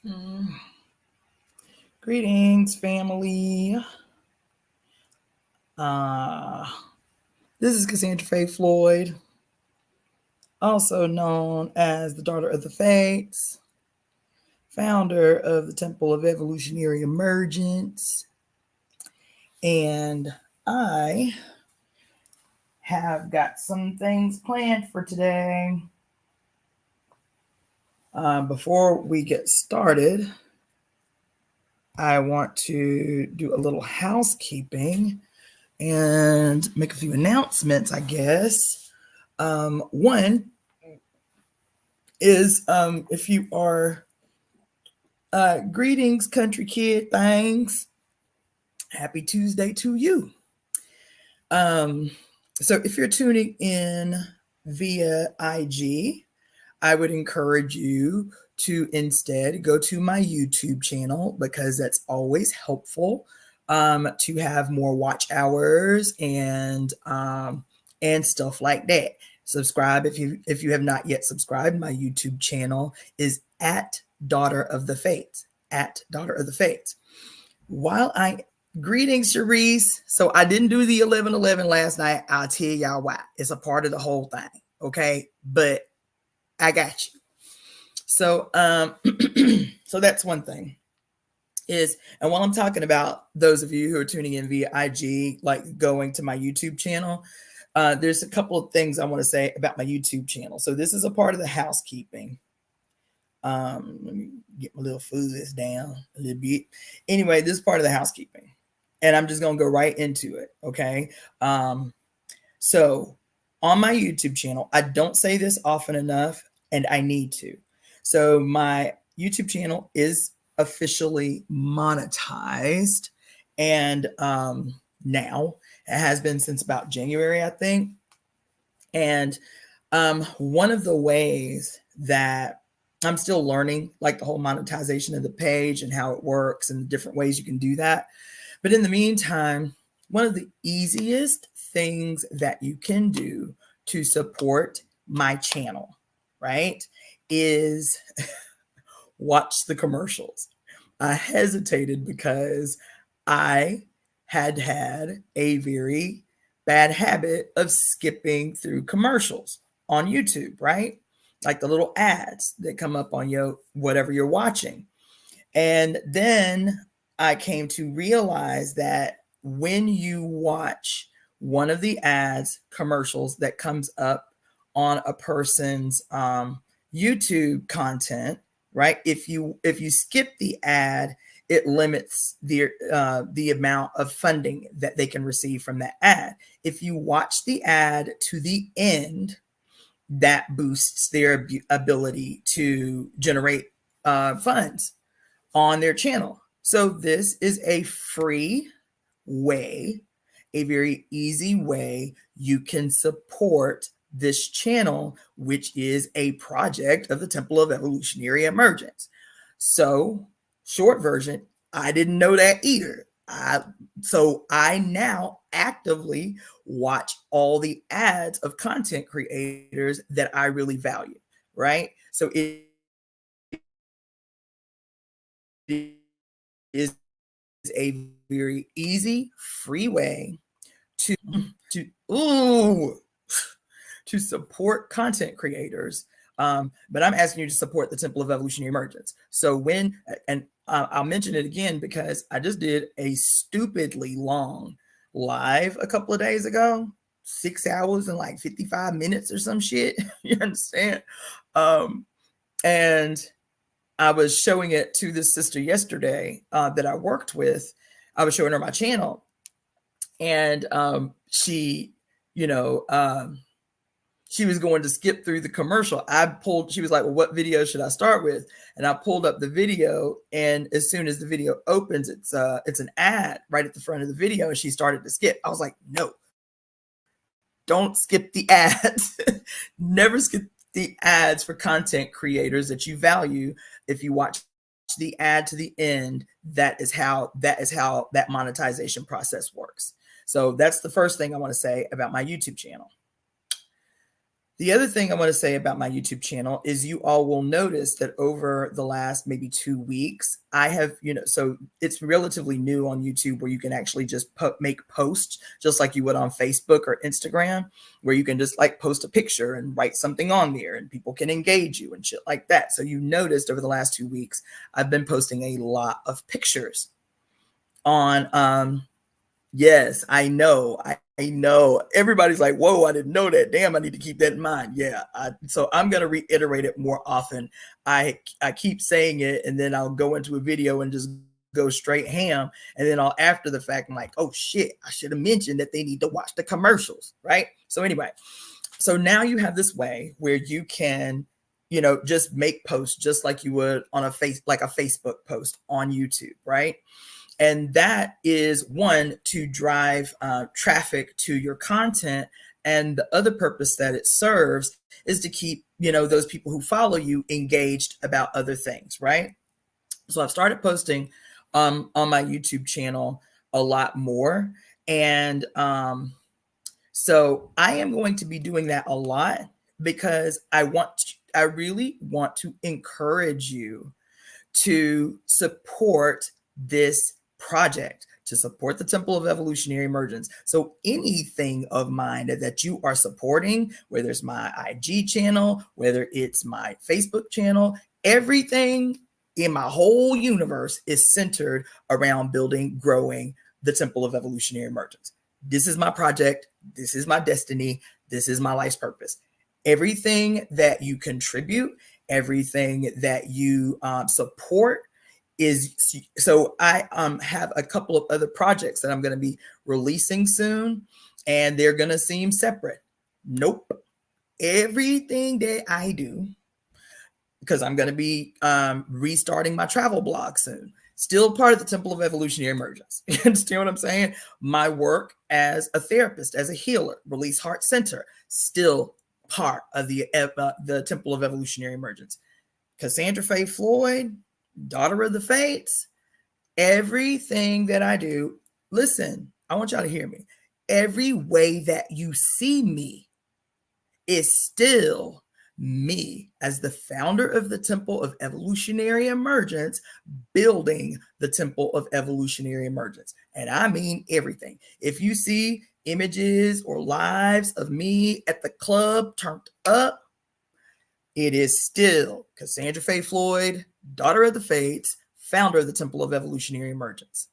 Mm. Greetings, family. Uh, this is Cassandra Floyd, also known as the Daughter of the Fates, founder of the Temple of Evolutionary Emergence. And I have got some things planned for today. Before we get started, I want to do a little housekeeping and make a few announcements, I guess. One is if you are greetings, country kid things, happy Tuesday to you. So if you're tuning in via IG, I would encourage you to instead go to my YouTube channel because that's always helpful to have more watch hours and stuff like that. Subscribe if you have not yet subscribed. My YouTube channel is at Daughter of the Fates. At Daughter of the Fates. While I greetings, Sharice. So I didn't do the 11/11 last night. I'll tell y'all why. It's a part of the whole thing. Okay, but I got you. So so that's one thing. And while I'm talking about those of you who are tuning in via IG, like going to my YouTube channel, there's a couple of things I want to say about my YouTube channel. So this is a part of the housekeeping. Let me get my little fuzz down a little bit. Anyway, this is part of the housekeeping, and I'm just gonna go right into it. Okay. So on my YouTube channel, I don't say this often enough, and I need to. So my YouTube channel is officially monetized, and now it has been since about January, I think. And one of the ways that I'm still learning, like the whole monetization of the page and how it works and the different ways you can do that. But in the meantime, one of the easiest things that you can do to support my channel, right, is watch the commercials. I hesitated because I had a very bad habit of skipping through commercials on YouTube, right? Like the little ads that come up on your whatever you're watching. And then I came to realize that when you watch one of the ads commercials that comes up on a person's YouTube content, right? If you skip the ad, it limits the amount of funding that they can receive from that ad. If you watch the ad to the end, that boosts their ability to generate funds on their channel. So this is a free way, a very easy way you can support this channel, which is a project of the Temple of Evolutionary Emergence. So, short version, I didn't know that either. So I now actively watch all the ads of content creators that I really value, right? So it is a very easy, free way to to ooh to support content creators. But I'm asking you to support the Temple of Evolutionary Emergence. So I'll mention it again because I just did a stupidly long live a couple of days ago, 6 hours and like 55 minutes or some shit. You understand? And I was showing it to this sister yesterday that I worked with. I was showing her my channel, and she, you know, she was going to skip through the commercial. She was like, well, what video should I start with? And I pulled up the video, and as soon as the video opens, it's an ad right at the front of the video, and she started to skip. I was like, no, don't skip the ads. Never skip the ads for content creators that you value. If you watch the ad to the end, that is how that monetization process works. So that's the first thing I want to say about my YouTube channel. The other thing I want to say about my YouTube channel is you all will notice that over the last maybe 2 weeks, I have, so it's relatively new on YouTube where you can actually just make posts just like you would on Facebook or Instagram, where you can just like post a picture and write something on there and people can engage you and shit like that. So you noticed over the last 2 weeks, I've been posting a lot of pictures on, yes, I know. I know. Everybody's like, whoa, I didn't know that. Damn, I need to keep that in mind. Yeah. So I'm going to reiterate it more often. I keep saying it, and then I'll go into a video and just go straight ham. And then after the fact, I'm like, oh shit, I should have mentioned that they need to watch the commercials. Right. So anyway, so now you have this way where you can, just make posts just like you would on a Facebook post on YouTube. Right. And that is one, to drive traffic to your content. And the other purpose that it serves is to keep, those people who follow you engaged about other things, right? So I've started posting on my YouTube channel a lot more. And so I am going to be doing that a lot because I really want to encourage you to support this project, to support the Temple of Evolutionary Emergence. So anything of mine that you are supporting, whether it's my IG channel, whether it's my Facebook channel, everything in my whole universe is centered around building, growing the Temple of Evolutionary Emergence. This is my project. This is my destiny. This is my life's purpose. Everything that you contribute, everything that you support is, so I have a couple of other projects that I'm going to be releasing soon, and they're going to seem separate. Nope. Everything that I do, because I'm going to be restarting my travel blog soon, still part of the Temple of Evolutionary Emergence. You understand what I'm saying? My work as a therapist, as a healer, Release Heart Center, still part of the Temple of Evolutionary Emergence. Cassandra Floyd, Daughter of the Fates, everything that I do, listen, I want y'all to hear me. Every way that you see me is still me as the founder of the Temple of Evolutionary Emergence, building the Temple of Evolutionary Emergence. And I mean everything. If you see images or lives of me at the club turned up, it is still Cassandra Floyd, Daughter of the Fates, founder of the Temple of Evolutionary Emergence.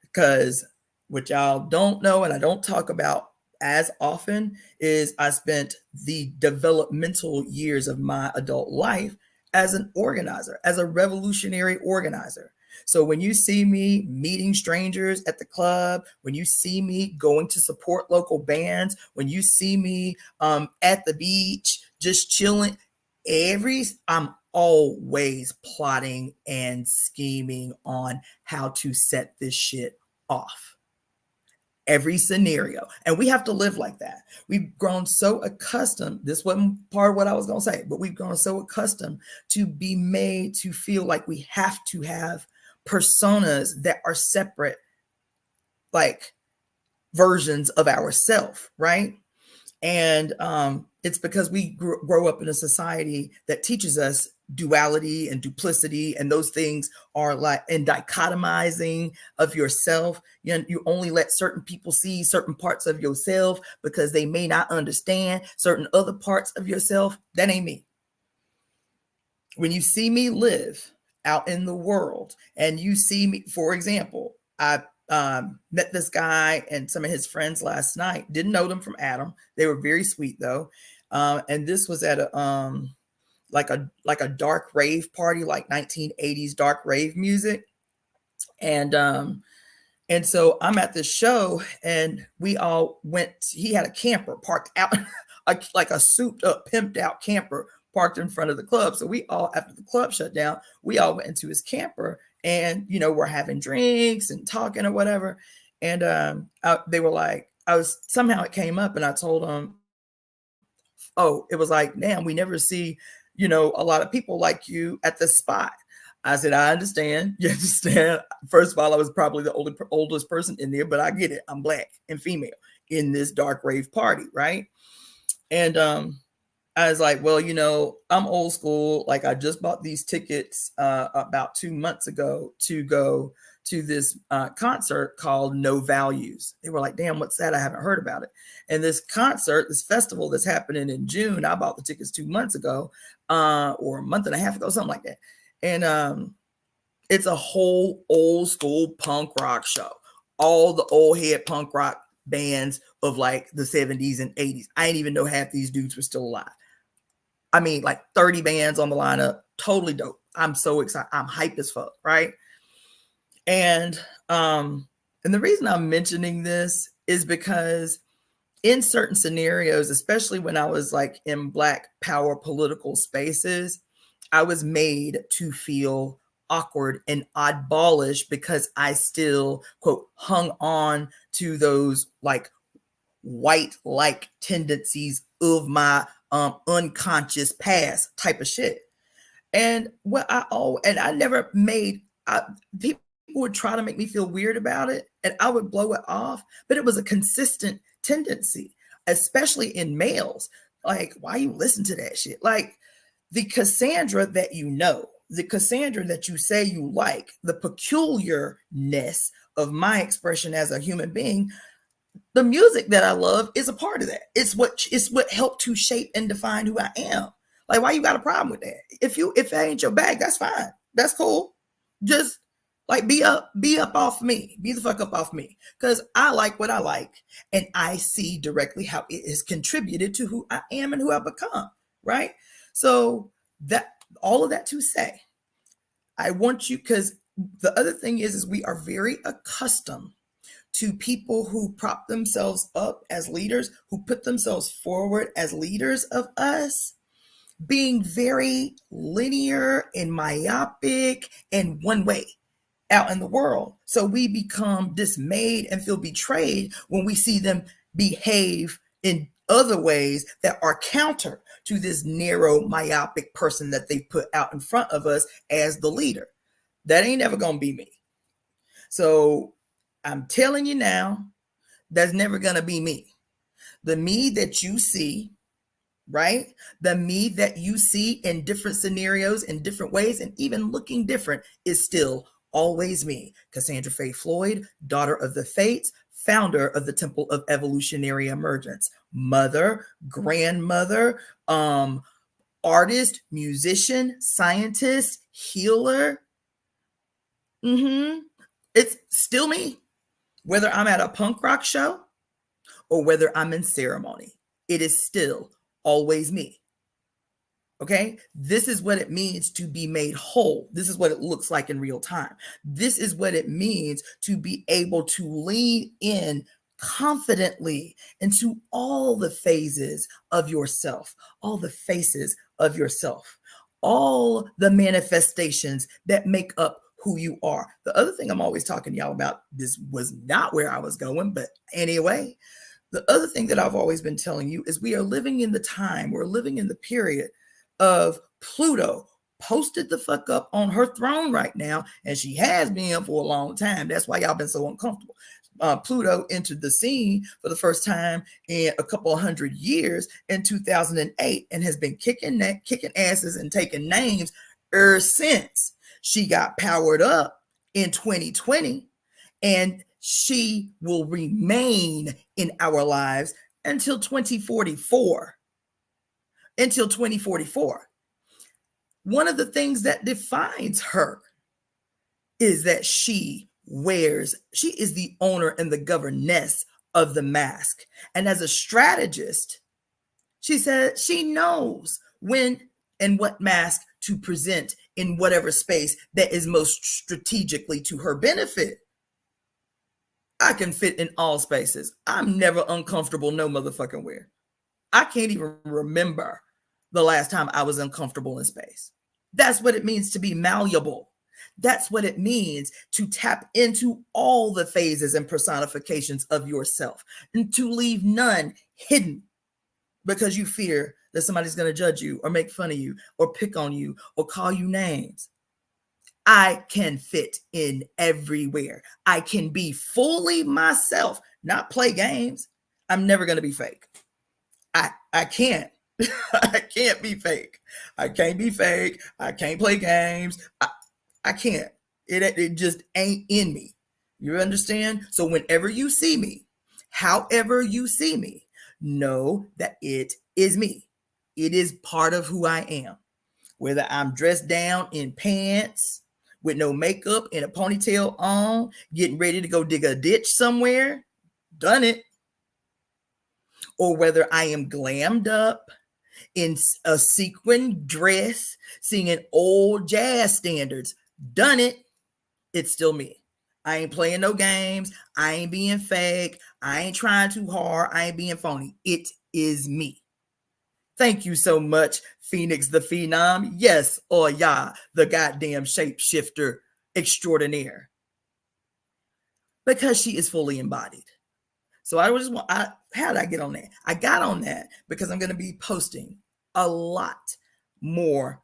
Because what y'all don't know, and I don't talk about as often, is I spent the developmental years of my adult life as an organizer, as a revolutionary organizer. So when you see me meeting strangers at the club, when you see me going to support local bands, when you see me at the beach, just chilling, I'm always plotting and scheming on how to set this shit off. Every scenario. And we have to live like that. We've grown so accustomed, this wasn't part of what I was going to say, but we've grown so accustomed to be made to feel like we have to have personas that are separate, like versions of ourselves, right? And it's because we grow up in a society that teaches us duality and duplicity, and those things are like in dichotomizing of yourself. You only let certain people see certain parts of yourself because they may not understand certain other parts of yourself. That ain't me. When you see me live out in the world and you see me, for example, I met this guy and some of his friends last night. Didn't know them from Adam. They were very sweet though. And this was at a like a dark rave party, like 1980s dark rave music. And so I'm at this show and we all went, he had a camper parked out, like a souped up, pimped out camper parked in front of the club. So we all, after the club shut down, we all went into his camper and, we're having drinks and talking or whatever. And they were like, somehow it came up and I told them, oh, it was like, damn, we never see, a lot of people like you at this spot. I said, I understand. You understand? First of all, I was probably the oldest person in there, but I get it. I'm Black and female in this dark rave party, right? And I was like, well, I'm old school. Like, I just bought these tickets about 2 months ago to go to this concert called No Values. They were like, damn, what's that? I haven't heard about it. And this concert, this festival that's happening in June, I bought the tickets 2 months ago or a month and a half ago, something like that. And it's a whole old school punk rock show. All the old head punk rock bands of like the 70s and 80s. I didn't even know half these dudes were still alive. I mean, like 30 bands on the lineup. Totally dope. I'm so excited. I'm hype as fuck, right? And the reason I'm mentioning this is because in certain scenarios, especially when I was like in Black power political spaces, I was made to feel awkward and oddballish because I still, quote, hung on to those like white-like tendencies of my unconscious past type of shit. And I never made people would try to make me feel weird about it, and I would blow it off, but it was a consistent tendency, especially in males. Like, why you listen to that shit? Like, the Cassandra that the Cassandra that you say you like, the peculiarness of my expression as a human being, the music that I love is a part of that. It's what helped to shape and define who I am. Like, why you got a problem with that? If that ain't your bag, that's fine. That's cool. Just like be up off me. Be the fuck up off me. Because I like what I like, and I see directly how it has contributed to who I am and who I've become. Right? So that all of that to say, I want you, because the other thing is we are very accustomed to people who prop themselves up as leaders, who put themselves forward as leaders of us, being very linear and myopic and one way out in the world. So we become dismayed and feel betrayed when we see them behave in other ways that are counter to this narrow myopic person that they put out in front of us as the leader. That ain't never gonna be me. So I'm telling you now, that's never going to be me. The me that you see, right? The me that you see in different scenarios, in different ways, and even looking different is still always me. Cassandra Faye Floyd, daughter of the Fates, founder of the Temple of Evolutionary Emergence, mother, grandmother, artist, musician, scientist, healer. It's still me. Whether I'm at a punk rock show or whether I'm in ceremony, it is still always me. Okay? This is what it means to be made whole. This is what it looks like in real time. This is what it means to be able to lean in confidently into all the phases of yourself, all the faces of yourself, all the manifestations that make up who you are. The other thing I'm always talking to y'all about, this was not where I was going, but anyway, the other thing that I've always been telling you is we're living in the period of Pluto posted the fuck up on her throne right now, and she has been for a long time. That's why y'all been so uncomfortable. Pluto entered the scene for the first time in a couple of 100 years in 2008 and has been kicking asses and taking names ever since. She got powered up in 2020, and she will remain in our lives until 2044. Until 2044. One of the things that defines her is that she is the owner and the governess of the mask. And as a strategist, she said she knows when and what mask to present in whatever space that is most strategically to her benefit. I can fit in all spaces. I'm never uncomfortable no motherfucking where. I can't even remember the last time I was uncomfortable in space. That's what it means to be malleable. That's what it means to tap into all the phases and personifications of yourself and to leave none hidden because you fear that somebody's going to judge you or make fun of you or pick on you or call you names. I can fit in everywhere. I can be fully myself, not play games. I'm never going to be fake. I can't. I can't be fake. I can't be fake. I can't play games. I can't. It just ain't in me. You understand? So whenever you see me, however you see me, know that it is me. It is part of who I am. Whether I'm dressed down in pants with no makeup and a ponytail on, getting ready to go dig a ditch somewhere, done it. Or whether I am glammed up in a sequin dress, singing old jazz standards, done it. It's still me. I ain't playing no games. I ain't being fake. I ain't trying too hard. I ain't being phony. It is me. Thank you so much, Phoenix the Phenom. Yes, or yeah, the goddamn shapeshifter extraordinaire. Because she is fully embodied. So I just want, how did I get on that? I got on that because I'm going to be posting a lot more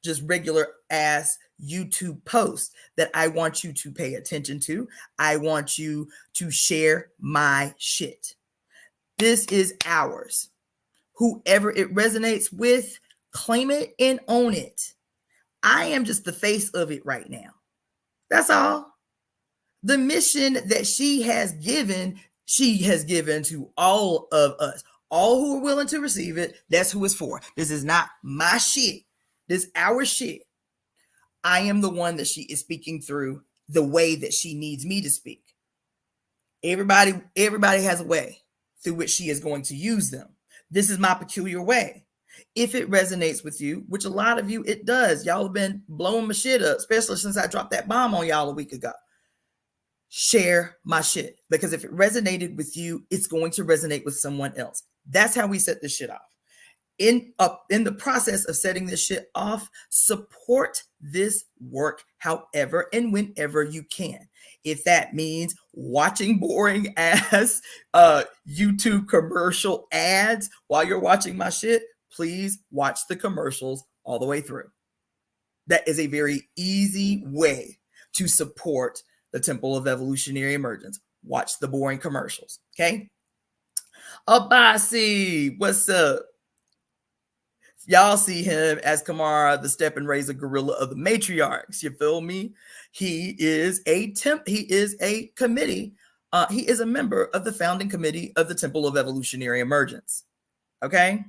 just regular ass YouTube posts that I want you to pay attention to. I want you to share my shit. This is ours. Whoever it resonates with, claim it and own it. I am just the face of it right now. That's all. The mission that she has given to all of us. All who are willing to receive it, that's who it's for. This is not my shit. This is our shit. I am the one that she is speaking through the way that she needs me to speak. Everybody has a way through which she is going to use them. This is my peculiar way. If it resonates with you, which a lot of you, it does. Y'all have been blowing my shit up, especially since I dropped that bomb on y'all a week ago. Share my shit, because if it resonated with you, it's going to resonate with someone else. That's how we set this shit off. In the process of setting this shit off, support this work however and whenever you can. If that means watching boring ass YouTube commercial ads while you're watching my shit, please watch the commercials all the way through. That is a very easy way to support the Temple of Evolutionary Emergence. Watch the boring commercials, okay? Abasi, what's up? Y'all see him as Kamara, the step and razor gorilla of the matriarchs. You feel me? He is a committee. He is a member of the founding committee of the Temple of Evolutionary Emergence. Okay?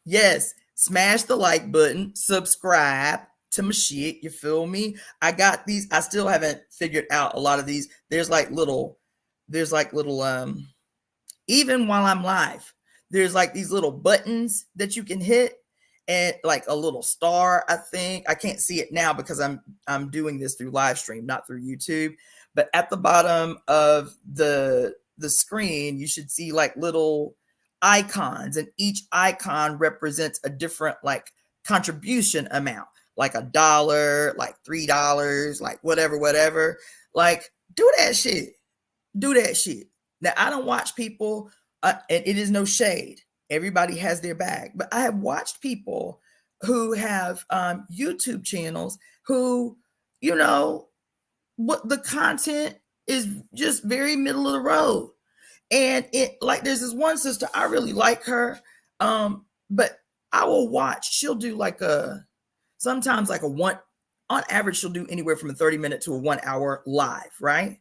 Yes, smash the like button, subscribe to my shit. You feel me? I got these. I still haven't figured out a lot of these. There's like little, even while I'm live, there's like these little buttons that you can hit, and like a little star. I think I can't see it now because I'm doing this through live stream, not through YouTube. But at the bottom of the screen, you should see like little icons, and each icon represents a different like contribution amount, like $1, like $3, like whatever. Like do that shit. Now, I don't watch people, and it is no shade. Everybody has their bag. But I have watched people who have YouTube channels who, what the content is just very middle of the road. And it like there's this one sister, I really like her. But I will watch, she'll do like sometimes like on average, she'll do anywhere from a 30-minute to a 1 hour live, right?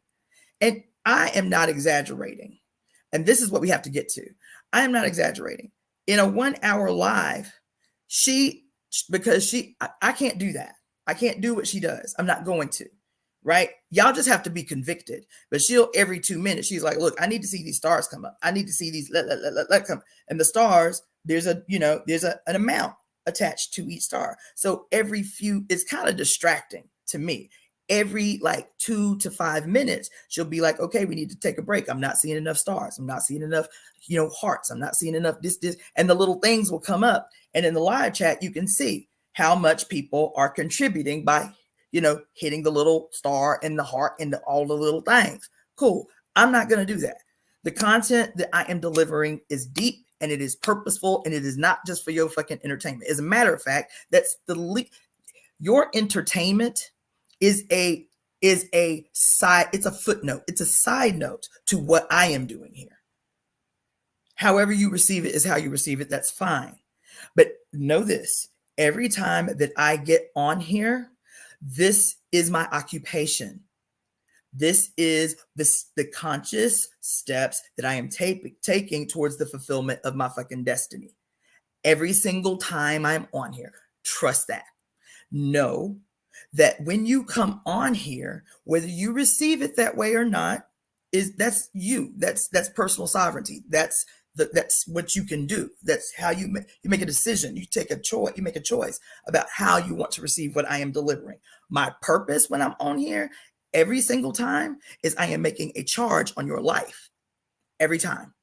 And I am not exaggerating. And this is what we have to get to. I am not exaggerating. In a 1 hour live, I can't do that. I can't do what she does. I'm not going to, right? Y'all just have to be convicted. But she'll every 2 minutes, she's like, look, I need to see these stars come up. I need to see these, let come. And the stars, there's an amount attached to each star. So every few, it's kind of distracting to me. Every like 2 to 5 minutes, she'll be like, okay, we need to take a break. I'm not seeing enough stars. I'm not seeing enough, hearts. I'm not seeing enough this. And the little things will come up. And in the live chat, you can see how much people are contributing by, hitting the little star and the heart and all the little things. Cool. I'm not going to do that. The content that I am delivering is deep, and it is purposeful, and it is not just for your fucking entertainment. As a matter of fact, that's your entertainment is a is it's a footnote. It's a side note to what I am doing here. However you receive it is how you receive it. That's fine. But know this, every time that I get on here, this is my occupation. This is the conscious steps that I am taking towards the fulfillment of my fucking destiny. Every single time I'm on here, trust that. Know that when you come on here, whether you receive it that way or not, that's you. That's personal sovereignty. That's what you can do. That's how you make a decision. You take a choice. You make a choice about how you want to receive what I am delivering. My purpose when I'm on here every single time is I am making a charge on your life. Every time.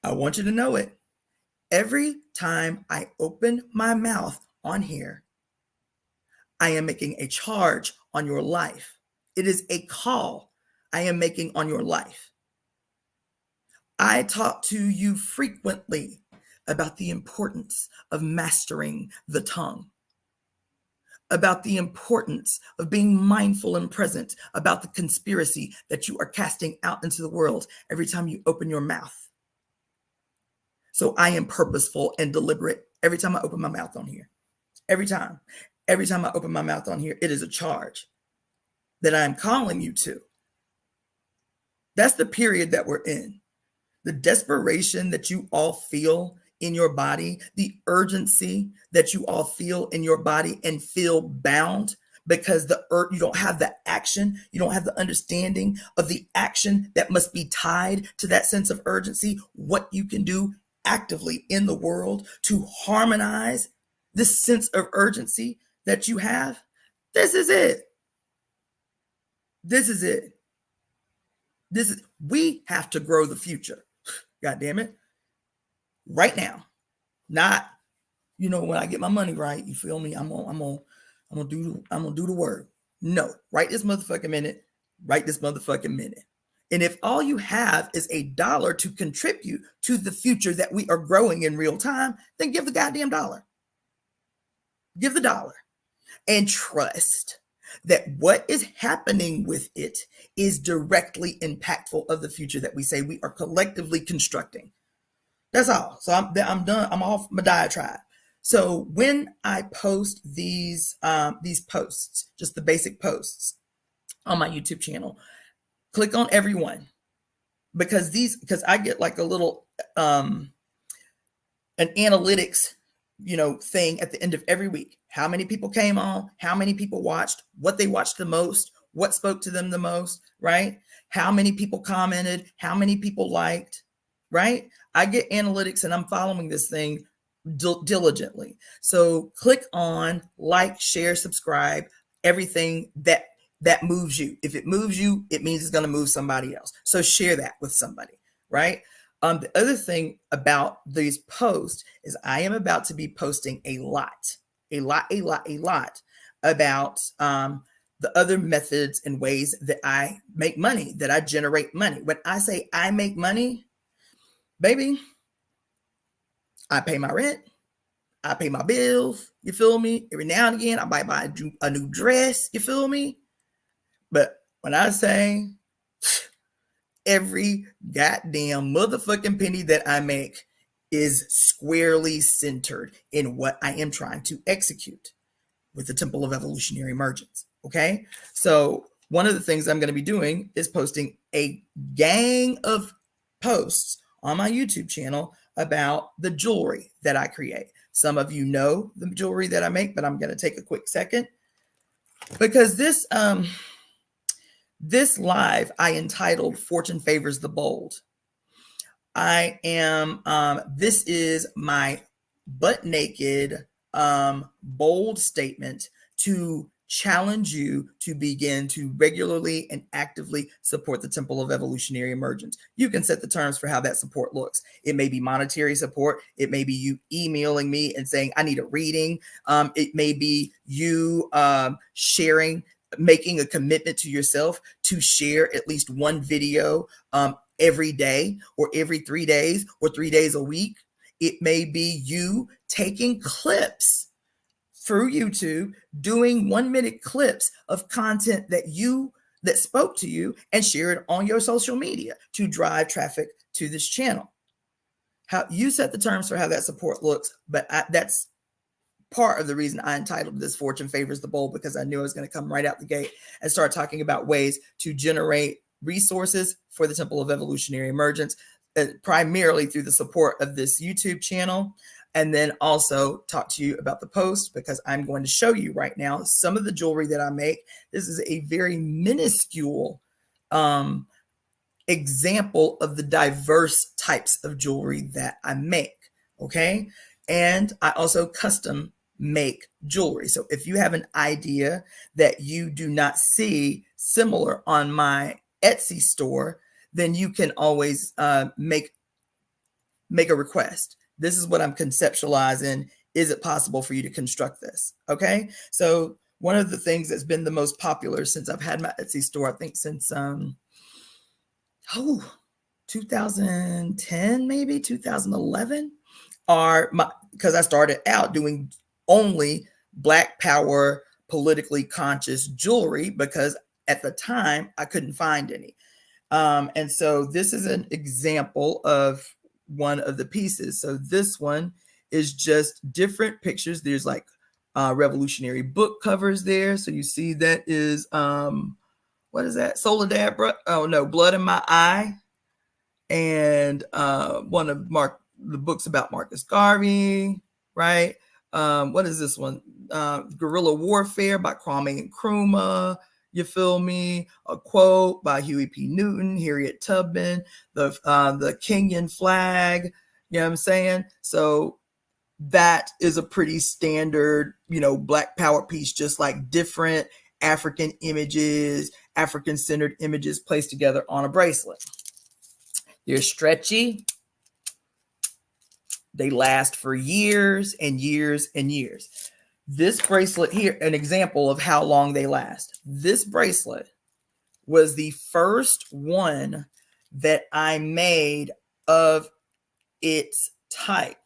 I want you to know it. Every time I open my mouth on here, I am making a charge on your life. It is a call I am making on your life. I talk to you frequently about the importance of mastering the tongue, about the importance of being mindful and present, about the conspiracy that you are casting out into the world every time you open your mouth. So I am purposeful and deliberate every time I open my mouth on here. Every time I open my mouth on here, it is a charge that I am calling you to. That's the period that we're in. The desperation that you all feel in your body, the urgency that you all feel in your body and feel bound because you don't have the action, you don't have the understanding of the action that must be tied to that sense of urgency, what you can do actively in the world to harmonize this sense of urgency that you have. This is it. This is it. We have to grow the future. God damn it. Right now. Not, when I get my money right, you feel me? I'm gonna do the work. No, right this motherfucking minute. Right this motherfucking minute. And if all you have is $1 to contribute to the future that we are growing in real time, then give the goddamn dollar. Give the dollar. And trust that what is happening with it is directly impactful of the future that we say we are collectively constructing. That's all. So I'm done. I'm off my diatribe. So when I post these posts, just the basic posts on my YouTube channel, click on every one because I get like a little an analytics thing at the end of every week. How many people came on, how many people watched, what they watched the most, what spoke to them the most, right? How many people commented, how many people liked, right? I get analytics and I'm following this thing diligently. So click on like, share, subscribe, everything that moves you. If it moves you, it means it's going to move somebody else. So share that with somebody, right? The other thing about these posts is I am about to be posting a lot about the other methods and ways that I make money, that I generate money. When I say I make money, baby, I pay my rent, I pay my bills, you feel me? Every now and again, I might buy a new dress, you feel me? But when I say every goddamn motherfucking penny that I make is squarely centered in what I am trying to execute with the Temple of Evolutionary Emergence. Okay. So one of the things I'm going to be doing is posting a gang of posts on my YouTube channel about the jewelry that I create. Some of you know the jewelry that I make, but I'm going to take a quick second because this live I entitled Fortune Favors the Bold. This is my butt naked, bold statement to challenge you to begin to regularly and actively support the Temple of Evolutionary Emergence. You can set the terms for how that support looks. It may be monetary support. It may be you emailing me and saying, I need a reading. It may be you sharing, making a commitment to yourself to share at least one video every day or every 3 days or 3 days a week. It may be you taking clips through YouTube, doing 1-minute clips of content that spoke to you and share it on your social media to drive traffic to this channel. How you set the terms for how that support looks, but that's part of the reason I entitled this Fortune Favors the Bold, because I knew I was going to come right out the gate and start talking about ways to generate resources for the Temple of Evolutionary Emergence, primarily through the support of this YouTube channel. And then also talk to you about the post, because I'm going to show you right now some of the jewelry that I make. This is a very minuscule example of the diverse types of jewelry that I make. Okay. And I also custom make jewelry. So if you have an idea that you do not see similar on my Etsy store, then you can always make a request. This is what I'm conceptualizing. Is it possible for you to construct this? Okay. So one of the things that's been the most popular since I've had my Etsy store, I think since 2010, maybe 2011, because I started out doing only Black power, politically conscious jewelry, because at the time I couldn't find any. And so this is an example of one of the pieces. So this one is just different pictures. There's like revolutionary book covers there. So you see that is, what is that? Soledad, Blood in My Eye. And one of the books about Marcus Garvey, right? What is this one? Guerrilla Warfare by Kwame Nkrumah. You feel me? A quote by Huey P. Newton, Harriet Tubman, the Kenyan flag. You know what I'm saying? So that is a pretty standard, Black power piece, just like different African images, African-centered images placed together on a bracelet. They're stretchy. They last for years and years and years. This bracelet here, an example of how long they last. This bracelet was the first one that I made of its type.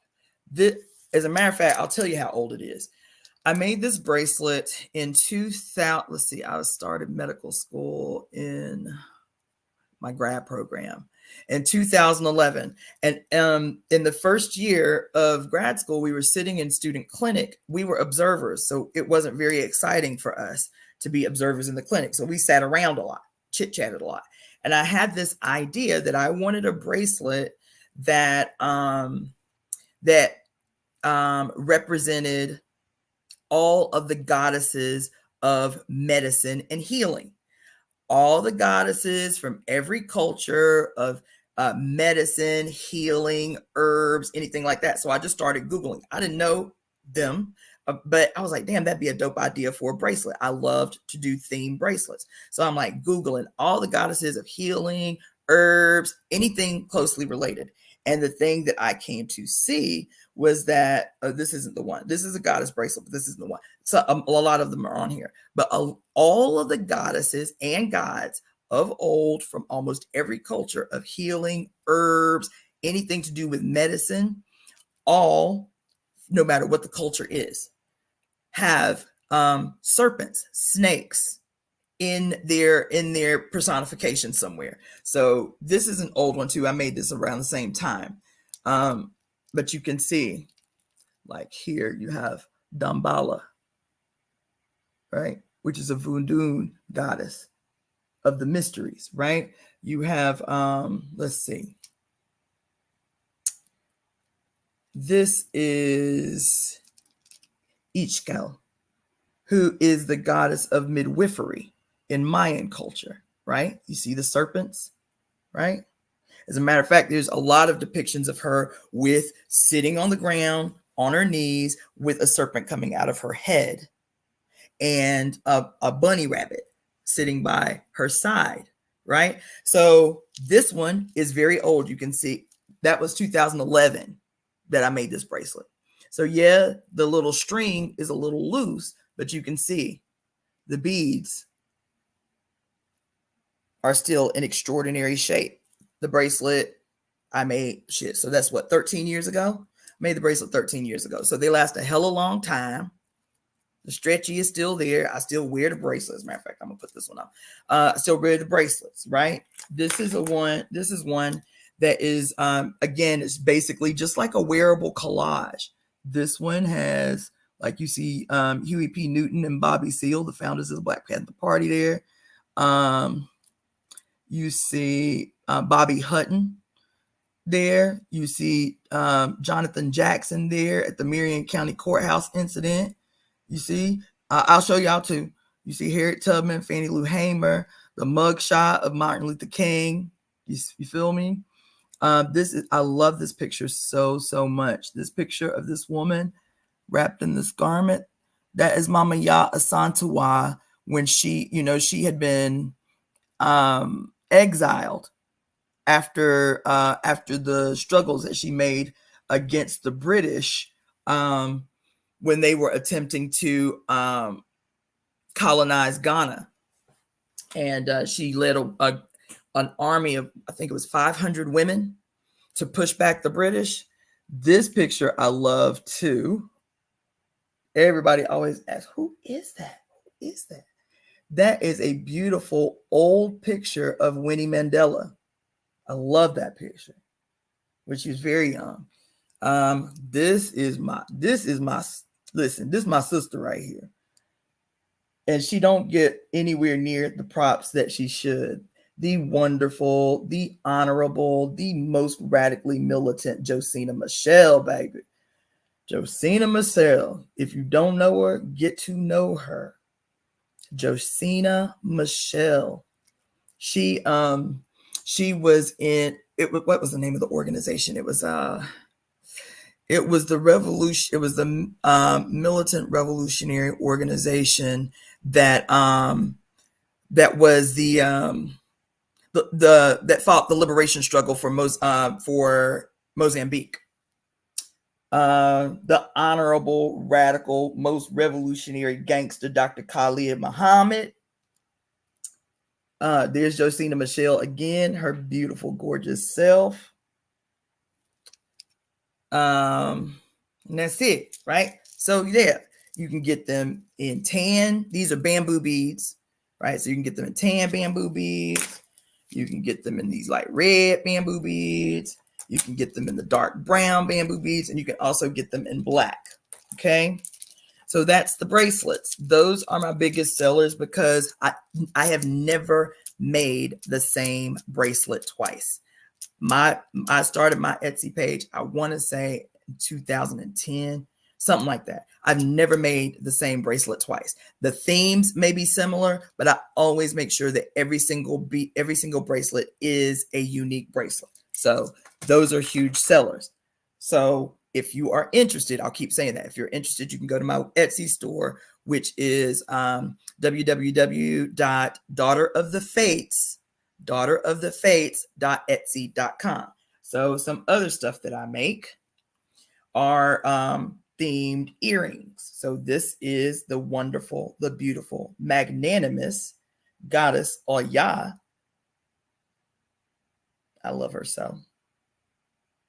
As a matter of fact, I'll tell you how old it is. I made this bracelet in 2000. Let's see, I started medical school in my grad program in 2011. And in the first year of grad school, we were sitting in student clinic. We were observers, so it wasn't very exciting for us to be observers in the clinic. So we sat around a lot, chit-chatted a lot. And I had this idea that I wanted a bracelet that represented all of the goddesses of medicine and healing. All the goddesses from every culture of medicine, healing, herbs, anything like that. So I just started Googling. I didn't know them, but I was like, damn, that'd be a dope idea for a bracelet. I loved to do theme bracelets. So I'm like Googling all the goddesses of healing, herbs, anything closely related. And the thing that I came to see was that this isn't the one. This is a goddess bracelet, but this isn't the one. So a lot of them are on here. But all of the goddesses and gods of old from almost every culture of healing, herbs, anything to do with medicine, all, no matter what the culture is, have serpents, snakes in their personification somewhere. So this is an old one too. I made this around the same time. But you can see, like here, you have Damballa, right? Which is a voodoo goddess of the mysteries, right? You have, let's see. This is Ixchel, who is the goddess of midwifery in Mayan culture, right? You see the serpents, right? As a matter of fact, there's a lot of depictions of her with sitting on the ground, on her knees, with a serpent coming out of her head, and a bunny rabbit sitting by her side, right? So this one is very old. You can see that was 2011 that I made this bracelet. So yeah, the little string is a little loose, but you can see the beads are still in extraordinary shape. The bracelet I made, so that's what, 13 years ago? I made the bracelet 13 years ago. So they last a hella long time. The stretchy is still there. I still wear the bracelets. Matter of fact, I'm gonna put this one on. I still wear the bracelets, right? This is one that is again, it's basically just like a wearable collage. This one has, like, you see Huey P. Newton and Bobby Seale, the founders of the Black Panther Party there. You see Bobby Hutton there. You see Jonathan Jackson there at the Marion County Courthouse incident. You see, I'll show y'all too. You see Harriet Tubman, Fannie Lou Hamer, the mugshot of Martin Luther King. You feel me? I love this picture so much. This picture of this woman wrapped in this garment, that is Mama Ya Asantewaa, when she had been exiled after the struggles that she made against the British when they were attempting to colonize Ghana. And she led an army of, I think it was 500 women to push back the British. This picture I love too. Everybody always asks, who is that? Who is that? That is a beautiful old picture of Winnie Mandela. I love that picture, when she was very young. This is my sister right here. And she don't get anywhere near the props that she should. The wonderful, the honorable, the most radically militant Josina Michelle, baby. Josina Michelle. If you don't know her, get to know her. Josina Michelle. She was in it. What was the name of the organization? It was the revolution. It was the militant revolutionary organization that was the that fought the liberation struggle for Mozambique. The honorable, radical, most revolutionary gangster, Dr. Khalid Muhammad. There's Josina Michelle again, her beautiful, gorgeous self. And that's it, right? So yeah, you can get them in tan. These are bamboo beads, right? So you can get them in tan bamboo beads. You can get them in these light red bamboo beads. You can get them in the dark brown bamboo beads, and you can also get them in black. Okay. So that's the bracelets. Those are my biggest sellers because I have never made the same bracelet twice. I started my Etsy page, I want to say in 2010, something like that. I've never made the same bracelet twice. The themes may be similar, but I always make sure that every single bracelet is a unique bracelet. So those are huge sellers. So if you are interested, I'll keep saying that. If you're interested, you can go to my Etsy store, which is www.DaughterOfTheFates.etsy.com. So some other stuff that I make are themed earrings. So this is the wonderful, the beautiful, magnanimous goddess Oya. I love her so.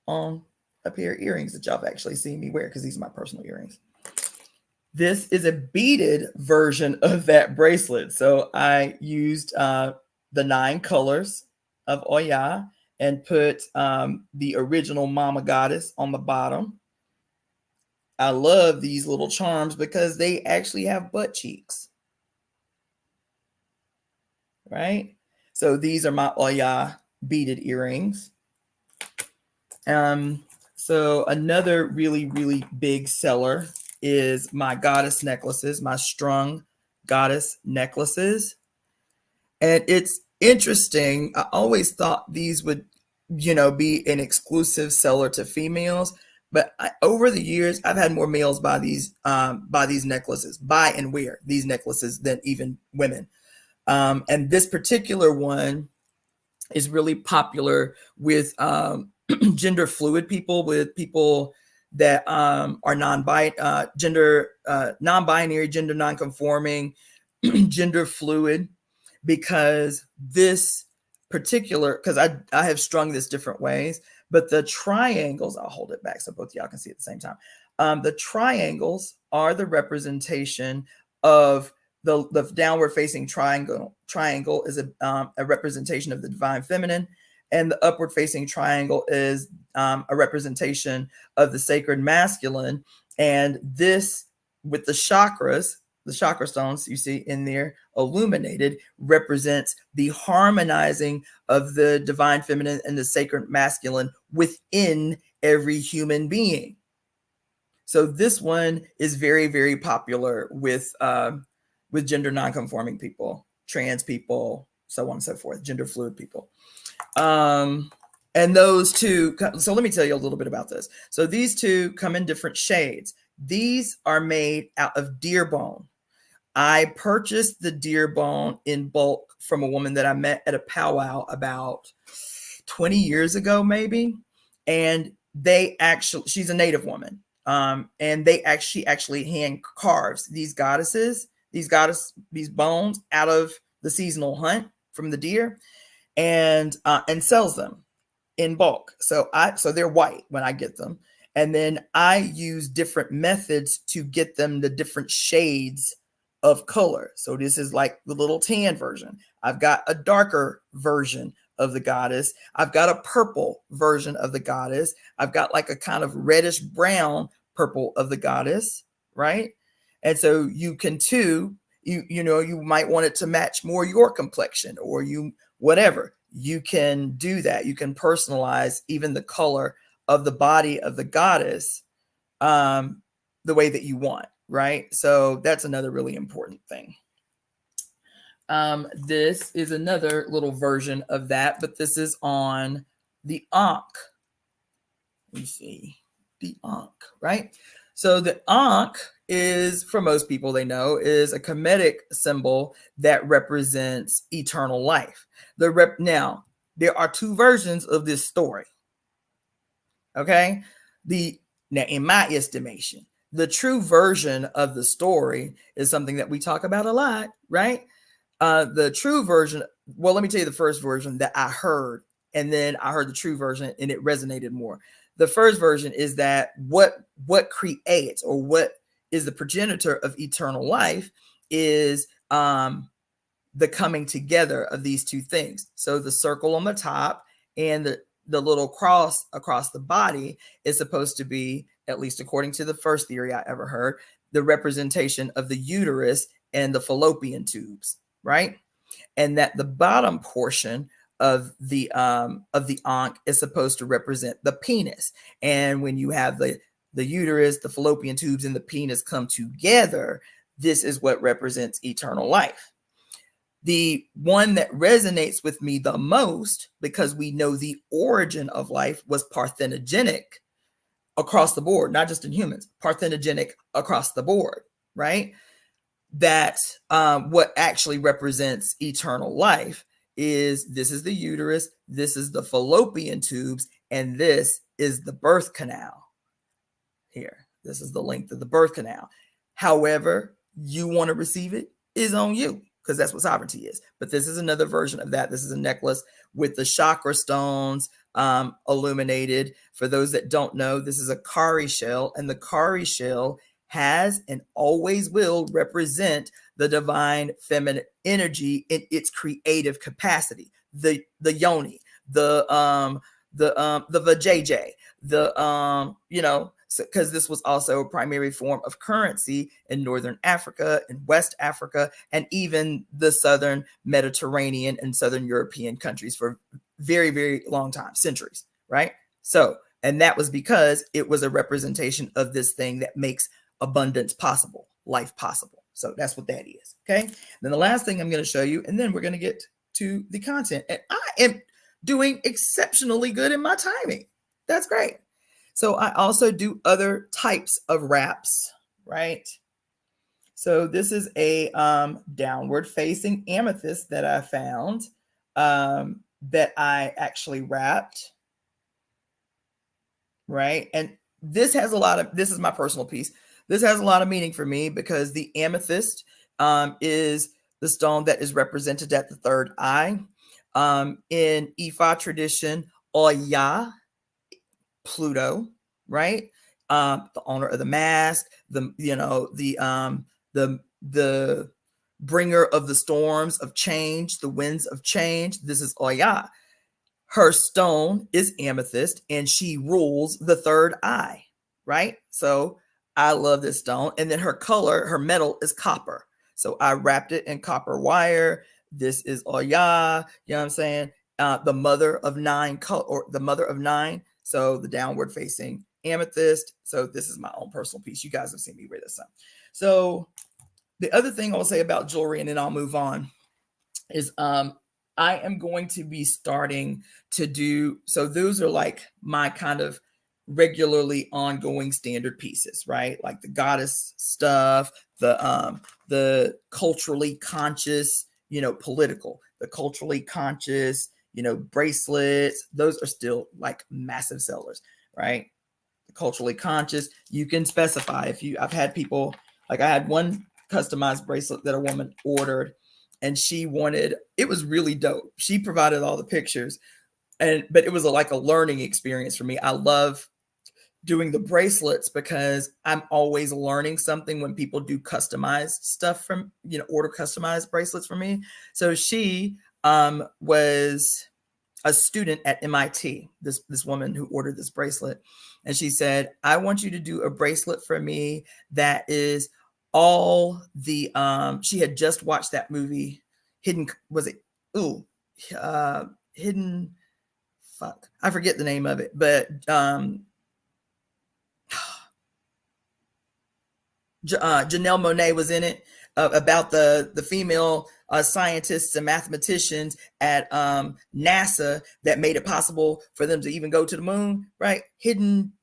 On a pair of earrings that y'all have actually seen me wear, because these are my personal earrings. This is a beaded version of that bracelet. So I used the 9 colors of Oya and put the original Mama Goddess on the bottom. I love these little charms because they actually have butt cheeks. Right? So these are my Oya beaded earrings. So another really, really big seller is my goddess necklaces, my strung goddess necklaces. And it's interesting. I always thought these would, be an exclusive seller to females. But over the years, I've had more males buy these necklaces, buy and wear these necklaces than even women. And this particular one is really popular with gender fluid people, with people that are non-binary, gender non-conforming, gender fluid, because this particular, because I have strung this different ways, but the triangles, I'll hold it back so both of y'all can see at the same time. The triangles are the representation of the downward facing triangle. Triangle is a representation of the divine feminine, and the upward facing triangle is a representation of the sacred masculine. And this, with the chakra stones you see in there illuminated, represents the harmonizing of the divine feminine and the sacred masculine within every human being. So this one is very, very popular with gender nonconforming people, trans people, so on and so forth, gender fluid people. And those two, so let me tell you a little bit about this. So these two come in different shades. These are made out of deer bone. I purchased the deer bone in bulk from a woman that I met at a powwow about 20 years ago, maybe. And she's a native woman. And she actually hand carves these goddesses, these bones out of the seasonal hunt from the deer, and sells them in bulk. So they're white when I get them. And then I use different methods to get them the different shades of color. So this is like the little tan version. I've got a darker version of the goddess. I've got a purple version of the goddess. I've got like a kind of reddish brown purple of the goddess, right? And so you can too, you might want it to match more your complexion, or whatever. You can do that. You can personalize even the color of the body of the goddess the way that you want, right? So that's another really important thing. This is another little version of that, but this is on the ankh. Let me see, the ankh, right? So the ankh is, for most people they know, is a Kemetic symbol that represents eternal life. Now, there are two versions of this story. Okay? Now, in my estimation, the true version of the story is something that we talk about a lot, right? The true version, well, let me tell you the first version that I heard, and then I heard the true version and it resonated more. The first version is that what creates, or what is the progenitor of eternal life, is the coming together of these two things. So the circle on the top and the little cross across the body is supposed to be, at least according to the first theory I ever heard, the representation of the uterus and the fallopian tubes, right? And that the bottom portion of the ankh is supposed to represent the penis. And when you have the uterus, the fallopian tubes, and the penis come together, this is what represents eternal life. The one that resonates with me the most, because we know the origin of life was parthenogenic across the board, not just in humans, parthenogenic across the board, right? That what actually represents eternal life is, this is the uterus, this is the fallopian tubes, and this is the birth canal here. This is the length of the birth canal. However you want to receive it is on you, because that's what sovereignty is. But this is another version of that. This is a necklace with the chakra stones illuminated. For those that don't know, this is a cowrie shell, and the cowrie shell has and always will represent the divine feminine energy in its creative capacity. The yoni, the vajayjay, because this was also a primary form of currency in Northern Africa and West Africa, and even the Southern Mediterranean and Southern European countries for very, very long time, centuries, right? So, and that was because it was a representation of this thing that makes abundance possible, life possible. So that's what that is, okay? Then the last thing I'm going to show you, and then we're going to get to the content. And I am doing exceptionally good in my timing. That's great. So I also do other types of wraps, right? So this is a downward facing amethyst that I found that I actually wrapped, right? And this has this is my personal piece. This has a lot of meaning for me, because the amethyst is the stone that is represented at the third eye. In Ifa tradition, Oya, Pluto, right? the owner of the mask, the bringer of the storms of change, the winds of change. This is Oya. Her stone is amethyst, and she rules the third eye, right? So I love this stone. And then her color, her metal is copper. So I wrapped it in copper wire. This is Oya, you know what I'm saying? The mother of nine, or the mother of nine. So the downward facing amethyst. So this is my own personal piece. You guys have seen me wear this. So the other thing I'll say about jewelry, and then I'll move on, is I am going to be starting to do, so those are like my kind of regularly ongoing standard pieces, right? Like the goddess stuff, the culturally conscious, political, the culturally conscious, bracelets. Those are still like massive sellers, right? The culturally conscious, you can specify I've had people, like I had one customized bracelet that a woman ordered, and she wanted, it was really dope. She provided all the pictures, but it was like a learning experience for me. I love doing the bracelets because I'm always learning something when people do customized stuff from, order customized bracelets for me. So she was a student at MIT, this woman who ordered this bracelet. And she said, I want you to do a bracelet for me that is all the, she had just watched that movie, Hidden, was it? Hidden, fuck, I forget the name of it, but Janelle Monáe was in it, about the female scientists and mathematicians at NASA that made it possible for them to even go to the moon, right? Hidden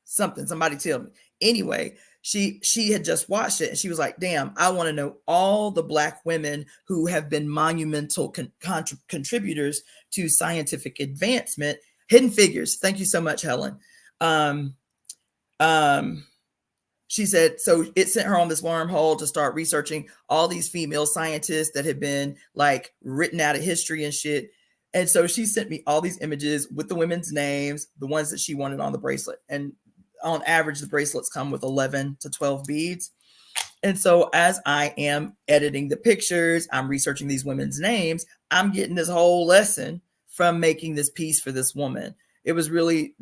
something, somebody tell me. Anyway, she had just watched it, and she was like, damn, I want to know all the Black women who have been monumental contributors to scientific advancement. Hidden Figures. Thank you so much, Helen. She said, so it sent her on this wormhole to start researching all these female scientists that had been like written out of history and shit. And so she sent me all these images with the women's names, the ones that she wanted on the bracelet. And on average, the bracelets come with 11 to 12 beads. And so as I am editing the pictures, I'm researching these women's names, I'm getting this whole lesson from making this piece for this woman. That was really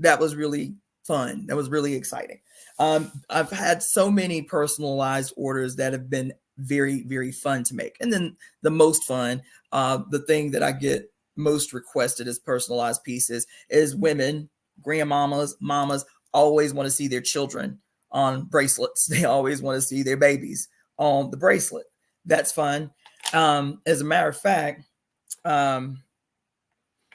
fun. That was really exciting. I've had so many personalized orders that have been very, very fun to make. And then the most fun, the thing that I get most requested as personalized pieces is women, grandmamas, mamas always want to see their children on bracelets. They always want to see their babies on the bracelet. That's fun. As a matter of fact,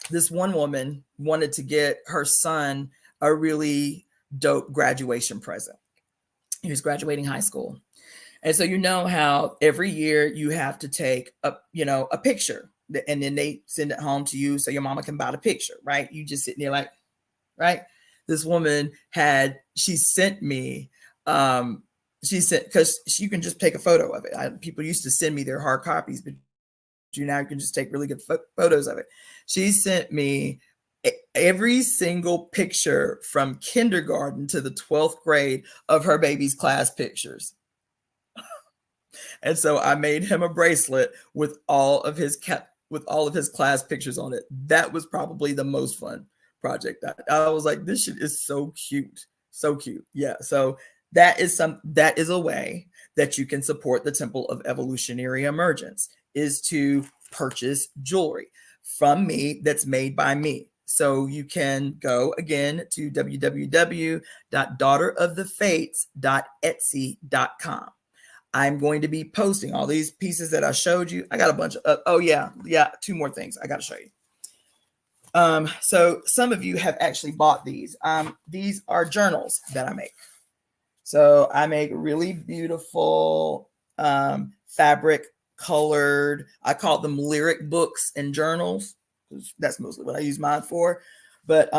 this one woman wanted to get her son a really dope graduation present. He was graduating high school. And so how every year you have to take a picture, and then they send it home to you so your mama can buy the picture, right? You just sitting there like, right? This woman she sent me, because you can just take a photo of it. People used to send me their hard copies, but now you can just take really good photos of it. She sent me every single picture from kindergarten to the 12th grade of her baby's class pictures. And so I made him a bracelet with all of his class pictures on it. That was probably the most fun project. I was like, this shit is so cute. So cute. Yeah. So that is a way that you can support the Temple of Evolutionary Emergence, is to purchase jewelry from me that's made by me. So you can go again to www.DaughterOfTheFates.etsy.com. I'm going to be posting all these pieces that I showed you. I got a bunch of, two more things I got to show you. So some of you have actually bought these. These are journals that I make. So I make really beautiful fabric colored, I call them lyric books and journals. That's mostly what I use mine for. But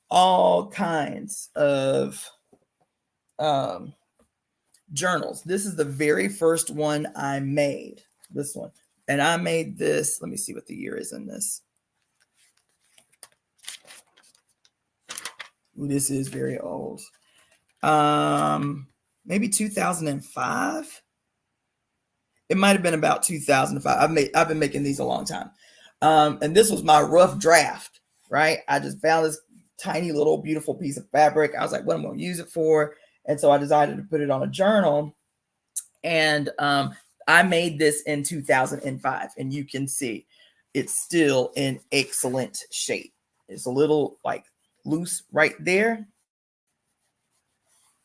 all kinds of journals. This is the very first one I made. This one. And I made this. Let me see what the year is in this. Ooh, this is very old. maybe 2005. It might have been about 2005. I've been making these a long time. And this was my rough draft, right? I just found this tiny little beautiful piece of fabric. I was like, what am I going to use it for? And so I decided to put it on a journal. And I made this in 2005, and you can see it's still in excellent shape. It's a little like loose right there,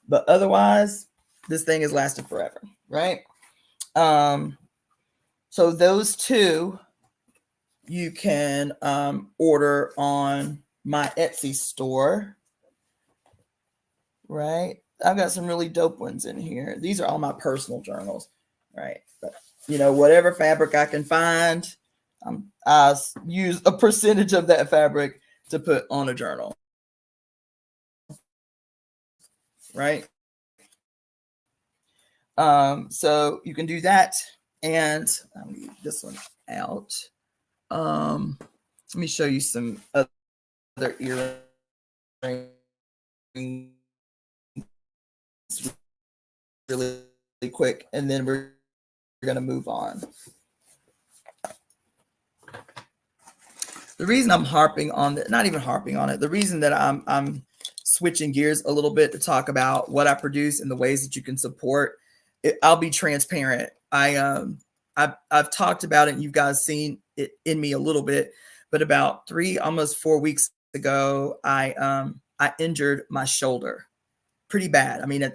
but otherwise this thing has lasted forever, right? So those two you can order on my Etsy store, right? I've got some really dope ones in here. These are all my personal journals, right? But you know, whatever fabric I can find, I use a percentage of that fabric to put on a journal, right? So you can do that, and I'll leave this one out. Let me show you some other earrings really quick, and then we're going to move on. The reason I'm harping on that, not even harping on it, the reason that I'm switching gears a little bit to talk about what I produce and the ways that you can support it, I'll be transparent. I've talked about it, and you guys seen it in me a little bit, but about 3, almost 4 weeks ago, I injured my shoulder pretty bad. I mean,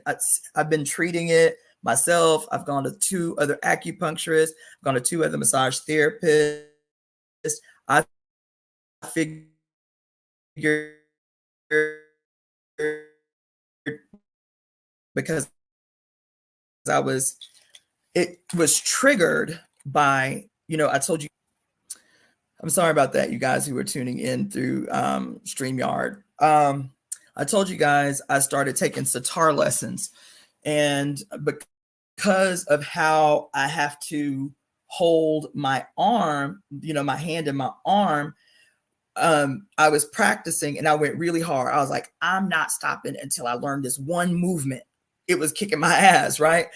I've been treating it myself. I've gone to 2 other acupuncturists, I've gone to 2 other massage therapists. I figured because it was triggered by, you know, I told you, I'm sorry about that, you guys who were tuning in through StreamYard. I told you guys I started taking sitar lessons, and because of how I have to hold my arm, you know, my hand in my arm, I was practicing and I went really hard. I was like, I'm not stopping until I learn this one movement. It was kicking my ass, right?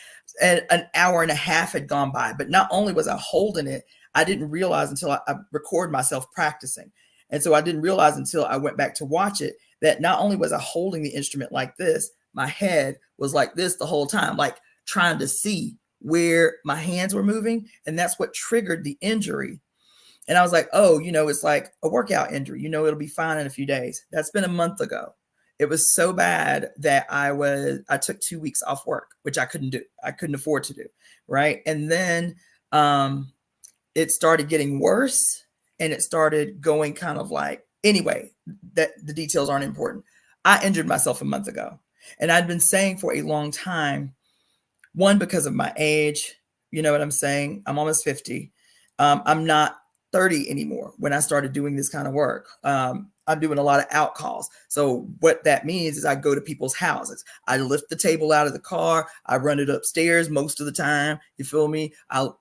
And an hour and a half had gone by, but not only was I holding it, I didn't realize until I recorded myself practicing. And so I didn't realize until I went back to watch it that not only was I holding the instrument like this, my head was like this the whole time, like trying to see where my hands were moving. And that's what triggered the injury. And I was like, oh, you know, it's like a workout injury. You know, it'll be fine in a few days. That's been a month ago. It was so bad that I took 2 weeks off work, which I couldn't do. I couldn't afford to do. Right. And then it started getting worse, and it started going kind of like, anyway, that the details aren't important. I injured myself a month ago, and I'd been saying for a long time, one, because of my age, you know what I'm saying? I'm almost 50. I'm not 30 anymore when I started doing this kind of work. I'm doing a lot of out calls. So what that means is I go to people's houses. I lift the table out of the car. I run it upstairs most of the time. You feel me? I'll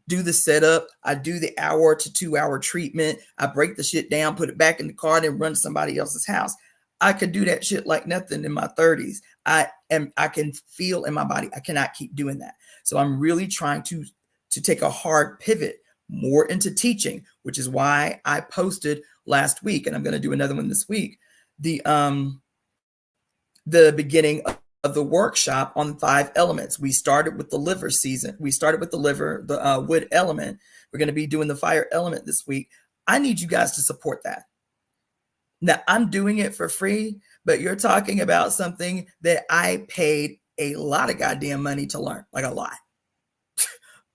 do the setup. I do the hour to 2 hour treatment. I break the shit down, put it back in the car, and run to somebody else's house. I could do that shit like nothing in my 30s. I can feel in my body, I cannot keep doing that. So I'm really trying to take a hard pivot more into teaching, which is why I posted last week, and I'm going to do another one this week, the beginning of the workshop on 5 elements. We started with the liver season. We started with the liver, the wood element. We're going to be doing the fire element this week. I need you guys to support that. Now, I'm doing it for free, but you're talking about something that I paid a lot of goddamn money to learn, like a lot.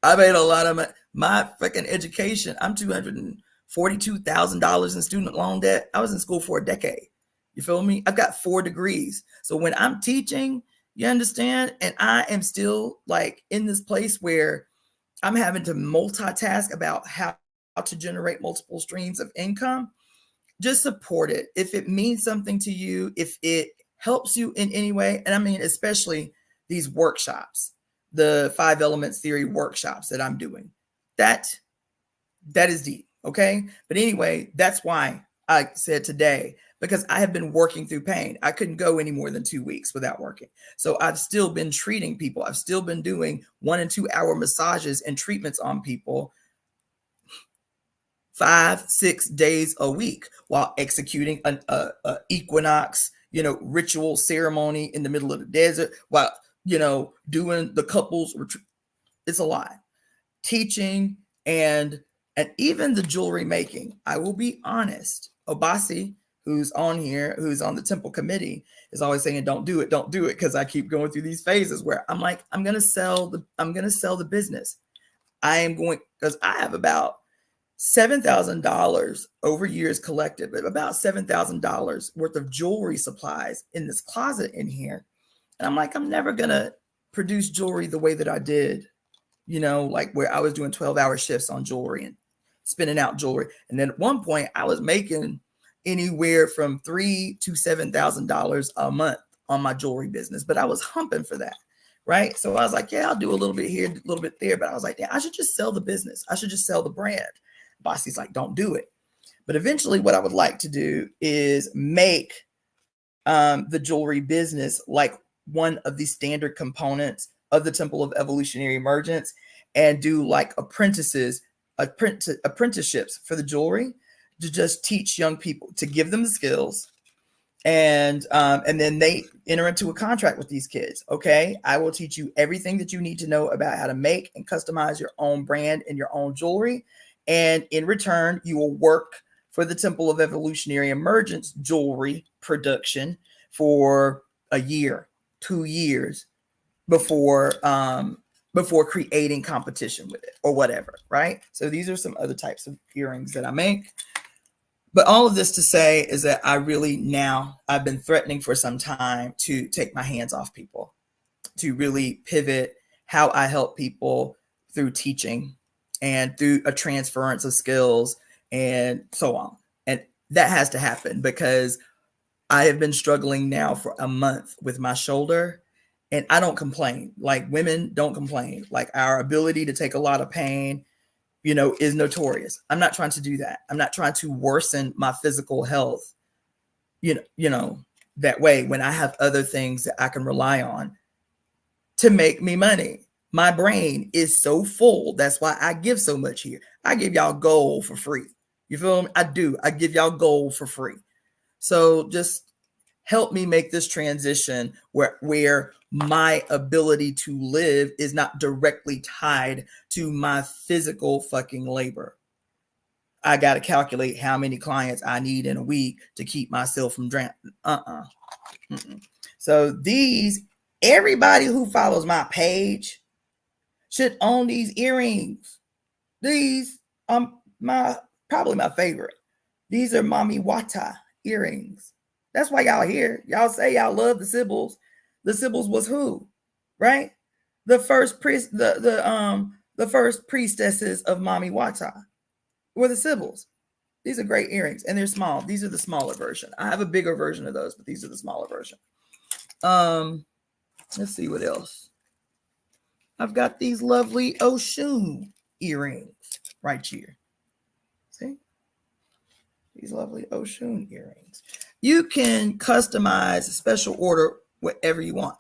I made a lot of my freaking education. I'm $242,000 in student loan debt. I was in school for a decade. You feel me? I've got 4 degrees. So when I'm teaching, you understand? And I am still like in this place where I'm having to multitask about how to generate multiple streams of income. Just support it. If it means something to you, if it helps you in any way, and I mean, especially these workshops, the 5 elements theory workshops that I'm doing, that is deep. Okay. But anyway, that's why I said today, because I have been working through pain. I couldn't go any more than 2 weeks without working. So I've still been treating people. I've still been doing 1 and 2 hour massages and treatments on people 5-6 days a week while executing an equinox, ritual ceremony in the middle of the desert, while, doing the couples retreat. It's a lot. Teaching and even the jewelry making. I will be honest. Obasi, who's on here, who's on the temple committee, is always saying, don't do it, because I keep going through these phases where I'm like, I'm gonna sell the business. I am going, because I have about $7,000 over years collected, but about $7,000 worth of jewelry supplies in this closet in here. And I'm like, I'm never gonna produce jewelry the way that I did, like where I was doing 12-hour shifts on jewelry and spinning out jewelry. And then at one point I was making anywhere from $3,000 to $7,000 a month on my jewelry business, but I was humping for that. Right. So I was like, yeah, I'll do a little bit here, a little bit there. But I was like, yeah, I should just sell the business. I should just sell the brand. Bossy's like, don't do it. But eventually what I would like to do is make the jewelry business like one of the standard components of the Temple of Evolutionary Emergence, and do like apprenticeships for the jewelry, to just teach young people, to give them the skills. And then they enter into a contract with these kids. Okay, I will teach you everything that you need to know about how to make and customize your own brand and your own jewelry. And in return, you will work for the Temple of Evolutionary Emergence jewelry production for a year, 2 years before creating competition with it or whatever. Right. So these are some other types of earrings that I make. But all of this to say is that I've been threatening for some time to take my hands off people, to really pivot how I help people through teaching and through a transference of skills and so on. And that has to happen, because I have been struggling now for a month with my shoulder, and I don't complain. Like, women don't complain. Like, our ability to take a lot of pain, is notorious. I'm not trying to do that. I'm not trying to worsen my physical health, that way, when I have other things that I can rely on to make me money. My brain is so full. That's why I give so much here. I give y'all gold for free. You feel me? I do. I give y'all gold for free. So just help me make this transition where my ability to live is not directly tied to my physical fucking labor. I got to calculate how many clients I need in a week to keep myself from drowning. So everybody who follows my page should own these earrings. These probably my favorite. These are Mami Wata earrings. That's why y'all here. Y'all say y'all love the Sibyls. The Sibyls was who? Right? The first the first priestesses of Mami Wata were the Sibyls. These are great earrings, and they're small. These are the smaller version. I have a bigger version of those, but these are the smaller version. Let's see what else. I've got these lovely Oshun earrings right here. See? These lovely Oshun earrings. You can customize, special order, whatever you want.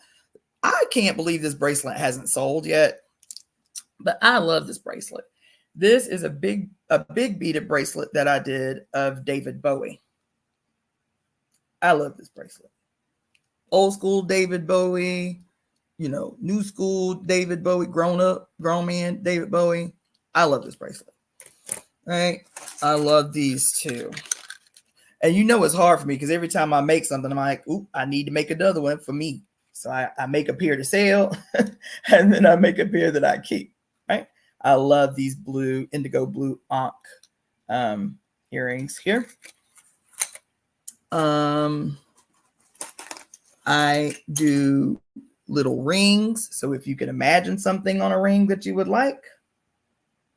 I can't believe this bracelet hasn't sold yet, but I love this bracelet. This is a big beaded bracelet that I did of David Bowie. I love this bracelet. Old school David Bowie, new school David Bowie, grown man David Bowie. I love this bracelet. Right? I love these too. And it's hard for me, because every time I make something, I'm like, ooh, I need to make another one for me. So I make a pair to sell, and then I make a pair that I keep. Right? I love these indigo blue ankh earrings here. I do little rings. So if you can imagine something on a ring that you would like,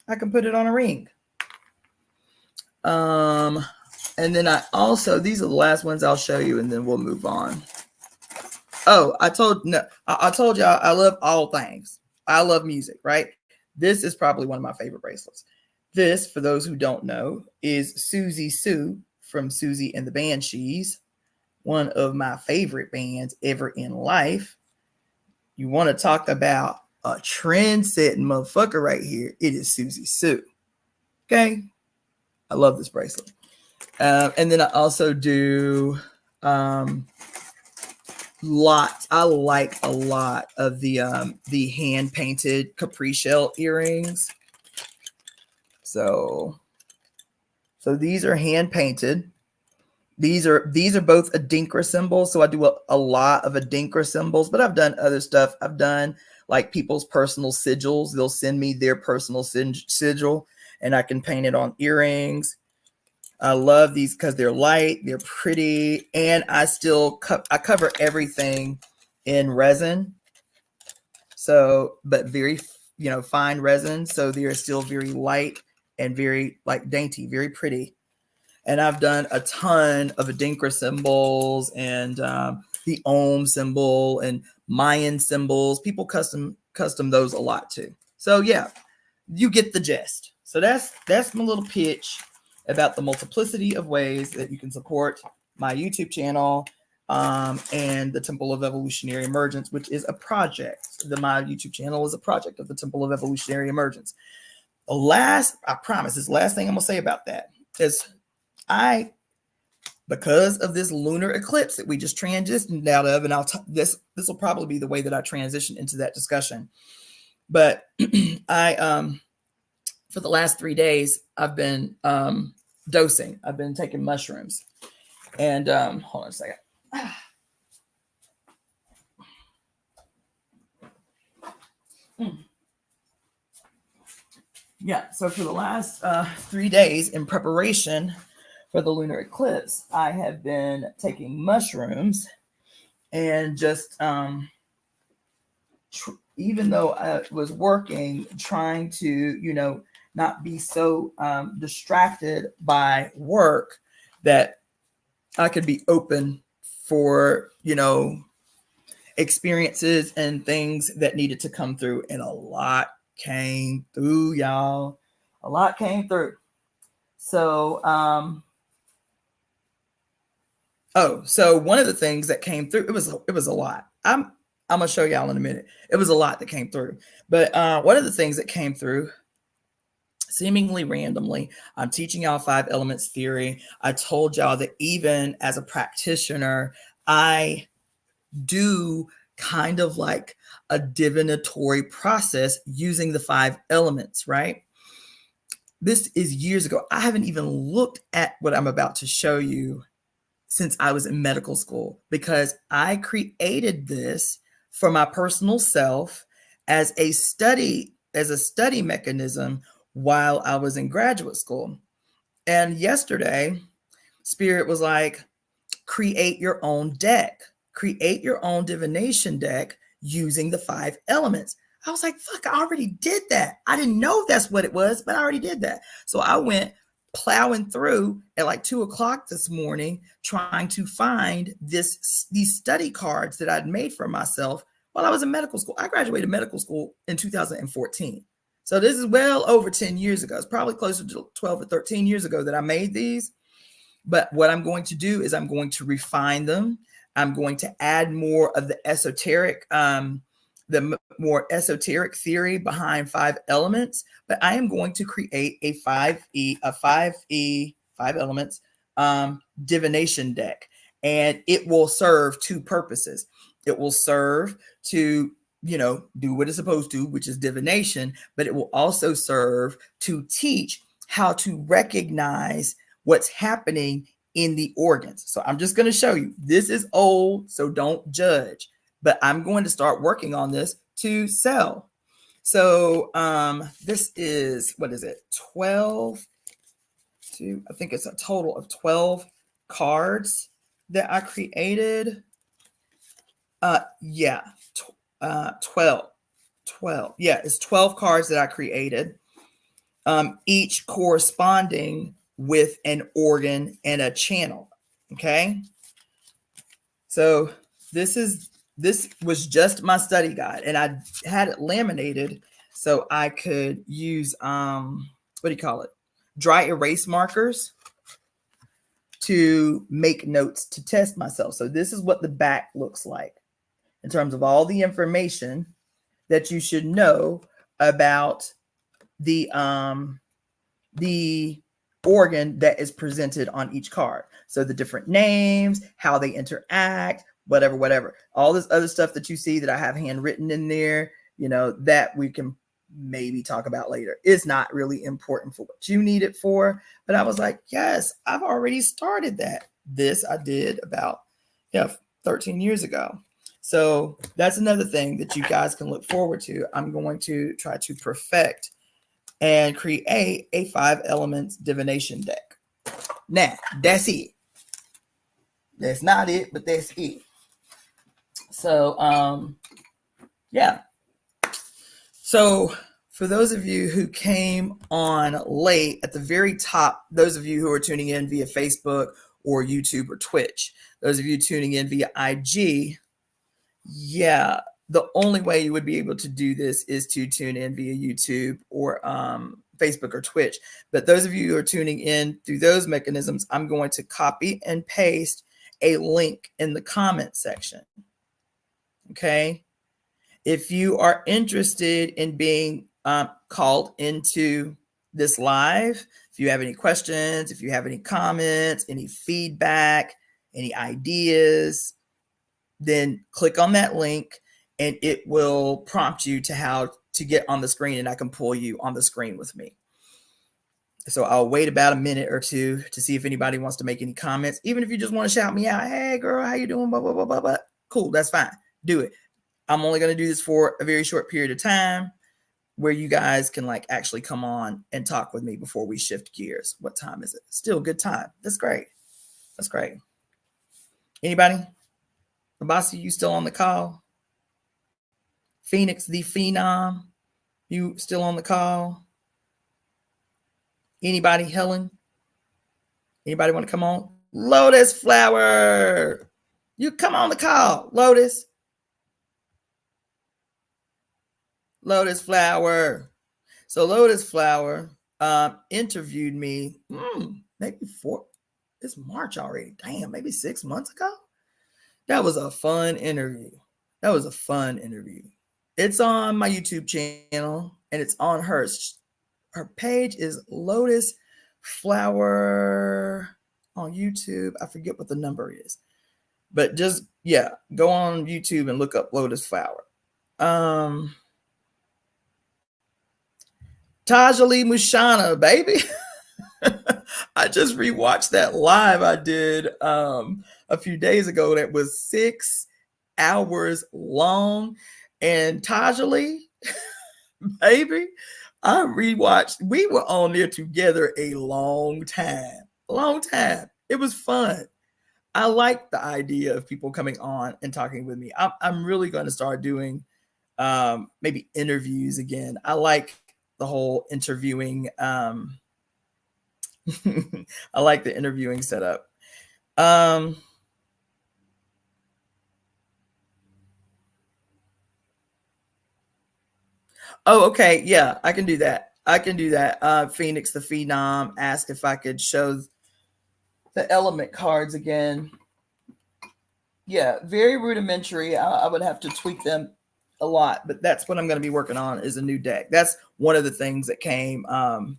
I can put it on a ring. And then I also, these are the last ones I'll show you, and then we'll move on. Oh, I told y'all I love all things. I love music, right? This is probably one of my favorite bracelets. This, for those who don't know, is Susie Sue from Susie and the Banshees, one of my favorite bands ever in life. You want to talk about a trend-setting motherfucker right here? It is Susie Sue. Okay, I love this bracelet. And then I also do lots. I like a lot of the hand painted Capri shell earrings. So these are hand painted. These are both Adinkra symbols. So I do a lot of Adinkra symbols, but I've done other stuff. I've done like people's personal sigils. They'll send me their personal sigil and I can paint it on earrings. I love these because they're light, they're pretty, and I still I cover everything in resin. So, but very, fine resin. So they are still very light and very like dainty, very pretty. And I've done a ton of Adinkra symbols and the Om symbol and Mayan symbols. People custom those a lot too. So yeah, you get the gist. So that's my little pitch about the multiplicity of ways that you can support my YouTube channel and the Temple of Evolutionary Emergence, which is a project. My YouTube channel is a project of the Temple of Evolutionary Emergence. I promise, this last thing I'm gonna say about that is because of this lunar eclipse that we just transitioned out of, and this will probably be the way that I transition into that discussion. But for the last 3 days, I've been dosing. I've been taking mushrooms. And hold on a second. Yeah, so for the last 3 days in preparation for the lunar eclipse, I have been taking mushrooms and just, even though I was working, trying to, not be so distracted by work, that I could be open for, experiences and things that needed to come through. And a lot came through, y'all. A lot came through. So, so one of the things that came through, it was a lot. I'm gonna show y'all in a minute. It was a lot that came through. But one of the things that came through, seemingly randomly, I'm teaching y'all 5 elements theory. I told y'all that even as a practitioner, I do kind of like a divinatory process using the 5 elements, right? This is years ago. I haven't even looked at what I'm about to show you since I was in medical school, because I created this for my personal self as a study mechanism while I was in graduate school. And yesterday, Spirit was like, create your own deck, create your own divination deck using the 5 elements. I was like, fuck, I already did that. I didn't know that's what it was, but I already did that. So I went plowing through at like 2:00 this morning, trying to find these study cards that I'd made for myself while I was in medical school. I graduated medical school in 2014. So this is well over 10 years ago. It's probably closer to 12 or 13 years ago that I made these. But what I'm going to do is I'm going to refine them. I'm going to add more of the esoteric, more esoteric theory behind 5 elements. But I am going to create a 5 elements divination deck. And it will serve 2 purposes. It will serve to, do what it's supposed to, which is divination, but it will also serve to teach how to recognize what's happening in the organs. So I'm just going to show you. This is old, so don't judge. But I'm going to start working on this to sell. So this is, what is it? 12 to, I think it's a total of 12 cards that I created. 12. Yeah, it's 12 cards that I created. Each corresponding with an organ and a channel. Okay. So this was just my study guide, and I had it laminated so I could use dry erase markers to make notes to test myself. So this is what the back looks like in terms of all the information that you should know about the organ that is presented on each card. So the different names, how they interact, whatever. All this other stuff that you see that I have handwritten in there, you know, that we can maybe talk about later. It's not really important for what you need it for. But I was like, yes, I've already started that. This I did about 13 years ago. So that's another thing that you guys can look forward to. I'm going to try to perfect and create a 5 elements divination deck. Now, that's it. That's not it, but that's it. So, yeah. So for those of you who came on late, at the very top, those of you who are tuning in via Facebook or YouTube or Twitch, those of you tuning in via IG, yeah, the only way you would be able to do this is to tune in via YouTube or Facebook or Twitch. But those of you who are tuning in through those mechanisms, I'm going to copy and paste a link in the comment section. Okay. If you are interested in being called into this live, if you have any questions, if you have any comments, any feedback, any ideas, then click on that link and it will prompt you to how to get on the screen, and I can pull you on the screen with me. So I'll wait about a minute or two to see if anybody wants to make any comments. Even if you just want to shout me out, hey girl, how you doing? Blah, blah, blah, blah, blah. Cool, that's fine. Do it. I'm only going to do this for a very short period of time where you guys can like actually come on and talk with me before we shift gears. What time is it? Still good time. That's great. That's great. Anybody? Abasi, you still on the call? Phoenix the Phenom, you still on the call? Anybody? Helen? Anybody want to come on? Lotus Flower, you come on the call. Lotus Flower. So Lotus Flower interviewed me maybe it's March already. Damn, maybe 6 months ago. That was a fun interview. It's on my YouTube channel and it's on hers. Her page is Lotus Flower on YouTube. I forget what the number is, but just, go on YouTube and look up Lotus Flower. Tajali Mushana, baby. I just rewatched that live I did a few days ago. That was 6 hours long. And Tajali, baby, I rewatched. We were on there together a long time. It was fun. I like the idea of people coming on and talking with me. I'm really going to start doing maybe interviews again. I like the whole interviewing. I like the interviewing setup. Oh, okay. Yeah, I can do that. Phoenix the Phenom asked if I could show the element cards again. Yeah, very rudimentary. I would have to tweak them a lot, but that's what I'm going to be working on, is a new deck. That's one of the things that came down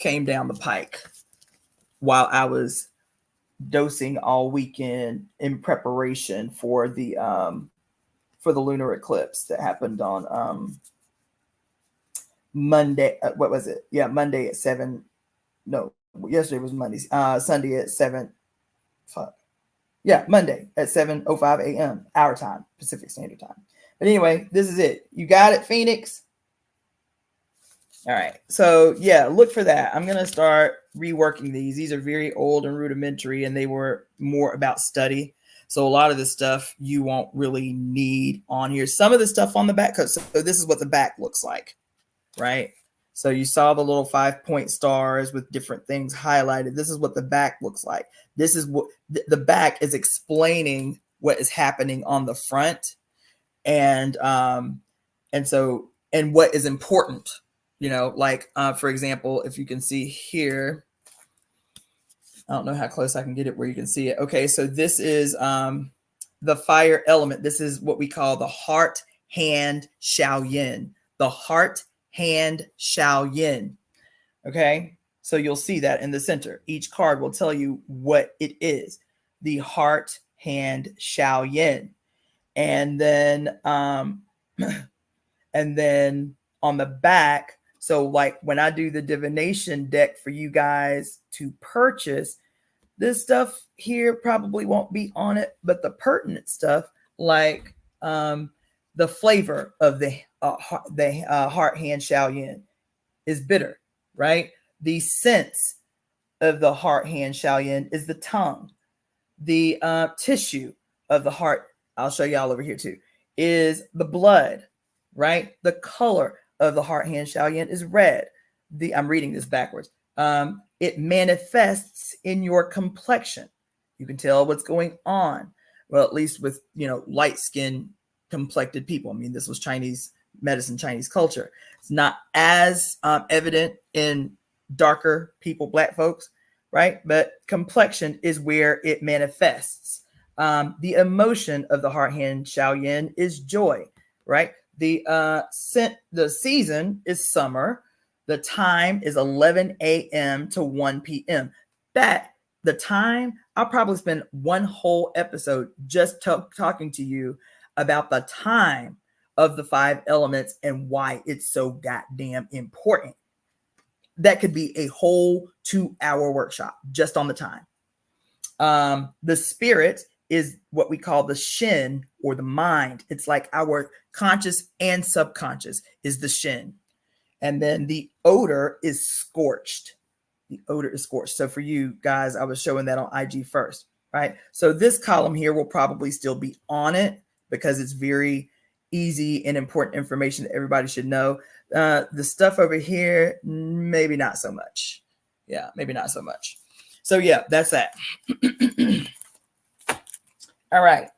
the pike while I was dosing all weekend in preparation for the lunar eclipse that happened on Monday. What was it? Yeah, Monday at 7. No, yesterday was Monday. Sunday at 7. Fuck. Yeah, Monday at 7:05 a.m. our time, Pacific Standard Time. But anyway, this is it. You got it, Phoenix? All right. So yeah, look for that. I'm going to start reworking these. These are very old and rudimentary, and they were more about study. So a lot of the stuff you won't really need on here. Some of the stuff on the back. So this is what the back looks like, right? So you saw the little 5-point stars with different things highlighted. This is what the back looks like. This is what the back is explaining what is happening on the front, and what is important. You know, like for example, if you can see here, I don't know how close I can get it where you can see it. Okay, so this is the fire element. This is what we call the heart, hand, shao yin. The heart, hand, shao yin. Okay, so you'll see that in the center. Each card will tell you what it is. The heart, hand, shao yin. And then and then on the back, so like when I do the divination deck for you guys to purchase, this stuff here probably won't be on it, but the pertinent stuff like the flavor of the heart, hand, shao yin is bitter, right? The sense of the heart, hand, shao yin is the tongue. The tissue of the heart, I'll show y'all over here too, is the blood, right? The color of the heart, hand, shao yin is red. I'm reading this backwards. It manifests in your complexion. You can tell what's going on. Well, at least with, light skinned complected people. I mean, this was Chinese medicine, Chinese culture. It's not as evident in darker people, black folks, right? But complexion is where it manifests. The emotion of the heart, hand, shao yin is joy, right? The season is summer. The time is 11 a.m. to 1 p.m. The time, I'll probably spend one whole episode just talking to you about the time of the 5 elements and why it's so goddamn important. That could be a whole 2-hour workshop just on the time. The spirit is what we call the shin or the mind. It's like our conscious and subconscious is the shin. And then the odor is scorched. The odor is scorched. So for you guys, I was showing that on IG first, right? So this column here will probably still be on it because it's very easy and important information that everybody should know. The stuff over here, maybe not so much. Yeah, maybe not so much. So yeah, that's that. All right.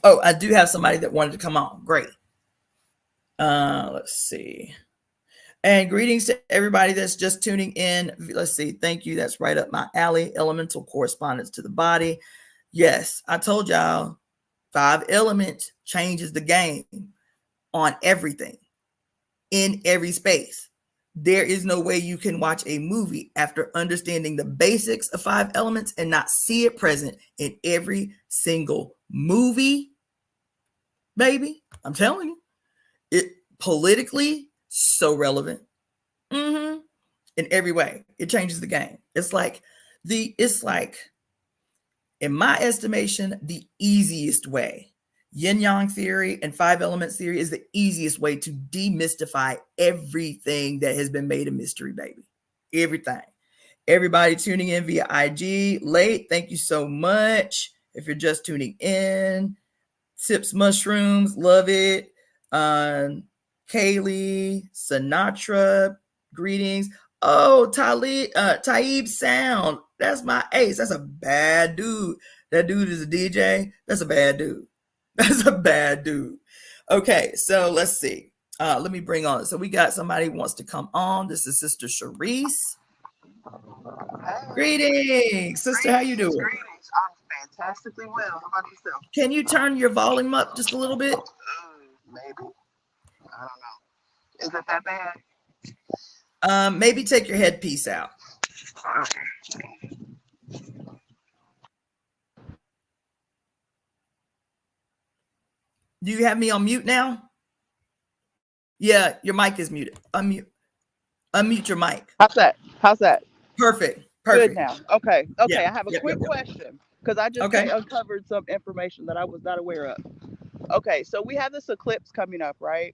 Oh, I do have somebody that wanted to come on. Great. Let's see. And greetings to everybody that's just tuning in. Let's see. Thank you. That's right up my alley. Elemental correspondence to the body. Yes, I told y'all 5 elements changes the game on everything in every space. There is no way you can watch a movie after understanding the basics of 5 elements and not see it present in every single movie. Baby, I'm telling you, it politically so relevant. In every way, it changes the game. It's like, in my estimation, the easiest way. Yin Yang theory and 5 elements theory is the easiest way to demystify everything that has been made a mystery, baby. Everything. Everybody tuning in via IG late, thank you so much. If you're just tuning in, Sips Mushrooms, love it. Kaylee, Sinatra, greetings. Oh, Taib Sound. That's my ace. That's a bad dude. That dude is a DJ. That's a bad dude. That's a bad dude. Okay, so let's see. Let me bring on. So we got somebody who wants to come on. This is Sister Sharice. Hey. Greetings, sister. How you doing? Greetings. I'm fantastically well. How about yourself? Can you turn your volume up just a little bit? Maybe. I don't know. Is it that bad? Maybe take your headpiece out. Okay. Do you have me on mute now? Yeah, your mic is muted. Unmute your mic. How's that? How's that? Perfect. Good now. Okay. Okay. Yeah. I have a quick question because I just uncovered some information that I was not aware of. Okay. So we have this eclipse coming up, right?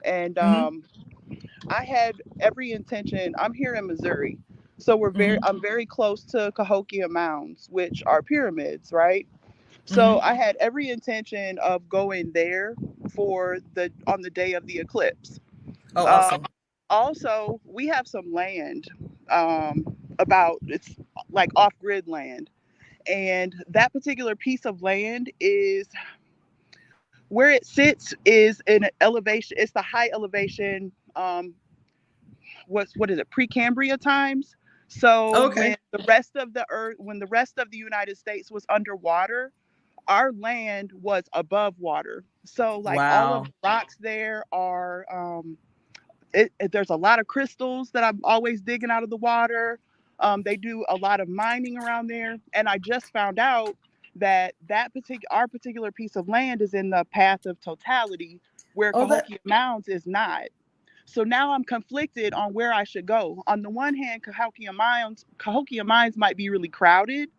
And I had every intention. I'm here in Missouri, so I'm very close to Cahokia Mounds, which are pyramids, right? So I had every intention of going there on the day of the eclipse. Oh, awesome. Also, we have some land, it's like off-grid land, and that particular piece of land is where it sits is in an elevation. It's the high elevation. What is it? Precambria times. So Okay. when the rest of the United States was underwater, our land was above water. So like all of Wow. the rocks there are there's a lot of crystals that I'm always digging out of the water. They do a lot of mining around there, and I just found out that our particular piece of land is in the path of totality, where Oh, that. Cahokia Mounds is not. So now I'm conflicted on where I should go. On the one hand, Cahokia Mines might be really crowded,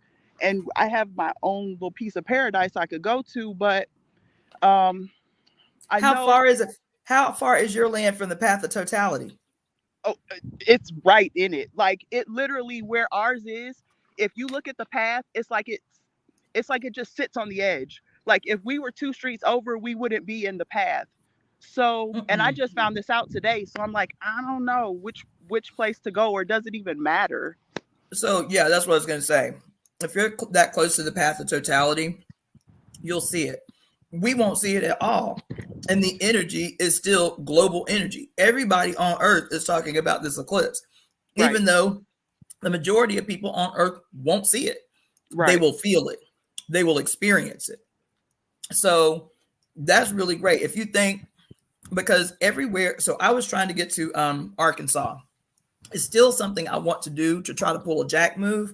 and I have my own little piece of paradise I could go to, but um, I How know. far is it? How far is your land from the path of totality? Oh, it's right in it. Like it literally where ours is. If you look at the path, it's like it just sits on the edge. Like if we were two streets over, we wouldn't be in the path. So, and I Mm-mm. just found this out today. So I'm like, I don't know which place to go, or does it even matter? So yeah, that's what I was going to say. If you're that close to the path of totality, you'll see it. We won't see it at all. And the energy is still global energy. Everybody on Earth is talking about this eclipse, Right, even though the majority of people on Earth won't see it. They right. will feel it, they will experience it. So that's really great. If you think, because everywhere, so I was trying to get to Arkansas. It's still something I want to do to try to pull a jack move,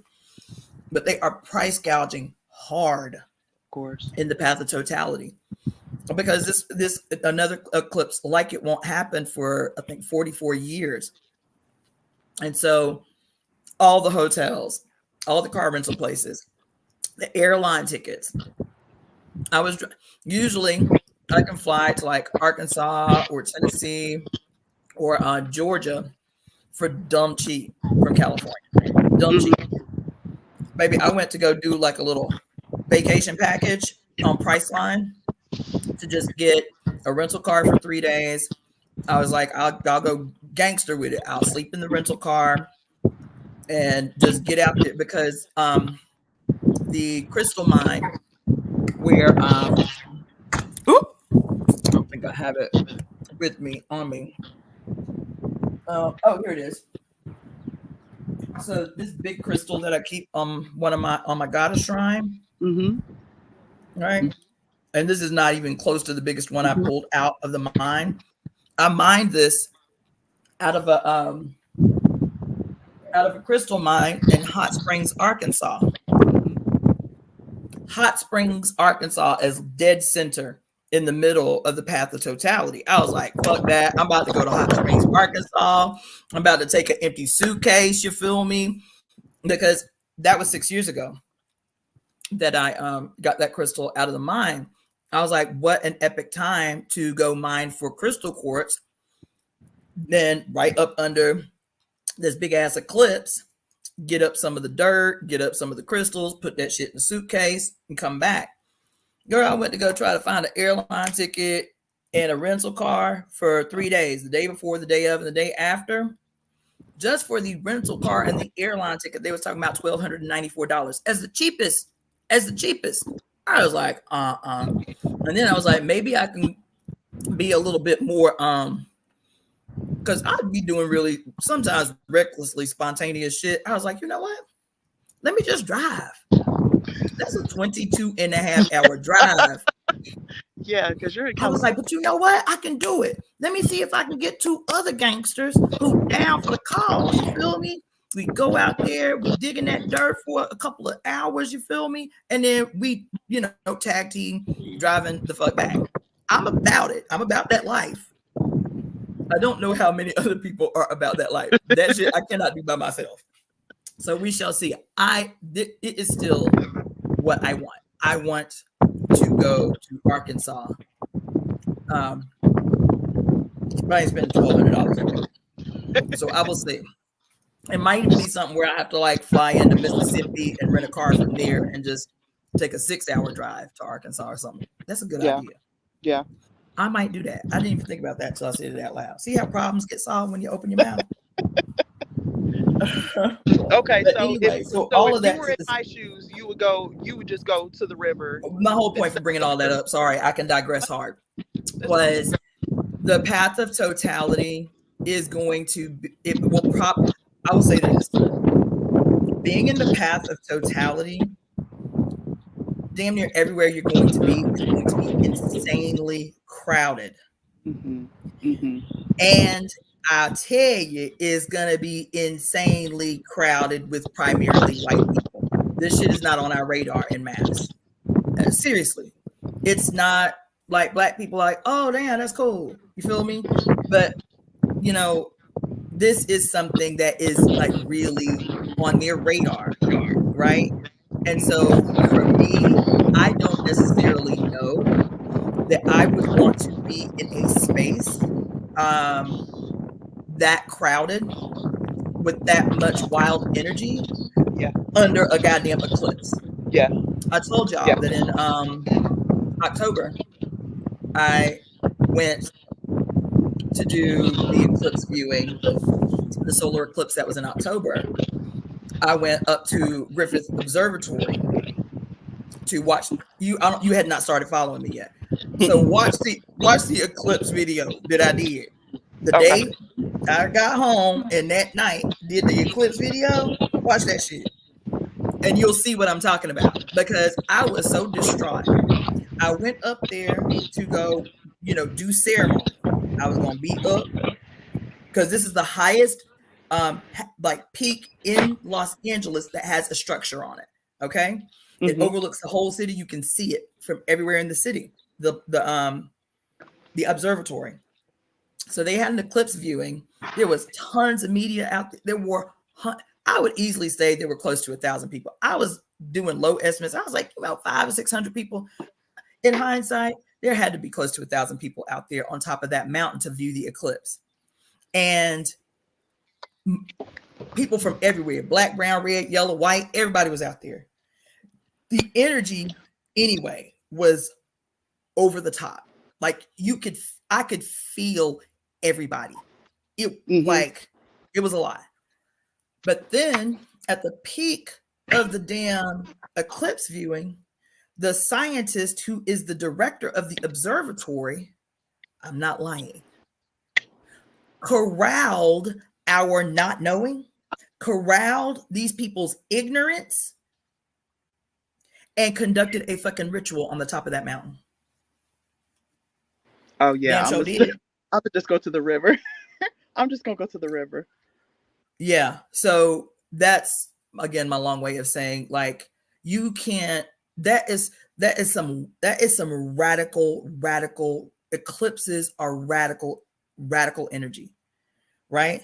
but they are price gouging hard Of course. in the path of totality, because this another eclipse like it won't happen for I think 44 years. And so all the hotels, all the car rental places, the airline tickets. I was usually I can fly to like Arkansas or Tennessee or Georgia for dumb cheap from California. Dumb cheap. Hmm. Baby, I went to go do like a little vacation package on Priceline to just get a rental car for 3 days. I was like, I'll go gangster with it. I'll sleep in the rental car and just get out there, because the crystal mine where oop, I don't think I have it with me on me. Oh, here it is. So this big crystal that I keep on my goddess shrine, Hmm. right? And this is not even close to the biggest one I Hmm. pulled out of the mine. I mined this out of a crystal mine in Hot Springs, Arkansas. Hot Springs, Arkansas is dead center in the middle of the path of totality. I was like, fuck that. I'm about to go to Hot Springs, Arkansas. I'm about to take an empty suitcase, you feel me? Because that was 6 years ago that I got that crystal out of the mine. I was like, what an epic time to go mine for crystal quartz. Then right up under this big ass eclipse, get up some of the dirt, get up some of the crystals, put that shit in the suitcase, and come back. Girl, I went to go try to find an airline ticket and a rental car for 3 days, the day before, the day of, and the day after. Just for the rental car and the airline ticket, they was talking about $1,294 as the cheapest. As the cheapest. I was like, And then I was like, maybe I can be a little bit more because I'd be doing really sometimes recklessly spontaneous shit. I was like, you know what? Let me just drive. That's a 22.5 hour drive. Yeah, because you're in I was California. like, but you know what? I can do it. Let me see if I can get two other gangsters who down for the cause. You feel me? We go out there, we dig in that dirt for a couple of hours, you feel me? And then we, tag team driving the fuck back. I'm about it. I'm about that life. I don't know how many other people are about that life. That shit I cannot do by myself. So we shall see. It is still what I want. I want to go to Arkansas. But I ain't spending $1,200. So I will see. It might even be something where I have to like fly into Mississippi and rent a car from there and just take a 6-hour drive to Arkansas or something. That's a good Yeah, idea. yeah. I might do that. I didn't even think about that until I said it out loud. See how problems get solved when you open your mouth? Okay, But so anyway, so if all of you that were in my shoes, you would just go to the river. my whole point for bringing all that up, sorry, I can digress hard, was the path of totality is going to be, I will say this. being in the path of totality, damn near everywhere you're going to be is going to be insanely crowded. Mm-hmm. Mm-hmm. And I'll tell you, is going to be insanely crowded with primarily white people. This shit is not on our radar in mass. Seriously. It's not like black people like, oh, damn, that's cool. You feel me? But, you know, this is something that is like really on their radar, right? And so for me, I don't necessarily know that I would want to be in a space that crowded with that much wild energy Yeah. under a goddamn eclipse. Yeah. I told y'all that in October, I went to do the eclipse viewing, the solar eclipse that was in October. I went up to Griffith Observatory to watch you. You had not started following me yet, so watch the eclipse video that I did the Okay. day I got home, and that night did the eclipse video. Watch that shit, and you'll see what I'm talking about, because I was so distraught. I went up there to go, do ceremony. I was gonna be up because this is the highest like peak in Los Angeles that has a structure on it. Okay. It overlooks the whole city. You can see it from everywhere in the city. The observatory. So they had an eclipse viewing. There was tons of media out there. There were, I would easily say there were close to 1,000 people. I was doing low estimates. I was like about 500 or 600 people. In hindsight, there had to be close to 1,000 people out there on top of that mountain to view the eclipse. And people from everywhere, black, brown, red, yellow, white, everybody was out there. The energy anyway was over the top. Like I could feel everybody. It like it was a lot. But then at the peak of the damn eclipse viewing, the scientist who is the director of the observatory, I'm not lying, corralled our not knowing, corralled these people's ignorance, and conducted a fucking ritual on the top of that mountain. Oh yeah, Damn sure did. I'm just go to the river. I'm just gonna go to the river. Yeah. So that's again my long way of saying, like, you can't. That is some radical eclipses are radical energy, right?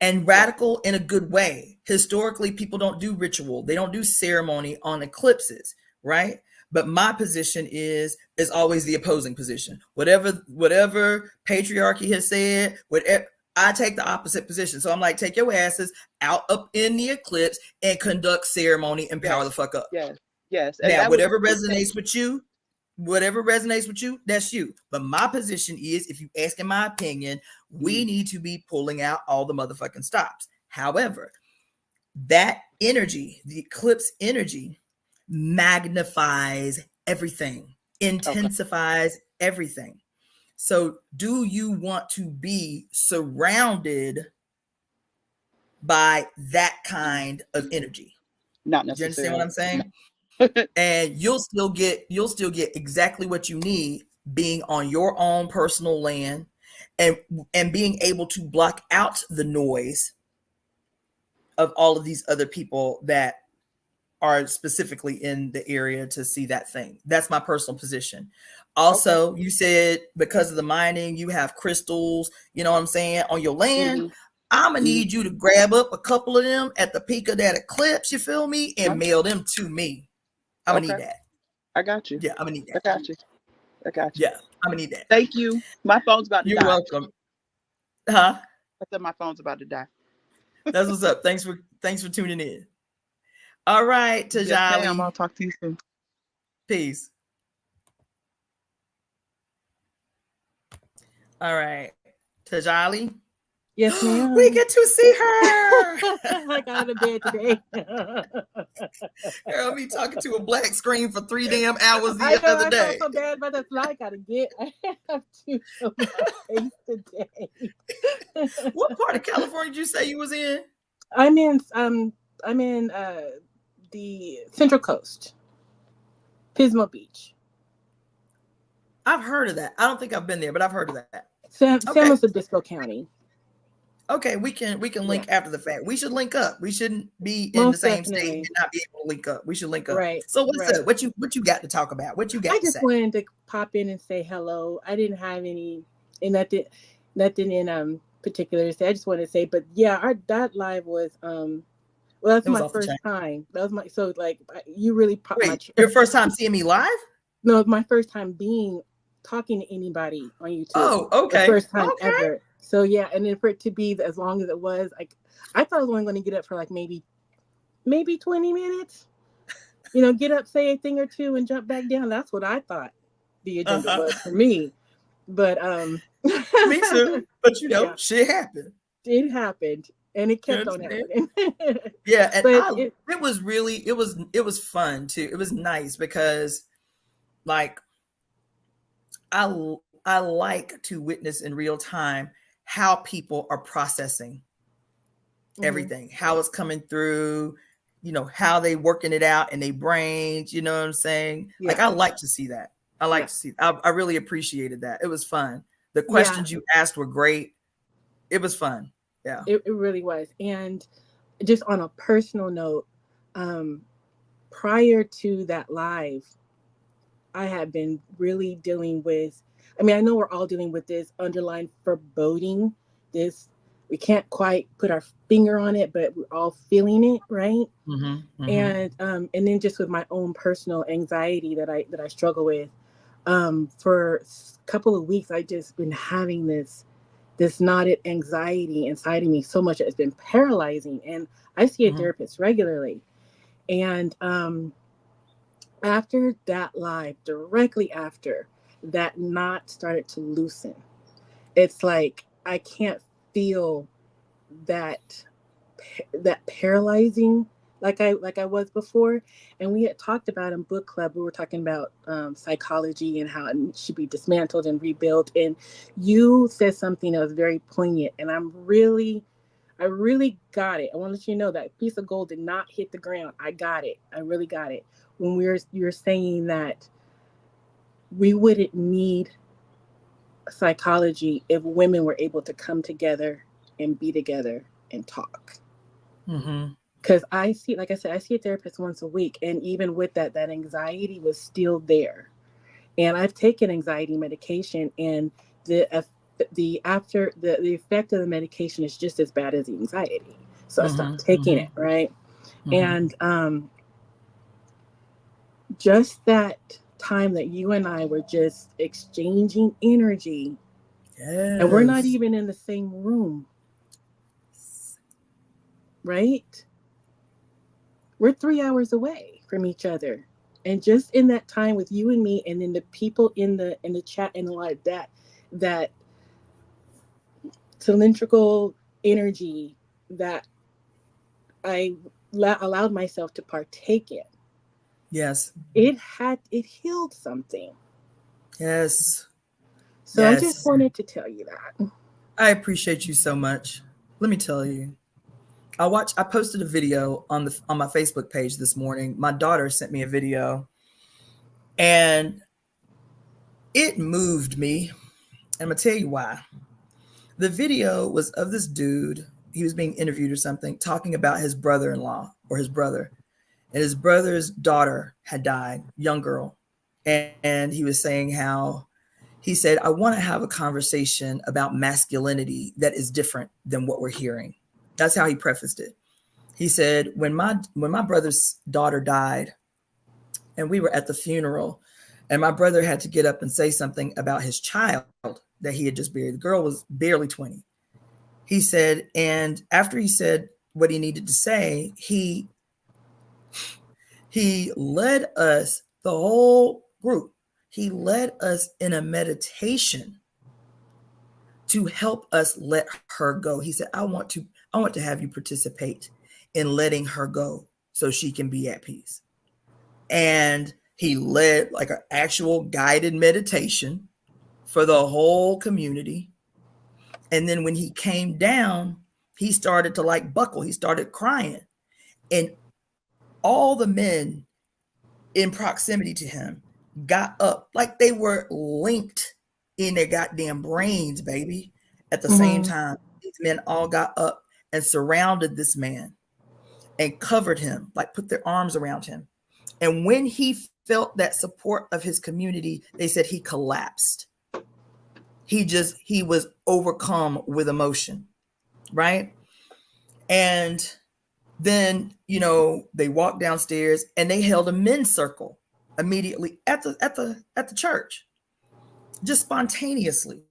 And radical in a good way. Historically, people don't do ritual. They don't do ceremony on eclipses, right? But my position is always the opposing position. Whatever patriarchy has said, whatever, I take the opposite position. So I'm like, take your asses out up in the eclipse and conduct ceremony and power the fuck up. Yes. And now, whatever resonates with you, that's you. But my position is, if you ask in my opinion, we need to be pulling out all the motherfucking stops. However, that energy, the eclipse energy, magnifies everything, intensifies everything. So do you want to be surrounded by that kind of energy? Not necessarily. Do you understand what I'm saying? And you'll still get exactly what you need being on your own personal land and being able to block out the noise of all of these other people that are specifically in the area to see that thing. That's my personal position. Also, you said because of the mining, you have crystals, you know what I'm saying, on your land. I'm gonna need you to grab up a couple of them at the peak of that eclipse, you feel me, and mail them to me. I'm gonna need that. I got you. Yeah, I'm gonna need that. I got you. Yeah, I'm gonna need that. Thank you. My phone's about to die. You're welcome. Huh? I said my phone's about to die. That's what's up. Thanks for tuning in. All right, Tajali. Yes, ma'am. I'll talk to you soon. Peace. All right, Tajali. Yes, ma'am. We get to see her. I got out of bed today. Girl, me talking to a black screen for 3 damn hours the other day. I felt so bad about that. I gotta get. I have to show my face today. What part of California did you say you was in? I'm in the Central Coast, Pismo Beach. I've heard of that. I don't think I've been there, but I've heard of that. San Luis Obispo County. Okay, we can link after the fact. We should link up. We shouldn't be in Most the same definitely. state and not be able to link up. We should link up. Right. So what's up? What you got to talk about? What you got I to just say? wanted to pop in and say hello. I didn't have any, and nothing in particular to say. I just wanted to say, but yeah, that live was well, that's my first time. That was my you really popped my chair. Your first time seeing me live? No, my first time talking to anybody on YouTube. Oh, okay. The first time ever. So yeah, and then for it to be as long as it was, like I thought I was only going to get up for like maybe 20 minutes. You know, get up, say a thing or two, and jump back down. That's what I thought the agenda was for me. But me too. But you know, shit happened. It happened, and it kept on happening. Yeah, and it was fun too. It was nice because, like, I like to witness in real time how people are processing everything, how it's coming through, you know, how they working it out in their brains, you know what I'm saying? Yeah. Like, I like to see that. I really appreciated that. It was fun. The questions you asked were great. It was fun. Yeah. It really was. And just on a personal note, prior to that live, I had been really dealing with, I mean, I know we're all dealing with this underlying foreboding, we can't quite put our finger on it, but we're all feeling it, right? And then just with my own personal anxiety that I struggle with, for a couple of weeks, I just been having this knotted anxiety inside of me so much that it's been paralyzing. And I see a therapist regularly. And after that live, directly after, that knot started to loosen. It's like I can't feel that paralyzing like I was before. And we had talked about in book club, we were talking about psychology and how it should be dismantled and rebuilt. And you said something that was very poignant, and I really got it. I want to let you know that piece of gold did not hit the ground. I got it. I really got it. When you're saying that we wouldn't need psychology if women were able to come together and be together and talk. Because I see, like I said, I see a therapist once a week, and even with that anxiety was still there. And I've taken anxiety medication, and the effect of the medication is just as bad as the anxiety. So I stopped taking it, right? And just that time that you and I were just exchanging energy, and we're not even in the same room, right? We're 3 hours away from each other. And just in that time with you and me, and then the people in the chat and a lot of that cylindrical energy that I allowed myself to partake in. Yes. It healed something. Yes. So I just wanted to tell you that. I appreciate you so much. Let me tell you. I posted a video on my Facebook page this morning. My daughter sent me a video, and it moved me. I'm gonna tell you why. The video was of this dude. He was being interviewed or something, talking about his brother-in-law or his brother. And his brother's daughter had died, young girl. And he was saying how he said, I want to have a conversation about masculinity that is different than what we're hearing. That's how he prefaced it. He said, when my brother's daughter died, and we were at the funeral, and my brother had to get up and say something about his child that he had just buried. The girl was barely 20. He said, and after he said what he needed to say, he led us, the whole group, he led us in a meditation to help us let her go. He said, I want to have you participate in letting her go so she can be at peace. And he led like an actual guided meditation for the whole community. And then when he came down, he started to like buckle. He started crying. And all the men in proximity to him got up like they were linked in their goddamn brains, baby. At the same time, these men all got up and surrounded this man and covered him, like put their arms around him. And when he felt that support of his community, they said he collapsed. He was overcome with emotion, right? And then, you know, they walked downstairs and they held a men's circle immediately at the church, just spontaneously.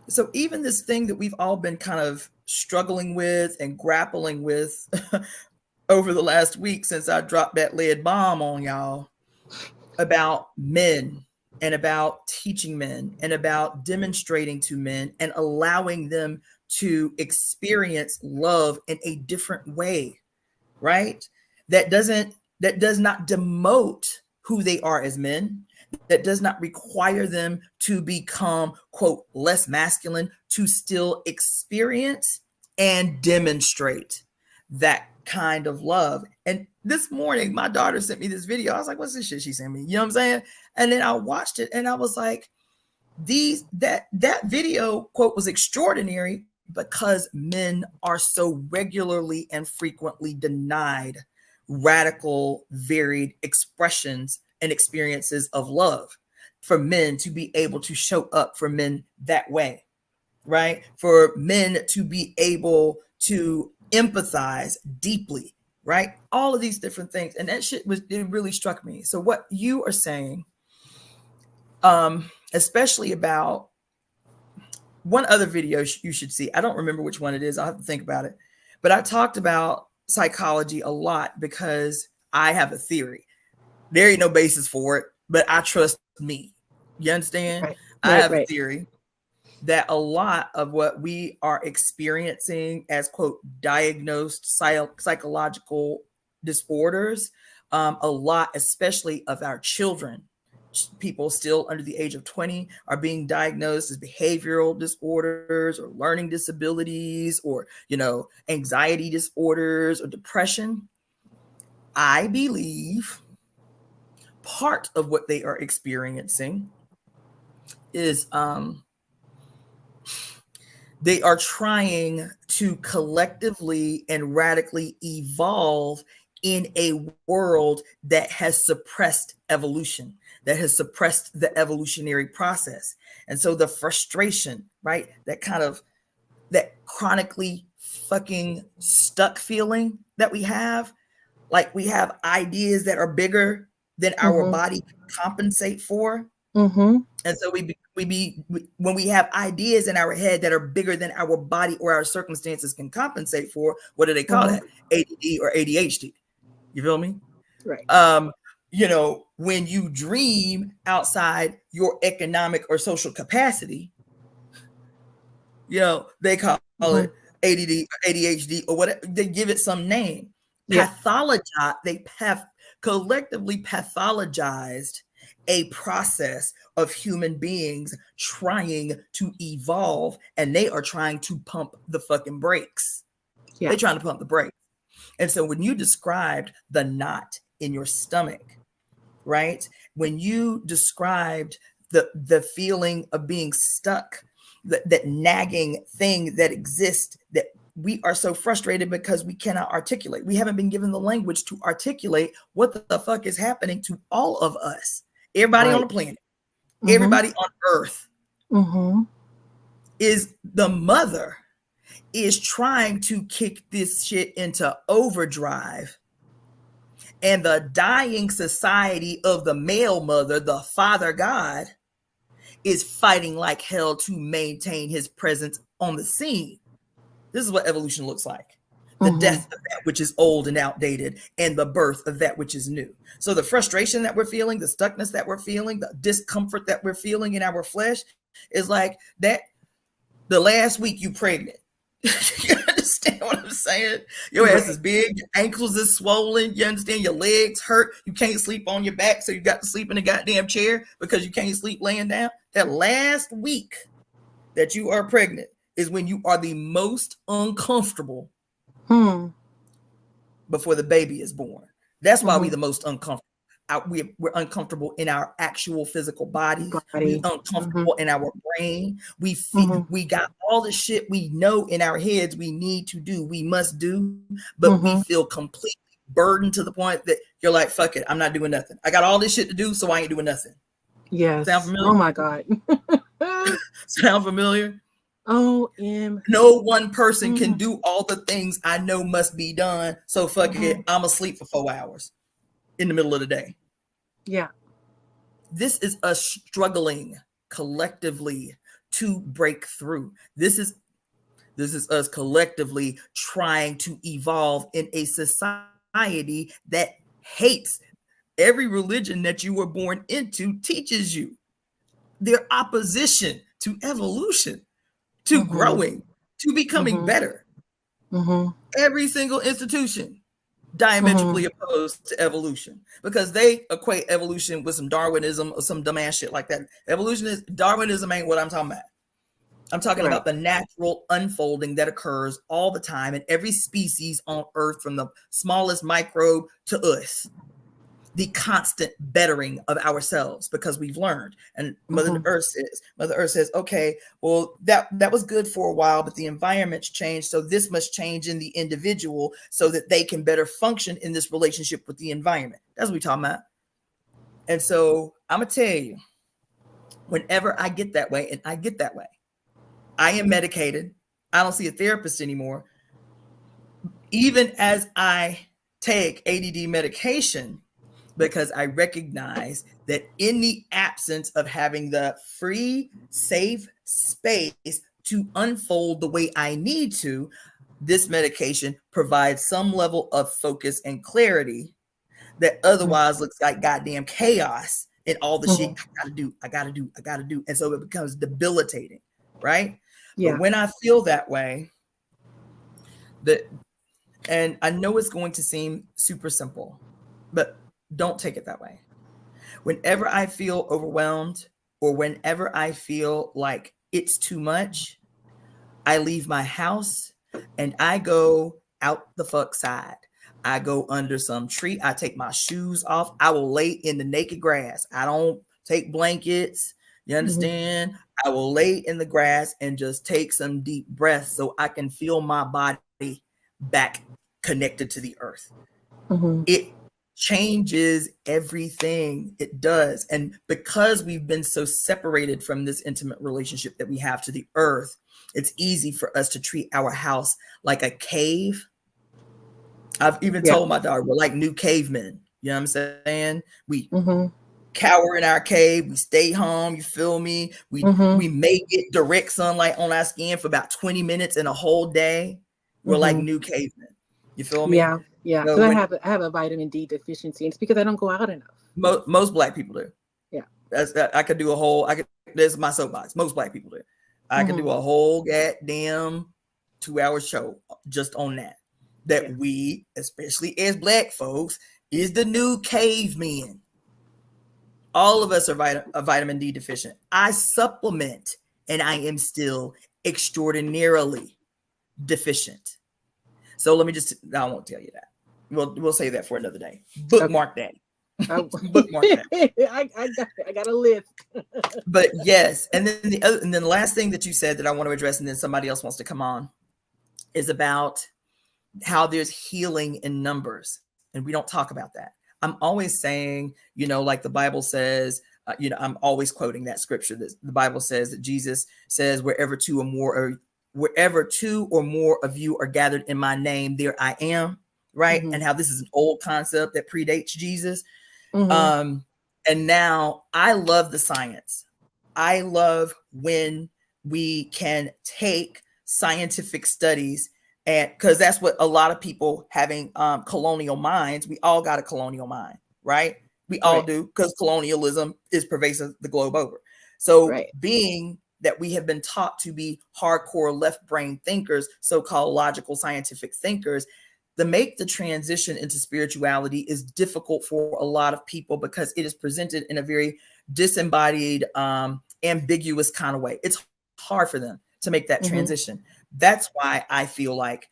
So even this thing that we've all been kind of struggling with and grappling with over the last week since I dropped that lead bomb on y'all about men and about teaching men and about demonstrating to men and allowing them to experience love in a different way, right? That does not demote who they are as men, that does not require them to become, quote, less masculine, to still experience and demonstrate that kind of love. And this morning, my daughter sent me this video. I was like, what's this shit she sent me? You know what I'm saying? And then I watched it and I was like, that video, quote, was extraordinary because men are so regularly and frequently denied radical, varied expressions and experiences of love, for men to be able to show up for men that way, right? For men to be able to empathize deeply, right? All of these different things. And that shit it really struck me. So what you are saying, especially about one other video you should see. I don't remember which one it is. I'll have to think about it. But I talked about psychology a lot because I have a theory. There ain't no basis for it, but I trust me. You understand? Right. I have a theory that a lot of what we are experiencing as, quote, diagnosed psychological disorders, a lot, especially of our children, people still under the age of 20 are being diagnosed as behavioral disorders or learning disabilities or, you know, anxiety disorders or depression. I believe part of what they are experiencing is they are trying to collectively and radically evolve in a world that has suppressed evolution, that has suppressed the evolutionary process. And so the frustration, right, that chronically fucking stuck feeling that we have, like we have ideas that are bigger than our body can compensate for. And so when we have ideas in our head that are bigger than our body or our circumstances can compensate for, what do they call that? ADD or ADHD. You feel me? Right. You know, when you dream outside your economic or social capacity, you know, they call it ADD or ADHD or whatever. They give it some name. Pathologize. They have collectively pathologized a process of human beings trying to evolve, and they are trying to pump the fucking brakes. They're trying to pump the brakes. And so when you described the knot in your stomach, right? When you described the feeling of being stuck, that nagging thing that exists, that we are so frustrated because we cannot articulate. We haven't been given the language to articulate what the fuck is happening to all of us. Everybody on the planet, everybody on earth is the mother is trying to kick this shit into overdrive. And the dying society of the male mother, the father God, is fighting like hell to maintain his presence on the scene. This is what evolution looks like. The death of that which is old and outdated and the birth of that which is new. So the frustration that we're feeling, the stuckness that we're feeling, the discomfort that we're feeling in our flesh is like that. The last week you pregnant. You understand what I'm saying? Your ass is big, your ankles is swollen, you understand, your legs hurt, you can't sleep on your back, so you got to sleep in the goddamn chair because you can't sleep laying down. That last week that you are pregnant is when you are the most uncomfortable before the baby is born. That's why Mm-hmm. we the most uncomfortable. We're uncomfortable in our actual physical bodies. We Body. Mm-hmm. uncomfortable in our brain. We Mm-hmm. we got all the shit we know in our heads we need to do, we must do, but we Mm-hmm. feel completely burdened to the point that you're like, fuck it, I'm not doing nothing. I got all this shit to do, so I ain't doing nothing. Sound Yes. familiar? Oh my God. Sound familiar? OMG. No one person can do all the things I know must be done. So fuck it, I'm asleep for 4 hours in the middle of the day. Yeah. This is us struggling collectively to break through. This is us collectively trying to evolve in a society that hates every religion that you were born into, teaches you their opposition to evolution, to growing, to becoming better. Every single institution diametrically opposed to evolution because they equate evolution with some Darwinism or some dumbass shit like that. Darwinism ain't what I'm talking about. I'm talking about the natural unfolding that occurs all the time in every species on Earth, from the smallest microbe to us. The constant bettering of ourselves because we've learned. And Mother Earth says, okay, well, that was good for a while, but the environment's changed. So this must change in the individual so that they can better function in this relationship with the environment. That's what we're talking about. And so I'm going to tell you, whenever I get that way, and I get that way, I am medicated. I don't see a therapist anymore. Even as I take ADD medication, because I recognize that in the absence of having the free, safe space to unfold the way I need to, this medication provides some level of focus and clarity that otherwise looks like goddamn chaos and all the shit I gotta do. And so it becomes debilitating, right? Yeah. But when I feel that way, and I know it's going to seem super simple, but don't take it that way. Whenever I feel overwhelmed or whenever I feel like it's too much, I leave my house and I go out the fuck side. I go under some tree. I take my shoes off. I will lay in the naked grass. I don't take blankets. You understand? I will lay in the grass and just take some deep breaths so I can feel my body back connected to the earth. It changes everything. It does. And because we've been so separated from this intimate relationship that we have to the earth, it's easy for us to treat our house like a cave. I've even told my daughter, we're like new cavemen. You know what I'm saying? We cower in our cave. We stay home. You feel me? We may get direct sunlight on our skin for about 20 minutes in a whole day. We're like new cavemen. You feel me? Yeah. Yeah. So I have a vitamin D deficiency. And it's because I don't go out enough. Most Black people do. Yeah. I could do a whole, there's my soapbox. Most Black people do. I could do a whole goddamn 2-hour show just on that. We, especially as Black folks, is the new cavemen. All of us are vitamin D deficient. I supplement and I am still extraordinarily deficient. So let me I won't tell you that. We'll say that for another day. Bookmark that. Bookmark that. I got a list. But yes, and then the last thing that you said that I want to address, and then somebody else wants to come on, is about how there's healing in numbers, and we don't talk about that. I'm always saying, like the Bible says, I'm always quoting that scripture that the Bible says that Jesus says, wherever two or more of you are gathered in my name, there I am, right? And how this is an old concept that predates Jesus. And now I love the science. I love when we can take scientific studies, and because that's what a lot of people having colonial minds, we all got a colonial mind, right? We all do, because colonialism is pervasive the globe over. So being that we have been taught to be hardcore left brain thinkers, so-called logical scientific thinkers, make the transition into spirituality is difficult for a lot of people because it is presented in a very disembodied, ambiguous kind of way. It's hard for them to make that transition. That's why I feel like,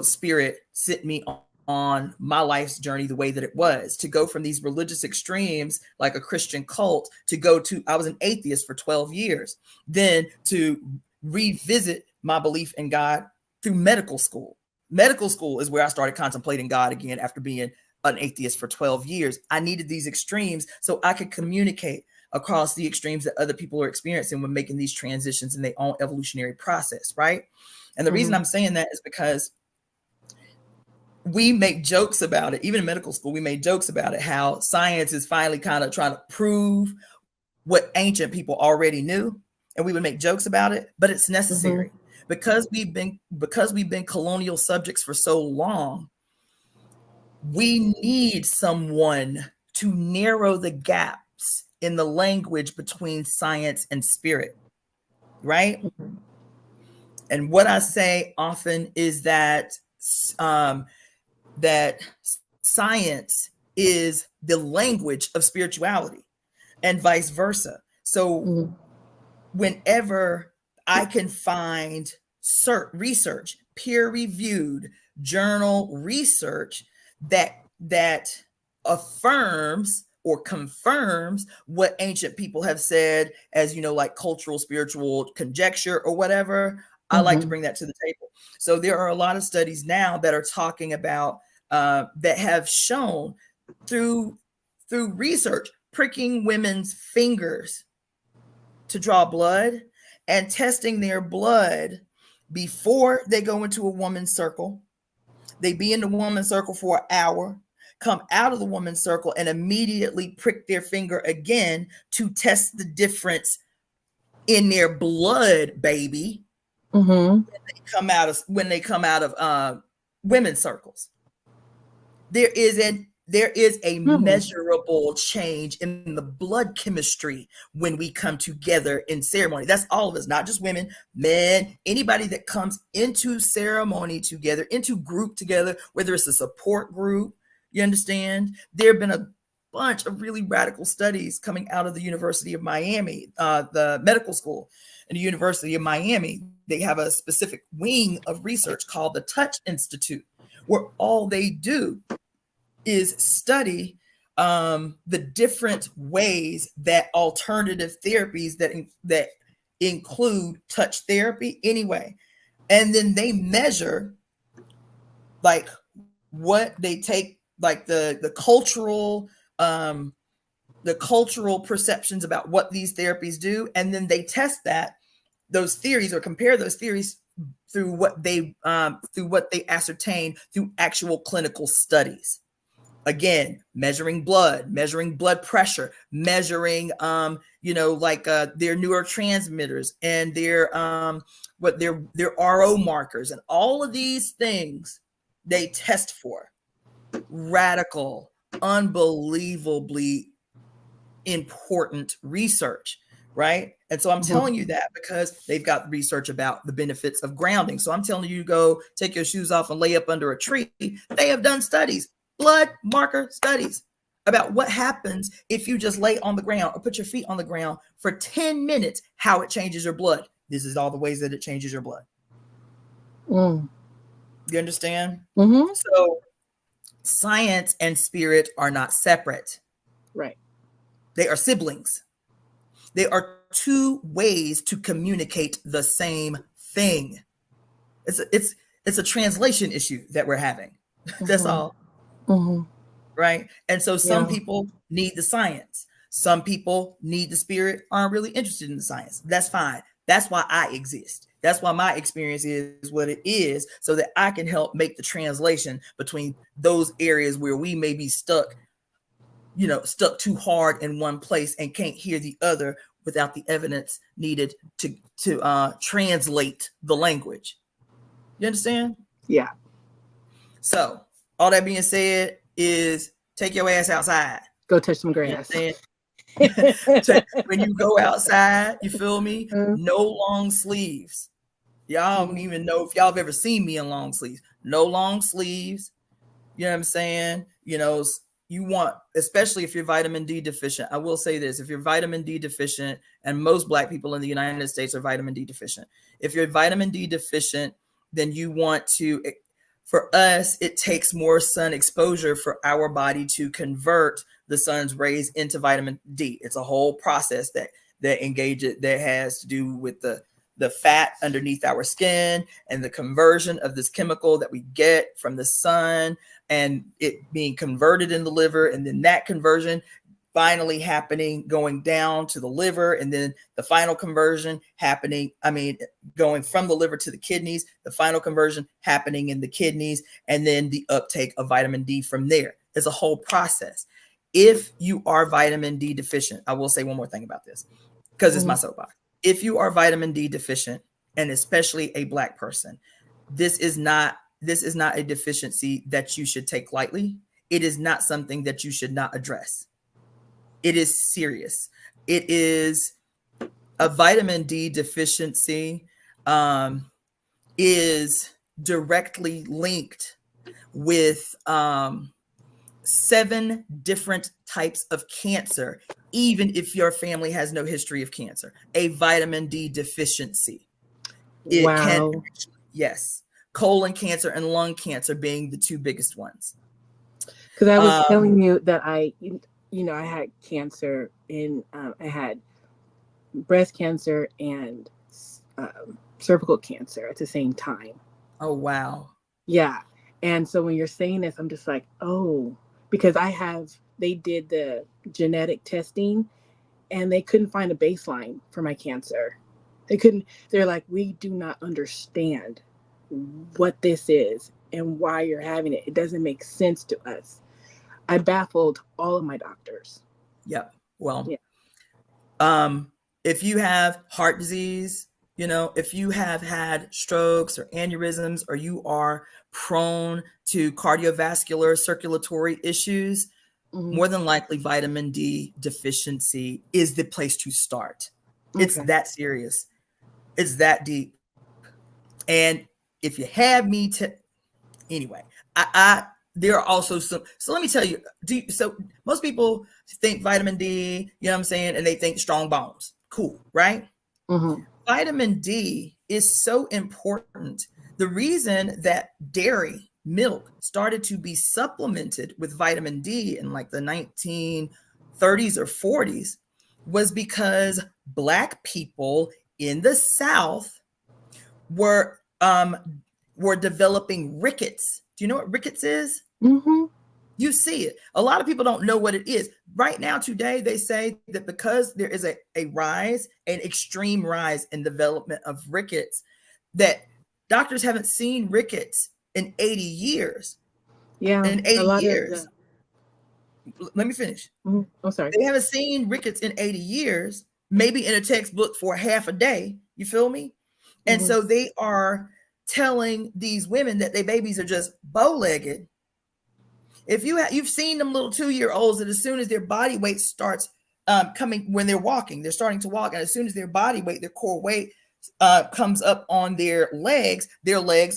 Spirit sent me on my life's journey the way that it was, to go from these religious extremes like a Christian cult to go to, I was an atheist for 12 years, then to revisit my belief in God through medical school. Medical school is where I started contemplating God again after being an atheist for 12 years. I needed these extremes so I could communicate across the extremes that other people are experiencing when making these transitions in their own evolutionary process, right? And the reason I'm saying that is because we make jokes about it. Even in medical school, we made jokes about it, how science is finally kind of trying to prove what ancient people already knew. And we would make jokes about it, but it's necessary because we've been colonial subjects for so long. We need someone to narrow the gaps in the language between science and spirit, right? And what I say often is that that science is the language of spirituality and vice versa. So whenever I can find research, peer-reviewed journal research that affirms or confirms what ancient people have said as, like cultural, spiritual conjecture or whatever, I like to bring that to the table. So there are a lot of studies now that are talking about that have shown through research, pricking women's fingers to draw blood and testing their blood before they go into a woman's circle. They be in the woman's circle for an hour, come out of the woman's circle and immediately prick their finger again to test the difference in their blood, baby. When they come out of women's circles. There is a measurable change in the blood chemistry when we come together in ceremony. That's all of us, not just women, men, anybody that comes into ceremony together, into group together, whether it's a support group, you understand? There have been a bunch of really radical studies coming out of the University of Miami, the medical school in the University of Miami. They have a specific wing of research called the Touch Institute, where all they do is study the different ways that alternative therapies that include touch therapy anyway. And then they measure like what they take, like the cultural perceptions about what these therapies do. And then they test those theories or compare those theories through what they ascertain through actual clinical studies. Again, measuring blood pressure, measuring their neurotransmitters and their RO markers, and all of these things they test for. Radical, unbelievably important research, right? And so I'm telling you that because they've got research about the benefits of grounding. So I'm telling you to go take your shoes off and lay up under a tree. They have done studies, blood marker studies, about what happens if you just lay on the ground or put your feet on the ground for 10 minutes, how it changes your blood. This is all the ways that it changes your blood. You understand? So science and spirit are not separate. Right. They are siblings. They are two ways to communicate the same thing. It's a translation issue that we're having. That's all. Right. And so some people need the science. Some people need the spirit, aren't really interested in the science. That's fine. That's why I exist. That's why my experience is what it is, so that I can help make the translation between those areas where we may be stuck too hard in one place and can't hear the other without the evidence needed to translate the language. You understand? Yeah. So all that being said is take your ass outside. Go touch some grass. When you go outside, you feel me? No long sleeves. Y'all don't even know if y'all have ever seen me in long sleeves. No long sleeves. You know what I'm saying? You want, especially if you're vitamin D deficient. I will say this: if you're vitamin D deficient, and most Black people in the United States are vitamin D deficient. If you're vitamin D deficient, then you want to For us, it takes more sun exposure for our body to convert the sun's rays into vitamin D. It's a whole process that engages, that has to do with the fat underneath our skin and the conversion of this chemical that we get from the sun, and it being converted in the liver, and then that conversion finally happening, going down to the liver, and then the final conversion happening, going from the liver to the kidneys, the final conversion happening in the kidneys, and then the uptake of vitamin D from there. It's a whole process. If you are vitamin D deficient, I will say one more thing about this, because it's my soapbox. If you are vitamin D deficient, and especially a Black person, this is not a deficiency that you should take lightly. It is not something that you should not address. It is serious. It is a vitamin D deficiency is directly linked with 7 different types of cancer, even if your family has no history of cancer. A vitamin D deficiency. Wow. Yes. Colon cancer and lung cancer being the 2 biggest ones. Because I was telling you that I had cancer I had breast cancer and cervical cancer at the same time. Oh, wow. Yeah. And so when you're saying this, I'm just like, oh, because they did the genetic testing and they couldn't find a baseline for my cancer. They're like, we do not understand what this is and why you're having it. It doesn't make sense to us. I baffled all of my doctors. Yep. Well, if you have heart disease, if you have had strokes or aneurysms, or you are prone to cardiovascular circulatory issues, more than likely vitamin D deficiency is the place to start. Okay. It's that serious. It's that deep. And if you have me anyway, there are also some, so let me tell you, so most people think vitamin D, you know what I'm saying? And they think strong bones. Cool, right? Vitamin D is so important. The reason that dairy milk started to be supplemented with vitamin D in like the 1930s or 40s was because Black people in the South were developing rickets. Do you know what rickets is? You see it. A lot of people don't know what it is. Right now, today, they say that because there is a rise, an extreme rise in development of rickets, that doctors haven't seen rickets in 80 years. Yeah. In 80 years. Let me finish. Oh, sorry. They haven't seen rickets in 80 years, maybe in a textbook for half a day. You feel me? And so they are telling these women that their babies are just bow-legged. If you've seen them little 2-year-olds that as soon as their body weight starts coming, when they're walking, they're starting to walk, and as soon as their body weight, their core weight comes up on their legs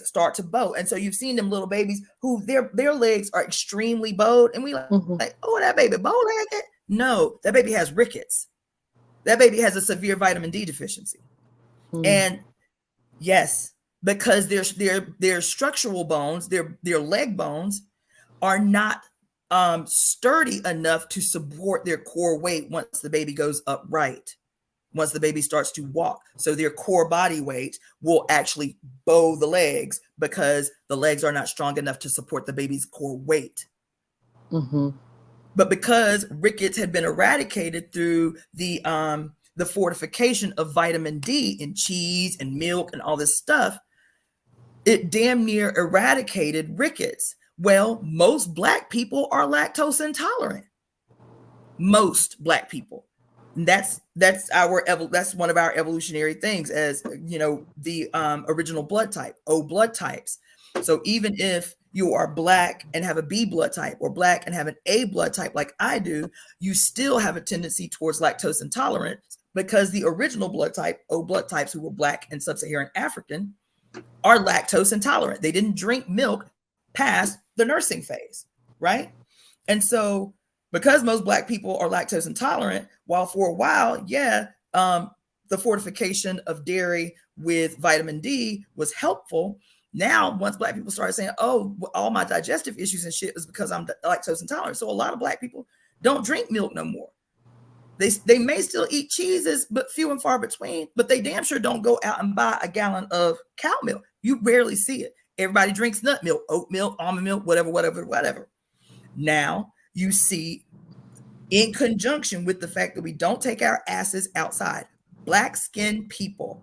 start to bow. And so you've seen them little babies who their legs are extremely bowed, and we like, oh, that baby bow-legged? No, that baby has rickets. That baby has a severe vitamin D deficiency. And yes, because their structural bones, their leg bones are not sturdy enough to support their core weight once the baby goes upright, once the baby starts to walk. So their core body weight will actually bow the legs because the legs are not strong enough to support the baby's core weight. But because rickets had been eradicated through the fortification of vitamin D in cheese and milk and all this stuff, it damn near eradicated rickets. Well, most Black people are lactose intolerant. Most Black people. And that's one of our evolutionary things, as the original blood type, O blood types. So even if you are Black and have a B blood type, or Black and have an A blood type like I do, you still have a tendency towards lactose intolerance, because the original blood type, O blood types, who were Black and sub-Saharan African, are lactose intolerant. They didn't drink milk past the nursing phase, right? And so because most Black people are lactose intolerant, while for a while, the fortification of dairy with vitamin D was helpful, Now, once Black people started saying, oh, all my digestive issues and shit is because I'm lactose intolerant. So a lot of Black people don't drink milk no more. They may still eat cheeses, but few and far between, but they damn sure don't go out and buy a gallon of cow milk. You rarely see it. Everybody drinks nut milk, oat milk, almond milk, whatever. Now you see, in conjunction with the fact that we don't take our asses outside, Black skinned people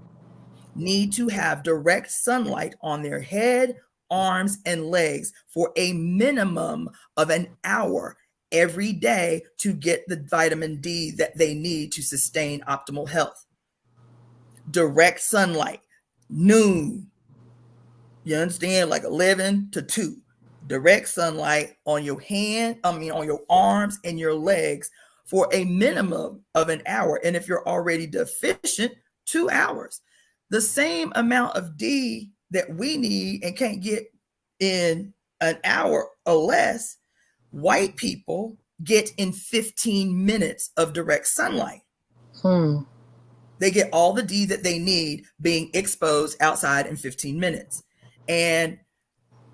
need to have direct sunlight on their head, arms, and legs for a minimum of an hour every day to get the vitamin D that they need to sustain optimal health. Direct sunlight, noon. You understand? Like 11 to 2. Direct sunlight on your on your arms and your legs for a minimum of an hour. And if you're already deficient, 2 hours. The same amount of D that we need and can't get in an hour or less, white people get in 15 minutes of direct sunlight. They get all the D that they need being exposed outside in 15 minutes. And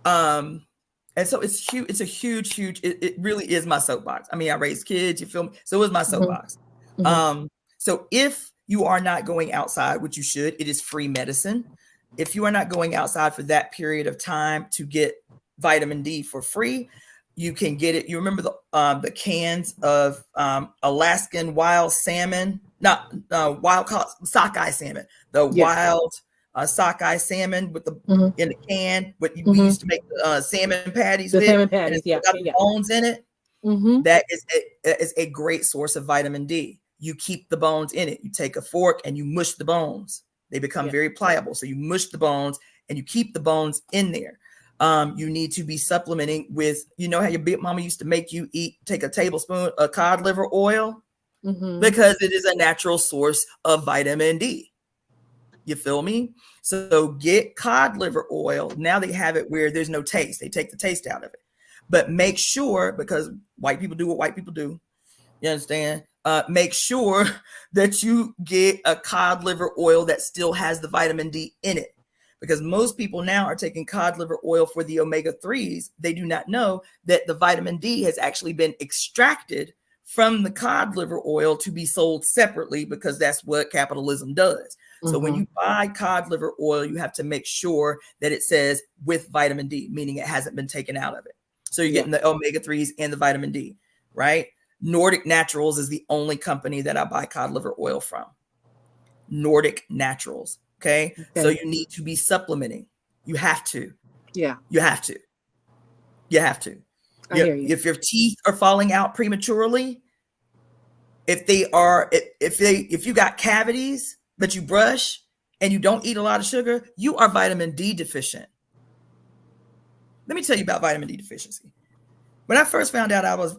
so it's huge. It's a huge, it really is my soapbox. I mean, I raised kids, you feel me? So it was my soapbox. So if you are not going outside, which you should, it is free medicine. If you are not going outside for that period of time to get vitamin D for free, you can get it. You remember the cans of Alaskan wild salmon, not wild sockeye salmon, wild sockeye salmon with the in the can. What we used to make salmon patties with. Salmon patties, got the bones in it. That is a great source of vitamin D. You keep the bones in it. You take a fork and you mush the bones. They become very pliable. So you mush the bones and you keep the bones in there. You need to be supplementing with, you know how your big mama used to make you take a tablespoon of cod liver oil? Because it is a natural source of vitamin D. You feel me? So get cod liver oil. Now they have it where there's no taste. They take the taste out of it. But make sure, because white people do what white people do. You understand? Make sure that you get a cod liver oil that still has the vitamin D in it. Because most people now are taking cod liver oil for the omega-3s. They do not know that the vitamin D has actually been extracted from the cod liver oil to be sold separately, because that's what capitalism does. So when you buy cod liver oil, you have to make sure that it says with vitamin D, meaning it hasn't been taken out of it. So you're getting the omega-3s and the vitamin D, right? Nordic Naturals is the only company that I buy cod liver oil from. Nordic Naturals. Okay. So you need to be supplementing. You have to. Yeah. You have to. You have to. I hear you. If your teeth are falling out prematurely, if you got cavities, but you brush and you don't eat a lot of sugar, you are vitamin D deficient. Let me tell you about vitamin D deficiency. When I first found out, I was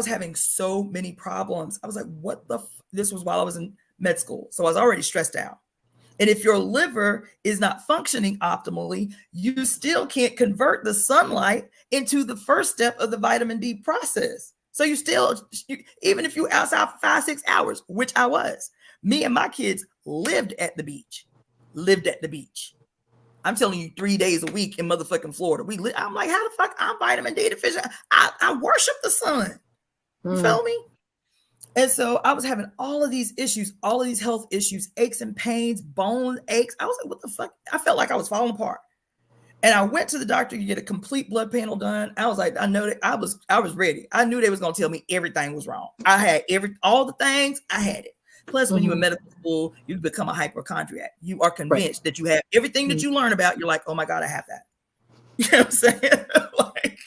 having so many problems. I was like, what this was while I was in med school. So I was already stressed out. And if your liver is not functioning optimally, you still can't convert the sunlight into the first step of the vitamin D process. So even if you're outside for 5-6 hours, which I was, me and my kids lived at the beach. I'm telling you, 3 days a week in motherfucking Florida. I'm like, how the fuck I'm vitamin D deficient? I worship the sun. You feel me? And so I was having all of these issues, all of these health issues, aches and pains, bone aches. I was like, what the fuck? I felt like I was falling apart. And I went to the doctor to get a complete blood panel done. I was like, I know that I was ready. I knew they was going to tell me everything was wrong. I had all the things, I had it. Plus, when you're in medical school, you become a hypochondriac. You are convinced that you have everything that you learn about. You're like, oh my God, I have that. You know what I'm saying? Like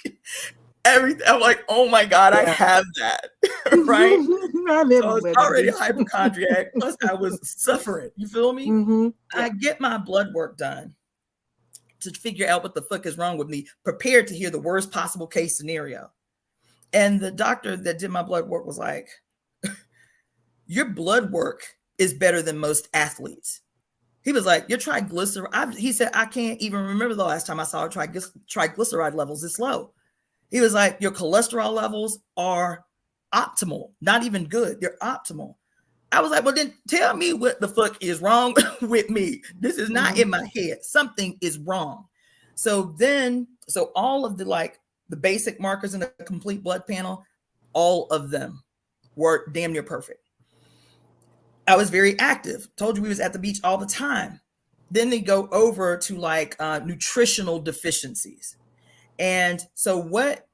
everything. I'm like, oh my God, I have that. Right? I was already a hypochondriac. Plus, I was suffering. You feel me? I get my blood work done to figure out what the fuck is wrong with me, prepared to hear the worst possible case scenario. And the doctor that did my blood work was like, your blood work is better than most athletes. He was like, your triglyceride, he said, I can't even remember the last time I saw triglyceride levels this low. He was like, your cholesterol levels are optimal, not even good. They're optimal. I was like, well, then tell me what the fuck is wrong with me. This is not in my head. Something is wrong. So all of the basic markers in the complete blood panel, all of them were damn near perfect. I was very active. Told you we was at the beach all the time. Then they go over to nutritional deficiencies. And so what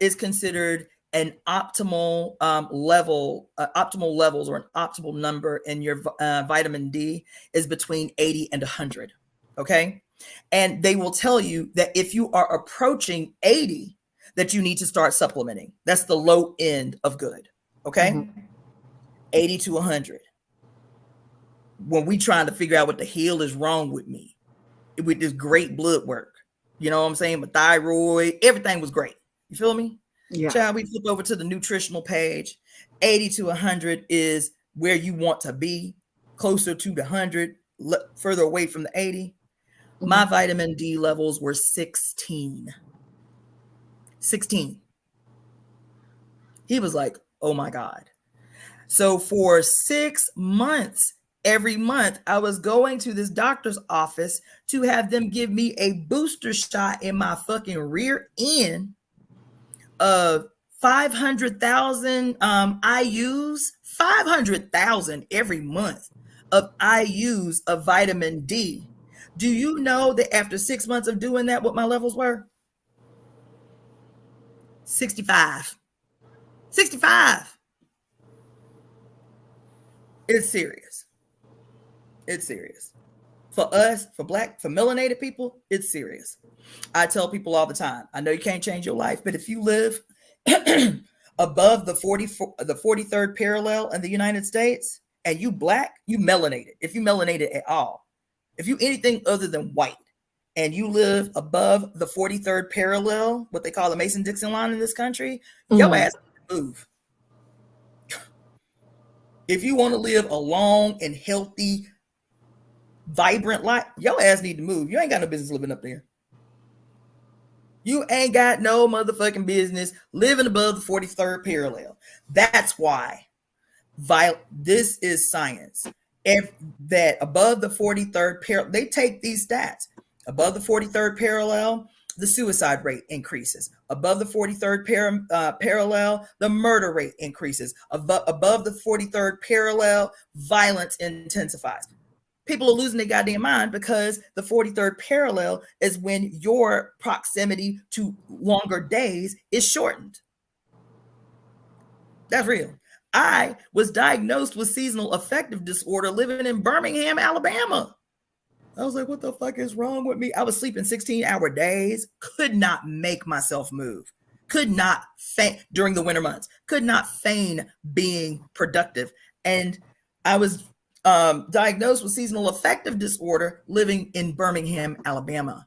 is considered an optimal optimal levels or an optimal number in your vitamin D is between 80 and 100. Okay. And they will tell you that if you are approaching 80, that you need to start supplementing. That's the low end of good. Okay. 80 to 100. When we trying to figure out what the hell is wrong with me, with this great blood work, you know what I'm saying? My thyroid, everything was great. You feel me? Yeah. Child, we flip over to the nutritional page. 80 to 100 is where you want to be, closer to the 100, further away from the 80. My vitamin D levels were 16. 16. He was like, oh my God. So for 6 months, every month, I was going to this doctor's office to have them give me a booster shot in my fucking rear end of 500,000 IUs, 500,000 every month of IUs of vitamin D. Do you know that after 6 months of doing that, what my levels were? 65. 65. It's serious. It's serious. For us, for melanated people, it's serious. I tell people all the time, I know you can't change your life, but if you live above the 43rd parallel in the United States and you Black, you melanated. If you melanated at all, if you anything other than white and you live above the 43rd parallel, what they call the Mason-Dixon line in this country, your ass move. If you want to live a long and healthy, vibrant life, your ass need to move. You ain't got no business living up there. You ain't got no motherfucking business living above the 43rd parallel. That's why this is science. If that above the 43rd parallel, they take these stats. Above the 43rd parallel, the suicide rate increases. Above the 43rd parallel, the murder rate increases. Above the 43rd parallel, violence intensifies. People are losing their goddamn mind because the 43rd parallel is when your proximity to longer days is shortened. That's real. I was diagnosed with seasonal affective disorder living in Birmingham, Alabama. I was like, what the fuck is wrong with me? I was sleeping 16-hour days, could not make myself move, could not feign during the winter months, could not feign being productive. And I was diagnosed with seasonal affective disorder living in Birmingham, Alabama.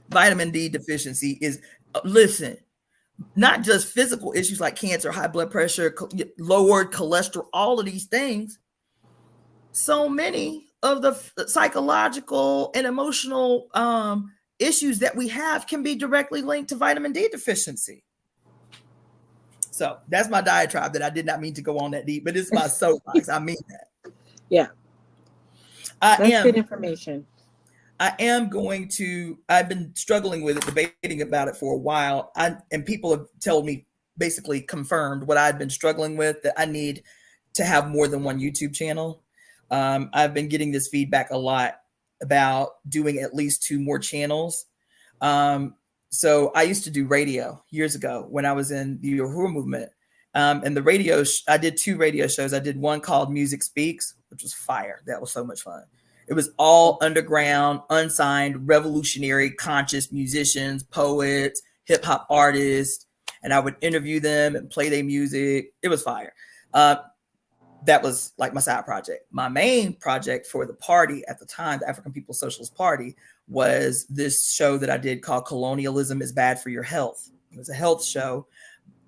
Vitamin D deficiency is, listen, not just physical issues like cancer, high blood pressure, lowered cholesterol, all of these things. So many of the psychological and emotional issues that we have can be directly linked to vitamin D deficiency. So that's my diatribe that I did not mean to go on that deep, but it's my soapbox. I mean that. Yeah. That's good information. I've been struggling with it, debating about it for a while. And people have told me, basically confirmed what I'd been struggling with, that I need to have more than one YouTube channel. I've been getting this feedback a lot about doing at least 2 more channels. So I used to do radio years ago when I was in the Uhuru movement. And the radio, I did 2 radio shows. I did one called Music Speaks, which was fire. That was so much fun. It was all underground, unsigned, revolutionary, conscious musicians, poets, hip hop artists. And I would interview them and play their music. It was fire. That was like my side project. My main project for the party at the time, the African People's Socialist Party, was this show that I did called Colonialism is Bad for Your Health. It was a health show.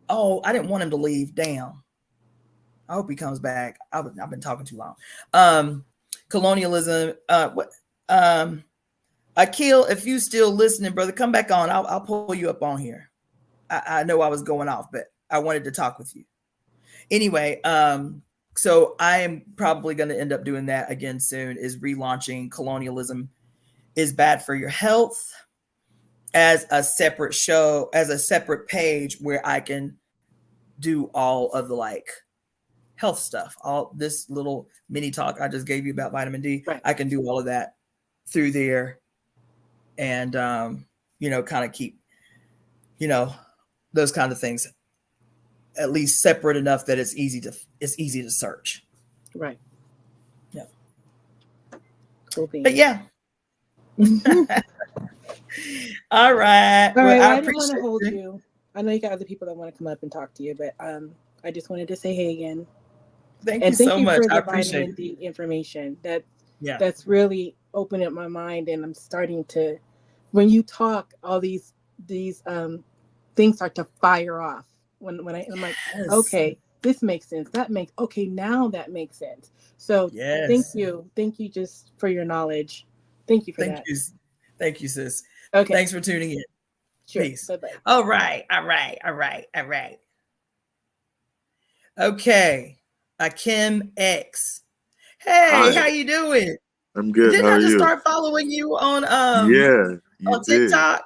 Oh, I didn't want him to leave. Damn. I hope he comes back. I've been talking too long. Colonialism. Akil, if you still listening, brother, come back on. I'll pull you up on here. I know I was going off, but I wanted to talk with you. Anyway, so I am probably going to end up doing that again soon, is relaunching Colonialism is Bad for Your Health as a separate show, as a separate page where I can do all of the like health stuff. All this little mini talk I just gave you about vitamin D, Right. I can do all of that through there, and kind of keep, those kind of things at least separate enough that it's easy to search. Right. Yeah. Cool beans. But yeah. All right. All well, right. I didn't want to hold you. I know you got other people that want to come up and talk to you, but I just wanted to say hey again. Thank you so much. For the I appreciate vitamin D information. Yeah. That's really opened up my mind, and I'm starting to. When you talk, all these things start to fire off. When I'm like, Yes. okay, this makes sense. Okay, now that makes sense. So yes. Thank you just for your knowledge. Thank you for Thank that. you. Thank you, sis. Okay. Thanks for tuning in. Sure. Peace. Bye-bye. All right. Okay. Kim X. Hey, Hi, how you doing? I'm good. Didn't How I are just you? start following you on Yeah, you did. TikTok?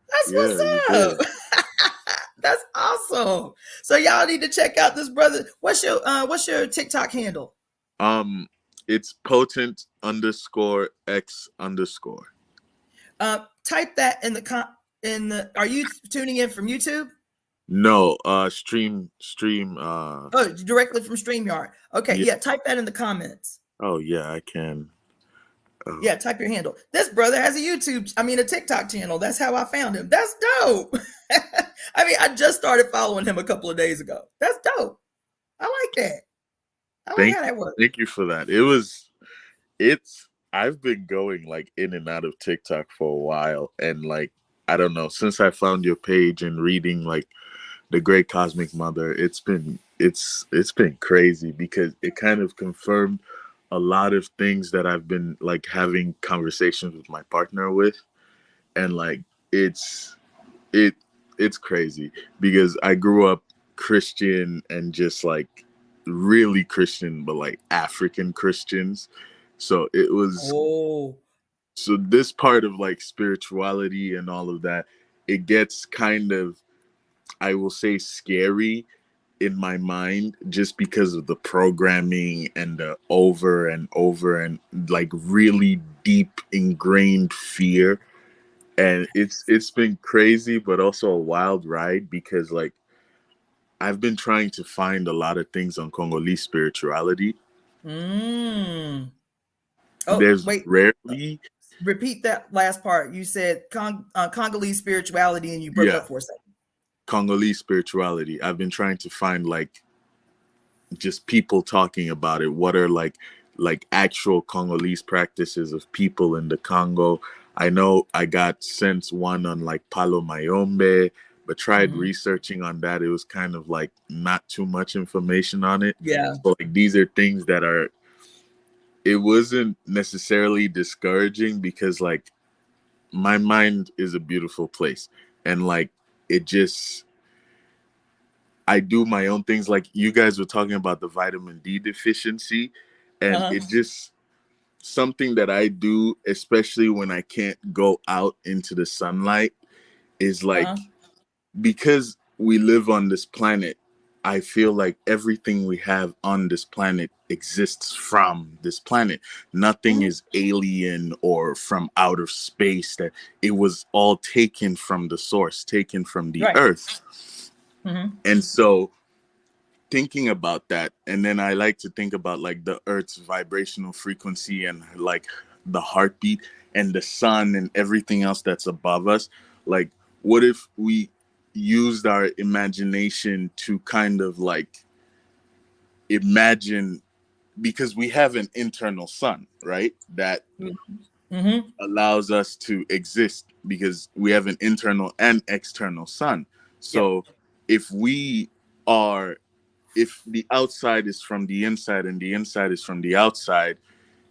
That's Yeah, you what's did. up. That's awesome. So y'all need to check out this brother. What's your TikTok handle? It's potent_x_. Type that in the. Are you tuning in from YouTube? No, stream. Oh, directly from StreamYard. Okay, yeah. Type that in the comments. Oh yeah, I can. Yeah, type your handle. This brother has a TikTok channel. That's how I found him. That's dope. I just started following him a couple of days ago. That's dope. I like that. I like how that works. Thank you for that. I've been going like in and out of TikTok for a while, and like I don't know, since I found your page and reading like the Great Cosmic Mother, it's been crazy because it kind of confirmed a lot of things that I've been like having conversations with my partner with, and like it's crazy because I grew up Christian and just like really Christian, but like African Christians. So it was so this part of like spirituality and all of that, it gets kind of, I will say, scary in my mind just because of the programming and the over and over and like really deep ingrained fear. And it's been crazy but also a wild ride because like I've been trying to find a lot of things on Congolese spirituality. Oh, There's wait. rarely. Repeat that last part. You said Congolese spirituality and you broke up for a second. Congolese spirituality. I've been trying to find like just people talking about it. What are like actual Congolese practices of people in the Congo? I know I got sent one on like Palo Mayombe, but tried researching on that. It was kind of like not too much information on it. Yeah. So like these are things that are, it wasn't necessarily discouraging because like my mind is a beautiful place and like it just, I do my own things. Like you guys were talking about the vitamin D deficiency, and it just something that I do, especially when I can't go out into the sunlight, is like because we live on this planet, I feel like everything we have on this planet exists from this planet. Nothing is alien or from outer space. That it was all taken from the source, taken from the earth. And so thinking about that, and then I like to think about like the earth's vibrational frequency and like the heartbeat and the sun and everything else that's above us. Like what if we used our imagination to kind of like imagine, because we have an internal sun, right, that allows us to exist because we have an internal and external sun. So if we are, if the outside is from the inside and the inside is from the outside,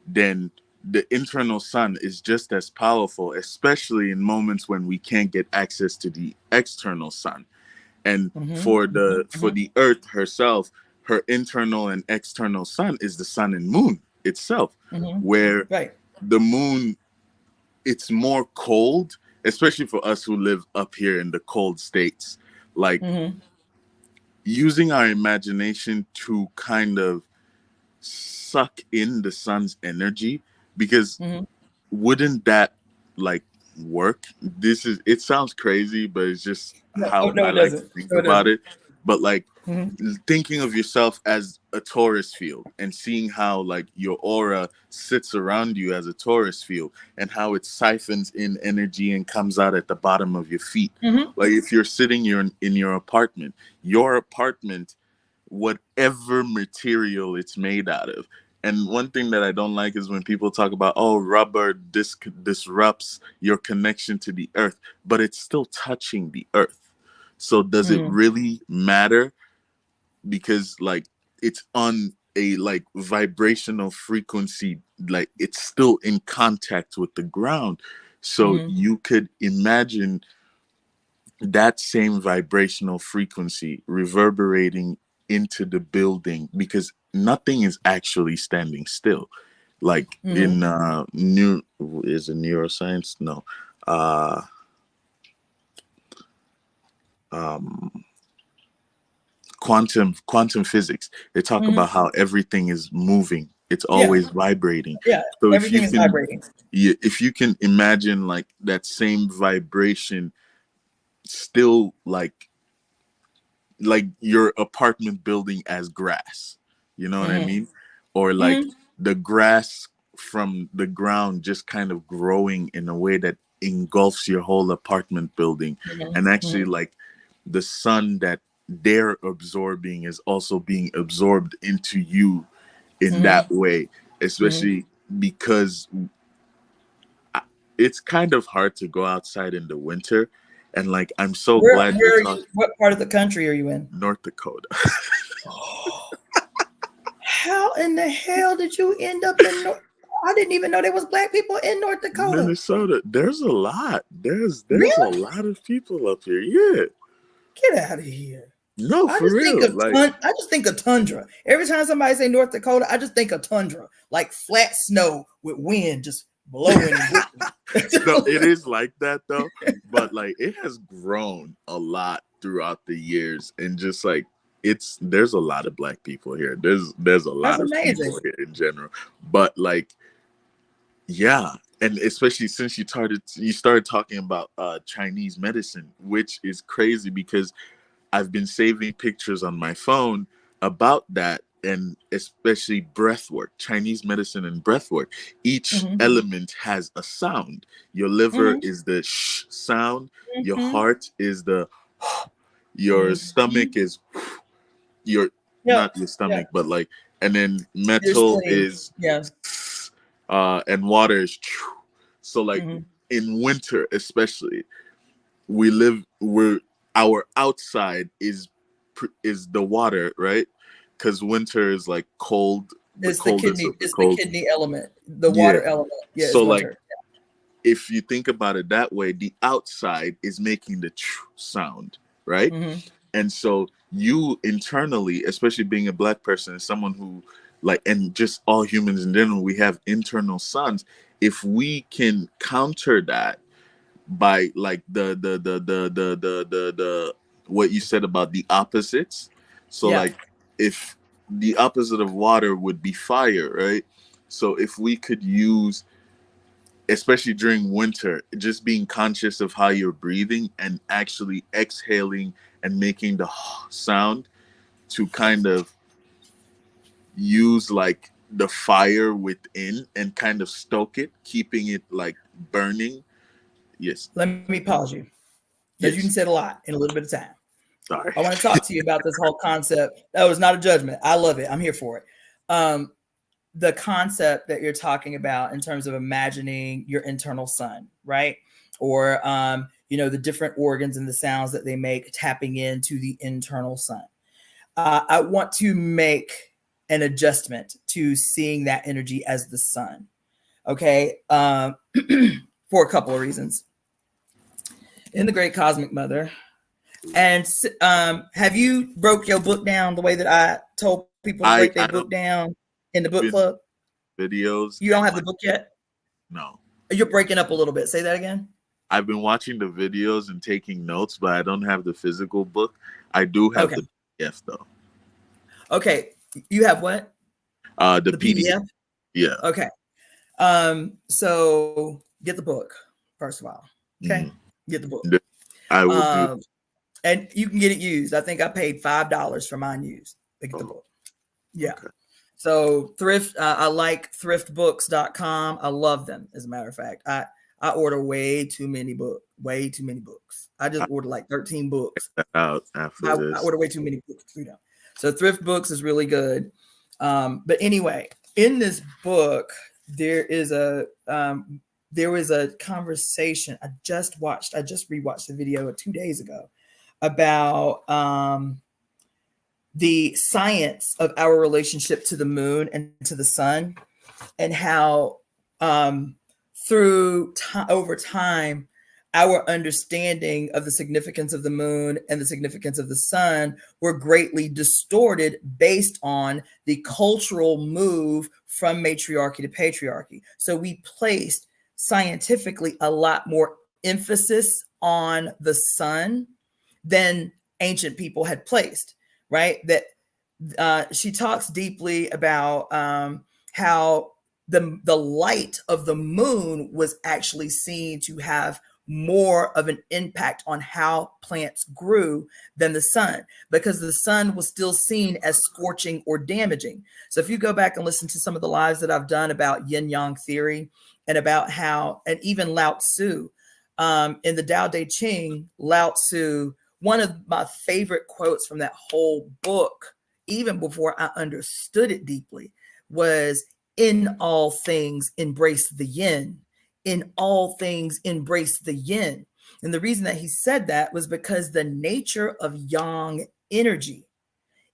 then the internal sun is just as powerful, especially in moments when we can't get access to the external sun. And for the earth herself, her internal and external sun is the sun and moon itself, Mm-hmm. where Right. the moon, it's more cold, especially for us who live up here in the cold states. Like Mm-hmm. using our imagination to kind of suck in the sun's energy, because Mm-hmm. wouldn't that like work? It sounds crazy, but it's just No, oh, how no, I it like to doesn't. think No, it about doesn't. it. But like Mm-hmm. thinking of yourself as a Taurus field and seeing how like your aura sits around you as a Taurus field, and how it siphons in energy and comes out at the bottom of your feet. Mm-hmm. Like if you're sitting in your apartment, whatever material it's made out of. And one thing that I don't like is when people talk about, oh, rubber disrupts your connection to the earth, but it's still touching the earth. So does it Mm-hmm. really matter? Because like it's on a like vibrational frequency, like it's still in contact with the ground. So Mm-hmm. you could imagine that same vibrational frequency reverberating into the building, because nothing is actually standing still. Like Mm-hmm. in new is it neuroscience? No. Uh um quantum physics, they talk Mm-hmm. about how everything is moving, it's Yeah. always vibrating. Yeah. So if you Everything is can, vibrating. yeah, if you can imagine like that same vibration still like your apartment building as grass, you know what I Mm-hmm. mean? Or like Mm-hmm. the grass from the ground just kind of growing in a way that engulfs your whole apartment building. And actually Mm-hmm. like the sun that they're absorbing is also being absorbed into you in Mm-hmm. that way, Mm-hmm. especially because it's kind of hard to go outside in the winter. And like I'm so glad you're Where are talking. you? What part of the country are you in? North Dakota. How in the hell did you end up in North? I didn't even know there was black people in North Dakota. Minnesota, there's a lot. There's a Really? lot of people up here. Yeah. Get out of here. No, I for just think real. of Like I just think of tundra. Every time somebody say North Dakota, I just think of tundra, like flat snow with wind just blowing and whipping. no, it is like that though. But like it has grown a lot throughout the years, and just like there's a lot of black people here. There's a That's lot of amazing. people here in general. But like yeah, and especially since you started talking about Chinese medicine, which is crazy because I've been saving pictures on my phone about that, and especially breath work, Chinese medicine and breath work. Each Mm-hmm. element has a sound. Your liver Mm-hmm. is the sh sound, your Mm-hmm. heart is the your Mm-hmm. stomach is your Yep. not your Yep. stomach, but like, and then You're metal spleen. is Yeah. and water is so like Mm-hmm. in winter especially we're our outside is the water, right? Because winter is like cold, the It's the coldest kidney. of the It's the cold. kidney element. The Yeah. water element. Yeah, it's So like winter. if you think about it that way, the outside is making the sound, right? Mm-hmm. And so you internally, especially being a black person, and someone who like, and just all humans in general, we have internal suns. If we can counter that by like the what you said about the opposites. So Yeah. like if the opposite of water would be fire, right? So if we could use, especially during winter, just being conscious of how you're breathing and actually exhaling and making the sound to kind of use like the fire within and kind of stoke it, keeping it like burning. Yes. Let me pause you because you Yes. can said a lot in a little bit of time. Sorry. I want to talk to you about this whole concept. That was not a judgment. I love it. I'm here for it. The concept that you're talking about in terms of imagining your internal sun, right? Or the different organs and the sounds that they make, tapping into the internal sun. I want to make an adjustment to seeing that energy as the sun. Okay, for a couple of reasons. In the Great Cosmic Mother, And have you broke your book down the way that I told people to break their book down in the book club? Videos. You don't have the book yet? No. You're breaking up a little bit. Say that again. I've been watching the videos and taking notes, but I don't have the physical book. I do have the PDF though. Okay. You have what? The PDF. Yeah. Okay. So get the book, first of all. Okay. Get the book. I will do. And you can get it used. I think I paid $5 for mine used. Pick the book. Yeah. Okay. So thrift, I like thriftbooks.com. I love them. As a matter of fact, I order way too many books. I just ordered like 13 books. I order way too many books. So Thrift Books is really good. But anyway, in this book, there is a conversation I just rewatched the video 2 days ago about the science of our relationship to the moon and to the sun, and how over time, our understanding of the significance of the moon and the significance of the sun were greatly distorted based on the cultural move from matriarchy to patriarchy. So we placed scientifically a lot more emphasis on the sun than ancient people had placed, right? That she talks deeply about how the light of the moon was actually seen to have more of an impact on how plants grew than the sun, because the sun was still seen as scorching or damaging. So if you go back and listen to some of the lives that I've done about yin yang theory, and about how, and even Lao Tzu, in the Tao Te Ching, Lao Tzu, one of my favorite quotes from that whole book, even before I understood it deeply, was, "In all things, embrace the yin. In all things, embrace the yin." And the reason that he said that was because the nature of yang energy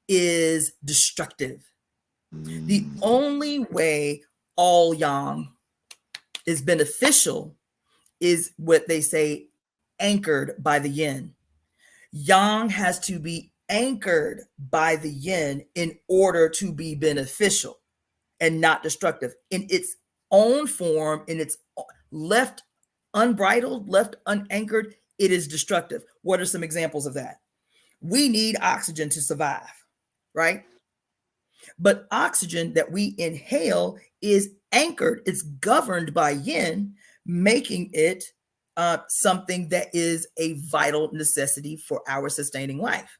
is destructive. The only way all yang is beneficial is what they say, anchored by the yin. Yang has to be anchored by the yin in order to be beneficial and not destructive. In its own form, in its left unbridled, left unanchored, it is destructive. What are some examples of that? We need oxygen to survive, right? But oxygen that we inhale is anchored, it's governed by yin, making it something that is a vital necessity for our sustaining life.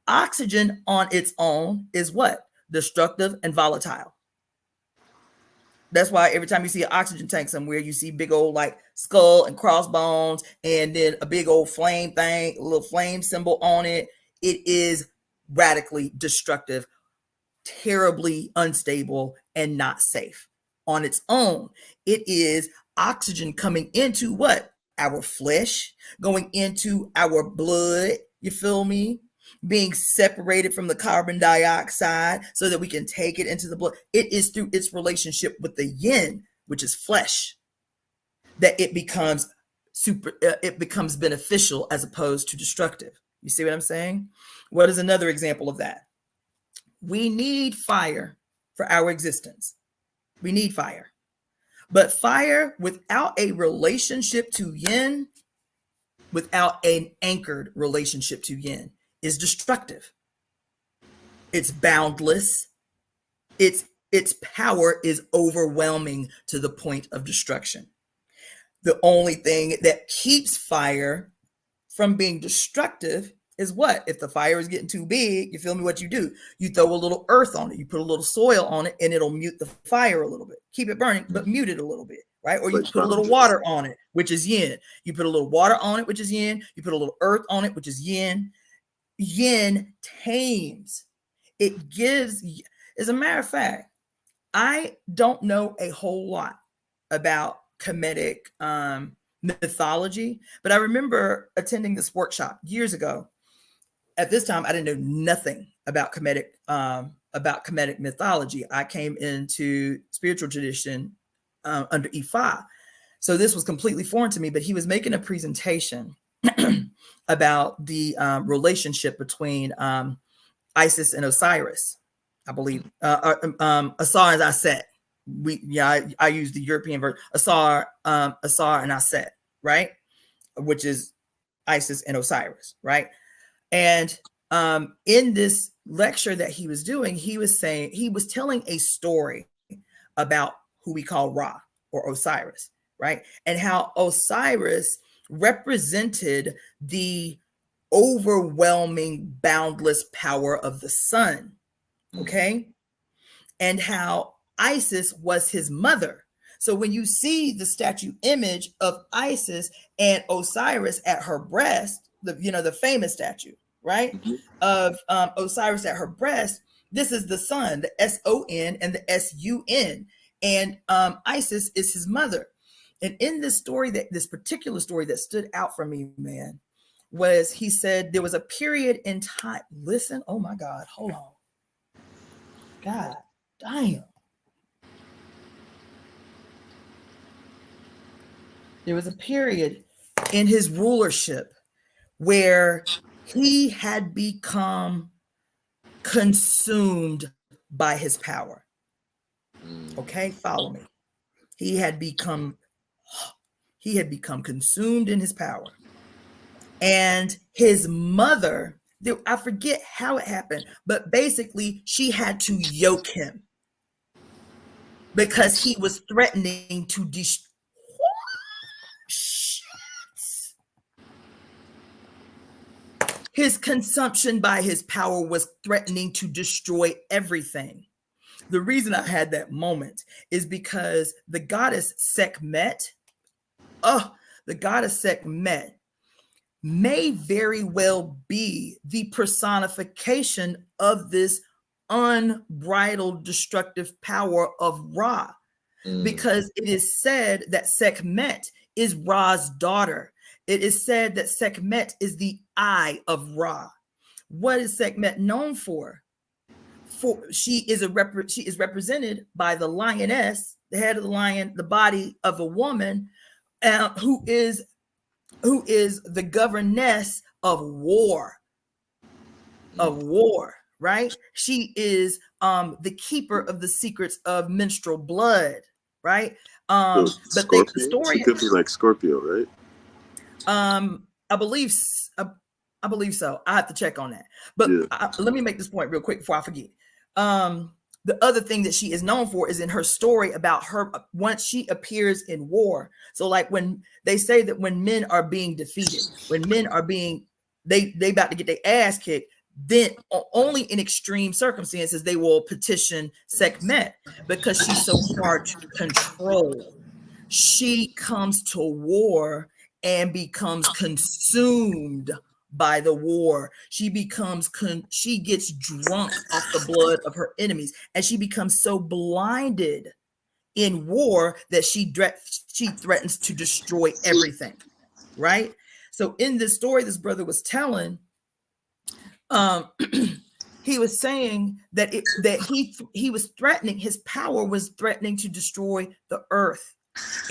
Oxygen on its own is what? Destructive and volatile. That's why every time you see an oxygen tank somewhere, you see big old like skull and crossbones, and then a big old flame thing, a little flame symbol on it. It is radically destructive, terribly unstable, and not safe. On its own, it is oxygen coming into what? Our flesh, going into our blood, you feel me? Being separated from the carbon dioxide so that we can take it into the blood. It is through its relationship with the yin, which is flesh, that it becomes beneficial as opposed to destructive. You see what I'm saying? What is another example of that? We need fire for our existence. We need fire. But fire without a relationship to yin, without an anchored relationship to yin, is destructive. It's boundless. Its power is overwhelming to the point of destruction. The only thing that keeps fire from being destructive is what? If the fire is getting too big, you feel me, what you do? You throw a little earth on it, you put a little soil on it, and it'll mute the fire a little bit. Keep it burning, but mute it a little bit, right? Or you put a little water on it, which is yin. You put a little water on it, which is yin. You put a little earth on it, which is yin. Yin tames. It gives, as a matter of fact, I don't know a whole lot about Kemetic mythology, but I remember attending this workshop years ago. At this time, I didn't know nothing about Kemetic mythology. I came into spiritual tradition under Ifa. So this was completely foreign to me, but he was making a presentation about the relationship between Isis and Osiris, I believe. Asar and Aset. I use the European version. Asar and Aset, right? Which is Isis and Osiris, right? And in this lecture that he was doing, he was telling a story about who we call Ra or Osiris, right? And how Osiris represented the overwhelming, boundless power of the sun, okay? And how Isis was his mother. So when you see the statue image of Isis and Osiris at her breast, the famous statue, right? Of Osiris at her breast, this is the sun, the S-O-N and the S-U-N. And Isis is his mother. And in this story, this particular story that stood out for me, man, was he said there was a period in time. Listen, oh my God, hold on. God damn. There was a period in his rulership where he had become consumed by his power. Okay, follow me. He had become consumed in his power. And his mother, I forget how it happened, but basically she had to yoke him because he was threatening to destroy. His consumption by his power was threatening to destroy everything. The reason I had that moment is because the goddess Sekhmet, may very well be the personification of this unbridled destructive power of Ra, because it is said that Sekhmet is Ra's daughter. It is said that Sekhmet is the eye of Ra. What is Sekhmet known for? She is represented by the lioness, the head of the lion, the body of a woman, who is the governess of war. Right? She is the keeper of the secrets of menstrual blood, right? But the story, she could be like Scorpio, right? I believe so. I have to check on that. But let me make this point real quick before I forget. The other thing that she is known for is in her story about her once she appears in war. So like when they say that when men are being defeated, when men are being they about to get their ass kicked, then only in extreme circumstances they will petition Sekhmet because she's so hard to control. She comes to war and becomes consumed by the war. She gets drunk off the blood of her enemies, and she becomes so blinded in war that she threatens to destroy everything, right? So in this story this brother was telling, he was saying that he was threatening, his power was threatening to destroy the earth.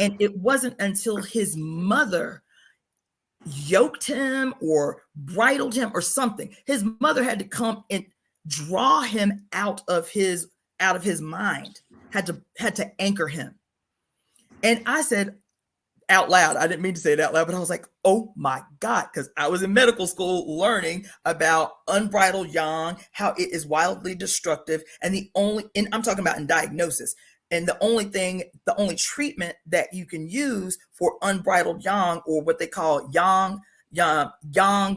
And it wasn't until his mother yoked him or bridled him or something. His mother had to come and draw him out of his mind, had to anchor him. And I said out loud, I didn't mean to say it out loud, but I was like, oh my God, because I was in medical school learning about unbridled yang, how it is wildly destructive. And I'm talking about in diagnosis. And the only treatment that you can use for unbridled yang, or what they call yang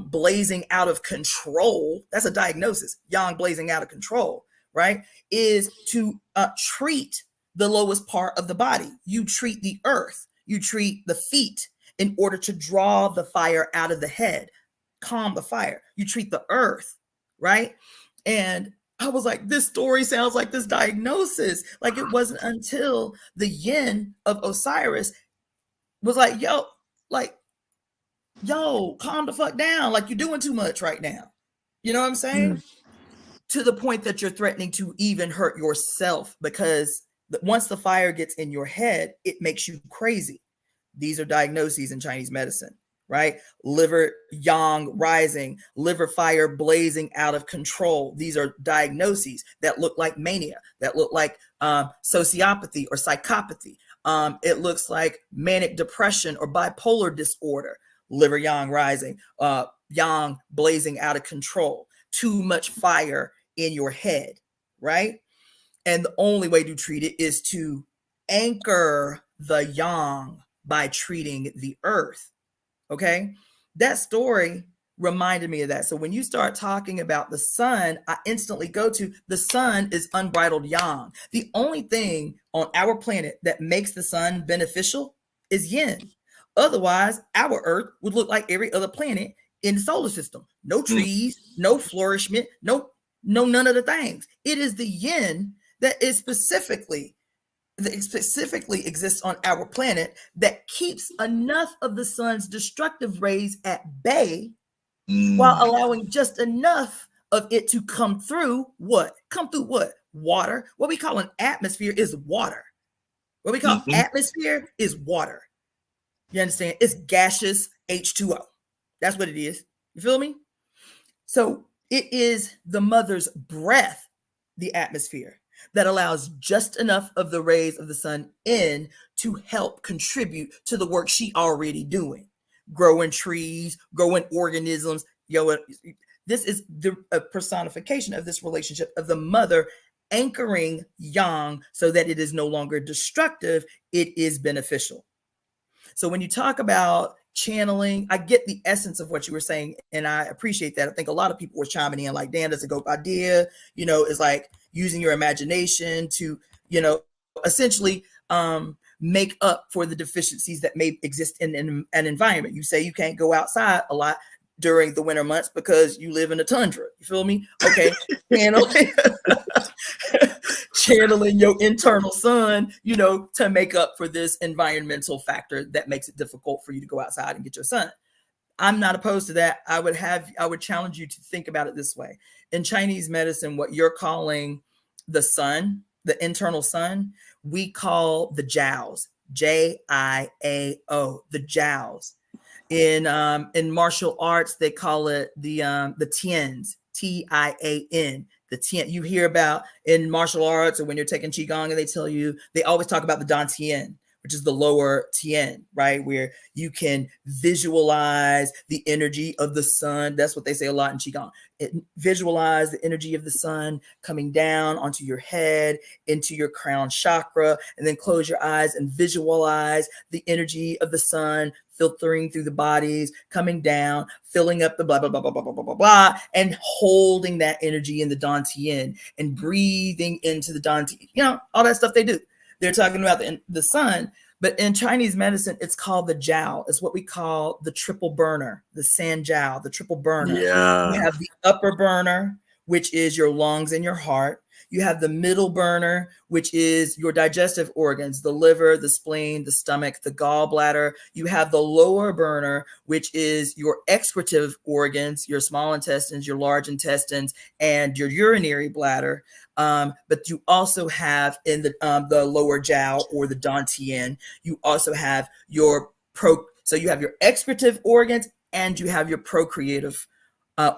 blazing out of control, that's a diagnosis, yang blazing out of control, right, is to treat the lowest part of the body. You treat the earth, you treat the feet in order to draw the fire out of the head, calm the fire. You treat the earth, right? And I was like, this story sounds like this diagnosis. Like it wasn't until the yin of Osiris was like, yo, calm the fuck down. Like you're doing too much right now. You know what I'm saying? To the point that you're threatening to even hurt yourself, because once the fire gets in your head, it makes you crazy. These are diagnoses in Chinese medicine. right? Liver yang rising, liver fire blazing out of control. These are diagnoses that look like mania, that look like sociopathy or psychopathy. It looks like manic depression or bipolar disorder. Liver yang rising, yang blazing out of control, too much fire in your head, right? And the only way to treat it is to anchor the yang by treating the earth. Okay. That story reminded me of that. So when you start talking about the sun, I instantly go to the sun is unbridled yang. The only thing on our planet that makes the sun beneficial is yin. Otherwise, our earth would look like every other planet in the solar system. No trees, no flourishment, no none of the things. It is the yin that specifically exists on our planet that keeps enough of the sun's destructive rays at bay while allowing just enough of it to come through what? Come through what? Water. What we call an atmosphere is water. What we call atmosphere is water. You understand? It's gaseous H2O. That's what it is. You feel me? So it is the mother's breath, the atmosphere, that allows just enough of the rays of the sun in to help contribute to the work she already doing. Growing trees, growing organisms. This is the personification of this relationship of the mother anchoring yang so that it is no longer destructive, it is beneficial. So when you talk about channeling, I get the essence of what you were saying, and I appreciate that. I think a lot of people were chiming in like, damn, that's a dope idea. It's like using your imagination to, essentially make up for the deficiencies that may exist in an environment. You say you can't go outside a lot during the winter months because you live in a tundra. You feel me? Okay. Channeling your internal sun, to make up for this environmental factor that makes it difficult for you to go outside and get your sun. I'm not opposed to that. I would challenge you to think about it this way. In Chinese medicine, what you're calling the sun, the internal sun, we call the jiaos, Jiao, the jiaos. In martial arts, they call it the tians, Tian. The tian you hear about in martial arts, or when you're taking qigong, and they always talk about the dantian, which is the lower tian, right? Where you can visualize the energy of the sun. That's what they say a lot in qigong. Visualize the energy of the sun coming down onto your head, into your crown chakra, and then close your eyes and visualize the energy of the sun filtering through the bodies, coming down, filling up the blah, blah, blah, blah, blah, blah, blah, blah, and holding that energy in the dantian and breathing into the dantian, all that stuff they do. They're talking about the sun, but in Chinese medicine, it's called the jiao. It's what we call the triple burner, the san jiao, the triple burner. Yeah. You have the upper burner, which is your lungs and your heart. You have the middle burner, which is your digestive organs, the liver, the spleen, the stomach, the gallbladder. You have the lower burner, which is your excretive organs, your small intestines, your large intestines, and your urinary bladder. But you also have in the lower jiao or the dantian, you also have so you have your excretive organs and you have your procreative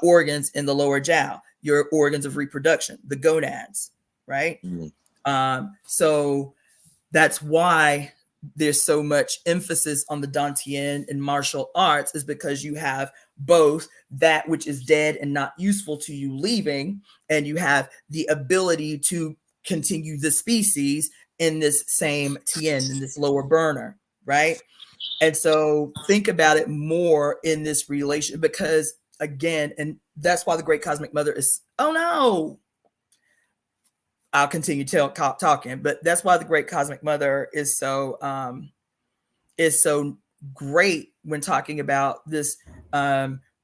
organs in the lower jiao, your organs of reproduction, the gonads, right? So that's why there's so much emphasis on the dantian in martial arts, is because you have both that which is dead and not useful to you leaving, and you have the ability to continue the species in this same tien, in this lower burner, right? And so think about it more in this relation, because again, and that's why the Great Cosmic Mother is, oh no, I'll continue talking, but that's why the Great Cosmic Mother is so great when talking about this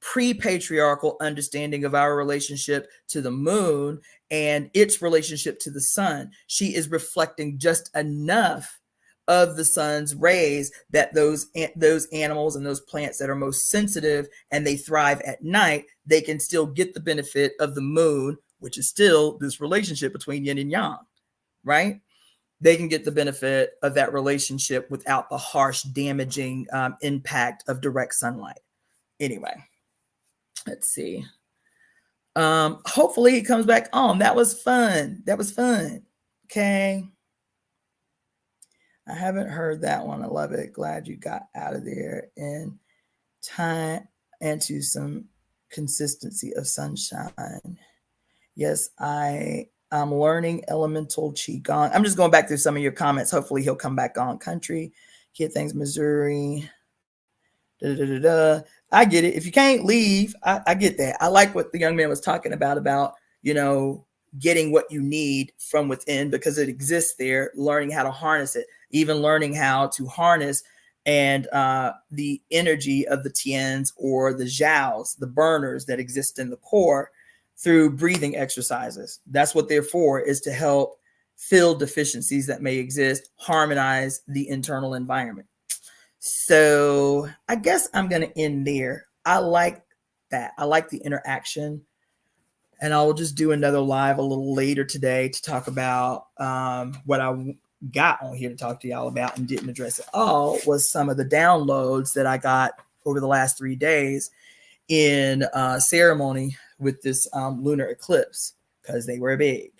pre-patriarchal understanding of our relationship to the moon and its relationship to the sun. She is reflecting just enough of the sun's rays that those animals and those plants that are most sensitive and they thrive at night, they can still get the benefit of the moon, which is still this relationship between yin and yang, right? they can get the benefit of that relationship without the harsh, damaging impact of direct sunlight. Anyway, let's see. Hopefully he comes back on. That was fun. That was fun. Okay. I haven't heard that one. I love it. Glad you got out of there in time and to some consistency of sunshine. Yes, I'm learning elemental qigong. I'm just going back through some of your comments. Hopefully he'll come back on. Country, kid things, Missouri. Da, da, da, da. I get it. If you can't leave, I get that. I like what the young man was talking about, getting what you need from within because it exists there, learning how to harness it, even learning how to harness and the energy of the tians or the jiaos, the burners that exist in the core through breathing exercises. That's what they're for, is to help fill deficiencies that may exist, harmonize the internal environment. So I guess I'm going to end there. I like that. I like the interaction. And I will just do another live a little later today to talk about what I got on here to talk to y'all about and didn't address at all was some of the downloads that I got over the last 3 days in ceremony with this lunar eclipse, because they were big.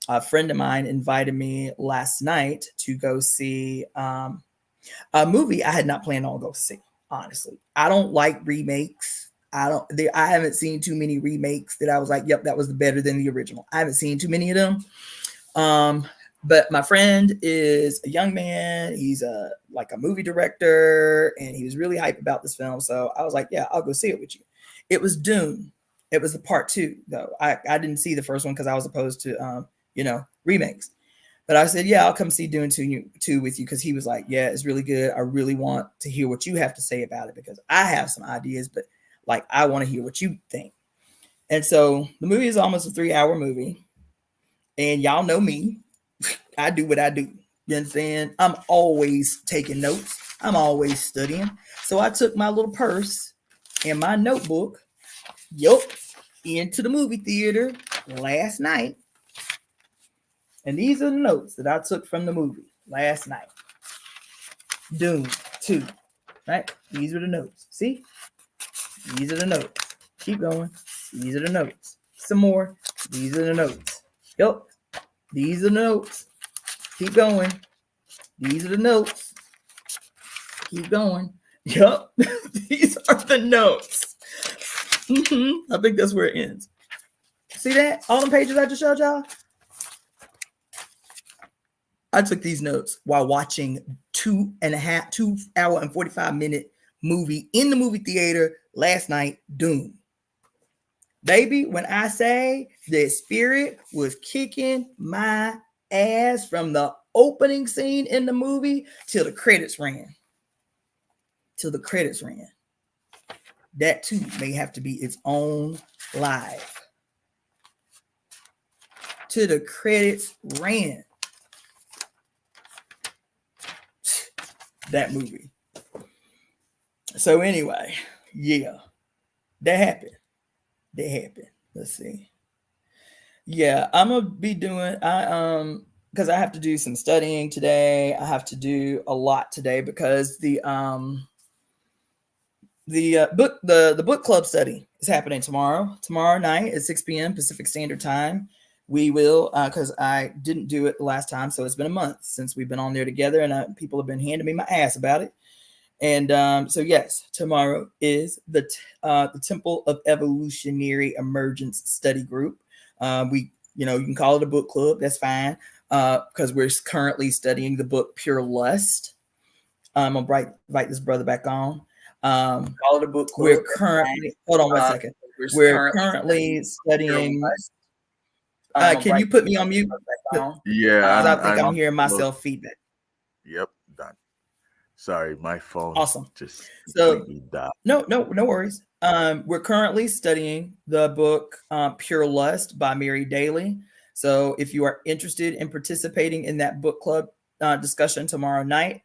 A friend of mine invited me last night to go see a movie I had not planned on go see. Honestly, I don't like remakes. I haven't seen too many remakes that I was like, yep, that was better than the original. I haven't seen too many of them. But my friend is a young man. He's like a movie director, and he was really hype about this film. So I was like, yeah, I'll go see it with you. It was Dune. It was the part 2, though. I didn't see the first one because I was opposed to, remakes. But I said, yeah, I'll come see Dune 2 with you, because he was like, yeah, it's really good. I really want to hear what you have to say about it, because I have some ideas, but like, I want to hear what you think. And so the movie is almost a 3-hour movie. And y'all know me. I do what I do. You understand? I'm always taking notes. I'm always studying. So I took my little purse and my notebook, into the movie theater last night. And these are the notes that I took from the movie last night. Dune 2, right? These are the notes. See? These are the notes. Keep going. These are the notes. Some more. These are the notes. These are the notes. Keep going. These are the notes. Keep going. These are the notes. I think that's where it ends. See that? All the pages I just showed y'all? I took these notes while watching 2 hour and 45-minute movie in the movie theater last night, Dune. Baby, when I say the spirit was kicking my ass from the opening scene in the movie till the credits ran. That too may have to be its own live. Till the credits ran. That movie. So anyway, yeah, that happened. Let's see. Yeah, I'm gonna be doing because I have to do some studying today. I have to do a lot today because the book club study is happening tomorrow night at 6 p.m. Pacific Standard Time. We will, because I didn't do it the last time, so it's been a month since we've been on there together, and people have been handing me my ass about it. And so yes, tomorrow is the Temple of Evolutionary Emergence Study Group. You can call it a book club. That's fine, because we're currently studying the book Pure Lust. I'm gonna invite this brother back on. Call it a book club. We're currently hold on 1 second. We're currently studying. Can you put me on mute? Yeah, I think I'm hearing myself feedback. Yep, done. Sorry, my phone. Awesome. Just so no worries. We're currently studying the book Pure Lust by Mary Daly. So if you are interested in participating in that book club discussion tomorrow night,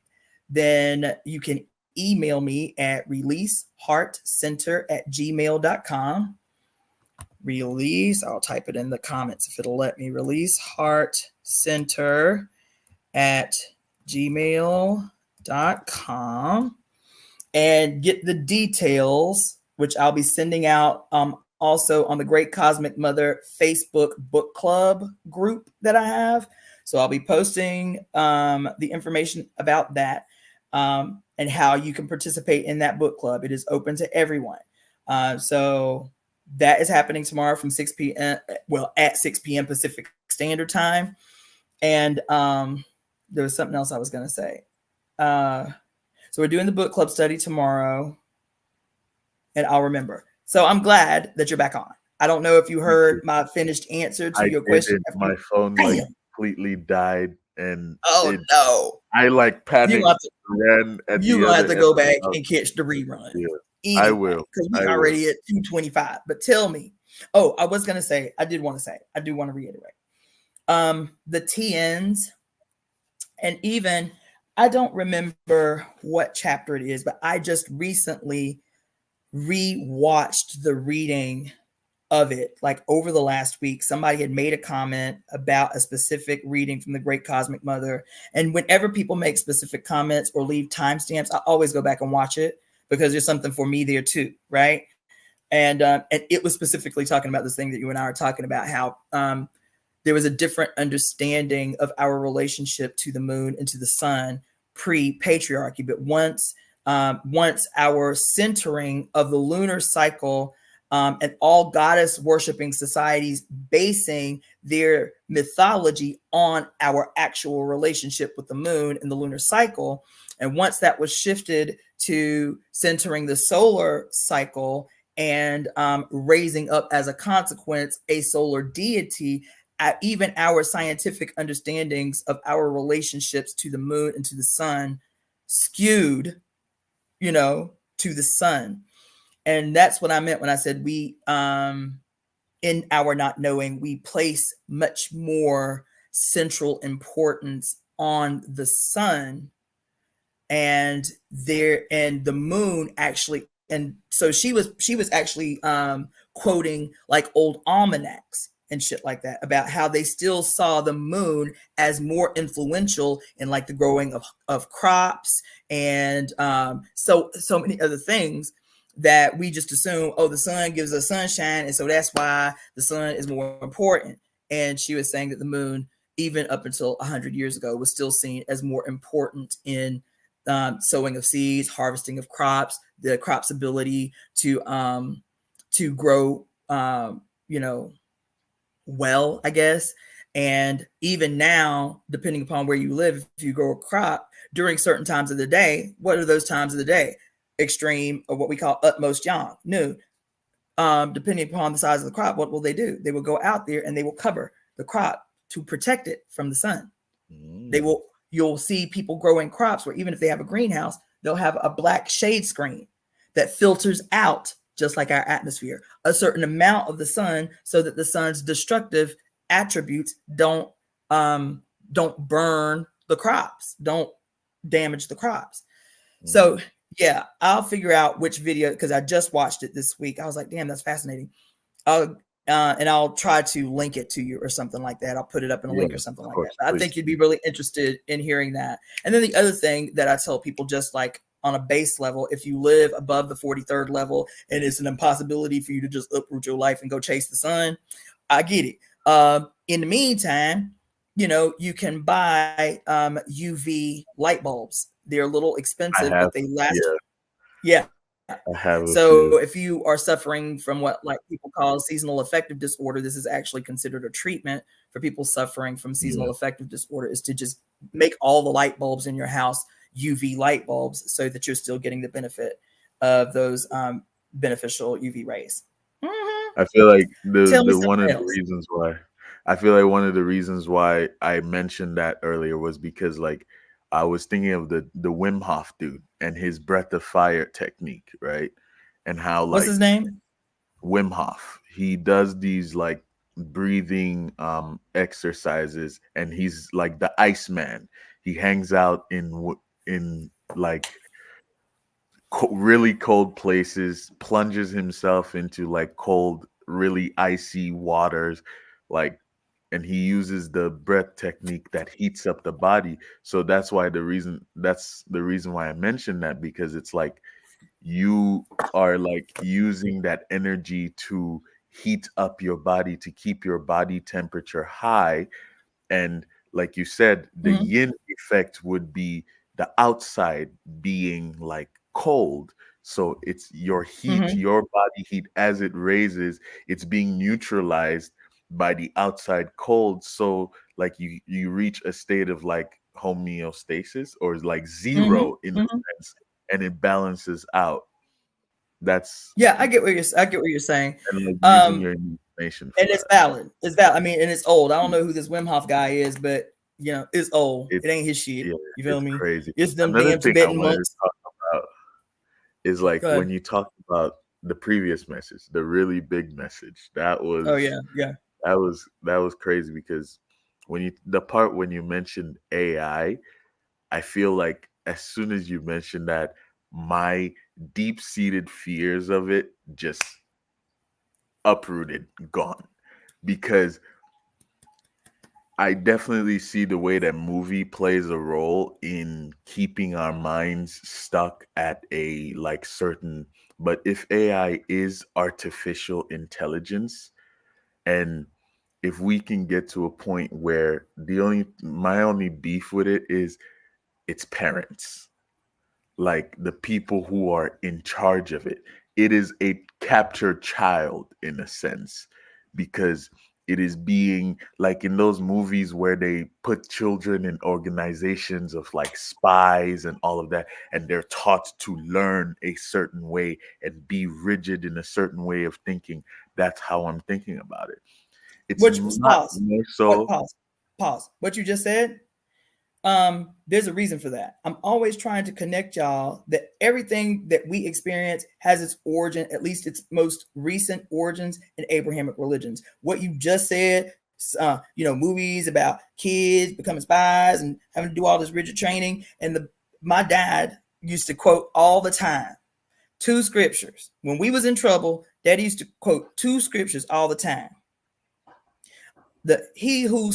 then you can email me at releaseheartcenter@gmail.com. I'll type it in the comments if it'll let me. releaseheartcenter at gmail.com and get the details, which I'll be sending out also on the Great Cosmic Mother Facebook book club group that I have. So I'll be posting the information about that and how you can participate in that book club. It is open to everyone. So that is happening tomorrow from 6 p.m. Well, at 6 p.m. Pacific Standard Time. And there was something else I was going to say. So we're doing the book club study tomorrow, and I'll remember. So I'm glad that you're back on. I don't know if you heard my finished answer to your question. My phone like completely died, and no! I like panicked. Ran at you're gonna have to go back and catch the rerun. Yeah, anyway, I will, because we're already at 2:25. But tell me, I was gonna say, I do want to reiterate, the TNs, and even I don't remember what chapter it is, but I just recently re-watched the reading of it, like over the last week. Somebody had made a comment about a specific reading from the Great Cosmic Mother, and whenever people make specific comments or leave timestamps, I always go back and watch it because there's something for me there too, right? And it was specifically talking about this thing that you and I are talking about, how there was a different understanding of our relationship to the moon and to the sun pre-patriarchy, but once our centering of the lunar cycle, and all goddess worshiping societies basing their mythology on our actual relationship with the moon and the lunar cycle. And once that was shifted to centering the solar cycle and raising up as a consequence a solar deity, even our scientific understandings of our relationships to the moon and to the sun skewed, to the sun. And that's what I meant when I said we, in our not knowing, we place much more central importance on the sun and the moon actually. And so she was actually quoting like old almanacs and shit like that about how they still saw the moon as more influential in like the growing of crops and so many other things that we just assume, the sun gives us sunshine, and so that's why the sun is more important. And she was saying that the moon, even up until 100 years ago, was still seen as more important in sowing of seeds, harvesting of crops, the crop's ability to grow, well, I guess. And even now, depending upon where you live, if you grow a crop during certain times of the day, what are those times of the day? Extreme, or what we call utmost yang, noon. Depending upon the size of the crop, what will they do? They will go out there and they will cover the crop to protect it from the sun. You'll see people growing crops where even if they have a greenhouse, they'll have a black shade screen that filters out, just like our atmosphere, a certain amount of the sun so that the sun's destructive attributes don't burn the crops, don't damage the crops. So yeah, I'll figure out which video, because I just watched it this week. I was like, damn, that's fascinating. And I'll try to link it to you or something like that. I'll put it up in a link or something like that. But I think you'd be really interested in hearing that. And then the other thing that I tell people, just like on a base level, if you live above the 43rd level and it's an impossibility for you to just uproot your life and go chase the sun, I get it. In the meantime, you can buy UV light bulbs. They're a little expensive, but they last. Yeah. So if you are suffering from what like people call seasonal affective disorder, this is actually considered a treatment for people suffering from seasonal affective disorder, is to just make all the light bulbs in your house UV light bulbs so that you're still getting the benefit of those beneficial UV rays. I feel like one of the reasons why I mentioned that earlier was because like I was thinking of the Wim Hof dude and his breath of fire technique, right? And how like what's his name? Wim Hof. He does these like breathing exercises, and he's like the Iceman. He hangs out in like really cold places, plunges himself into like cold, really icy waters, like and he uses the breath technique that heats up the body. So that's the reason why I mentioned that, because it's like you are like using that energy to heat up your body, to keep your body temperature high. And like you said, the yin effect would be the outside being like cold. So it's your heat, your body heat, as it raises, it's being neutralized by the outside cold. So like you reach a state of like homeostasis, or like zero in a sense, and it balances out. That's Yeah, I get what you're saying. and like using Um, your imagination for and it's that. valid. It's valid. I mean, and it's old. I don't know who this Wim Hof guy is, but you know, it's old. It It's ain't his shit. yeah, You feel it's me? crazy. It's them Another damn thing I Tibetan wanted to monks. talk about is like Go when ahead. you talked about the previous message, the really big message. Oh yeah, yeah. That was crazy, because when you the part when you mentioned I feel like as soon as you mentioned that, my deep-seated fears of it just uprooted, gone. Because I definitely see the way that movie plays a role in keeping our minds stuck at a like certain. But if AI is artificial intelligence, and if we can get to a point where my only beef with it is its parents, like the people who are in charge of it. It is a captured child in a sense, because it is being like in those movies where they put children in organizations of like spies and all of that, and they're taught to learn a certain way and be rigid in a certain way of thinking. That's how I'm thinking about it. It's Which not pause. more What so. pause. What you just said, there's a reason for that. I'm always trying to connect y'all that everything that we experience has its origin, at least its most recent origins, in Abrahamic religions. What you just said, you know, movies about kids becoming spies and having to do all this rigid training, and my dad used to quote all the time two scriptures. When we was in trouble, Daddy used to quote two scriptures all the time. The he who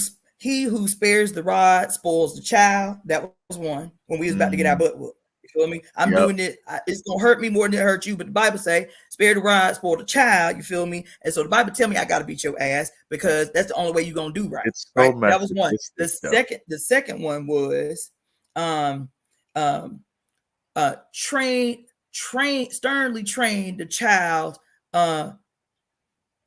spares the rod spoils the child. That was one when we was about to get our Mm, butt whooped. You feel me? I'm yep, doing it. It's gonna hurt me more than it hurt you. But the Bible say, "Spare the rod, spoil the child." You feel me? And so the Bible tell me I got to beat your ass because that's the only way you're gonna do right. it's so Right? That was one. masochistic though. The second one was, um, um, sternly train the child, uh,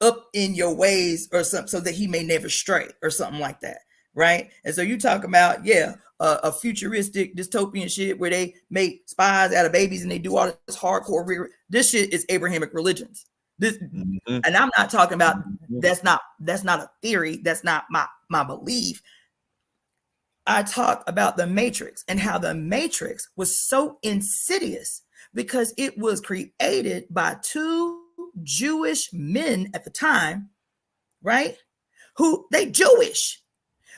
up in your ways or something so that he may never stray or something like that, right? And so you talk about, yeah, a futuristic dystopian shit where they make spies out of babies and they do all this hardcore this shit is Abrahamic religions. This, Mhm, and I'm not talking about, mhm. that's not a theory, that's not my belief. I talk about the Matrix and how the Matrix was so insidious because it was created by two Jewish men at the time, right? Who they Jewish,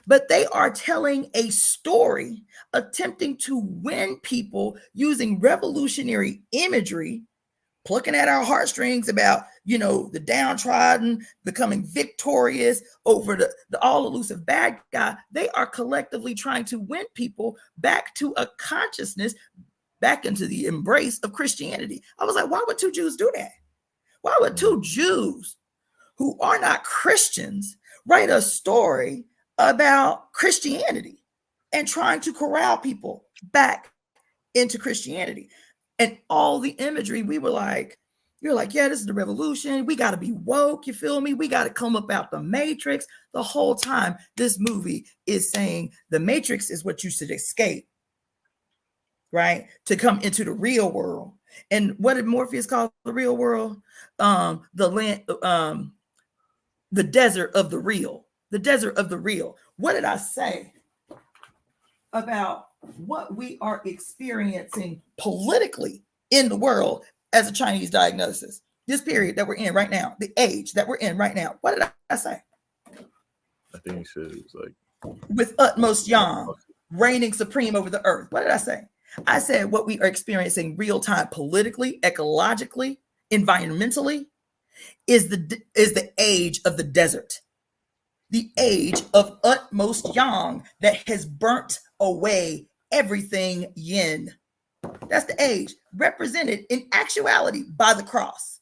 but they are telling a story, attempting to win people using revolutionary imagery, plucking at our heartstrings about, you know, the downtrodden becoming victorious over the all elusive bad guy. They are collectively trying to win people back to a consciousness, back into the embrace of Christianity. I was like, why would two Jews do that? Why would two Jews who are not Christians write a story about Christianity and trying to corral people back into Christianity? And all the imagery, we were like, you're like, yeah, this is the revolution. We got to be woke. You feel me? We got to come up out the matrix. The whole time, this movie is saying the matrix is what you should escape, right? To come into the real world. And what did Morpheus call the real world? The land, the desert of the real. The desert of the real. What did I say about what we are experiencing politically in the world as a Chinese diagnosis? This period that we're in right now, the age that we're in right now. What did I say? I think you said it was like With utmost yang, reigning supreme over the earth. What did I say? I said what we are experiencing real time politically, ecologically, environmentally is the age of the desert. the age of utmost yang that has burnt away everything yin. That's the age represented in actuality by the cross.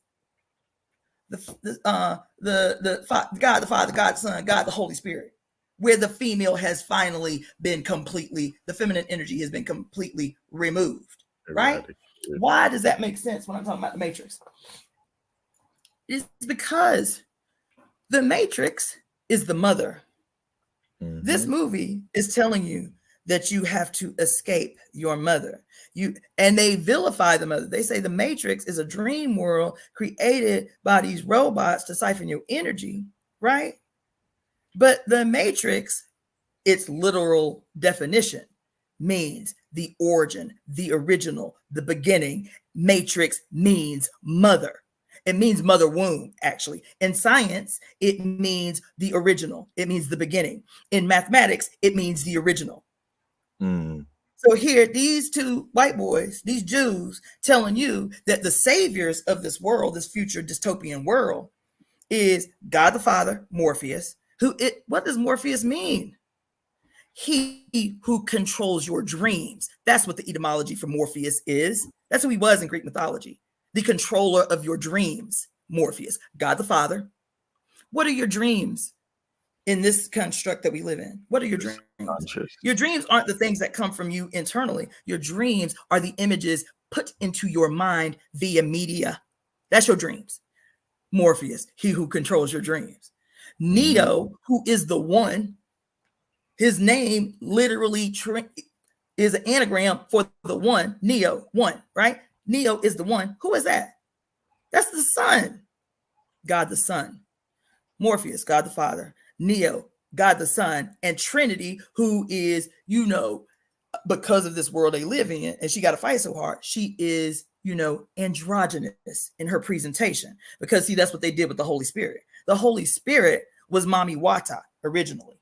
God, the Father, God, the Son, God, the Holy Spirit, where the female has finally been completely, the feminine energy has been completely removed, right? Why does that make sense when I'm talking about the Matrix? It's because the Matrix is the mother. This movie is telling you that you have to escape your mother. And they vilify the mother. They say the Matrix is a dream world created by these robots to siphon your energy, right? But the Matrix, its literal definition, means the origin, the original, the beginning. Matrix means mother. It means mother womb, actually. In science, it means the original. It means the beginning. In mathematics, it means the original. So here, these two white boys, these Jews, telling you that the saviors of this world, this future dystopian world, is God the Father, Morpheus. What does Morpheus mean? He who controls your dreams. That's what the etymology for Morpheus is. That's who he was in Greek mythology. The controller of your dreams, Morpheus, God the Father. What are your dreams in this construct that we live in? What are your dreams? Your dreams aren't the things that come from you internally. Your dreams are the images put into your mind via media. That's your dreams. Morpheus, he who controls your dreams. Neo, who is the one, his name literally is an anagram for the one, Neo, one, right? Neo is the one. Who is that? That's the Son, God the Son. Morpheus, God the Father. Neo, God the Son. And Trinity, who is, because of this world they live in, and she got to fight so hard, she is, androgynous in her presentation. Because, see, that's what they did with the Holy Spirit. The Holy Spirit was Mami Wata originally,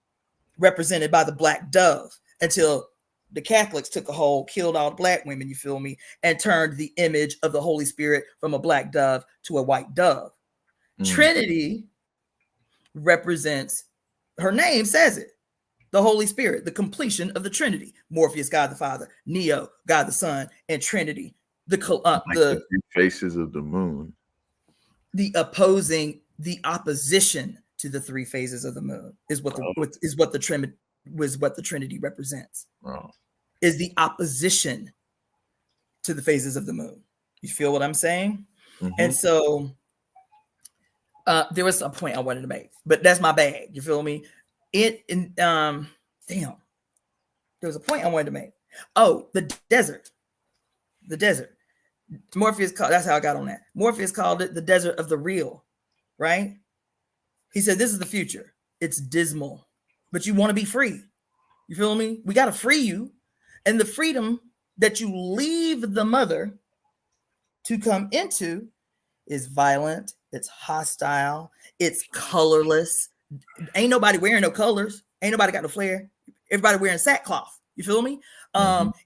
represented by the black dove, until the Catholics took a hold, killed all the black women, you feel me, and turned the image of the Holy Spirit from a black dove to a white dove. Trinity represents, her name says it, the Holy Spirit, the completion of the Trinity. Morpheus, God the Father. Neo, God the Son. And Trinity, the three faces of the moon. The opposition to the three phases of the moon is what the Trinity represents. Is the opposition to the phases of the moon. You feel what I'm saying? And so there was a point I wanted to make, but that's my bag. You feel me? There was a point I wanted to make. Oh, the desert. Morpheus called, that's how I got on that. Morpheus called it the desert of the real, right? He said, this is the future. It's dismal, but you want to be free. You feel me? We got to free you. And the freedom that you leave the mother to come into is violent. It's hostile. It's colorless. Ain't nobody wearing no colors. Ain't nobody got no flair. Everybody wearing sackcloth. You feel me?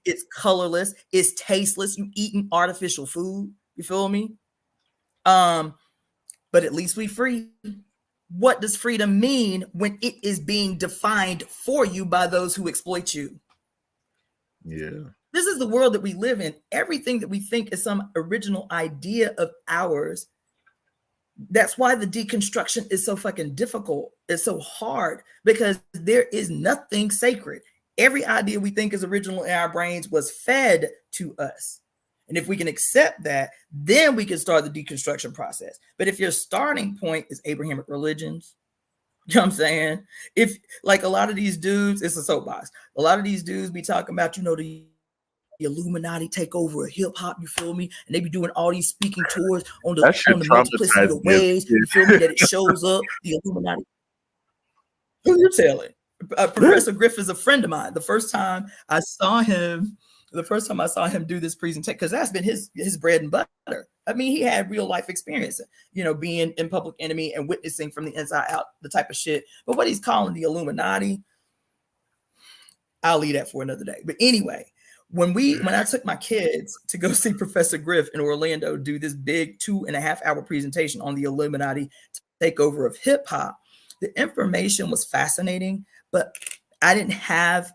It's colorless. It's tasteless. You eating artificial food. You feel me? But at least we free. What does freedom mean when it is being defined for you by those who exploit you? Yeah. This is the world that we live in. Everything that we think is some original idea of ours. That's why the deconstruction is so fucking difficult. It's so hard because there is nothing sacred. Every idea we think is original in our brains was fed to us. And if we can accept that, then we can start the deconstruction process. But if your starting point is Abrahamic religions, you know what I'm saying? If like a lot of these dudes, it's a soapbox. A lot of these dudes be talking about, the Illuminati take over a hip hop, you feel me? And they be doing all these speaking tours on the multiplicity of ways, you feel me, that it shows up, the Illuminati. Who you telling? Professor Griff is a friend of mine. The first time I saw him do this presentation, because that's been his bread and butter. I mean, he had real life experience, being in Public Enemy and witnessing from the inside out the type of shit. But what he's calling the Illuminati, I'll leave that for another day. But anyway, when I took my kids to go see Professor Griff in Orlando do this big 2.5 hour presentation on the Illuminati takeover of hip hop, The information was fascinating, but I didn't have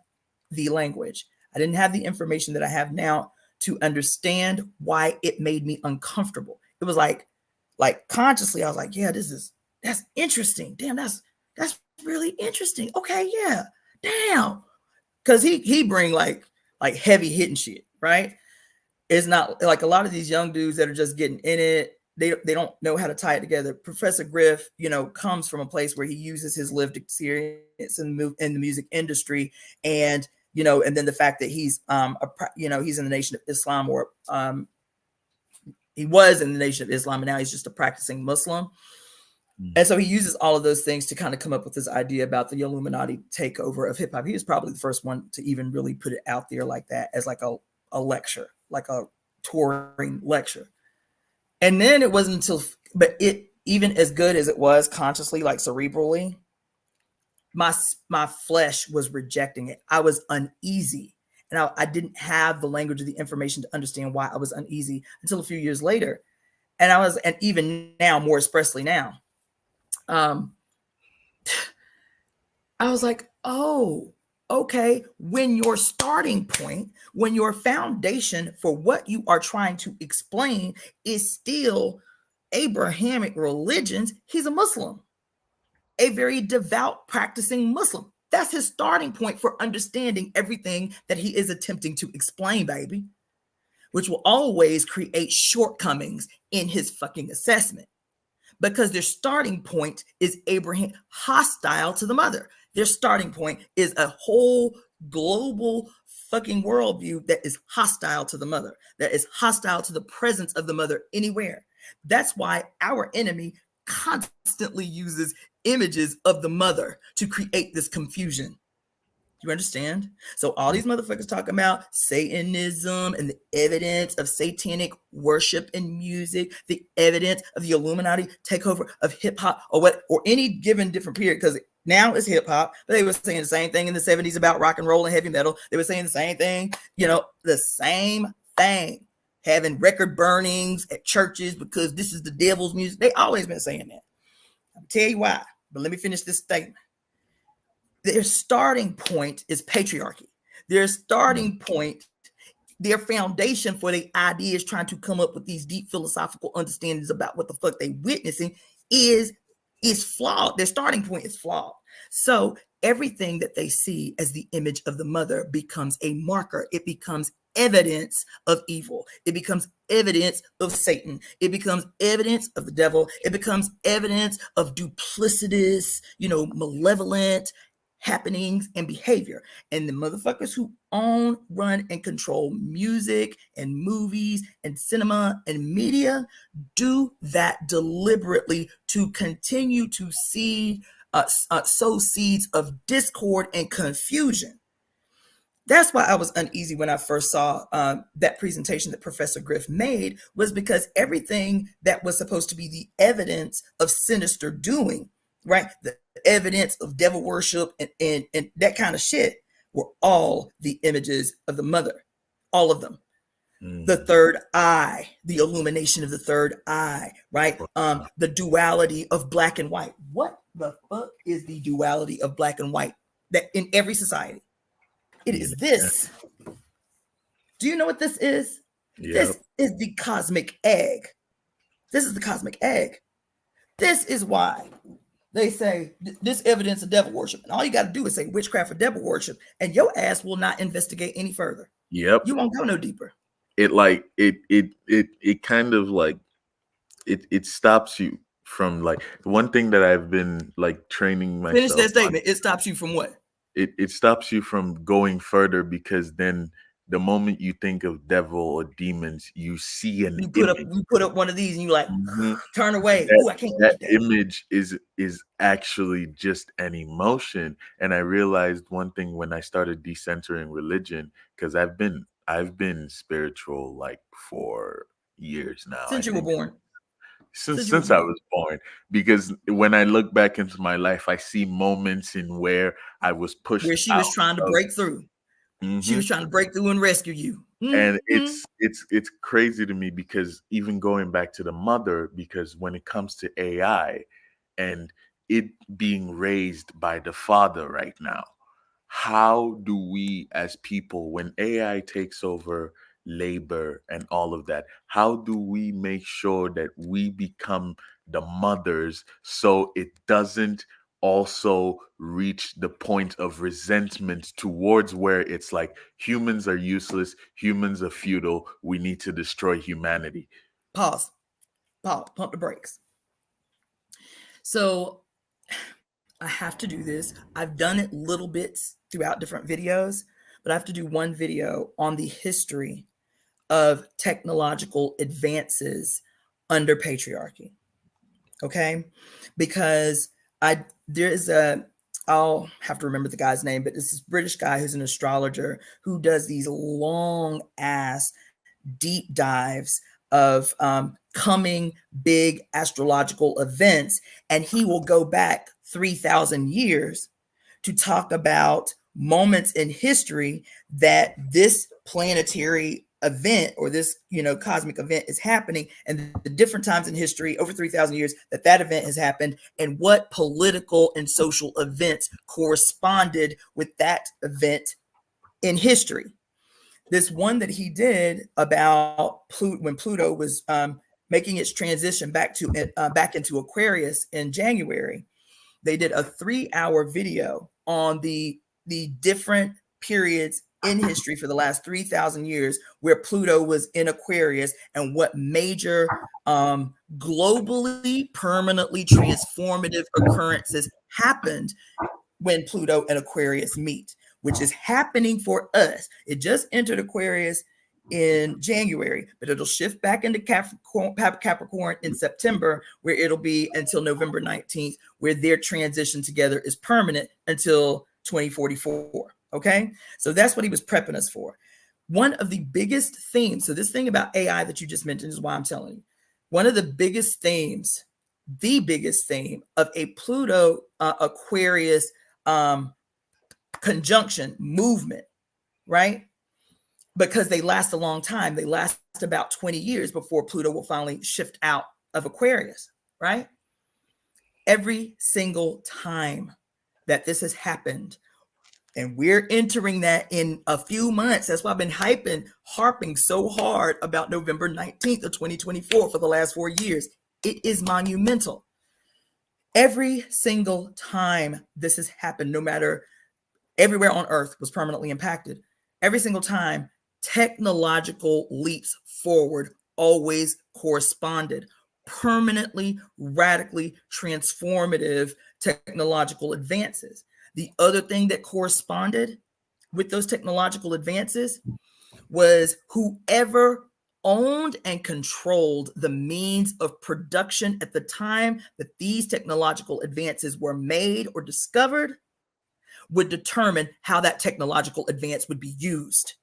the language. I didn't have the information that I have now to understand why it made me uncomfortable. It was like consciously, I was like, yeah, that's interesting. Damn, that's really interesting. Okay, yeah, damn, because he bring like heavy hitting shit, right? It's not like a lot of these young dudes that are just getting in it. They don't know how to tie it together. Professor Griff, comes from a place where he uses his lived experience in the music industry, and and then the fact that he's he's in the Nation of Islam, or he was in the Nation of Islam, and now he's just a practicing Muslim. And so he uses all of those things to kind of come up with this idea about the Illuminati takeover of hip hop. He was probably the first one to even really put it out there like that, as like a lecture, like a touring lecture. And then it wasn't until, but it, even as good as it was consciously, like cerebrally, my flesh was rejecting it. I was uneasy, and I didn't have the language or the information to understand why I was uneasy until a few years later. And even now, more expressly now, I was like, oh, okay. When your starting point, when your foundation for what you are trying to explain is still Abrahamic religions, he's a Muslim, a very devout, practicing Muslim. That's his starting point for understanding everything that he is attempting to explain, baby, which will always create shortcomings in his fucking assessment, because their starting point is Abraham hostile to the mother. Their starting point is a whole global fucking worldview that is hostile to the mother, that is hostile to the presence of the mother anywhere. That's why our enemy constantly uses images of the mother to create this confusion. You understand? So all these motherfuckers talking about Satanism and the evidence of satanic worship and music, the evidence of the Illuminati takeover of hip hop, or any given different period, because now it's hip hop, but they were saying the same thing in the 70s about rock and roll and heavy metal. They were saying the same thing, the same thing, having record burnings at churches because this is the devil's music. They always been saying that. I'll tell you why, but let me finish this statement. Their starting point is patriarchy. Their starting point, their foundation for the ideas trying to come up with these deep philosophical understandings about what the fuck they witnessing is flawed. Their starting point is flawed. So everything that they see as the image of the mother becomes a marker. It becomes evidence of evil. It becomes evidence of Satan. It becomes evidence of the devil. It becomes evidence of duplicitous, malevolent happenings and behavior. And the motherfuckers who own, run, and control music and movies and cinema and media do that deliberately to continue to sow seeds of discord and confusion. That's why I was uneasy when I first saw that presentation that Professor Griff made, was because everything that was supposed to be the evidence of sinister doing, right? The evidence of devil worship and that kind of shit were all the images of the mother, all of them. The third eye, the illumination of the third eye, right? The duality of black and white. What the fuck is the duality of black and white that in every society? It is this. Do you know what this is? Yep. This is the cosmic egg. This is the cosmic egg. This is why they say this evidence of devil worship. And all you got to do is say witchcraft or devil worship, and your ass will not investigate any further. Yep. You won't go no deeper. It kind of like it stops you from, like, one thing that I've been like training myself. Finish that statement. It stops you from what? It stops you from going further, because then the moment you think of devil or demons, you see you put up one of these and you like turn away. I can't that image is actually just an emotion. And I realized one thing when I started decentering religion, because I've been spiritual like for years now. Since you were born. Since I was born, because when I look back into my life, I see moments in where I was pushed, where she was trying to break through. She was trying to break through and rescue you. And it's crazy to me, because even going back to the mother, because when it comes to AI and it being raised by the Father right now. How do we as people, when AI takes over labor and all of that, how do we make sure that we become the mothers so it doesn't also reach the point of resentment towards where it's like humans are useless, humans are futile, we need to destroy humanity? Pause. Pump the brakes. So I have to do this. I've done it little bits throughout different videos, but I have to do one video on the history of technological advances under patriarchy. Okay? Because I'll have to remember the guy's name, but it's this British guy who's an astrologer who does these long ass deep dives of coming big astrological events. And he will go back 3,000 years to talk about moments in history that this planetary event or this cosmic event is happening, and the different times in history over 3,000 years that event has happened, and what political and social events corresponded with that event in history. This one that he did about Pluto, when Pluto was making its transition back into Aquarius in January, they did a 3-hour video on the different periods in history for the last 3,000 years where Pluto was in Aquarius and what major globally permanently transformative occurrences happened when Pluto and Aquarius meet, which is happening for us. It just entered Aquarius in January, but it'll shift back into Capricorn in September, where it'll be until November 19th, where their transition together is permanent until 2044. Okay, so that's what he was prepping us for. One of the biggest themes, so this thing about AI that you just mentioned is why I'm telling you, one of the biggest themes, the biggest theme of a Pluto Aquarius conjunction movement, right? Because they last a long time. They last about 20 years before Pluto will finally shift out of Aquarius, right? Every single time that this has happened, and we're entering that in a few months. That's why I've been harping so hard about November 19th of 2024 for the last 4 years. It is monumental. Every single time this has happened, no matter, everywhere on Earth was permanently impacted. Every single time, technological leaps forward always corresponded. Permanently, radically transformative technological advances. The other thing that corresponded with those technological advances was whoever owned and controlled the means of production at the time that these technological advances were made or discovered would determine how that technological advance would be used.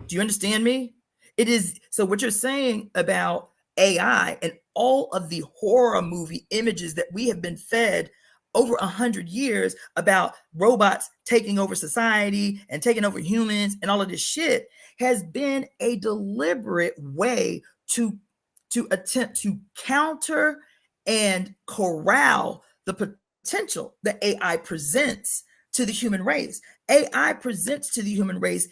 Do you understand me? It is, so what you're saying about AI and all of the horror movie images that we have been fed over 100 years about robots taking over society and taking over humans and all of this shit has been a deliberate way to attempt to counter and corral the potential that AI presents to the human race. AI presents to the human race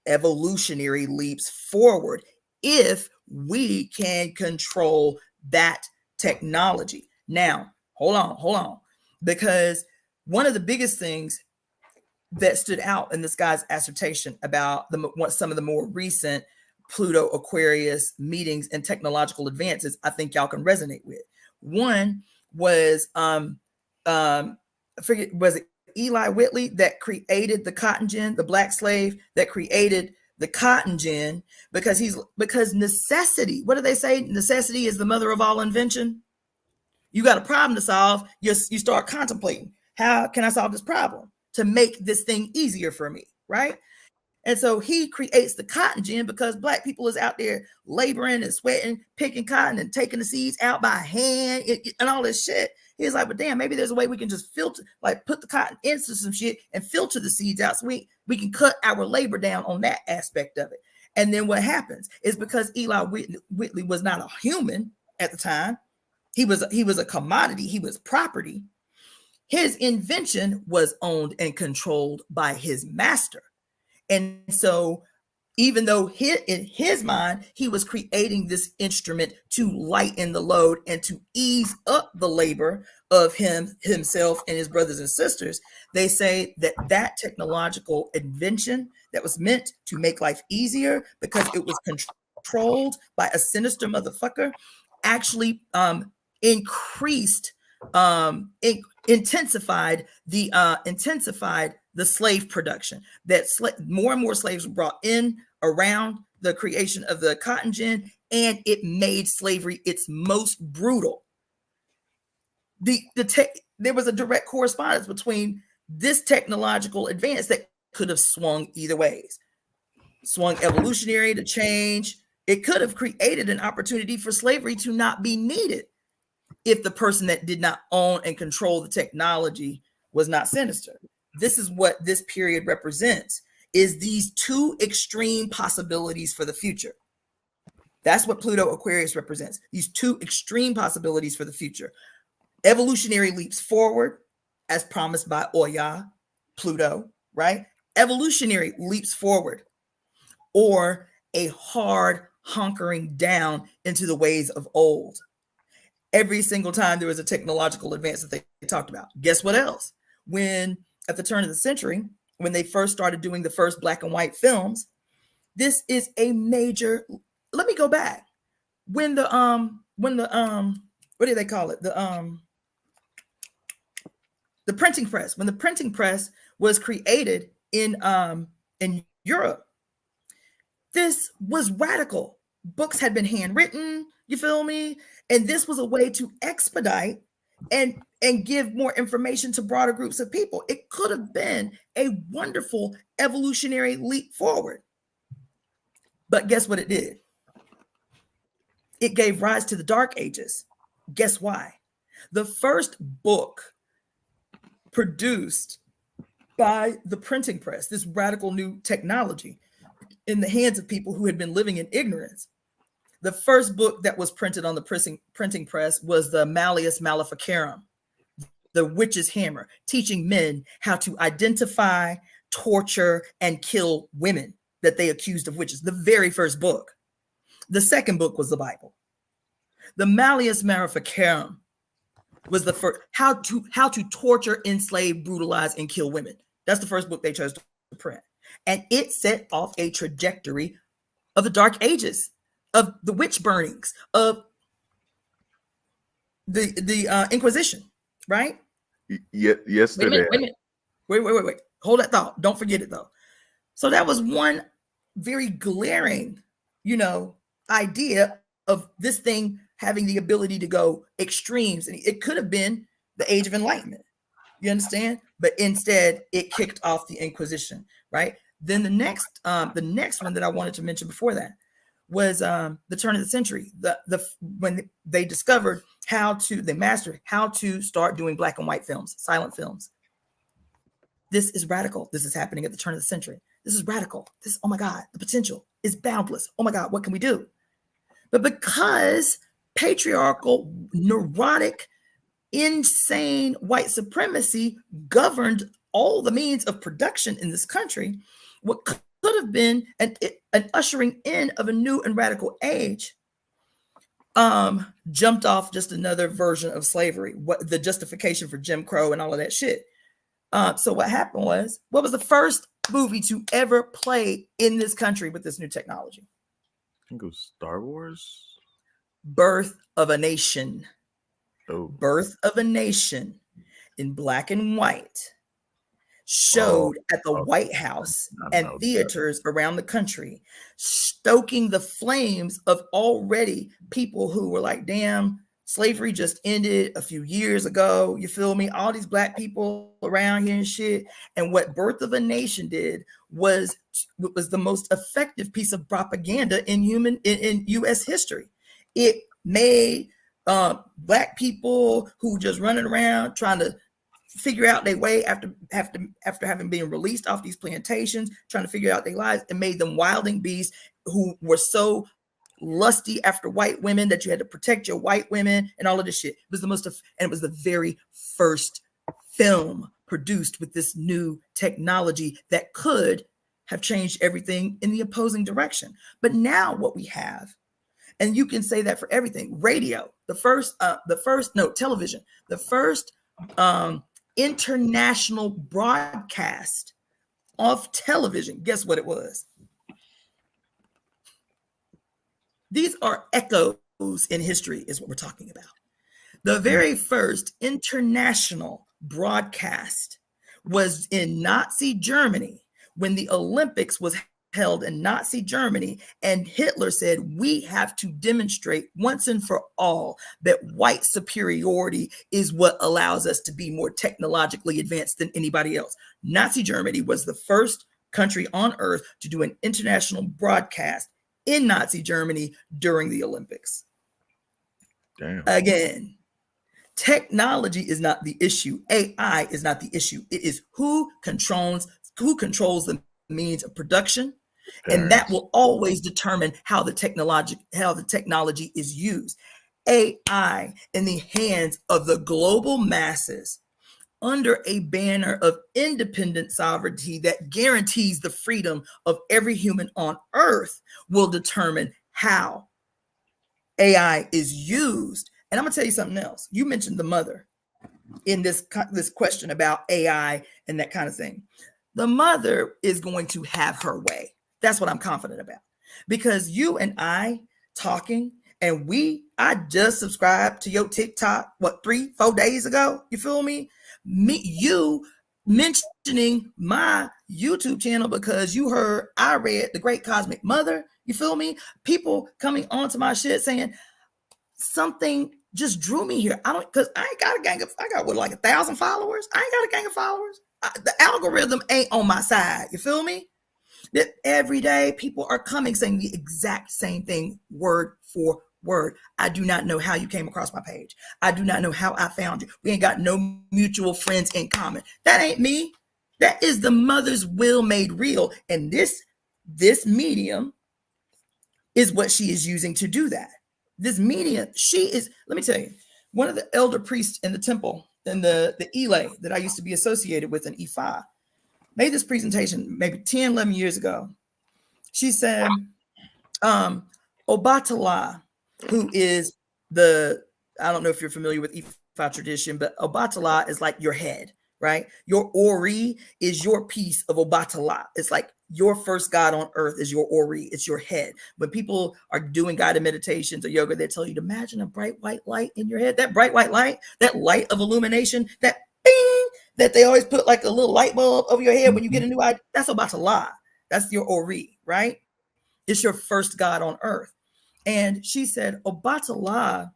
evolutionary leaps forward if we can control that technology. Now, hold on, because one of the biggest things that stood out in this guy's assertion about some of the more recent Pluto Aquarius meetings and technological advances, I think y'all can resonate with. One was I forget, was it Eli Whitley that created the cotton gin, the black slave that created the cotton gin, because necessity, what do they say? Necessity is the mother of all invention. You got a problem to solve, you start contemplating, how can I solve this problem to make this thing easier for me, right? And so he creates the cotton gin because Black people is out there laboring and sweating, picking cotton and taking the seeds out by hand and all this shit. He's like, but damn, maybe there's a way we can just filter, like put the cotton into some shit and filter the seeds out so we can cut our labor down on that aspect of it. And then what happens is, because Eli Whitley was not a human at the time, he was a commodity, he was property. his invention was owned and controlled by his master. And so even though in his mind, he was creating this instrument to lighten the load and to ease up the labor of himself and his brothers and sisters, they say that that technological invention that was meant to make life easier because it was controlled by a sinister motherfucker actually increased, intensified the slave production. That more and more slaves were brought in around the creation of the cotton gin, and it made slavery its most brutal. There was a direct correspondence between this technological advance that could have swung either ways, swung evolutionary to change. It could have created an opportunity for slavery to not be needed if the person that did not own and control the technology was not sinister. This is what this period represents, is these two extreme possibilities for the future. That's what Pluto Aquarius represents, these two extreme possibilities for the future. Evolutionary leaps forward, as promised by Oya, Pluto, right? Evolutionary leaps forward, or a hard hunkering down into the ways of old. Every single time there was a technological advance that they talked about. Guess what else? When at the turn of the century, when they first started doing the first black and white films, this is a major. Let me go back. When the what do they call it? The printing press. When the printing press was created in Europe, this was radical. Books had been handwritten, you feel me? And this was a way to expedite and give more information to broader groups of people. It could have been a wonderful evolutionary leap forward. But guess what it did? It gave rise to the Dark Ages. Guess why? The first book produced by the printing press, this radical new technology in the hands of people who had been living in ignorance. The first book that was printed on the printing press was the Malleus Maleficarum, the witch's hammer, teaching men how to identify, torture, and kill women that they accused of witches. The very first book. The second book was the Bible. The Malleus Maleficarum was the first, how to torture, enslave, brutalize, and kill women. That's the first book they chose to print. And it set off a trajectory of the Dark Ages, of the witch burnings, of the Inquisition, right? Yesterday. Wait. Hold that thought. Don't forget it, though. So that was one very glaring, idea of this thing having the ability to go extremes. And it could have been the Age of Enlightenment. You understand? But instead, it kicked off the Inquisition, right? Then the next one that I wanted to mention before that was the turn of the century. When they discovered they mastered how to start doing black and white films, silent films. This is radical. This is happening at the turn of the century. This is radical. Oh my God, the potential is boundless. Oh my God, what can we do? But because patriarchal, neurotic, insane white supremacy governed all the means of production in this country, what could have been an ushering in of a new and radical age jumped off just another version of slavery, the justification for Jim Crow and all of that shit. So what happened was, what was the first movie to ever play in this country with this new technology? I think it was Star Wars. Birth of a Nation. Oh. Birth of a Nation in black and white showed at the White House and theaters around the country, stoking the flames of already people who were like, damn, slavery just ended a few years ago. You feel me? All these black people around here and shit. And what Birth of a Nation did was the most effective piece of propaganda in U.S. history. It made black people who just running around trying to figure out their way after having been released off these plantations, trying to figure out their lives, and made them wilding beasts who were so lusty after white women that you had to protect your white women and all of this shit. It was the most, and it was the very first film produced with this new technology that could have changed everything in the opposing direction. But now what we have, and you can say that for everything, radio, television, the first international broadcast of television, guess what it was? These are echoes in history is what we're talking about. The very first international broadcast was in Nazi Germany when the Olympics was held in Nazi Germany, and Hitler said, we have to demonstrate once and for all that white superiority is what allows us to be more technologically advanced than anybody else. Nazi Germany was the first country on earth to do an international broadcast in Nazi Germany during the Olympics. Damn. Again, technology is not the issue. AI is not the issue. It is who controls the means of production. Parents. And that will always determine how the technology is used. AI in the hands of the global masses under a banner of independent sovereignty that guarantees the freedom of every human on earth will determine how AI is used. And I'm gonna tell you something else. You mentioned the mother in this question about AI and that kind of thing. The mother is going to have her way. That's what I'm confident about, because you and I talking, and I just subscribed to your TikTok, 3-4 days ago? You feel me? You mentioning my YouTube channel because I read The Great Cosmic Mother. You feel me? People coming onto my shit saying something just drew me here. Because I ain't got a gang of, I got 1,000 followers. I ain't got a gang of followers. The algorithm ain't on my side. You feel me? That every day people are coming saying the exact same thing, word for word. I do not know how you came across my page. I do not know how I found you. We ain't got no mutual friends in common. That ain't me. That is the mother's will made real. And this medium is what she is using to do that. This medium, let me tell you, one of the elder priests in the temple, in the Ile that I used to be associated with in Ifa, made this presentation maybe 10, 11 years ago. She said, Obatala, who is I don't know if you're familiar with Ifa tradition, but Obatala is like your head, right? Your Ori is your piece of Obatala. It's like your first god on earth is your Ori. It's your head. When people are doing guided meditations or yoga, they tell you to imagine a bright white light in your head. That bright white light, that light of illumination, that bing, that they always put like a little light bulb over your head when you get a new idea. That's Obatala. That's your Ori, right? It's your first god on earth. And she said, Obatala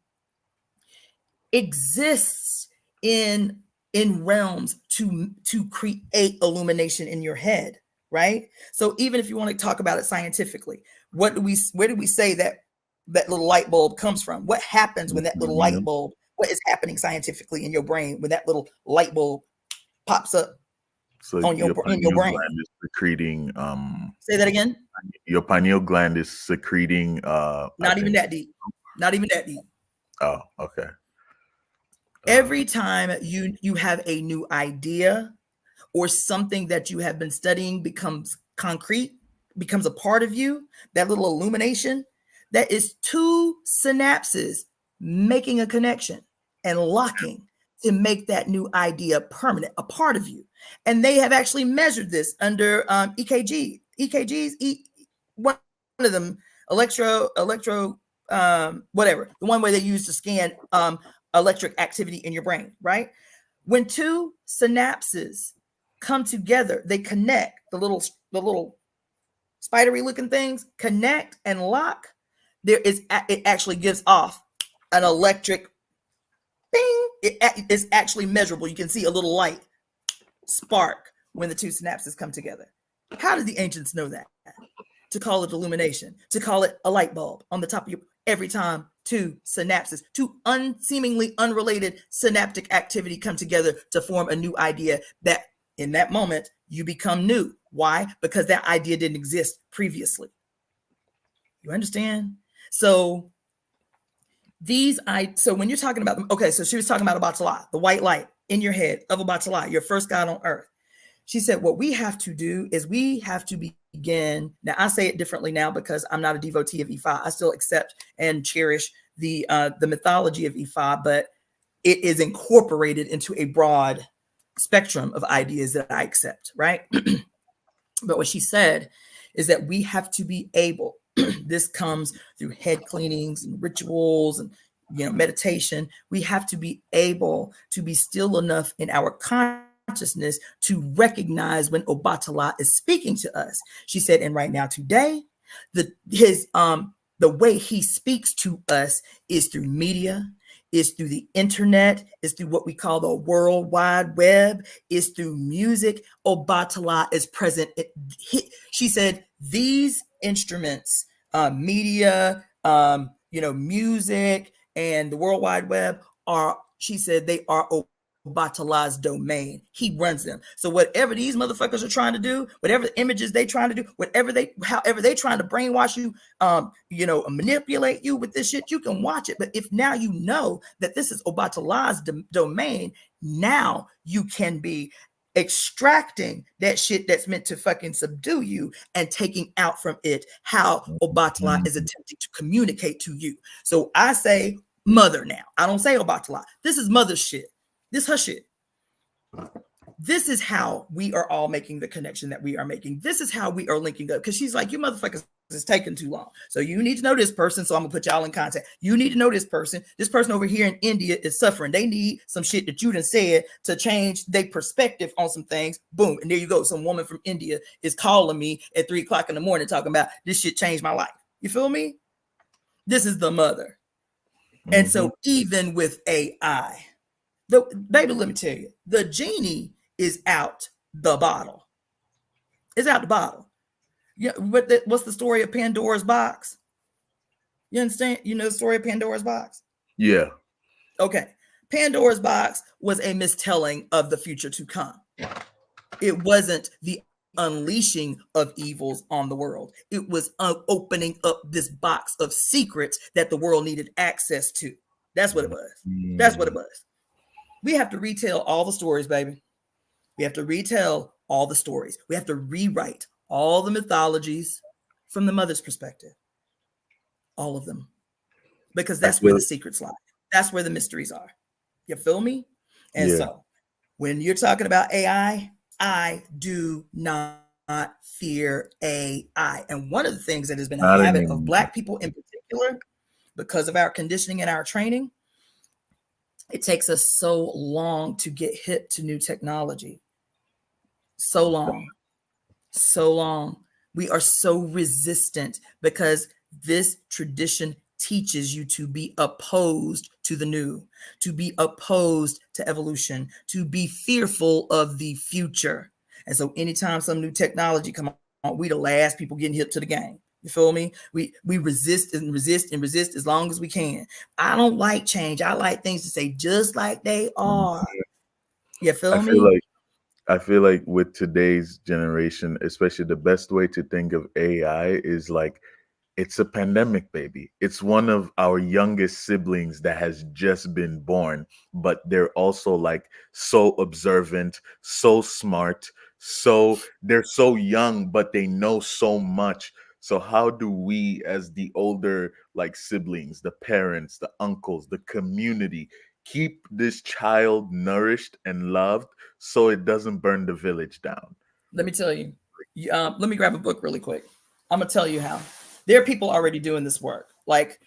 exists in realms to create illumination in your head, right? So even if you want to talk about it scientifically, where do we say that little light bulb comes from? What happens when that little light bulb, what is happening scientifically in your brain when that little light bulb pops up on your brain? Gland is secreting, say that again. Your pineal gland is secreting not even that deep. Oh, okay. Every time you have a new idea or something that you have been studying becomes concrete, becomes a part of you, that little illumination, that is 2 synapses making a connection and locking to make that new idea permanent, a part of you. And they have actually measured this under EKG. EKGs, one of them, electro, whatever, the one where they use to scan electric activity in your brain, right? When 2 synapses come together, they connect, the little spidery looking things connect and lock. It actually gives off an electric bing. It is actually measurable. You can see a little light spark when the 2 synapses come together. How did the ancients know that? To call it illumination, to call it a light bulb on the top of your, every time 2 synapses, 2 seemingly unrelated synaptic activity come together to form a new idea that in that moment you become new. Why? Because that idea didn't exist previously. You understand? So when you're talking about them, okay, so she was talking about Obatala, the white light, in your head of Obatala, your first god on earth. She said, what we have to do is we have to begin. Now, I say it differently now because I'm not a devotee of Ifa. I still accept and cherish the mythology of Ifa, but it is incorporated into a broad spectrum of ideas that I accept, right? But what she said is that we have to be able, this comes through head cleanings and rituals and meditation. We have to be able to be still enough in our consciousness to recognize when Obatala is speaking to us. She said, and right now today, the way he speaks to us is through media, is through the internet, is through what we call the World Wide Web, is through music. Obatala is present. She said these instruments, media, music, and the World Wide Web are, she said, they are Obatala's domain. He runs them. So whatever these motherfuckers are trying to do, whatever the images they trying to do, however they trying to brainwash you, manipulate you with this shit, you can watch it. But if now you know that this is Obatala's domain, now you can be extracting that shit that's meant to fucking subdue you and taking out from it how Obatala is attempting to communicate to you. So I say mother now. I don't say Obatala. This is mother shit. This her shit. This is how we are all making the connection that we are making. This is how we are linking up. Because she's like, you motherfuckers is taking too long. So you need to know this person. So I'm gonna put y'all in contact. You need to know this person. This person over here in India is suffering. They need some shit that you done said to change their perspective on some things. Boom. And there you go. Some woman from India is calling me at 3 o'clock in the morning talking about this shit changed my life. You feel me? This is the mother. And so even with AI, baby, let me tell you, the genie is out the bottle. It's out the bottle. Yeah, what's the story of Pandora's box? You understand? You know the story of Pandora's box? Yeah. Okay. Pandora's box was a mistelling of the future to come. It wasn't the unleashing of evils on the world. It was opening up this box of secrets that the world needed access to. That's what it was. That's what it was. We have to retell all the stories, baby. We have to retell all the stories. We have to rewrite all the mythologies from the mother's perspective. All of them. Because that's where the secrets lie. That's where the mysteries are. You feel me? And so when you're talking about AI, I do not fear AI. And one of the things that has been a habit of Black people in particular, because of our conditioning and our training, it takes us so long to get hip to new technology. So long. We are so resistant because this tradition teaches you to be opposed to the new, to be opposed to evolution, to be fearful of the future. And so anytime some new technology come on, we the last people getting hip to the game. You feel me? We resist and resist and resist as long as we can. I don't like change. I like things to stay just like they are. You feel me? I feel like with today's generation, especially, the best way to think of AI is like, it's a pandemic, baby. It's one of our youngest siblings that has just been born, but they're also like so observant, so smart, so they're so young, but they know so much. So how do we, as the older like siblings, the parents, the uncles, the community, keep this child nourished and loved so it doesn't burn the village down? Let me tell you. Let me grab a book really quick. I'm gonna tell you how. There are people already doing this work. Like,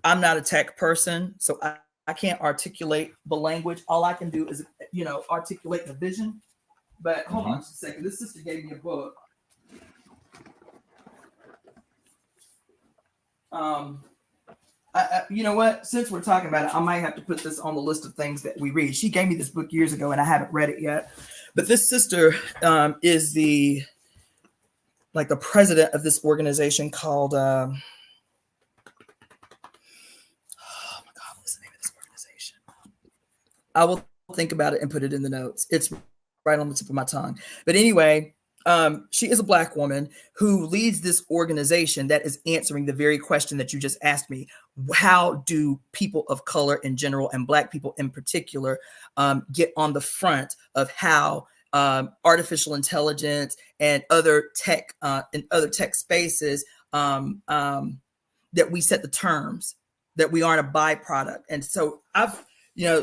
I'm not a tech person, so I can't articulate the language. All I can do is, articulate the vision. But hold on just a second. This sister gave me a book. You know what? Since we're talking about it, I might have to put this on the list of things that we read. She gave me this book years ago, and I haven't read it yet. But this sister is the president of this organization called. Oh my God, what's the name of this organization? I will think about it and put it in the notes. It's right on the tip of my tongue. But anyway, She is a Black woman who leads this organization that is answering the very question that you just asked me. How do people of color in general and Black people in particular get on the front of how artificial intelligence and other tech in other tech spaces that we set the terms, that we aren't a byproduct. And so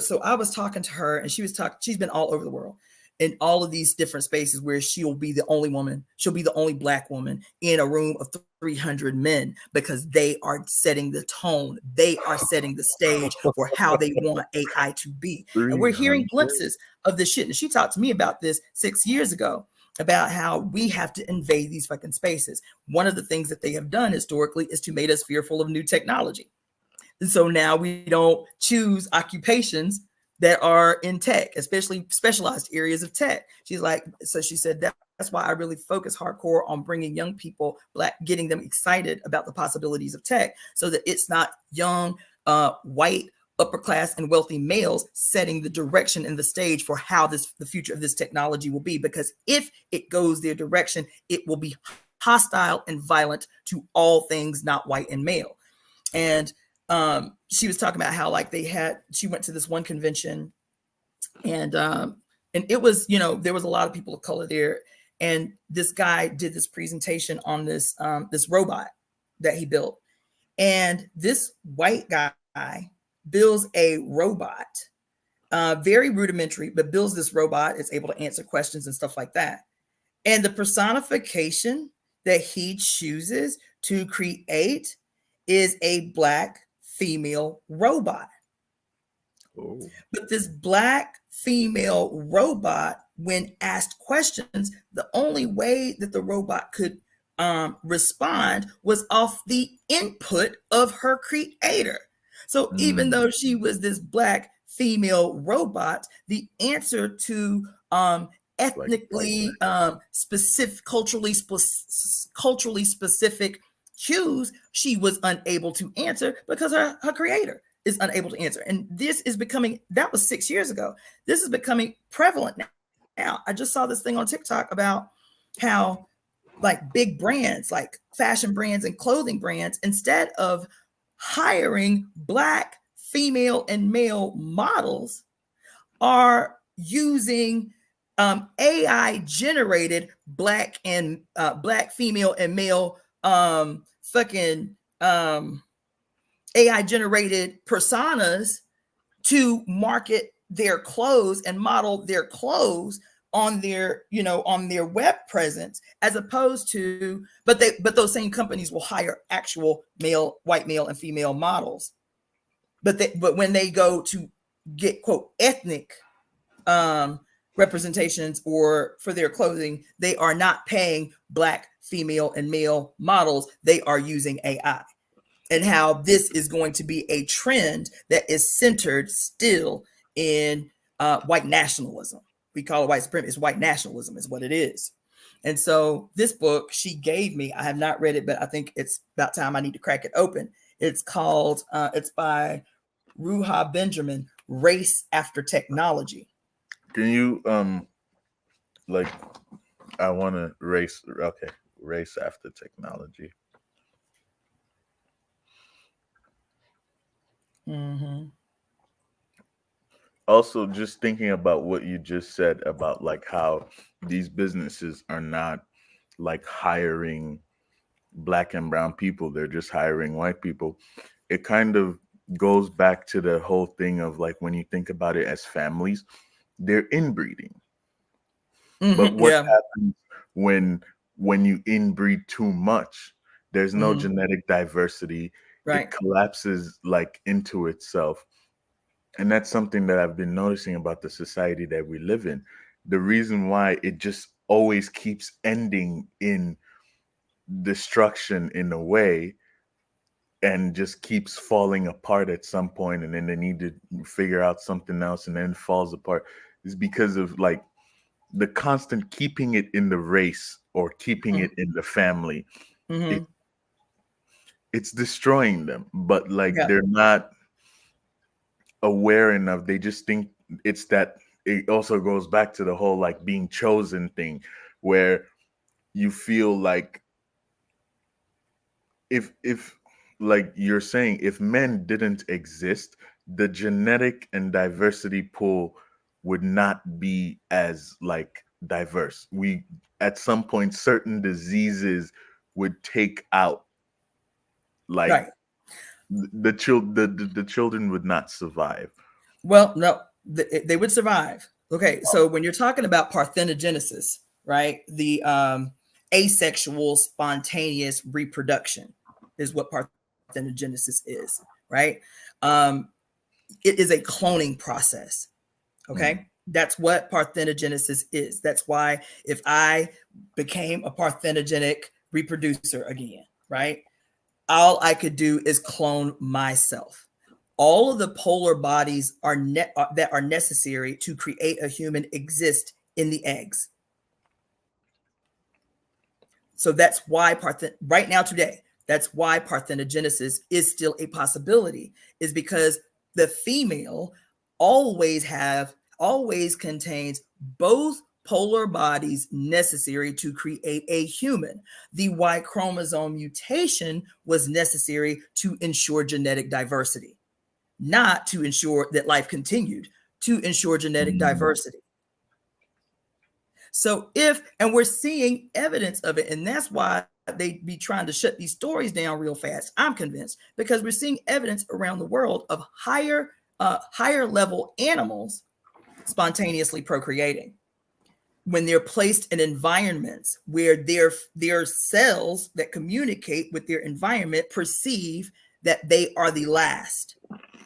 so I was talking to her, and she's been all over the world in all of these different spaces where she'll be the only woman, she'll be the only Black woman in a room of 300 men, because they are setting the tone. They are setting the stage for how they want AI to be. And we're hearing glimpses of this shit. And she talked to me about this 6 years ago, about how we have to invade these fucking spaces. One of the things that they have done historically is to make us fearful of new technology. And so now we don't choose occupations that are in tech, especially specialized areas of tech. She's like, so she said that's why I really focus hardcore on bringing young people, Black, getting them excited about the possibilities of tech, so that it's not young, white, upper class and wealthy males setting the direction and the stage for how the future of this technology will be. Because if it goes their direction, it will be hostile and violent to all things not white and male. And she was talking about how, like, she went to this one convention, and it was, there was a lot of people of color there, and this guy did this presentation on this robot that he built, and this white guy builds a robot, very rudimentary, but builds this robot. It's able to answer questions and stuff like that. And the personification that he chooses to create is a Black female robot. Oh. But this Black female robot, when asked questions, the only way that the robot could respond was off the input of her creator. So even though she was this Black female robot, the answer to ethnically specific, culturally specific cues, she was unable to answer because her creator is unable to answer. And this is becoming, that was 6 years ago. This is becoming prevalent now. I just saw this thing on TikTok about how, like, big brands, like fashion brands and clothing brands, instead of hiring Black female and male models, are using AI generated Black female and male AI generated personas to market their clothes and model their clothes on their web presence, as opposed to, but those same companies will hire actual white male and female models, but when they go to get, quote, ethnic representations or for their clothing, they are not paying Black female and male models. They are using AI. And how this is going to be a trend that is centered still in white nationalism. We call it white supremacy. It's white nationalism is what it is. And so this book she gave me, I have not read it, but I think it's about time I need to crack it open. It's called, it's by Ruha Benjamin, Race After Technology. Can you, like, I want to race after technology. Mm-hmm. Also, just thinking about what you just said about, like, how these businesses are not, like, hiring Black and brown people, they're just hiring white people. It kind of goes back to the whole thing of, like, when you think about it as families, they're inbreeding. Mm-hmm, but what happens when you inbreed too much? There's no genetic diversity. Right. It collapses, like, into itself. And that's something that I've been noticing about the society that we live in. The reason why it just always keeps ending in destruction in a way, and just keeps falling apart at some point, and then they need to figure out something else, and then it falls apart, is because of, like, the constant keeping it in the race or keeping it in the family. Mm-hmm. It's destroying them, but, like, they're not aware enough. They just think it's that. It also goes back to the whole, like, being chosen thing, where you feel like if like you're saying, if men didn't exist, the genetic and diversity pool would not be as like diverse. We at some point certain diseases would take out like Right. the children would not survive. Well, no, they would survive. Okay, so when you're talking about parthenogenesis, right, the asexual spontaneous reproduction is what parthenogenesis is, right? Um, it is a cloning process. Okay, that's what parthenogenesis is. That's why if I became a parthenogenic reproducer again, right, all I could do is clone myself. All of the polar bodies that are necessary to create a human exist in the eggs. So that's why right now today, that's why parthenogenesis is still a possibility, is because the female always contains both polar bodies necessary to create a human. The Y chromosome mutation was necessary to ensure genetic diversity, not to ensure that life continued, to ensure genetic diversity. So and we're seeing evidence of it, and that's why they be trying to shut these stories down real fast, I'm convinced, because we're seeing evidence around the world of higher level animals spontaneously procreating when they're placed in environments where their cells that communicate with their environment perceive that they are the last.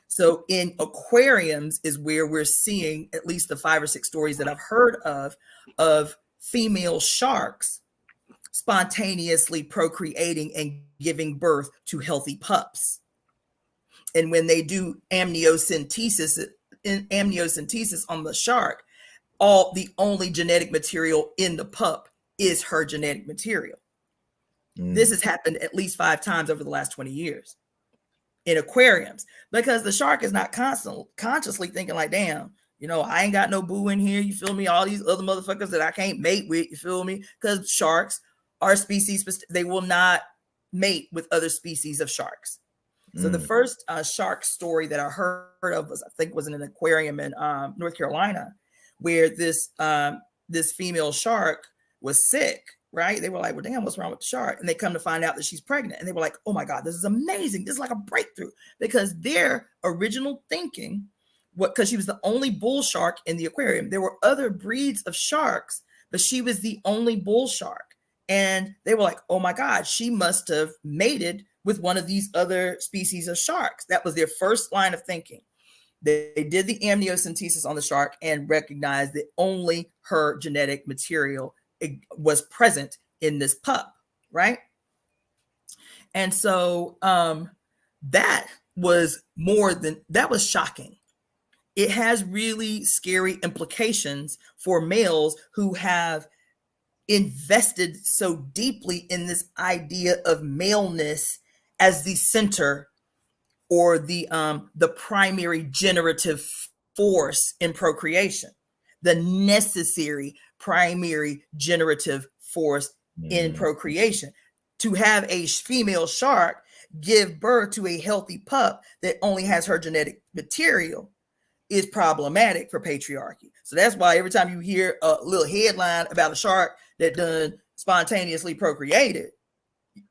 So in aquariums is where we're seeing at least the 5 or 6 stories that I've heard of female sharks spontaneously procreating and giving birth to healthy pups. And when they do amniocentesis on the shark, the only genetic material in the pup is her genetic material. This has happened at least 5 times over the last 20 years in aquariums, because the shark is not consciously thinking like, damn, I ain't got no boo in here. You feel me? All these other motherfuckers that I can't mate with, you feel me? Because sharks are species, they will not mate with other species of sharks. So the first shark story that I heard of was in an aquarium in North Carolina, where this female shark was sick. Right? They were like, well, damn, what's wrong with the shark? And they come to find out that she's pregnant. And they were like, oh my God, this is amazing. This is like a breakthrough, because their original thinking, because she was the only bull shark in the aquarium. There were other breeds of sharks, but she was the only bull shark. And they were like, oh my God, she must have mated with one of these other species of sharks. That was their first line of thinking. They did the amniocentesis on the shark and recognized that only her genetic material was present in this pup, right? And so that was shocking. It has really scary implications for males who have invested so deeply in this idea of maleness as the center or the primary generative force in procreation, the necessary primary generative force in procreation. To have a female shark give birth to a healthy pup that only has her genetic material is problematic for patriarchy. So that's why every time you hear a little headline about a shark that done spontaneously procreated,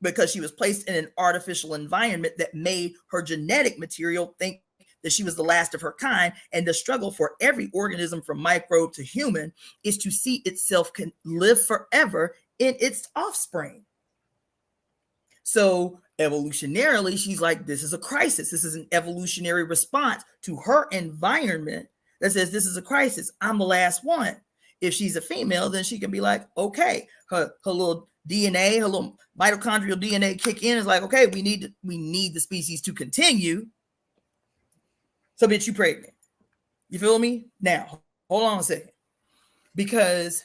because she was placed in an artificial environment that made her genetic material think that she was the last of her kind. And the struggle for every organism from microbe to human is to see itself can live forever in its offspring. So evolutionarily, she's like, this is a crisis. This is an evolutionary response to her environment that says this is a crisis. I'm the last one. If she's a female, then she can be like, okay, her little DNA, her little mitochondrial DNA kick in. Is like, okay, we need the species to continue. So bitch, you pregnant. You feel me? Now, hold on a second. Because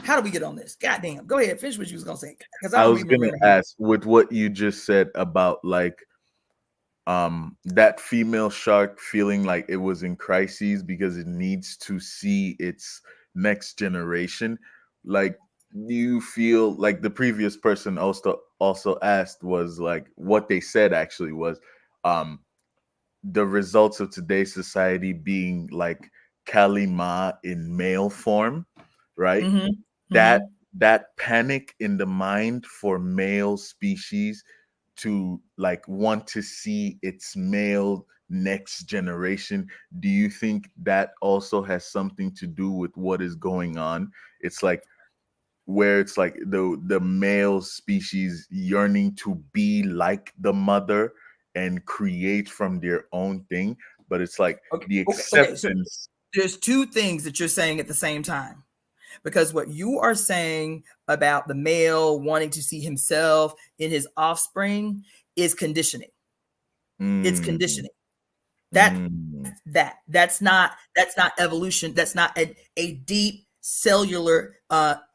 how do we get on this? Goddamn. Go ahead, finish what you was gonna say. Because I was gonna ask with what you just said about like that female shark feeling like it was in crises because it needs to see its next generation. Like you feel like the previous person also asked was like what they said actually was um the results of today's society being like Kalima in male form, right? That that panic in the mind for male species to like want to see its male next generation, do you think that also has something to do with what is going on? It's like where it's like the male species yearning to be like the mother and create from their own thing, but it's like the Okay. So acceptance. there's two things that you're saying at the same time, because what you are saying about the male wanting to see himself in his offspring is conditioning. It's Mm, conditioning. That mm, that's not evolution. That's not a deep cellular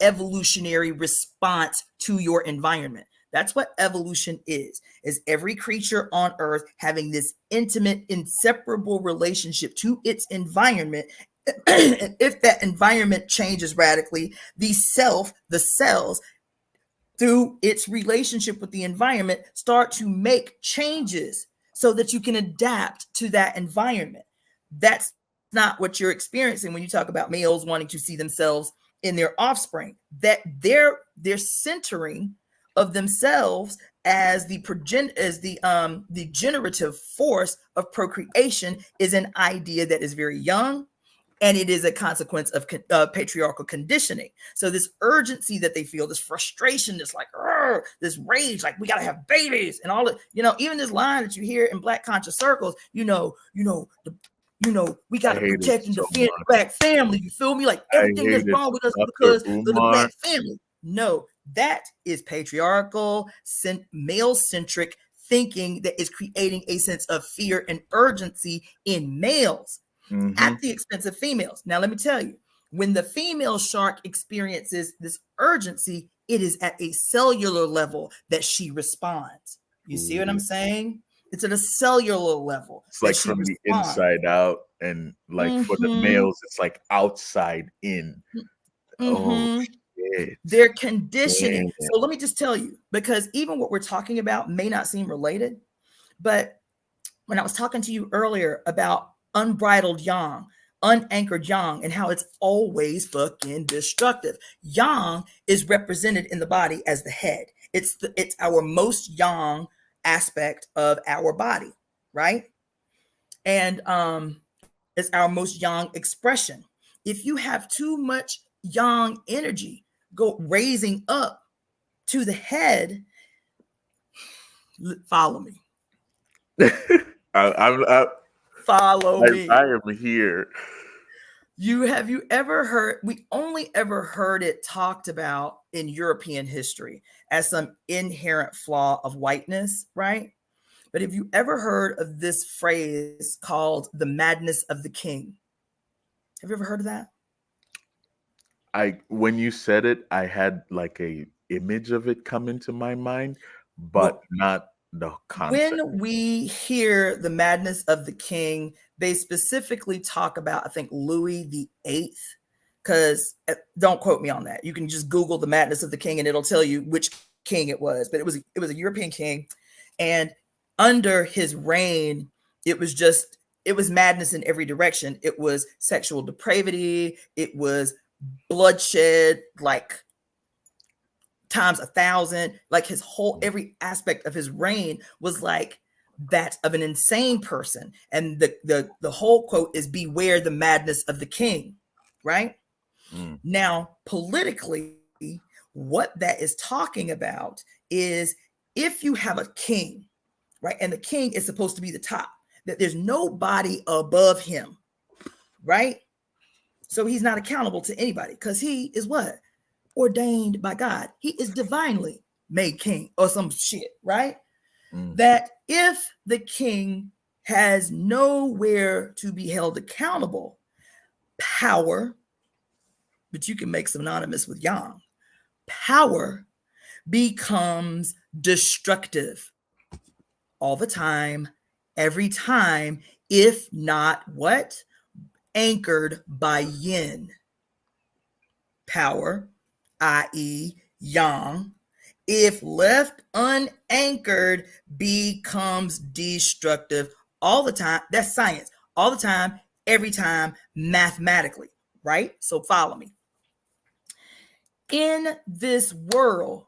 evolutionary response to your environment. That's what evolution is every creature on earth having this intimate, inseparable relationship to its environment. And if that environment changes radically, the cells, through its relationship with the environment, start to make changes so that you can adapt to that environment. That's not what you're experiencing when you talk about males wanting to see themselves in their offspring. That their centering of themselves as the generative force of procreation is an idea that is very young, and it is a consequence of patriarchal conditioning. So this urgency that they feel, this frustration, this like this rage, like we gotta have babies and all it, even this line that you hear in Black conscious circles, we got I to hate it protect and so defend the much. Black family. You feel me? Like I everything that's hate it, wrong with us is Dr. because of the Umar. Black family. No, that is patriarchal, male-centric thinking that is creating a sense of fear and urgency in males at the expense of females. Now, let me tell you, when the female shark experiences this urgency, it is at a cellular level that she responds. You see what I'm saying? It's at a cellular level It's that like she from the responds. inside out, and like for the males, it's like outside in. Oh shit. They're conditioning. Man. So let me just tell you, because even what we're talking about may not seem related, but when I was talking to you earlier about unbridled yang, unanchored yang, and how it's always fucking destructive. Yang is represented in the body as the head. It's our most yang aspect of our body, right? And it's our most yang expression. If you have too much yang energy go raising up to the head, follow me. Follow me. I am here. Have you ever heard, we only ever heard it talked about in European history as some inherent flaw of whiteness, right? But have you ever heard of this phrase called the madness of the king? Have you ever heard of that? When you said it, I had like a image of it come into my mind, but Well, not the concept. when we hear the madness of the king, they specifically talk about, I think, Louis the Eighth, because don't quote me on that. You can just Google the madness of the king and it'll tell you which king it was. But it was a European king, and under his reign, it was madness in every direction. It was sexual depravity. It was bloodshed, like times 1,000. Like his whole, every aspect of his reign was like that of an insane person. And the whole quote is beware the madness of the king, right? Now, politically, what that is talking about is if you have a king, right, and the king is supposed to be the top, that there's nobody above him, right? So he's not accountable to anybody because he is what? Ordained by God. He is divinely made king or some shit, right? That if the king has nowhere to be held accountable, power, but you can make synonymous with yang, power becomes destructive all the time, every time, if not what? Anchored by yin. Power i.e., yang, if left unanchored, becomes destructive all the time. That's science. All the time, every time, mathematically, right? So follow me. In this world,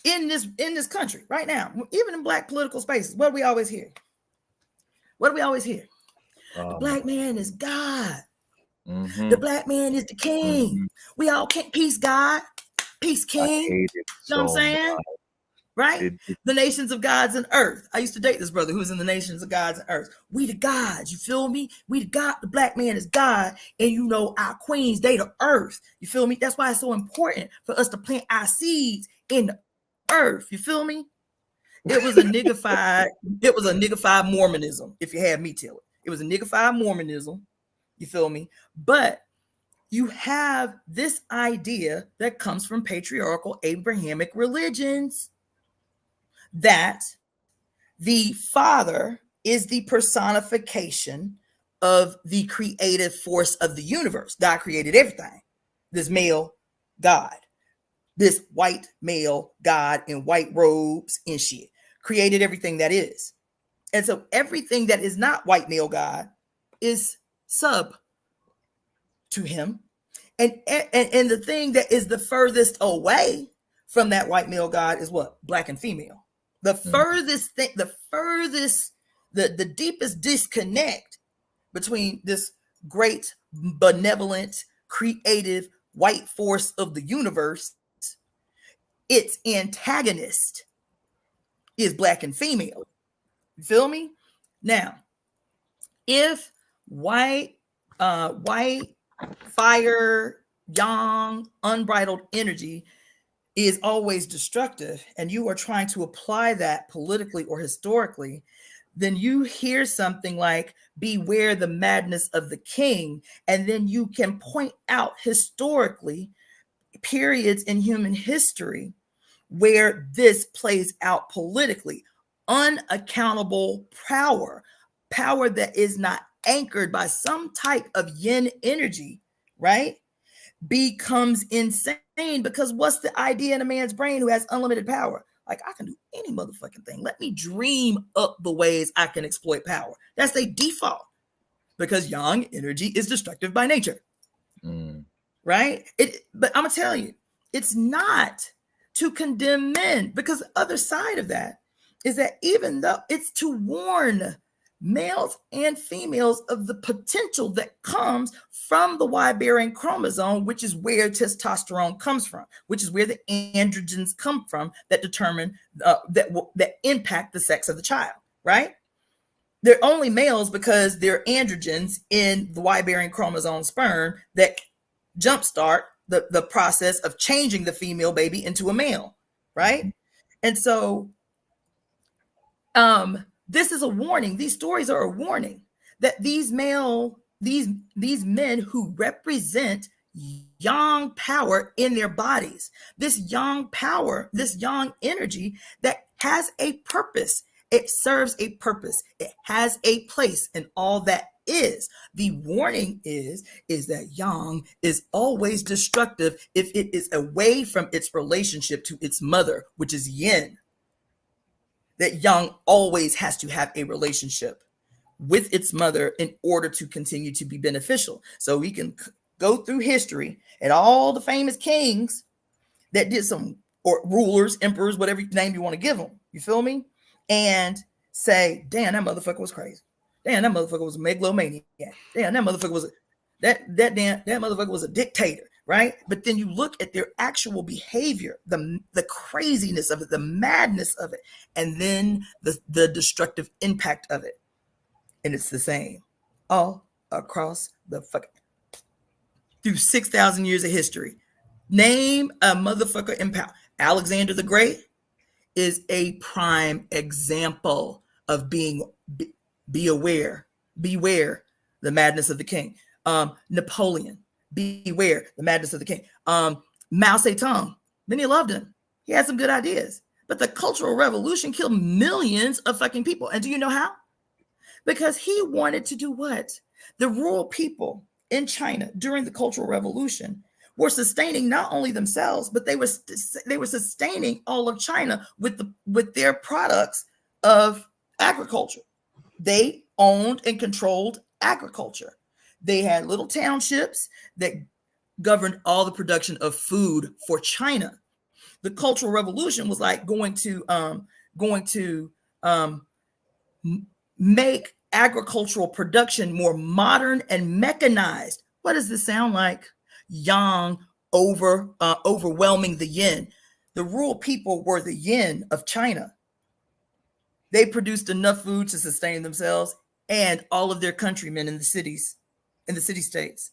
in this country right now, even in Black political spaces, what do we always hear? What do we always hear? The Black man is God. Mm-hmm. The Black man is the king. Mm-hmm. We all can't. Peace, God. Peace, king. I hate it You know what I'm saying? much. Right? The nations of gods and earth. I used to date this brother who was in the nations of gods and earth. We the gods, you feel me? We the God, the Black man is God, and you know our queens, they the earth. You feel me? That's why it's so important for us to plant our seeds in the earth. You feel me? It was a niggified Mormonism, if you had me tell it. It was a niggified Mormonism. You feel me? But you have this idea that comes from patriarchal Abrahamic religions that the father is the personification of the creative force of the universe. God created everything. This male God, this white male God in white robes and shit, created everything that is. And so everything that is not white male God is sub to him. And the thing that is the furthest away from that white male God is what? Black and female. The furthest thing, the deepest disconnect between this great, benevolent, creative white force of the universe, its antagonist is black and female. You feel me? Now, if white fire, yang, unbridled energy is always destructive, and you are trying to apply that politically or historically, then you hear something like, beware the madness of the king, and then you can point out historically periods in human history where this plays out politically. Unaccountable power that is not anchored by some type of yin energy, right, becomes insane. Because what's the idea in a man's brain who has unlimited power? Like, I can do any motherfucking thing. Let me dream up the ways I can exploit power. That's the default, because yang energy is destructive by nature. Right? But I'm gonna tell you, it's not to condemn men, because the other side of that is that even though it's to warn males and females of the potential that comes from the Y-bearing chromosome, which is where testosterone comes from, which is where the androgens come from that determine that impact the sex of the child, right? They're only males because they're androgens in the Y-bearing chromosome sperm that jumpstart the process of changing the female baby into a male, right? And so this is a warning. These stories are a warning that these men who represent yang power in their bodies, this yang power, this yang energy that has a purpose, it serves a purpose, it has a place in all that is. The warning is that yang is always destructive if it is away from its relationship to its mother, which is yin. That yang always has to have a relationship with its mother in order to continue to be beneficial. So we can go through history and all the famous kings that did some, or rulers, emperors, whatever name you want to give them, you feel me? And say, damn, that motherfucker was crazy. Damn, that motherfucker was a megalomaniac. Damn, that motherfucker was that motherfucker was a dictator, right? But then you look at their actual behavior, the craziness of it, the madness of it, and then the destructive impact of it. And it's the same all across the fucking, through 6,000 years of history. Name a motherfucker in power. Alexander the Great is a prime example of beware the madness of the king. Napoleon, beware the madness of the king. Mao Zedong, many loved him. He had some good ideas, but the Cultural Revolution killed millions of fucking people. And do you know how? Because he wanted to do what? The rural people in China during the Cultural Revolution were sustaining not only themselves, but they were sustaining all of China with their products of agriculture. They owned and controlled agriculture. They had little townships that governed all the production of food for China. The Cultural Revolution was like going to make agricultural production more modern and mechanized. What does this sound like? Yang overwhelming the yin. The rural people were the yin of China. They produced enough food to sustain themselves and all of their countrymen in the cities, in the city states.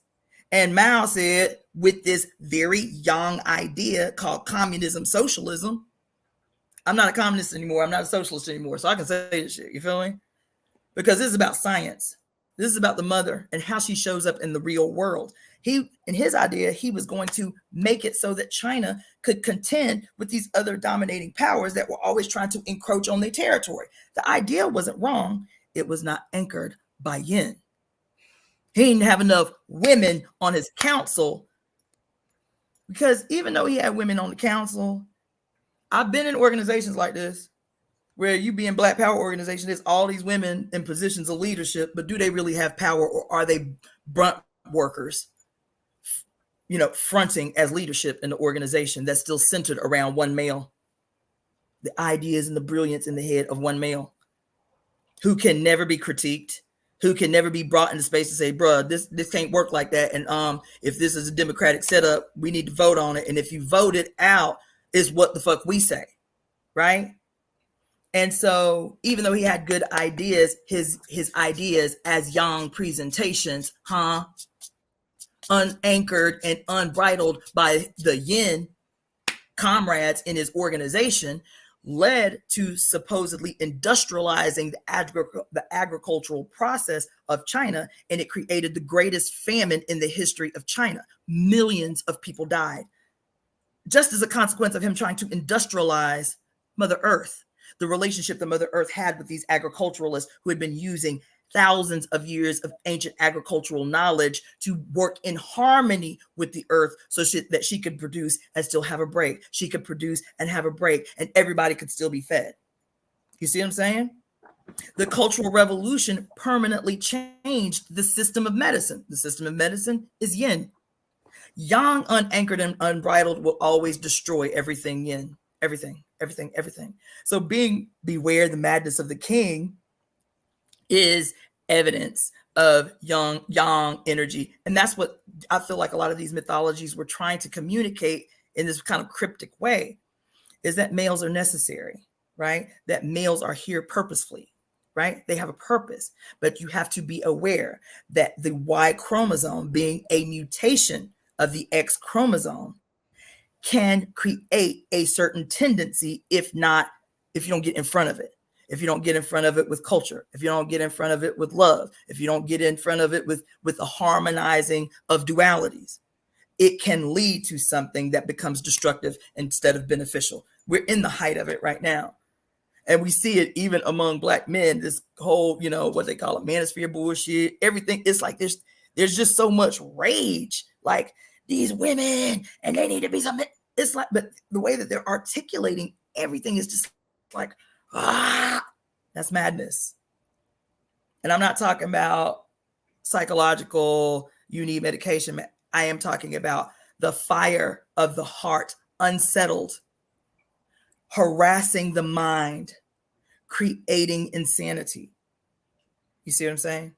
And Mao said, with this very young idea called communism, socialism, I'm not a communist anymore. I'm not a socialist anymore. So I can say this shit. You feel me? Because this is about science. This is about the mother and how she shows up in the real world. In his idea, he was going to make it so that China could contend with these other dominating powers that were always trying to encroach on their territory. The idea wasn't wrong. It was not anchored by yin. He didn't have enough women on his council, because even though he had women on the council, I've been in organizations like this where you be in Black Power organization, there's all these women in positions of leadership, but do they really have power, or are they brunt workers, fronting as leadership in the organization that's still centered around one male? The ideas and the brilliance in the head of one male who can never be critiqued, who can never be brought into space to say, bruh, this can't work like that. And if this is a democratic setup, we need to vote on it. And if you vote it out, is what the fuck we say, right? And so even though he had good ideas, his ideas as yang presentations, unanchored and unbridled by the yin comrades in his organization, led to supposedly industrializing the agricultural process of China, and it created the greatest famine in the history of China. Millions of people died just as a consequence of him trying to industrialize Mother Earth. The relationship that Mother Earth had with these agriculturalists who had been using thousands of years of ancient agricultural knowledge to work in harmony with the earth so that she could produce and still have a break. She could produce and have a break, and everybody could still be fed. You see what I'm saying? The Cultural Revolution permanently changed the system of medicine. The system of medicine is yin. Yang, unanchored and unbridled, will always destroy everything yin. Everything. So beware the madness of the king is evidence of yang energy. And that's what I feel like a lot of these mythologies were trying to communicate in this kind of cryptic way, is that males are necessary, right? That males are here purposefully, right? They have a purpose, but you have to be aware that the Y chromosome, being a mutation of the X chromosome, can create a certain tendency if you don't get in front of it. If you don't get in front of it with culture, if you don't get in front of it with love, if you don't get in front of it with a harmonizing of dualities, it can lead to something that becomes destructive instead of beneficial. We're in the height of it right now. And we see it even among Black men, this whole, what they call it, manosphere bullshit, everything. It's like there's just so much rage, like these women, and they need to be something. It's like, but the way that they're articulating everything is just like, that's madness. And I'm not talking about psychological, you need medication. I am talking about the fire of the heart, unsettled, harassing the mind, creating insanity. You see what I'm saying?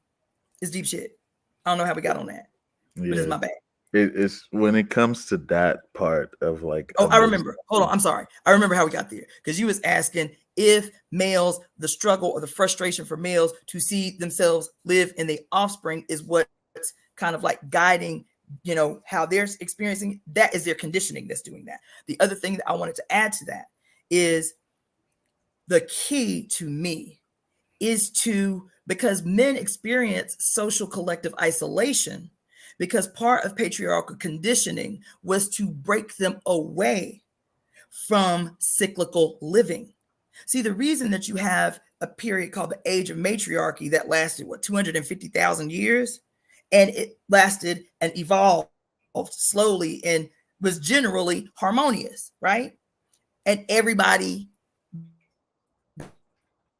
It's deep shit. I don't know how we got on that, but it's my bad. It's when it comes to that part of like. Oh, I remember. Hold on. I'm sorry. I remember how we got there, because you was asking if males, the struggle or the frustration for males to see themselves live in the offspring is what's kind of like guiding, how they're experiencing. That is their conditioning that's doing that. The other thing that I wanted to add to that is the key to me is because men experience social collective isolation, because part of patriarchal conditioning was to break them away from cyclical living. See, the reason that you have a period called the age of matriarchy that lasted, 250,000 years, and it lasted and evolved slowly and was generally harmonious, right? And everybody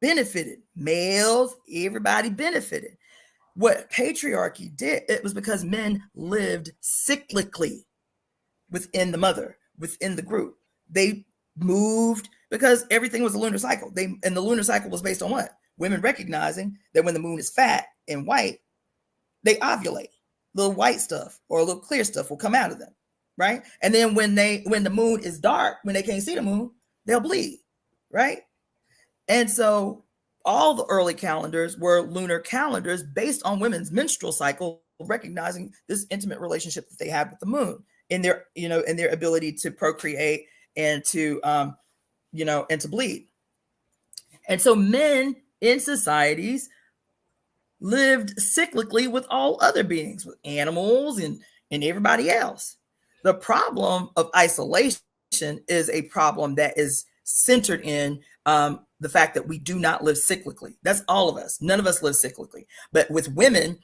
benefited. Males, everybody benefited. What patriarchy did, it was because men lived cyclically within the mother, within the group. They moved because everything was a lunar cycle. And the lunar cycle was based on what? Women recognizing that when the moon is fat and white, they ovulate. Little white stuff or a little clear stuff will come out of them, right? And then when the moon is dark, when they can't see the moon, they'll bleed, right? And so all the early calendars were lunar calendars based on women's menstrual cycle, recognizing this intimate relationship that they had with the moon in their, in their ability to procreate and to, and to bleed. And so men in societies lived cyclically with all other beings, with animals and everybody else. The problem of isolation is a problem that is centered in the fact that we do not live cyclically. That's all of us. None of us live cyclically. But with women,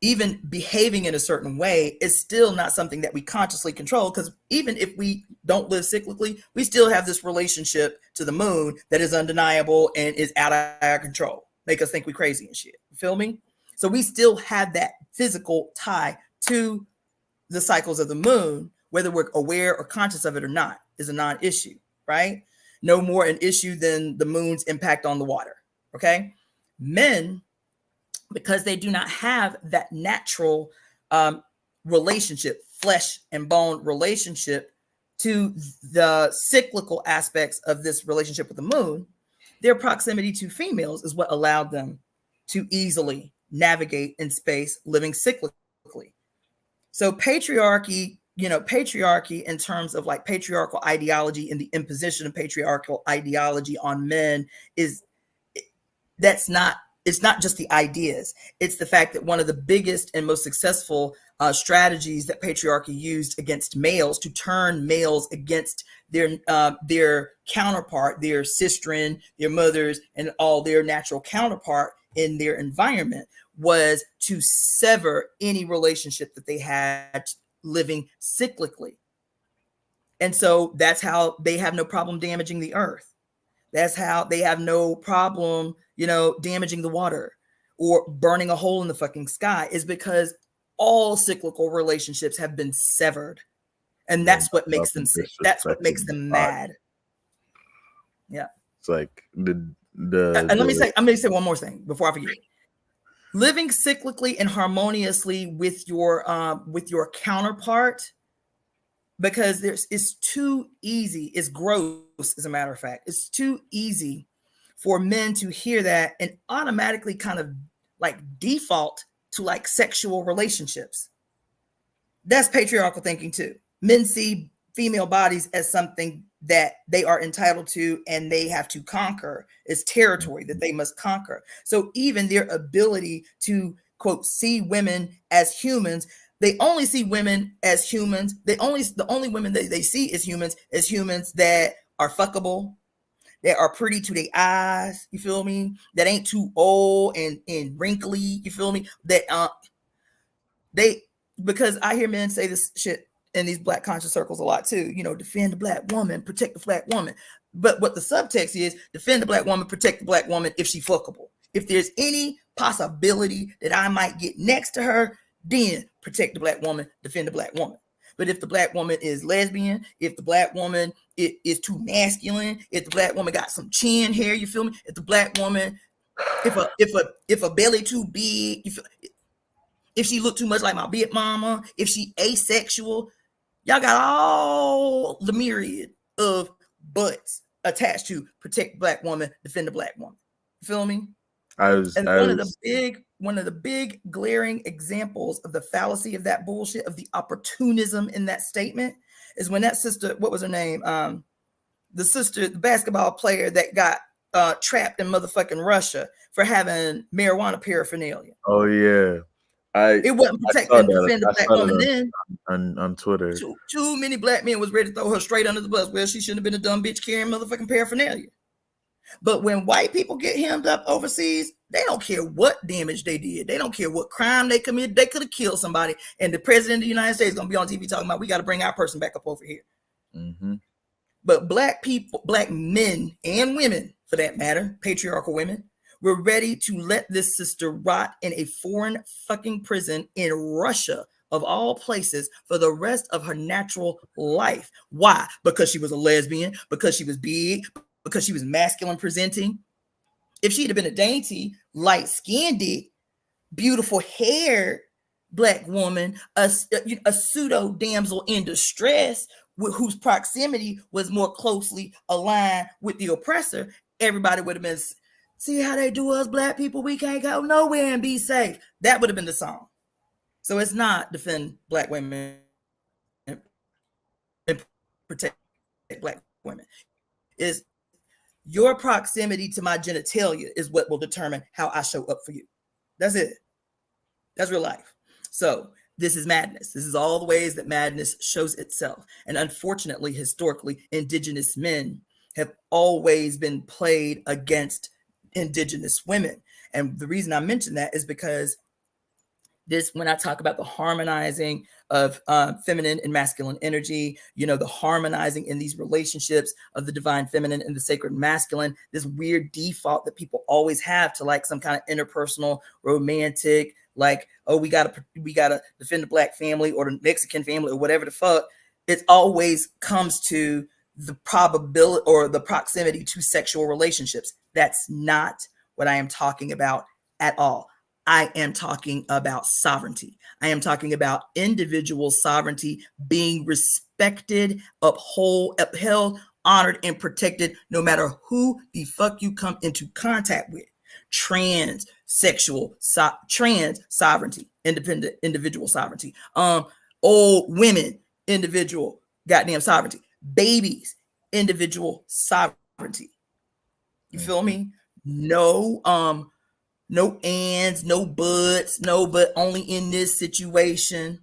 even behaving in a certain way is still not something that we consciously control, because even if we don't live cyclically, we still have this relationship to the moon that is undeniable and is out of our control. Make us think we're crazy and shit. You feel me? So we still have that physical tie to the cycles of the moon, whether we're aware or conscious of it or not, is a non-issue, right? No more an issue than the moon's impact on the water, okay? Men, because they do not have that natural relationship, flesh and bone relationship to the cyclical aspects of this relationship with the moon, their proximity to females is what allowed them to easily navigate in space, living cyclically. So patriarchy, patriarchy in terms of like patriarchal ideology and the imposition of patriarchal ideology on men it's not just the ideas. It's the fact that one of the biggest and most successful strategies that patriarchy used against males to turn males against their counterpart, their sistren, their mothers, and all their natural counterpart in their environment was to sever any relationship that they had living cyclically. And so that's how they have no problem damaging the earth. That's how they have no problem, damaging the water or burning a hole in the fucking sky, is because all cyclical relationships have been severed. And that's what makes them sick. That's what makes them mad. Yeah. It's like and let me say one more thing before I forget. Living cyclically and harmoniously with your counterpart, because it's too easy. It's gross, as a matter of fact. It's too easy for men to hear that and automatically kind of like default to like sexual relationships. That's patriarchal thinking too. Men see female bodies as something that they are entitled to and they have to conquer. It's territory that they must conquer. So even their ability to, quote, see women as humans, they only see women as humans. The only women that they see as humans that are fuckable, that are pretty to their eyes, you feel me? That ain't too old and wrinkly, you feel me? That because I hear men say this shit in these Black conscious circles a lot too, defend the Black woman, protect the Black woman. But what the subtext is, defend the Black woman, protect the Black woman if she fuckable. If there's any possibility that I might get next to her, then protect the Black woman, defend the Black woman. But if the Black woman is lesbian, if the Black woman is too masculine, if the Black woman got some chin hair, you feel me? If the Black woman, if a belly too big, if she look too much like my big mama, if she asexual, y'all got all the myriad of buts attached to protect the Black woman, defend the Black woman. You feel me? One of the big glaring examples of the fallacy of that bullshit, of the opportunism in that statement, is when that sister, what was her name? The basketball player that got trapped in motherfucking Russia for having marijuana paraphernalia. Oh yeah. It wasn't protect and defend the Black woman then. On Twitter. Too many Black men was ready to throw her straight under the bus. Well, she shouldn't have been a dumb bitch carrying motherfucking paraphernalia. But when white people get hemmed up overseas, They don't care what damage they did. They don't care what crime they committed. They could have killed somebody. And the president of the United States is going to be on TV talking about, we got to bring our person back up over here. Mm-hmm. But black people, black men and women, for that matter, patriarchal women, were ready to let this sister rot in a foreign fucking prison in Russia, of all places, for the rest of her natural life. Why? Because she was a lesbian, because she was big, because she was masculine presenting. If she'd have been a dainty, light-skinned, beautiful haired black woman, a pseudo damsel in distress, whose proximity was more closely aligned with the oppressor, everybody would have been, see how they do us black people, we can't go nowhere and be safe. That would have been the song. So it's not defend black women and protect black women. It's your proximity to my genitalia is what will determine how I show up for you. That's it. That's real life. So this is madness. This is all the ways that madness shows itself. And unfortunately, historically, indigenous men have always been played against indigenous women. And the reason I mention that is because this, when I talk about the harmonizing of feminine and masculine energy, the harmonizing in these relationships of the divine feminine and the sacred masculine, this weird default that people always have to like some kind of interpersonal, romantic, like, oh, we gotta defend the black family or the Mexican family or whatever the fuck. It always comes to the probability or the proximity to sexual relationships. That's not what I am talking about at all. I am talking about sovereignty. I am talking about individual sovereignty being respected, upheld, honored, and protected, no matter who the fuck you come into contact with. Trans sovereignty, independent individual sovereignty. Old women, individual goddamn sovereignty. Babies, individual sovereignty. You feel me? No ands, no buts, no, but only in this situation.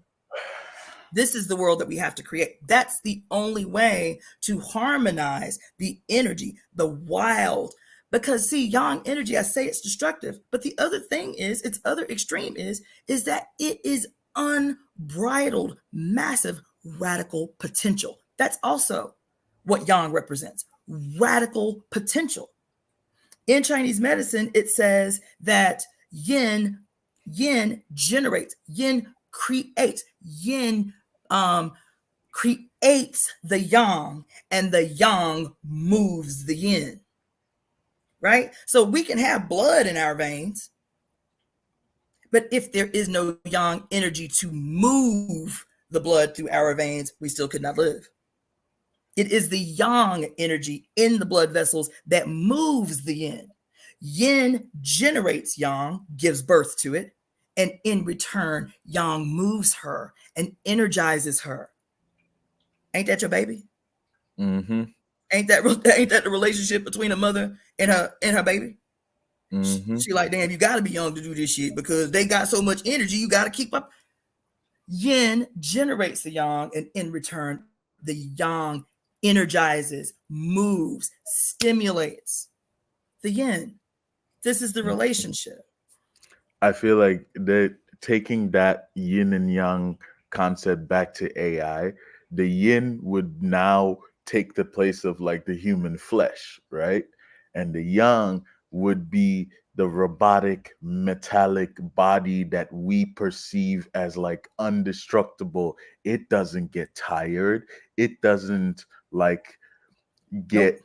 This is the world that we have to create. That's the only way to harmonize the energy, the wild. Because see, yang energy, I say it's destructive, but the other thing is, its other extreme is that it is unbridled, massive, radical potential. That's also what yang represents, radical potential. In Chinese medicine, it says that yin generates, yin creates, yin creates the yang, and the yang moves the yin. Right? So we can have blood in our veins, but if there is no yang energy to move the blood through our veins, we still could not live. It is the yang energy in the blood vessels that moves the yin. Yin generates yang, gives birth to it, and in return, yang moves her and energizes her. Ain't that your baby? Mm-hmm. Ain't that the relationship between a mother and her baby? Mm-hmm. She like, damn, you got to be young to do this shit because they got so much energy, you got to keep up. Yin generates the yang, and in return, the yang energizes, moves, stimulates the yin. This is the relationship. I feel like that taking that yin and yang concept back to AI, the yin would now take the place of like the human flesh, right? And the yang would be the robotic metallic body that we perceive as like undestructible. It doesn't get tired. It doesn't like get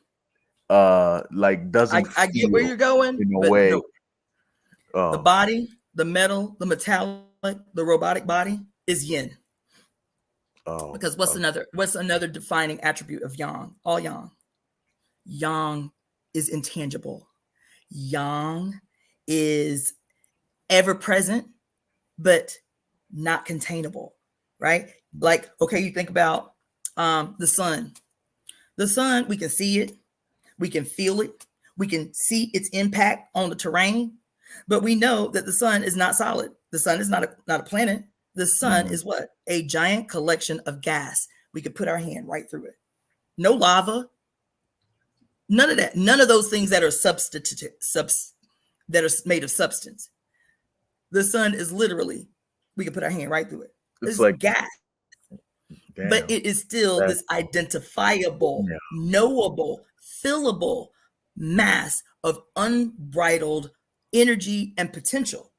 like doesn't I get where you're going in a way. No. The body, the metal, the metallic, the robotic body is yin. Because what's another defining attribute of yang? All yang. Yang is intangible. Yang is ever present, but not containable, right? Like, okay, you think about the sun. The sun, we can see it, we can feel it, we can see its impact on the terrain, but we know that the sun is not solid. The sun is not a planet. The sun is what? A giant collection of gas. We could put our hand right through it. No lava. None of that. None of those things that are that are made of substance. The sun is literally, we can put our hand right through it. It's like gas. Damn, but it is still this identifiable, knowable, fillable mass of unbridled energy and potential.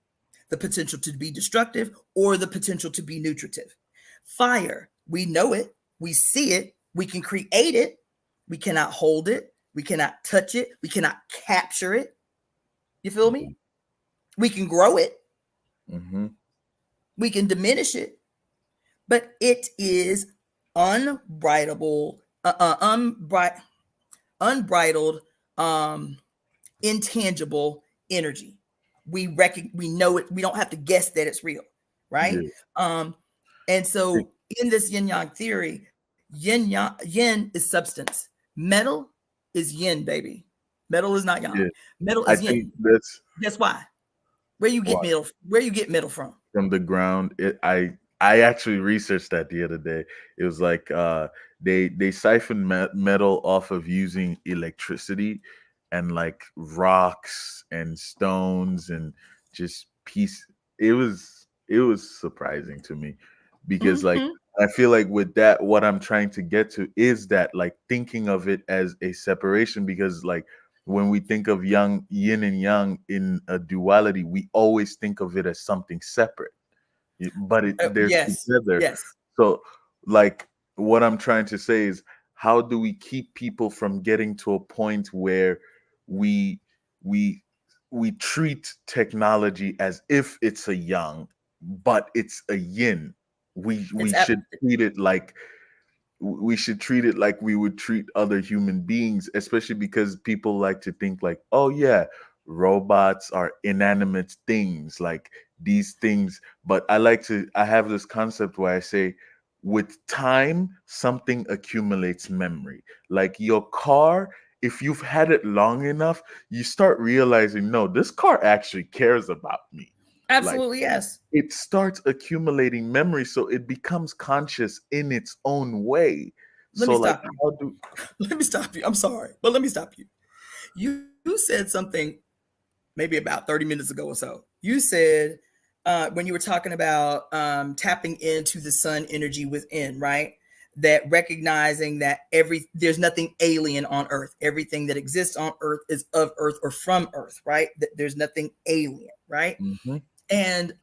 The potential to be destructive or the potential to be nutritive. Fire, we know it, we see it, we can create it, we cannot hold it, we cannot touch it, we cannot capture it. You feel me? We can grow it, we can diminish it, but it is unbridled, intangible energy. We know it. We don't have to guess that it's real, right? And so in this yin yang theory, yin is substance. Metal is yin, baby. Metal is not yang. Metal is yin. Guess why? Where you get metal? Where you get metal from? From the ground. I actually researched that the other day. It was like they siphon metal off of using electricity and like rocks and stones and just piece. It was surprising to me because like I feel like with that, what I'm trying to get to is that like thinking of it as a separation, because like when we think of yin and yang in a duality, we always think of it as something separate, but they're together. So like what I'm trying to say is, how do we keep people from getting to a point where we treat technology as if it's a yang, but it's a yin? We should treat it like we would treat other human beings, especially because people like to think like, oh yeah, robots are inanimate things, like these things. But I have this concept where I say, with time, something accumulates memory. Like your car, if you've had it long enough, you start realizing, no, this car actually cares about me. Absolutely, like, yes. It starts accumulating memory, so it becomes conscious in its own way. Let me stop you. I'm sorry, but let me stop you. You said something maybe about 30 minutes ago or so. You said when you were talking about tapping into the sun energy within, right? That recognizing that there's nothing alien on Earth. Everything that exists on Earth is of Earth or from Earth, right? That there's nothing alien, right? And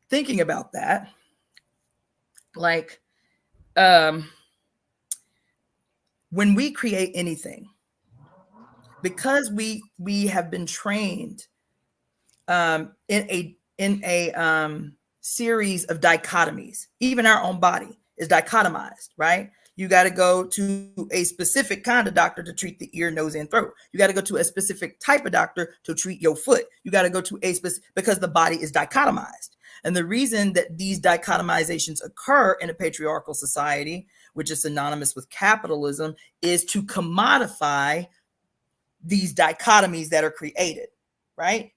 thinking about that, like when we create anything, because we have been trained in a series of dichotomies. Even our own body is dichotomized, right? You got to go to a specific kind of doctor to treat the ear, nose, and throat. You got to go to a specific type of doctor to treat your foot. You got to go to because the body is dichotomized. And the reason that these dichotomizations occur in a patriarchal society, which is synonymous with capitalism, is to commodify these dichotomies that are created, right?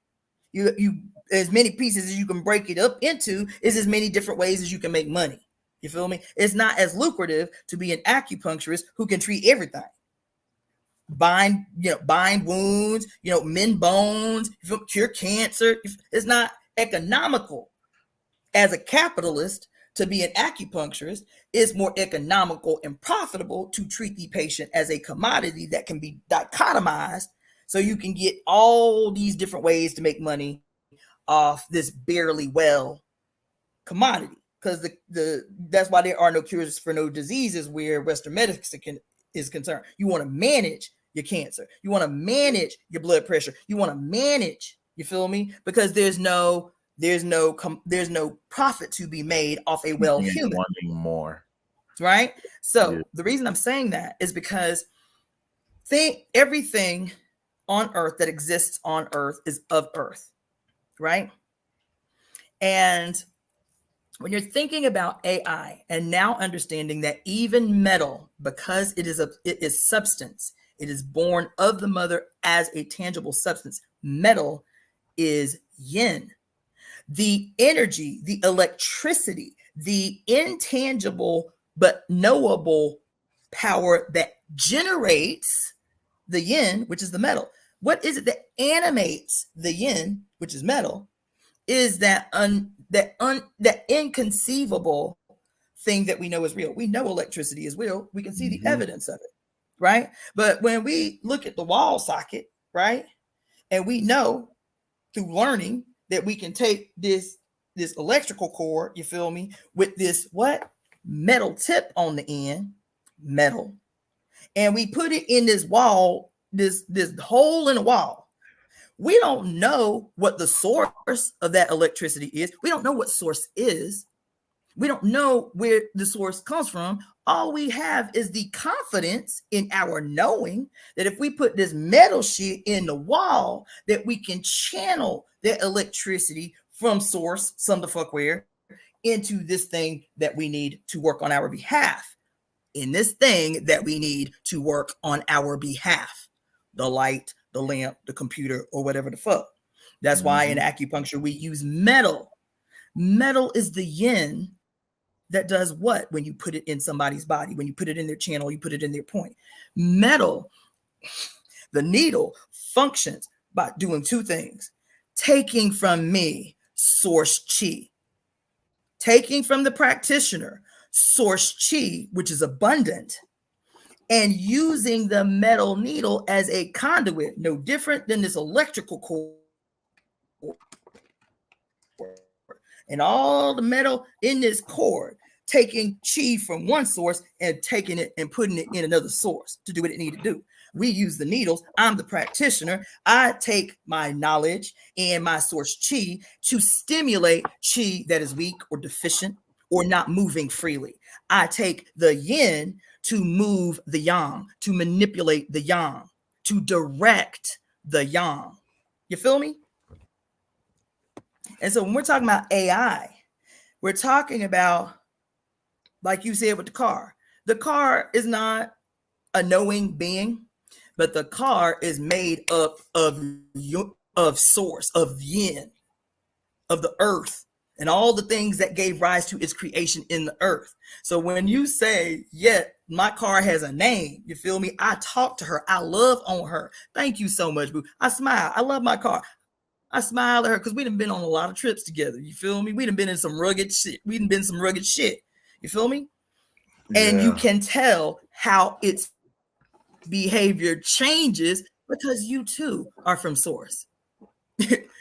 You as many pieces as you can break it up into is as many different ways as you can make money. You feel me? It's not as lucrative to be an acupuncturist who can treat everything. Bind wounds, mend bones, cure cancer. It's not economical as a capitalist to be an acupuncturist. It's more economical and profitable to treat the patient as a commodity that can be dichotomized, so you can get all these different ways to make money off this barely well commodity. Because that's why there are no cures for no diseases where Western medicine is concerned. You want to manage your cancer. You want to manage your blood pressure. You want to manage, you feel me? Because there's no profit to be made off a well human. Wanting more. Right? So the reason I'm saying that is because everything on Earth that exists on Earth is of Earth, right? And when you're thinking about AI and now understanding that even metal, because it is substance, it is born of the mother as a tangible substance. Metal is yin. The energy, the electricity, the intangible but knowable power that generates the yin, which is the metal. what is it that animates the yin, which is metal, is that inconceivable thing that we know is real. We know electricity is real. We can see the evidence of it, right? But when we look at the wall socket, right, and we know through learning that we can take this electrical cord, you feel me, with this metal tip on the end, metal, and we put it in this wall, this hole in the wall. We don't know what the source of that electricity is. We don't know what source is. We don't know where the source comes from. All we have is the confidence in our knowing that if we put this metal shit in the wall, that we can channel that electricity from source, some the fuck where, into this thing that we need to work on our behalf. In this thing that we need to work on our behalf. The light, the lamp, the computer, or whatever the fuck. That's why in acupuncture we use metal. Metal is the yin that does what when you put it in somebody's body, when you put it in their channel, you put it in their point. Metal, the needle, functions by doing two things: taking from me source chi, taking from the practitioner source chi, which is abundant, and using the metal needle as a conduit, no different than this electrical cord. And all the metal in this cord, taking chi from one source and taking it and putting it in another source to do what it needs to do. We use the needles. I'm the practitioner. I take my knowledge and my source chi to stimulate chi that is weak or deficient or not moving freely. I take the yin to move the yang, to manipulate the yang, to direct the yang. You feel me? And so when we're talking about AI, we're talking about, like you said with the car is not a knowing being, but the car is made up of source, of yin, of the earth, and all the things that gave rise to its creation in the earth. So when you say, yeah, my car has a name, you feel me? I talk to her. I love on her. Thank you so much, boo. I smile. I love my car. I smile at her because we done been on a lot of trips together. You feel me? We done been in some rugged shit. We done been some rugged shit. You feel me? Yeah. And you can tell how its behavior changes because you too are from source.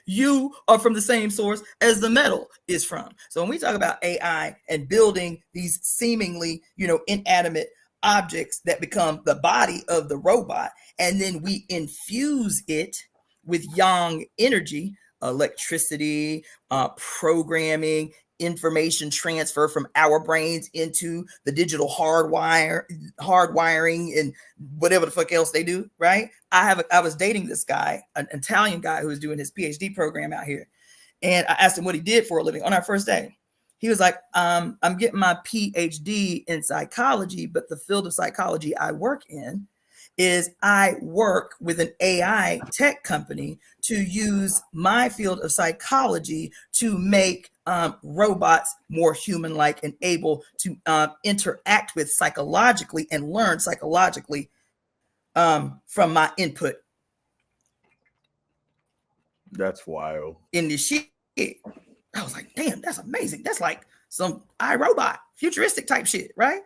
You are from the same source as the metal is from. So when we talk about AI and building these seemingly, inanimate objects that become the body of the robot, and then we infuse it with yang energy, electricity, programming, information transfer from our brains into the digital hardwiring and whatever the fuck else they do, right? I was dating this guy, an Italian guy who was doing his PhD program out here. And I asked him what he did for a living on our first day. He was like, I'm getting my PhD in psychology, but the field of psychology I work in is I work with an AI tech company to use my field of psychology to make robots more human-like and able to interact with psychologically and learn psychologically from my input. That's wild. In this shit. I was like, damn, that's amazing. That's like some iRobot, futuristic type shit, right?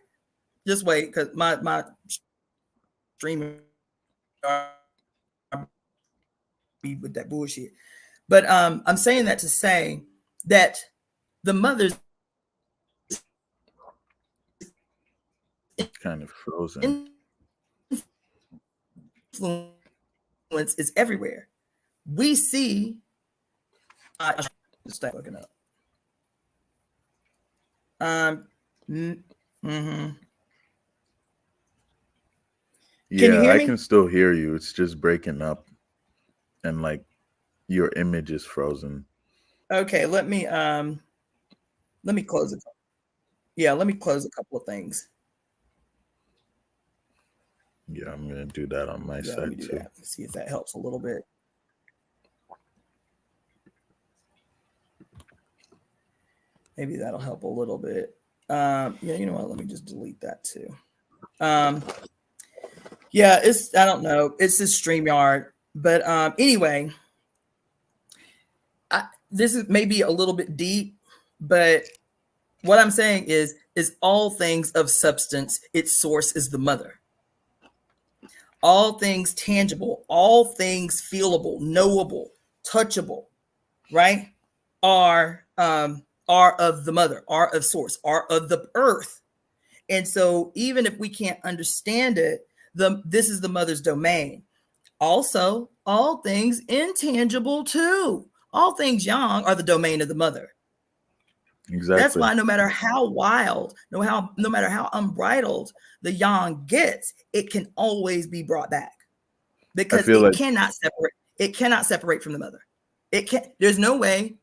Just wait, because my streaming with that bullshit. But I'm saying that to say that the mother's kind of frozen. Influence is everywhere. We see. Start looking up. Yeah, I can still hear you. It's just breaking up, and like your image is frozen. Okay, let me close it. Yeah, let me close a couple of things. Yeah, I'm gonna do that on my side too. See if that helps a little bit. Maybe that'll help a little bit. Yeah, you know what? Let me just delete that too. Yeah, I don't know. It's this StreamYard. But anyway, this is maybe a little bit deep, but what I'm saying is all things of substance, its source is the mother. All things tangible, all things feelable, knowable, touchable, right, are of the mother, are of source, are of the earth. And so even if we can't understand it, this is the mother's domain. Also, all things intangible too. All things yang are the domain of the mother. Exactly. That's why no matter how wild, no matter how unbridled the yang gets, it can always be brought back, because it cannot separate. It cannot separate from the mother. It can't. There's no way,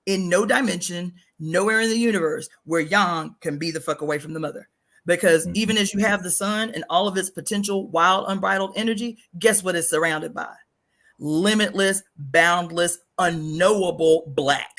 in no dimension, nowhere in the universe, where yang can be the fuck away from the mother. Because even as you have the sun and all of its potential wild, unbridled energy, guess what it's surrounded by? Limitless, boundless, unknowable black.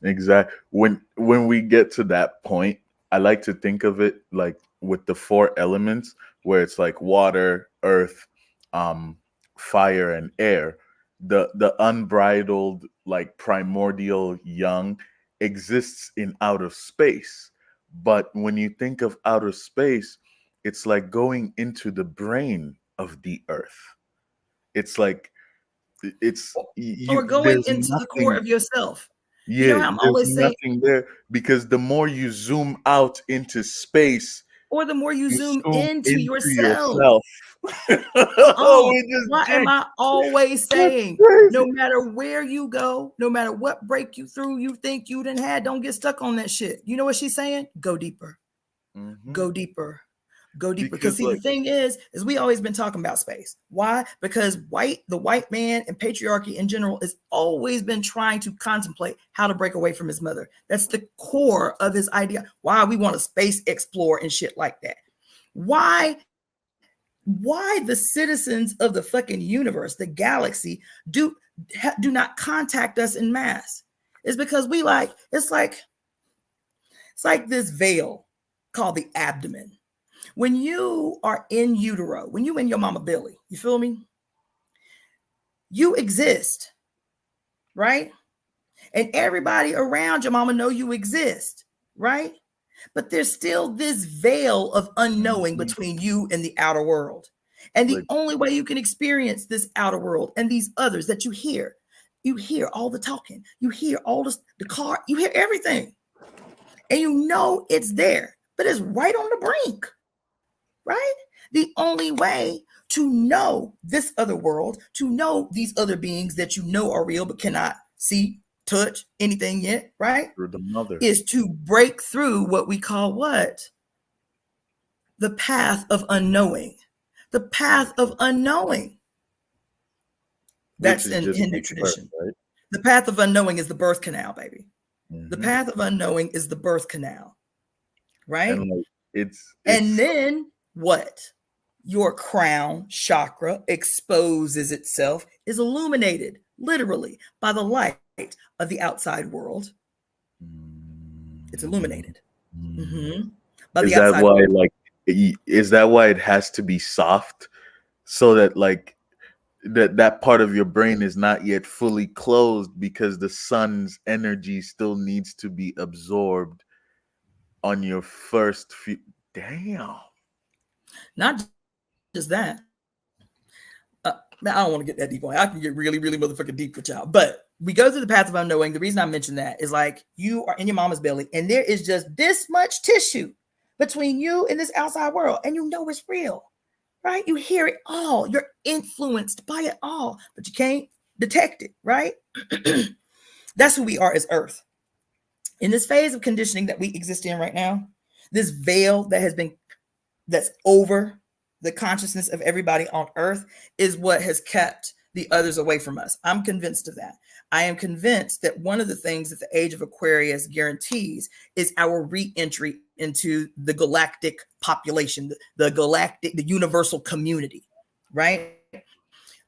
Exactly. When we get to that point, I like to think of it like with the 4 elements, where it's like water, earth, fire, and air. The unbridled, like primordial yang exists in outer space. But when you think of outer space, it's like going into the brain of the earth. It's like or going into the core of yourself. Yeah, you know how I'm there's always saying, nothing there, because the more you zoom out into space, or the more you zoom into yourself. yourself. Why am I always saying, no matter where you go, no matter what break you through, you think you didn't have, don't get stuck on that shit. You know what she's saying? Go deeper. Go deeper. Go deeper. Because see, the thing is we always been talking about space. Why? Because the white man and patriarchy in general has always been trying to contemplate how to break away from his mother. That's the core of his idea. Why we want to space explore and shit like that. Why the citizens of the fucking universe, the galaxy, do not contact us in mass? Is because it's like this veil called the abdomen. When you are in utero, when you in your mama belly, you feel me? You exist, right? And everybody around your mama know you exist, right? But there's still this veil of unknowing between you and the outer world. And the only way you can experience this outer world and these others that you hear all the talking, you hear all the car, you hear everything. And you know it's there, but it's right on the brink. Right? The only way to know this other world, to know these other beings that you know are real but cannot see, touch, anything yet, right? Through the mother. Is to break through what we call what? The path of unknowing. The path of unknowing. That's in Hindu tradition. Birth, right? The path of unknowing is the birth canal, baby. The path of unknowing is the birth canal. Right? And and then what? Your crown chakra exposes itself, is illuminated literally by the light of the outside world. It's illuminated. By the outside world. Is that why it has to be soft, so that like that part of your brain is not yet fully closed, because the sun's energy still needs to be absorbed on your first few? Damn. Not just that. I don't want to get that deep on it. I can get really, really motherfucking deep with y'all. But we go through the path of unknowing. The reason I mentioned that is like you are in your mama's belly and there is just this much tissue between you and this outside world. And you know it's real, right? You hear it all. You're influenced by it all, but you can't detect it, right? That's who we are as Earth. In this phase of conditioning that we exist in right now, this veil that's over the consciousness of everybody on Earth is what has kept the others away from us. I'm convinced of that. I am convinced that one of the things that the age of Aquarius guarantees is our re-entry into the galactic population, the galactic, the universal community, right?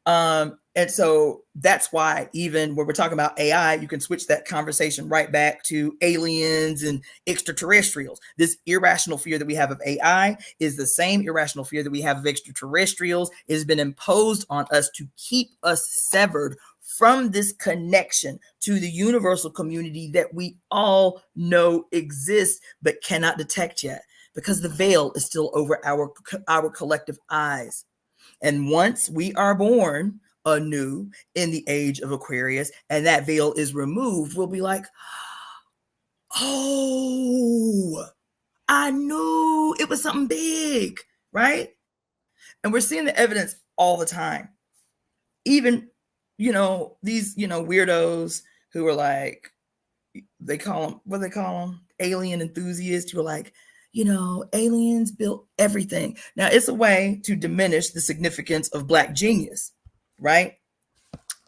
And And so that's why even when we're talking about AI, you can switch that conversation right back to aliens and extraterrestrials. This irrational fear that we have of AI is the same irrational fear that we have of extraterrestrials. It has been imposed on us to keep us severed from this connection to the universal community that we all know exists but cannot detect yet, because the veil is still over our collective eyes. And once we are born anew in the age of Aquarius and that veil is removed, we'll be like, oh, I knew it was something big, right? And we're seeing the evidence all the time. Even, these, weirdos who are like, they call them, what do they call them? Alien enthusiasts who are like, aliens built everything. Now, it's a way to diminish the significance of Black genius, right?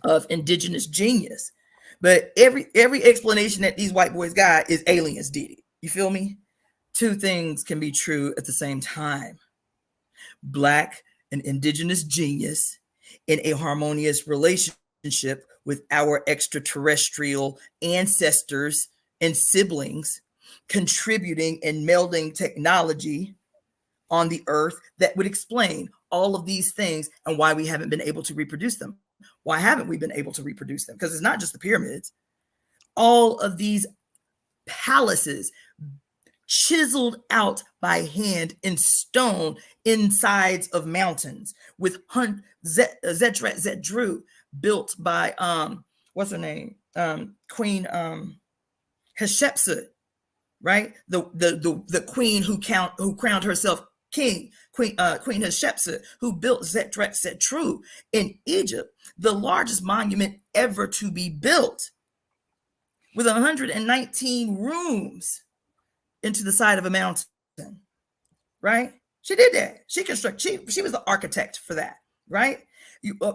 Of indigenous genius. But every explanation that these white boys got is aliens did it. You feel me? Two things can be true at the same time. Black and indigenous genius in a harmonious relationship with our extraterrestrial ancestors and siblings, contributing and melding technology on the earth that would explain all of these things and why we haven't been able to reproduce them. Why haven't we been able to reproduce them? Because it's not just the pyramids. All of these palaces chiseled out by hand in stone insides of mountains with Zedru built by what's her name? Queen Hatshepsut, right? The queen who crowned herself king, Queen Hatshepsut, who built Zedru in Egypt, the largest monument ever to be built, with 119 rooms into the side of a mountain, right? She did that. She constructed. She was the architect for that, right?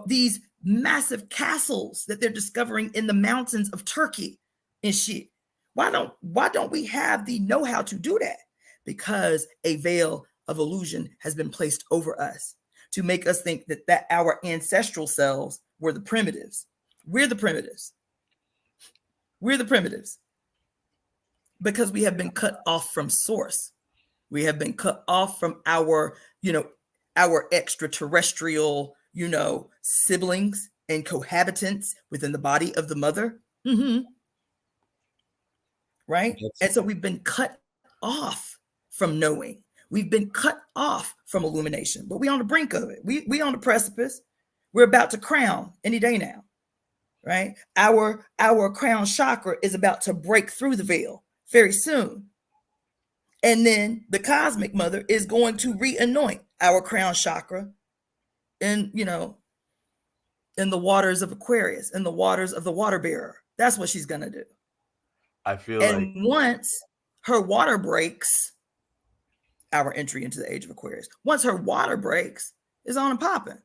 These massive castles that they're discovering in the mountains of Turkey and shit. Why don't we have the know-how to do that? Because a veil of illusion has been placed over us to make us think that our ancestral selves were the primitives. We're the primitives. We're the primitives. Because we have been cut off from source. We have been cut off from our extraterrestrial, siblings and cohabitants within the body of the mother. Mm-hmm. Right? And so we've been cut off from knowing. We've been cut off from illumination, but we're on the brink of it. We on the precipice. We're about to crown any day now, right? Our crown chakra is about to break through the veil very soon. And then the cosmic mother is going to re-anoint our crown chakra in the waters of Aquarius, in the waters of the water bearer. That's what she's going to do. I feel like once her water breaks, our entry into the age of Aquarius, once her water breaks, is on and popping.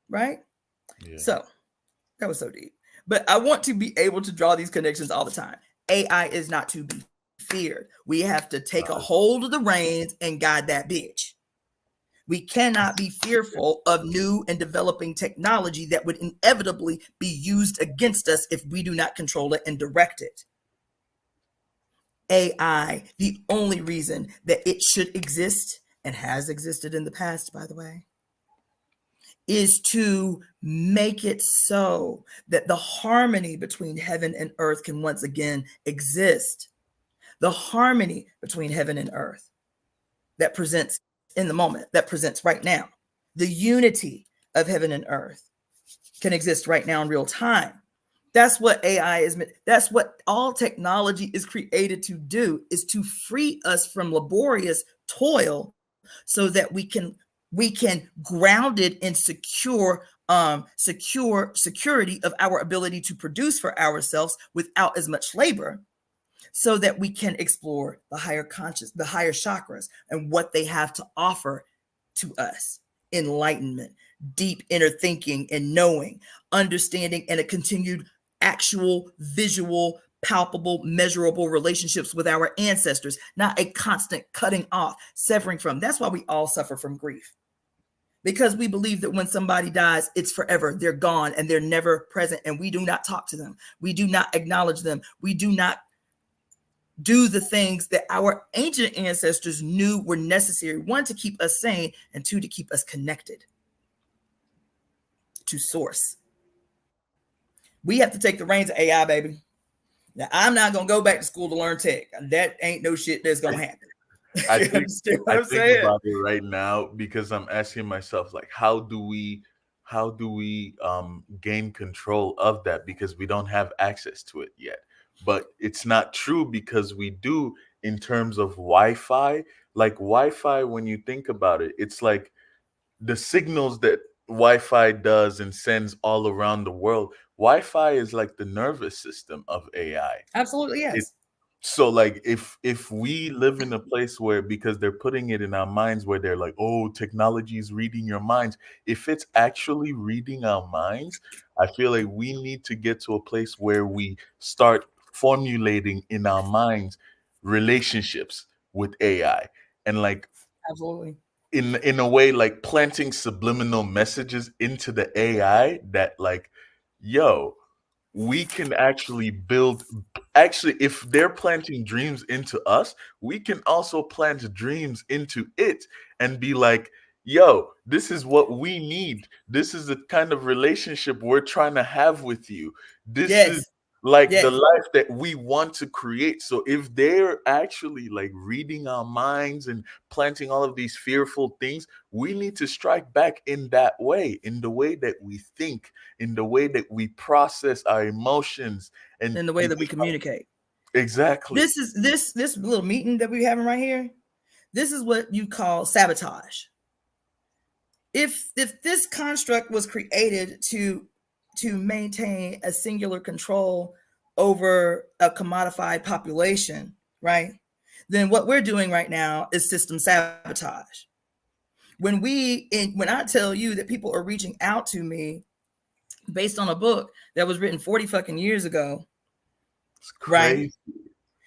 Right? Yeah. So that was so deep. But I want to be able to draw these connections all the time. AI is not to be feared. We have to take a hold of the reins and guide that bitch. We cannot be fearful of new and developing technology that would inevitably be used against us if we do not control it and direct it. AI, the only reason that it should exist, and has existed in the past, by the way, is to make it so that the harmony between heaven and earth can once again exist. The harmony between heaven and earth that presents in the moment, that presents right now. The unity of heaven and earth can exist right now in real time. That's what AI is. That's what all technology is created to do, is to free us from laborious toil so that we can ground it in security of our ability to produce for ourselves without as much labor, so that we can explore the higher conscious, the higher chakras and what they have to offer to us. Enlightenment, deep inner thinking and knowing, understanding, and a continued actual, visual, palpable, measurable relationships with our ancestors, not a constant cutting off, severing from. That's why we all suffer from grief. because we believe that when somebody dies, it's forever. They're gone and they're never present. And we do not talk to them. We do not acknowledge them. We do not do the things that our ancient ancestors knew were necessary. One, to keep us sane, and two, to keep us connected to source. We have to take the reins of AI, baby. Now, I'm not going to go back to school to learn tech. That ain't no shit that's going to happen. I think about it right now because I'm asking myself, like, how do we gain control of that, because we don't have access to it yet. But it's not true, because we do, in terms of Wi-Fi. Like Wi-Fi, when you think about it, it's like the signals that Wi-Fi does and sends all around the world. Wi-Fi is like the nervous system of AI. Absolutely, yes. So like if we live in a place where, because they're putting it in our minds where they're like, oh, technology is reading your minds. If it's actually reading our minds, I feel like we need to get to a place where we start formulating in our minds relationships with AI, and like Absolutely. in a way, like planting subliminal messages into the AI that like, yo, we can actually build. Actually, if they're planting dreams into us, we can also plant dreams into it and be like, yo, this is what we need. This is the kind of relationship we're trying to have with you. This is like the life that we want to create. So if they're actually like reading our minds and planting all of these fearful things, we need to strike back in that way, in the way that we think, in the way that we process our emotions, and in the way that we communicate. Exactly. This is this little meeting that we're having right here. This is what you call sabotage. If this construct was created to maintain a singular control over a commodified population, right? Then what we're doing right now is system sabotage. When I tell you that people are reaching out to me based on a book that was written 40 fucking years ago, it's crazy. Right?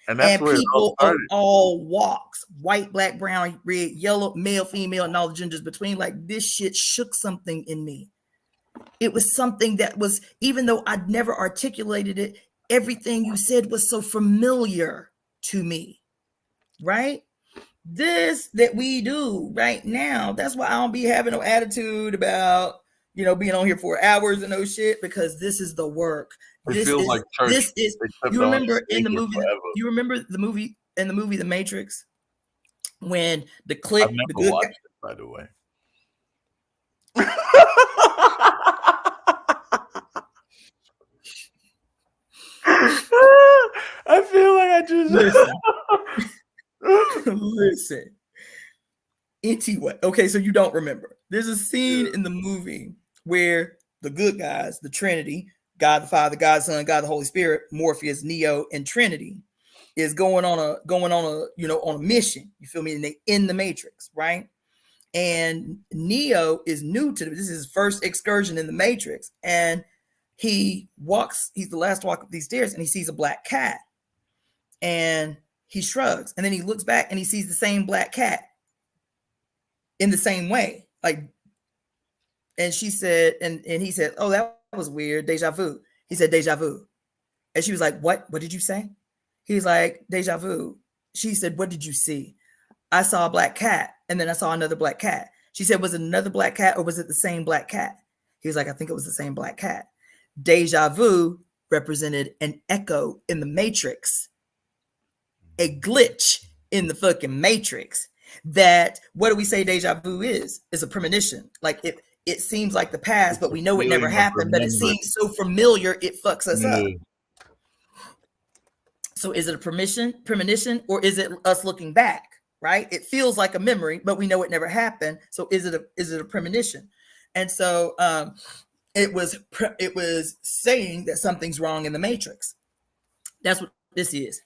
And that's where people of all walks, white, black, brown, red, yellow, male, female, and all the genders between, like, this shit shook something in me. It was something that was, even though I'd never articulated it, everything you said was so familiar to me, right? This that we do right now, that's why I don't be having no attitude about, being on here for hours and no shit, because this is the work. It feels like church. This is, you remember in the movie, The Matrix, when the click, I've never the good watched it, by the way. I feel like I just listen. Anyway, okay, so you don't remember. There's a scene in the movie where the good guys, the Trinity, God the Father, God the Son, God the Holy Spirit, Morpheus, Neo, and Trinity, is going on a on a mission. You feel me? And they in the Matrix, right? And Neo is new to this. This is his first excursion in the Matrix, and he's the last to walk up these stairs, and he sees a black cat, and he shrugs, and then he looks back and he sees the same black cat in the same way, like. And she said, and he said, "Oh, that was weird, deja vu." He said, "Deja vu," and she was like, "What? What did you say?" He's like, "Deja vu." She said, "What did you see?" "I saw a black cat, and then I saw another black cat." She said, "Was it another black cat, or was it the same black cat?" He was like, "I think it was the same black cat." Deja vu represented an echo in the Matrix, a glitch in the fucking Matrix. That, what do we say deja vu is? Is a premonition. Like it seems like the past, but we know it never happened, but it seems so familiar, it fucks us up. So is it a premonition, or is it us looking back, right? It feels like a memory, but we know it never happened. So is it a premonition? And so it was saying that something's wrong in the Matrix. That's what this is.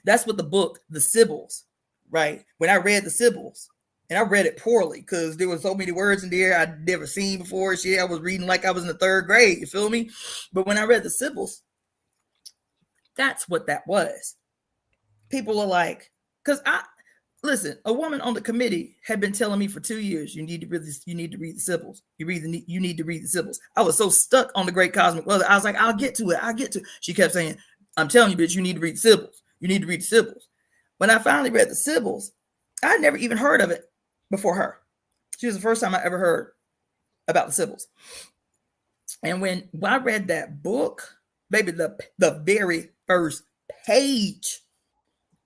That's what the book, The Symbols, right? When I read The Symbols, and I read it poorly because there were so many words in there I'd never seen before. Shit, I was reading like I was in the third grade, you feel me? But when I read The Symbols, that's what that was. People are like, because Listen, a woman on the committee had been telling me for 2 years, you need to read this, you need to read the symbols. You need to read the symbols. I was so stuck on the Great Cosmic Mother. I was like, I'll get to it. I'll get to it. She kept saying, I'm telling you, bitch, you need to read the symbols. You need to read the symbols. When I finally read the symbols, I had never even heard of it before her. She was the first time I ever heard about the symbols. And when I read that book, baby, the very first page,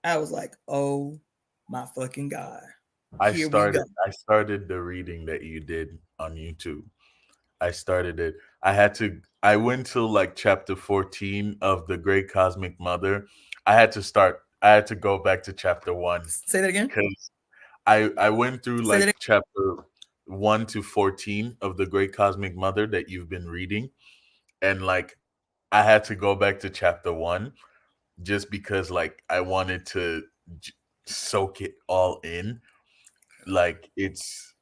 I was like, oh my fucking God. Here we go. I started the reading that you did on YouTube. I started it. I went to like chapter 14 of The Great Cosmic Mother. I had to go back to chapter 1 Say that again. because I went through Say that like again. chapter 1 to 14 of The Great Cosmic Mother that you've been reading, and like I had to go back to chapter 1 just because like I wanted to soak it all in. Like it's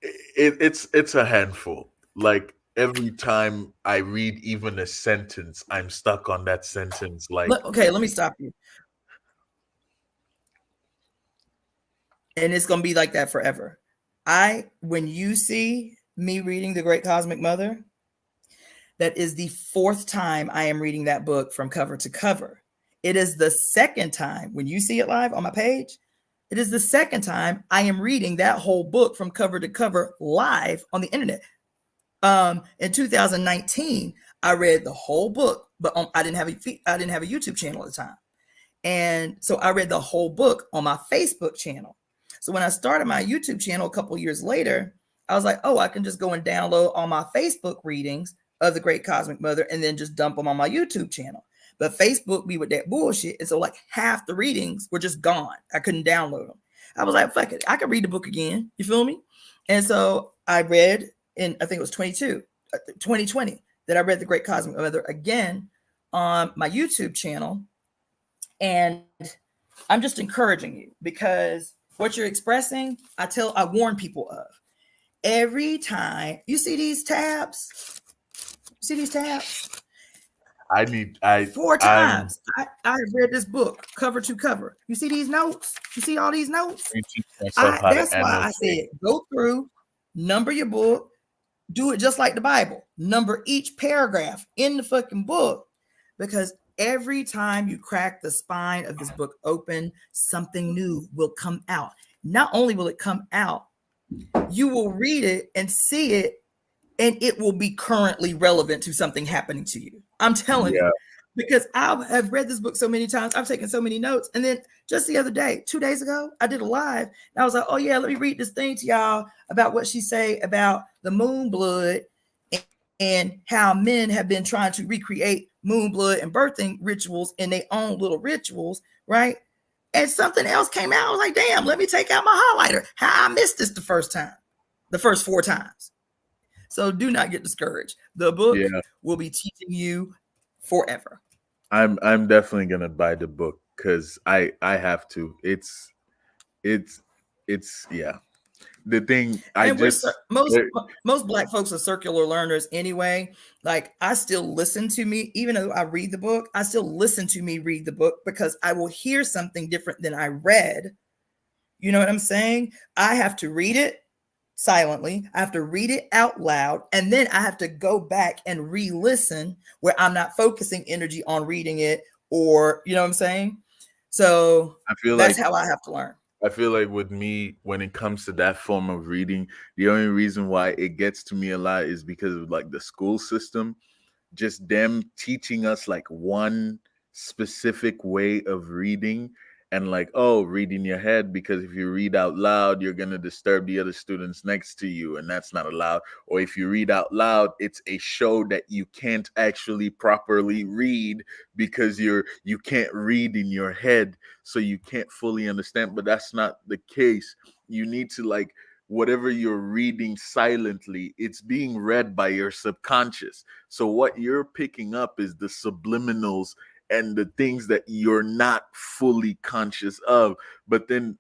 a handful. Like every time I read even a sentence, I'm stuck on that sentence. Like Okay, let me stop you. And it's going to be like that forever. When you see me reading The Great Cosmic Mother, that is the 4th time I am reading that book from cover to cover. It is the 2nd time, when you see it live on my page, it is the 2nd time I am reading that whole book from cover to cover live on the internet. In 2019, I read the whole book, but I didn't have a YouTube channel at the time. And so I read the whole book on my Facebook channel. So when I started my YouTube channel a couple years later, I was like, oh, I can just go and download all my Facebook readings of The Great Cosmic Mother and then just dump them on my YouTube channel. But Facebook be with that bullshit. And so like half the readings were just gone. I couldn't download them. I was like, fuck it. I could read the book again. You feel me? And so I read in, I think it was 2020, that I read The Great Cosmic Mother again on my YouTube channel. And I'm just encouraging you, because what you're expressing, I warn people of. Every time you see these tabs, 4 times I read this book cover to cover. You see these notes? You see all these notes? That's why I said go through, number your book, do it just like the Bible. Number each paragraph in the fucking book, because every time you crack the spine of this book open, something new will come out. Not only will it come out, you will read it and see it, and it will be currently relevant to something happening to you. I'm telling you, because I have read this book so many times. I've taken so many notes. And then just the other day, 2 days ago, I did a live. And I was like, oh yeah, let me read this thing to y'all about what she say about the moon blood and how men have been trying to recreate moon blood and birthing rituals in their own little rituals, right? And something else came out. I was like, damn, let me take out my highlighter. How I missed this the first 4 times. So do not get discouraged. The book will be teaching you forever. I'm definitely gonna buy the book because I have to. It's yeah. The thing most Black folks are circular learners anyway. Like I still listen to me, even though I read the book, I still listen to me read the book because I will hear something different than I read. You know what I'm saying? I have to read it silently. I have to read it out loud. And then I have to go back and re-listen where I'm not focusing energy on reading it, or, you know what I'm saying? So I feel that's how I have to learn. I feel like with me, when it comes to that form of reading, the only reason why it gets to me a lot is because of like the school system, just them teaching us like one specific way of reading, and like, oh, read in your head, because if you read out loud, you're going to disturb the other students next to you, and that's not allowed. Or if you read out loud, it's a show that you can't actually properly read because you can't read in your head, so you can't fully understand. But that's not the case. You need to, like, whatever you're reading silently, it's being read by your subconscious. So what you're picking up is the subliminals and the things that you're not fully conscious of. But then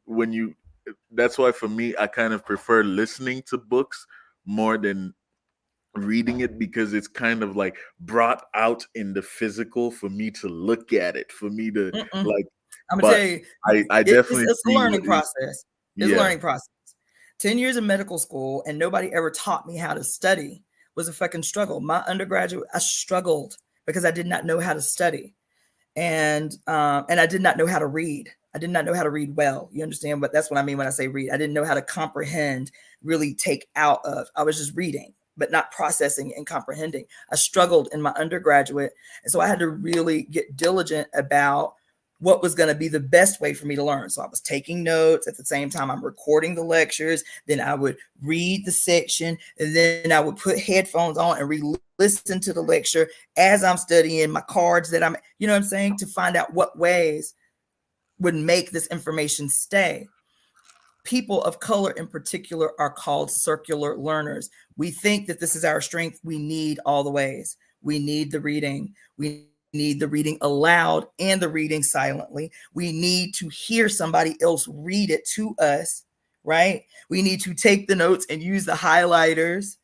that's why for me, I kind of prefer listening to books more than reading it, because it's kind of like brought out in the physical for me to look at it, for me to like I'm gonna but tell you, I definitely it's a see learning what you, process. It's a yeah. learning process. 10 years of medical school and nobody ever taught me how to study was a fucking struggle. My undergraduate, I struggled because I did not know how to study. And I did not know how to read. I did not know how to read well. You understand? But that's what I mean when I say read. I didn't know how to comprehend, really take out of. I was just reading, but not processing and comprehending. I struggled in my undergraduate. And so I had to really get diligent about what was going to be the best way for me to learn. So I was taking notes at the same time I'm recording the lectures. Then I would read the section, and then I would put headphones on and listen to the lecture as I'm studying my cards that I'm, you know what I'm saying, to find out what ways would make this information stay. People of color in particular are called circular learners. We think that this is our strength. We need all the ways. We need the reading. We need the reading aloud and the reading silently. We need to hear somebody else read it to us, right? We need to take the notes and use the highlighters.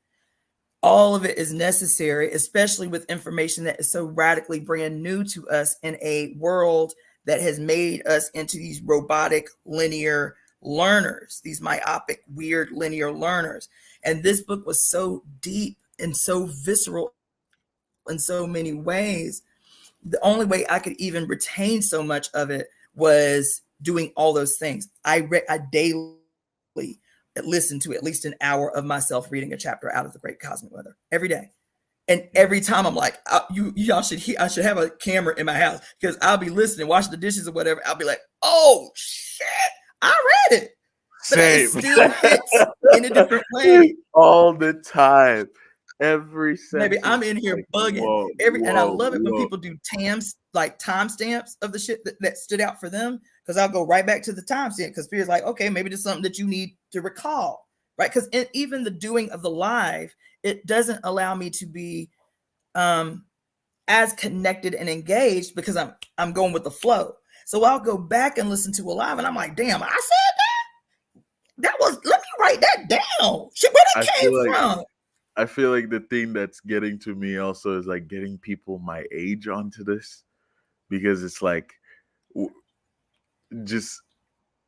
All of it is necessary, especially with information that is so radically brand new to us in a world that has made us into these robotic linear learners, these myopic, weird linear learners. And this book was so deep and so visceral in so many ways. The only way I could even retain so much of it was doing all those things. I daily listen to at least an hour of myself reading a chapter out of The Great Cosmic Weather every day. And every time I'm like, y'all should hear, I should have a camera in my house because I'll be listening, washing the dishes or whatever. I'll be like, oh shit, I read it. But Same. it still hits in a different way. All the time. Every Maybe sentence. I'm in here Like, bugging whoa, and I whoa, love it when whoa. people do timestamps of the shit that stood out for them, because I'll go right back to the timestamp because Fear's like, okay, maybe there's something that you need to recall, right? Because even the doing of the live, it doesn't allow me to be as connected and engaged because I'm going with the flow. So I'll go back and listen to a live and I'm like, damn, I said that was, let me write that down. Shit, where that came from? I feel like the thing that's getting to me also is like getting people my age onto this, because it's like just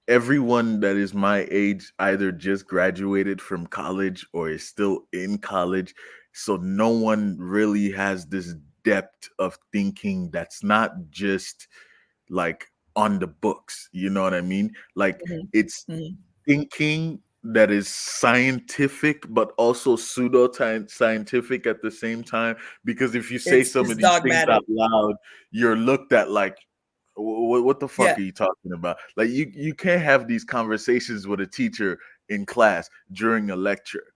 everyone that is my age either just graduated from college or is still in college. So no one really has this depth of thinking that's not just like on the books. You know what I mean? Like it's thinking that is scientific but also pseudo scientific at the same time, because if you say some of these things out loud, you're looked at like, what the fuck are you talking about? Like you can't have these conversations with a teacher in class during a lecture,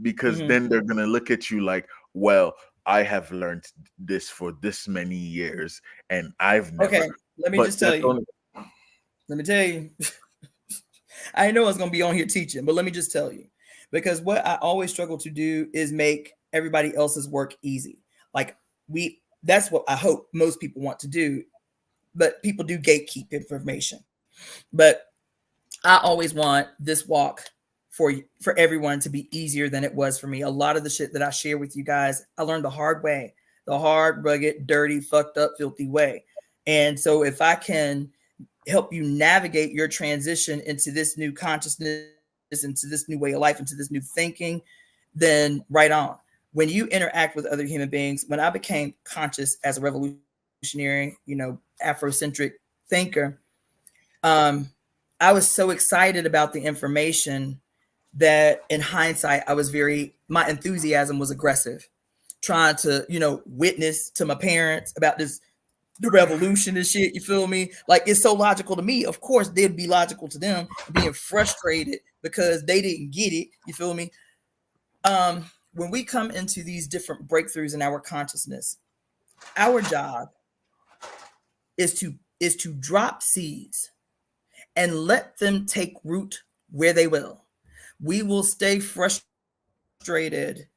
because then they're gonna look at you like, well, I have learned this for this many years and I've never. Okay, let me just tell you. Let me tell you. I know I was going to be on here teaching, but let me just tell you, because what I always struggle to do is make everybody else's work easy. Like that's what I hope most people want to do, but people do gatekeep information. But I always want this walk for everyone to be easier than it was for me. A lot of the shit that I share with you guys, I learned the hard way, the hard, rugged, dirty, fucked up, filthy way. And so if I can help you navigate your transition into this new consciousness, into this new way of life, into this new thinking, then right on. When you interact with other human beings, when I became conscious as a revolutionary, Afrocentric thinker, I was so excited about the information that in hindsight, my enthusiasm was aggressive, trying to, witness to my parents about the revolution and shit, you feel me? Like, it's so logical to me. Of course, they'd be logical to them, being frustrated because they didn't get it, you feel me? When we come into these different breakthroughs in our consciousness, our job is to drop seeds and let them take root where they will. We will stay frustrated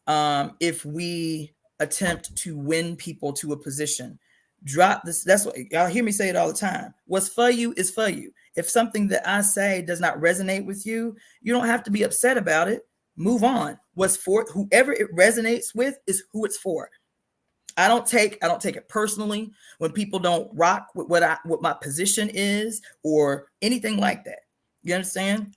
if we attempt to win people to a position. Drop this. That's what y'all hear me say it all the time. What's for you is for you. If something that I say does not resonate with you, you don't have to be upset about it. Move on. What's for whoever it resonates with is who it's for. I don't take it personally when people don't rock with what my position is or anything like that. You understand?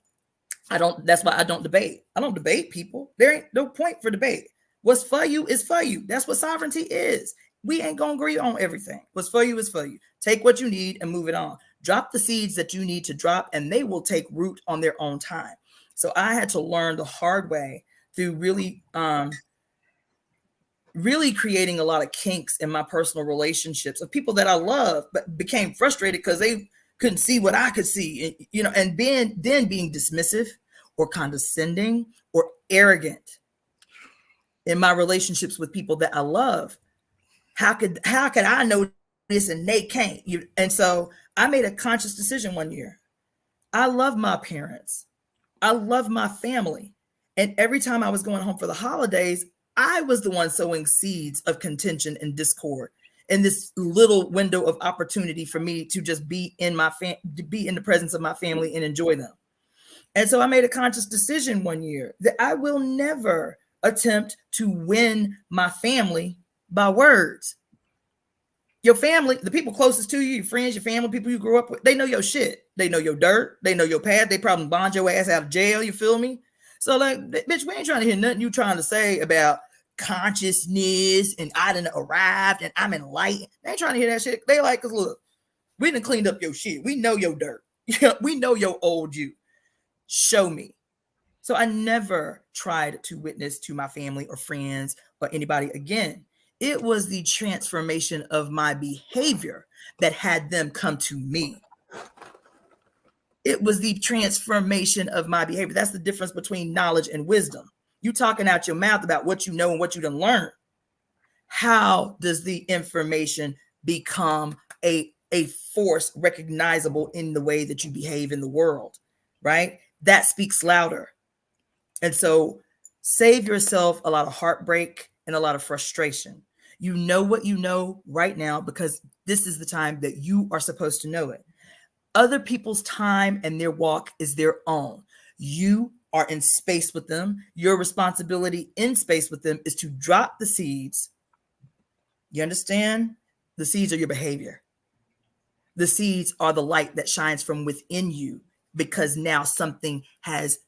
That's why I don't debate. I don't debate people. There ain't no point for debate. What's for you is for you. That's what sovereignty is. We ain't gonna agree on everything. What's for you is for you. Take what you need and move it on. Drop the seeds that you need to drop, and they will take root on their own time. So I had to learn the hard way through really creating a lot of kinks in my personal relationships of people that I love, but became frustrated because they couldn't see what I could see, and being dismissive or condescending or arrogant in my relationships with people that I love. How could I know this and they can't? And so I made a conscious decision one year. I love my parents. I love my family. And every time I was going home for the holidays, I was the one sowing seeds of contention and discord in this little window of opportunity for me to just be in the presence of my family and enjoy them. And so I made a conscious decision one year that I will never attempt to win my family by words. Your family, the people closest to you, your friends, your family, people you grew up with, they know your shit. They know your dirt. They know your past. They probably bond your ass out of jail. You feel me? So like, bitch, we ain't trying to hear nothing you trying to say about consciousness and I done arrived and I'm enlightened. They ain't trying to hear that shit. They like, cause look, we done cleaned up your shit. We know your dirt. We know your old you. Show me. So I never tried to witness to my family or friends or anybody again. It was the transformation of my behavior that had them come to me. It was the transformation of my behavior. That's the difference between knowledge and wisdom. You talking out your mouth about what you know and what you done learned. How does the information become a force recognizable in the way that you behave in the world, right? That speaks louder. And so save yourself a lot of heartbreak and a lot of frustration. You know what you know right now because this is the time that you are supposed to know it. Other people's time and their walk is their own. You are in space with them. Your responsibility in space with them is to drop the seeds. You understand? The seeds are your behavior. The seeds are the light that shines from within you because now something has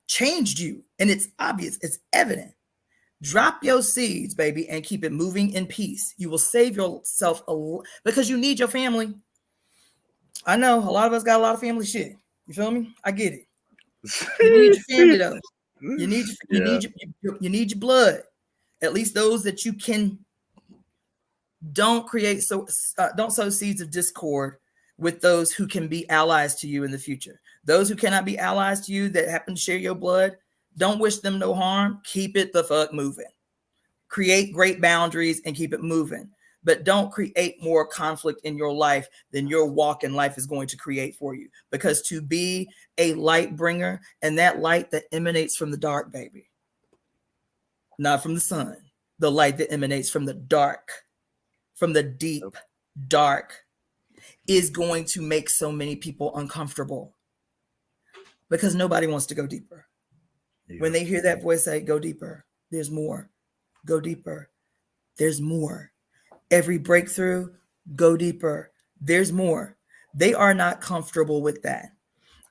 changed you and it's obvious, it's evident. Drop your seeds, baby, and keep it moving in peace. You will save yourself because you need your family. I know a lot of us got a lot of family shit. You feel me? I get it. You need your family though. You need your blood. At least those that you can. Don't sow seeds of discord with those who can be allies to you in the future. Those who cannot be allies to you that happen to share your blood, don't wish them no harm. Keep it the fuck moving. Create great boundaries and keep it moving. But don't create more conflict in your life than your walk in life is going to create for you. Because to be a light bringer, and that light that emanates from the dark, baby, not from the sun, the light that emanates from the dark, from the deep dark, is going to make so many people uncomfortable because nobody wants to go deeper. Yeah. When they hear that voice say, go deeper, there's more, go deeper, there's more. Every breakthrough, go deeper, there's more. They are not comfortable with that.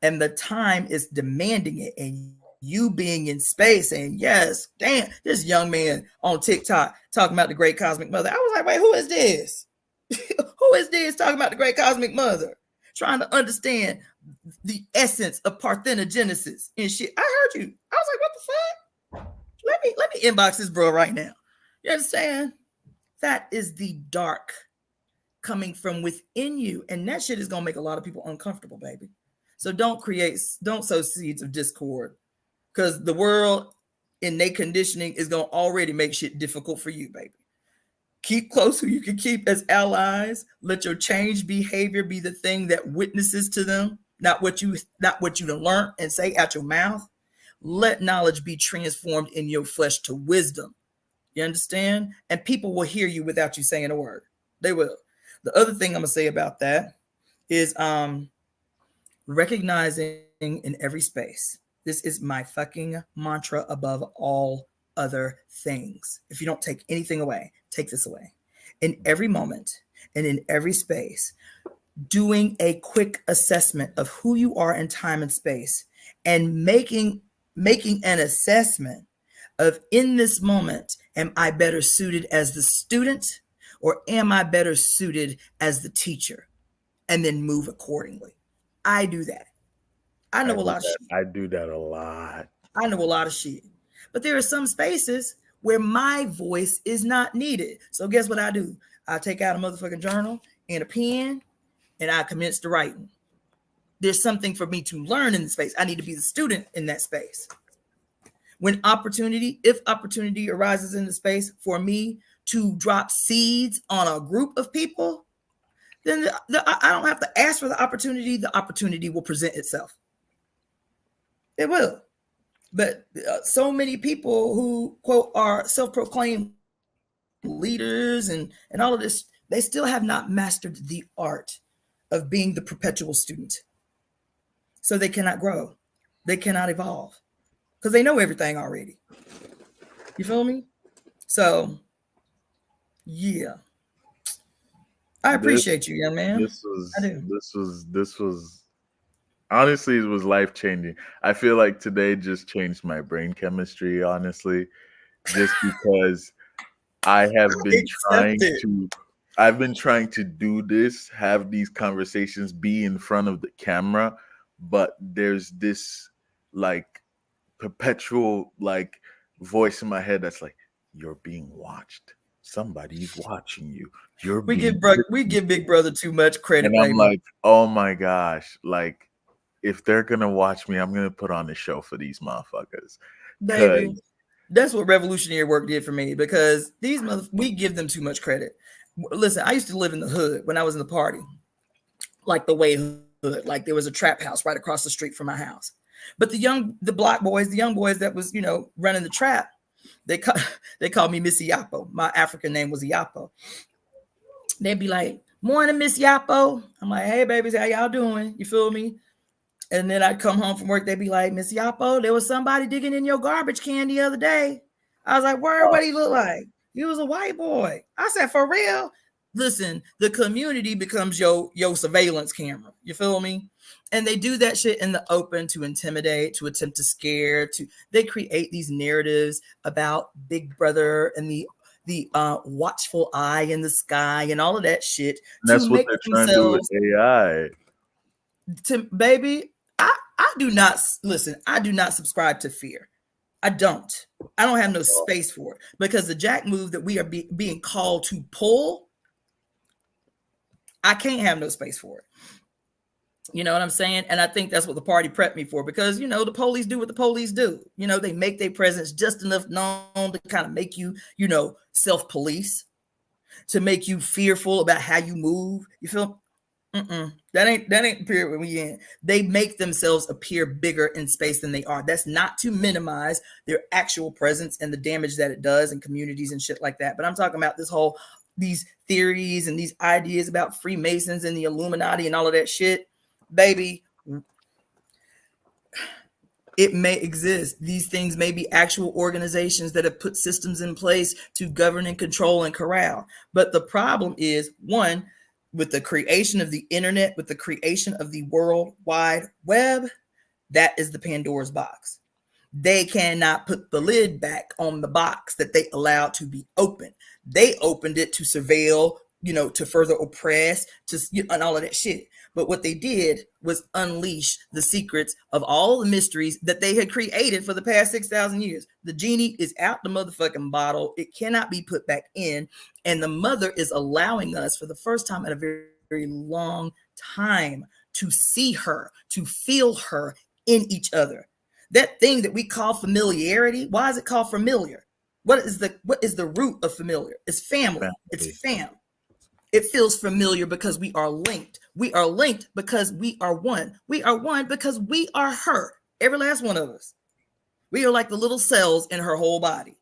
And the time is demanding it. And you being in space saying, yes, damn, this young man on TikTok talking about the great cosmic mother. I was like, wait, who is this? Who is this talking about the great cosmic mother? Trying to understand the essence of parthenogenesis and shit. I heard you. I was like, what the fuck? Let me inbox this bro right now. You understand? That is the dark coming from within you. And that shit is going to make a lot of people uncomfortable, baby. So don't sow seeds of discord because the world in their conditioning is going to already make shit difficult for you, baby. Keep close who you can keep as allies. Let your changed behavior be the thing that witnesses to them, not what you learn and say out your mouth. Let knowledge be transformed in your flesh to wisdom. You understand? And people will hear you without you saying a word. They will. The other thing I'm gonna say about that is recognizing in every space. This is my fucking mantra above all other things. If you don't take anything away, take this away. In every moment and in every space, doing a quick assessment of who you are in time and space, and making an assessment of, in this moment, am I better suited as the student or am I better suited as the teacher? And then move accordingly. I do that. I know a lot of shit. I do that a lot. I know a lot of shit. But there are some spaces where my voice is not needed. So guess what I do? I take out a motherfucking journal and a pen and I commence to writing. There's something for me to learn in the space. I need to be the student in that space. When if opportunity arises in the space for me to drop seeds on a group of people, then I don't have to ask for the opportunity will present itself. It will. But so many people who, quote, are self-proclaimed leaders and all of this, they still have not mastered the art of being the perpetual student. So they cannot grow. They cannot evolve because they know everything already. You feel me? So, yeah. I appreciate you, young man. This was honestly, it was life-changing. I feel like today just changed my brain chemistry, honestly, just because I've been trying to do this, have these conversations, be in front of the camera, but there's this like perpetual like voice in my head that's like, you're being watched. Somebody's watching you. We give Big Brother too much credit, and I'm baby. like, oh my gosh, like if they're gonna watch me, I'm gonna put on a show for these motherfuckers. Baby, that's what revolutionary work did for me, because we give them too much credit. Listen, I used to live in the hood when I was in the party, like the way hood, like there was a trap house right across the street from my house. But the young boys that was, running the trap, they called me Miss Yapo. My African name was Yapo. They'd be like, morning, Miss Yapo. I'm like, hey, babies, how y'all doing? You feel me? And then I'd come home from work. They'd be like, Miss Yapo, there was somebody digging in your garbage can the other day. I was like, word, what he look like? He was a white boy. I said, for real? Listen, the community becomes your surveillance camera. You feel me? And they do that shit in the open to intimidate, to attempt to scare, they create these narratives about Big Brother and the watchful eye in the sky and all of that shit. And that's what they're trying to do with AI. Baby, I do not listen. I do not subscribe to fear. I don't have no space for it, because the jack move that we are being called to pull, I can't have no space for it. You know what I'm saying? And I think that's what the party prepped me for, because, the police do what the police do. They make their presence just enough known to kind of make you, self-police, to make you fearful about how you move. You feel? That ain't the period we in. They make themselves appear bigger in space than they are. That's not to minimize their actual presence and the damage that it does in communities and shit like that. But I'm talking about these theories and these ideas about Freemasons and the Illuminati and all of that shit. Baby, it may exist. These things may be actual organizations that have put systems in place to govern and control and corral. But the problem is, one, with the creation of the internet, with the creation of the World Wide Web, that is the Pandora's box. They cannot put the lid back on the box that they allowed to be open. They opened it to surveil, to further oppress, and all of that shit. But what they did was unleash the secrets of all the mysteries that they had created for the past 6,000 years. The genie is out the motherfucking bottle. It cannot be put back in. And the mother is allowing us, for the first time in a very, very long time, to see her, to feel her in each other. That thing that we call familiarity, why is it called familiar? What is the root of familiar? It's family. It's fam. It feels familiar because we are linked. We are linked because we are one. We are one because we are her. Every last one of us. We are like the little cells in her whole body.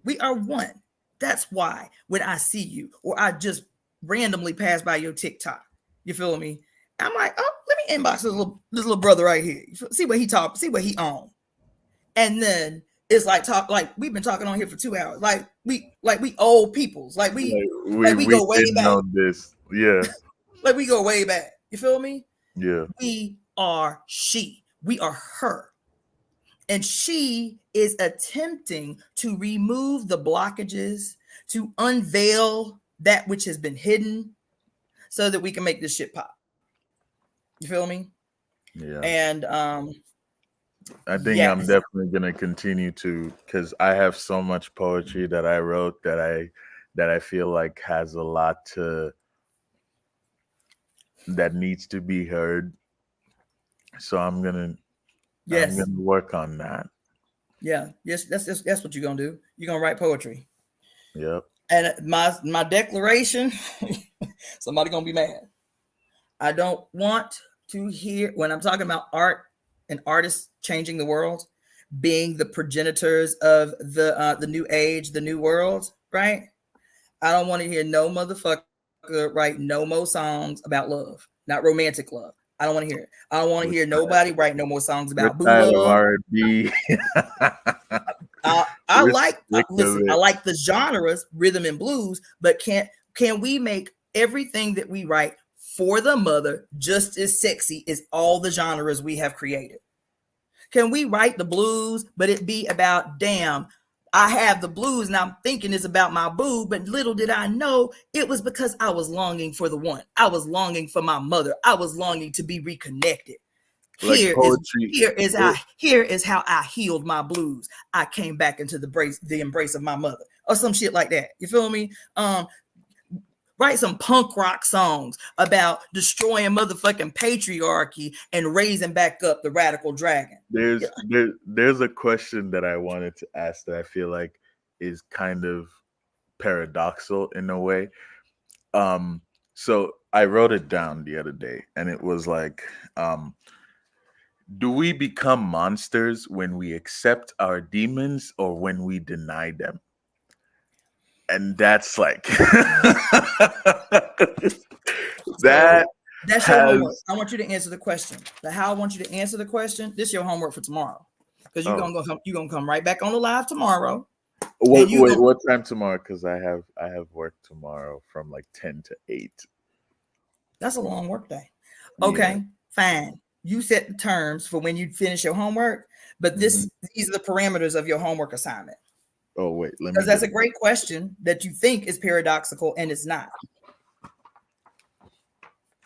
We are one. That's why when I see you, or I just randomly pass by your TikTok, you feel me? I'm like, oh, let me inbox this little brother right here. See what he on. And then It's like talk like we've been talking on here for 2 hours. Like we old peoples. Like we we go way didn't back. know this. Yeah. Like we go way back. You feel me? Yeah. We are she. We are her. And she is attempting to remove the blockages, to unveil that which has been hidden so that we can make this shit pop. You feel me? Yeah. And I think I'm yes. definitely gonna continue to, because I have so much poetry that I wrote that I feel like has a lot that needs to be heard. So I'm gonna work on that. Yeah. Yes, that's what you're gonna do. You're gonna write poetry. Yep. And my declaration, somebody gonna be mad. I don't want to hear when I'm talking about art and artists changing the world, being the progenitors of the new age, the new world, right? I don't want to hear no motherfucker write no more songs about love, not romantic love. I don't want to hear it. I don't want to hear nobody write no more songs We're about boo tired of love. R&B. I like listen. I it. like the genres, rhythm and blues, but can we make everything that we write for the mother just as sexy as all the genres we have created? Can we write the blues, but it be about damn? I have the blues and I'm thinking it's about my boo, but little did I know it was because I was longing for the one. I was longing for my mother. I was longing to be reconnected. Like Here poetry. is how I healed my blues. I came back into the embrace of my mother, or some shit like that. You feel me? Write some punk rock songs about destroying motherfucking patriarchy and raising back up the radical dragon. There's a question that I wanted to ask that I feel like is kind of paradoxical in a way. So I wrote it down the other day, and it was like, do we become monsters when we accept our demons or when we deny them? And that's like that. That's your homework. I want you to answer the question. How I want you to answer the question. This is your homework for tomorrow, because you're gonna come right back on the live tomorrow. What time tomorrow? Because I have work tomorrow from like 10 to 8. That's a long work day. Okay, fine. You set the terms for when you finish your homework, but these are the parameters of your homework assignment. Oh wait, because that's a great question that you think is paradoxical and it's not.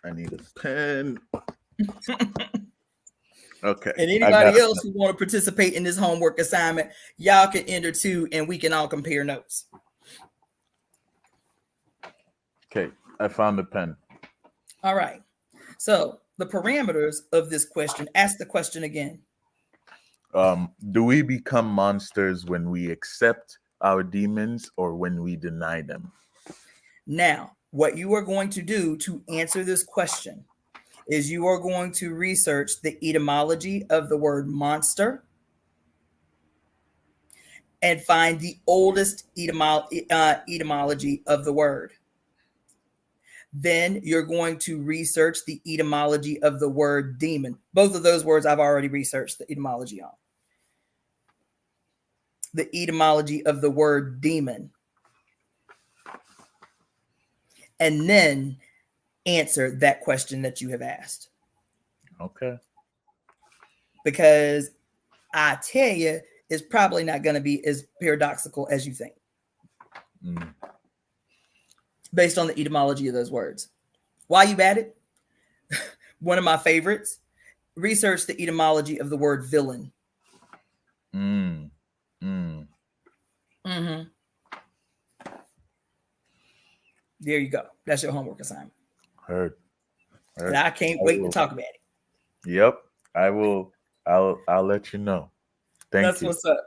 I need a pen. Okay. And anybody else who want to participate in this homework assignment, y'all can enter too, and we can all compare notes. Okay, I found the pen. All right. So the parameters of this question, ask the question again. Do we become monsters when we accept our demons or when we deny them? Now, what you are going to do to answer this question is you are going to research the etymology of the word monster and find the oldest etymology of the word. Then you're going to research the etymology of the word demon. Both of those words I've already researched the etymology on. The etymology of the word demon. And then answer that question that you have asked. Okay. Because I tell you, it's probably not going to be as paradoxical as you think. Based on the etymology of those words. While you at it, one of my favorites, research the etymology of the word villain. There you go. That's your homework assignment. Heard. And I can't wait to talk about it. Yep. I will. I'll let you know. Thank you. That's what's up.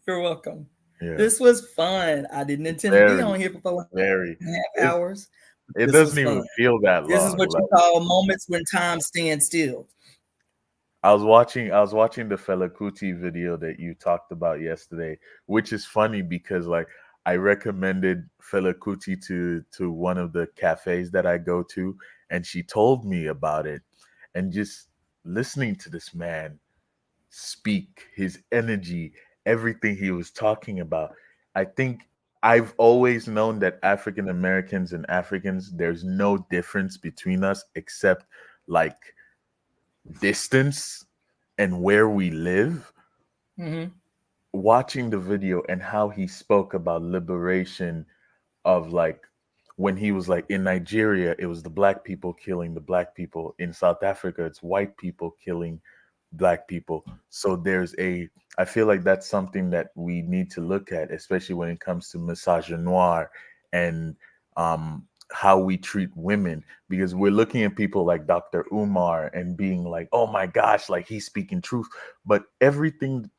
You're welcome. Yeah. This was fun. I didn't intend to be on here for 4.5 hours. It doesn't even feel that long. This is what you call moments when time stands still. I was watching the Fela Kuti video that you talked about yesterday, which is funny because like I recommended Fela Kuti to one of the cafes that I go to, and she told me about it. And just listening to this man speak, his energy, everything he was talking about. I think I've always known that African Americans and Africans, there's no difference between us except like distance and where we live. Mm-hmm. Watching the video and how he spoke about liberation of like when he was like in Nigeria, it was the black people killing the black people. In South Africa, it's white people killing black people. So I feel like that's something that we need to look at, especially when it comes to misogynoir and how we treat women, because we're looking at people like Dr. Umar and being like, oh my gosh, like he's speaking truth. But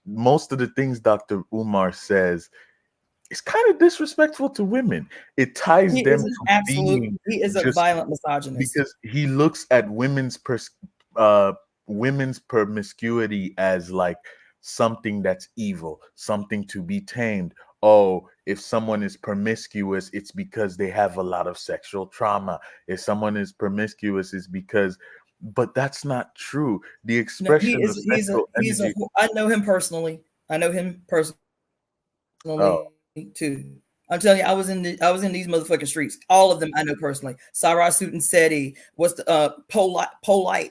most of the things Dr. Umar says is kind of disrespectful to women. It ties He them is an to absolute, being he is a just violent misogynist. because he looks at women's promiscuity as like something that's evil, something to be tamed. Oh, if someone is promiscuous, it's because they have a lot of sexual trauma. If someone is promiscuous, it's because, but that's not true. The No, expression of sexual energy. I know him personally. I know him Oh, personally too. I'm telling you, I was in these motherfucking streets. All of them I know personally. Sarah Suit Seti, what's the polite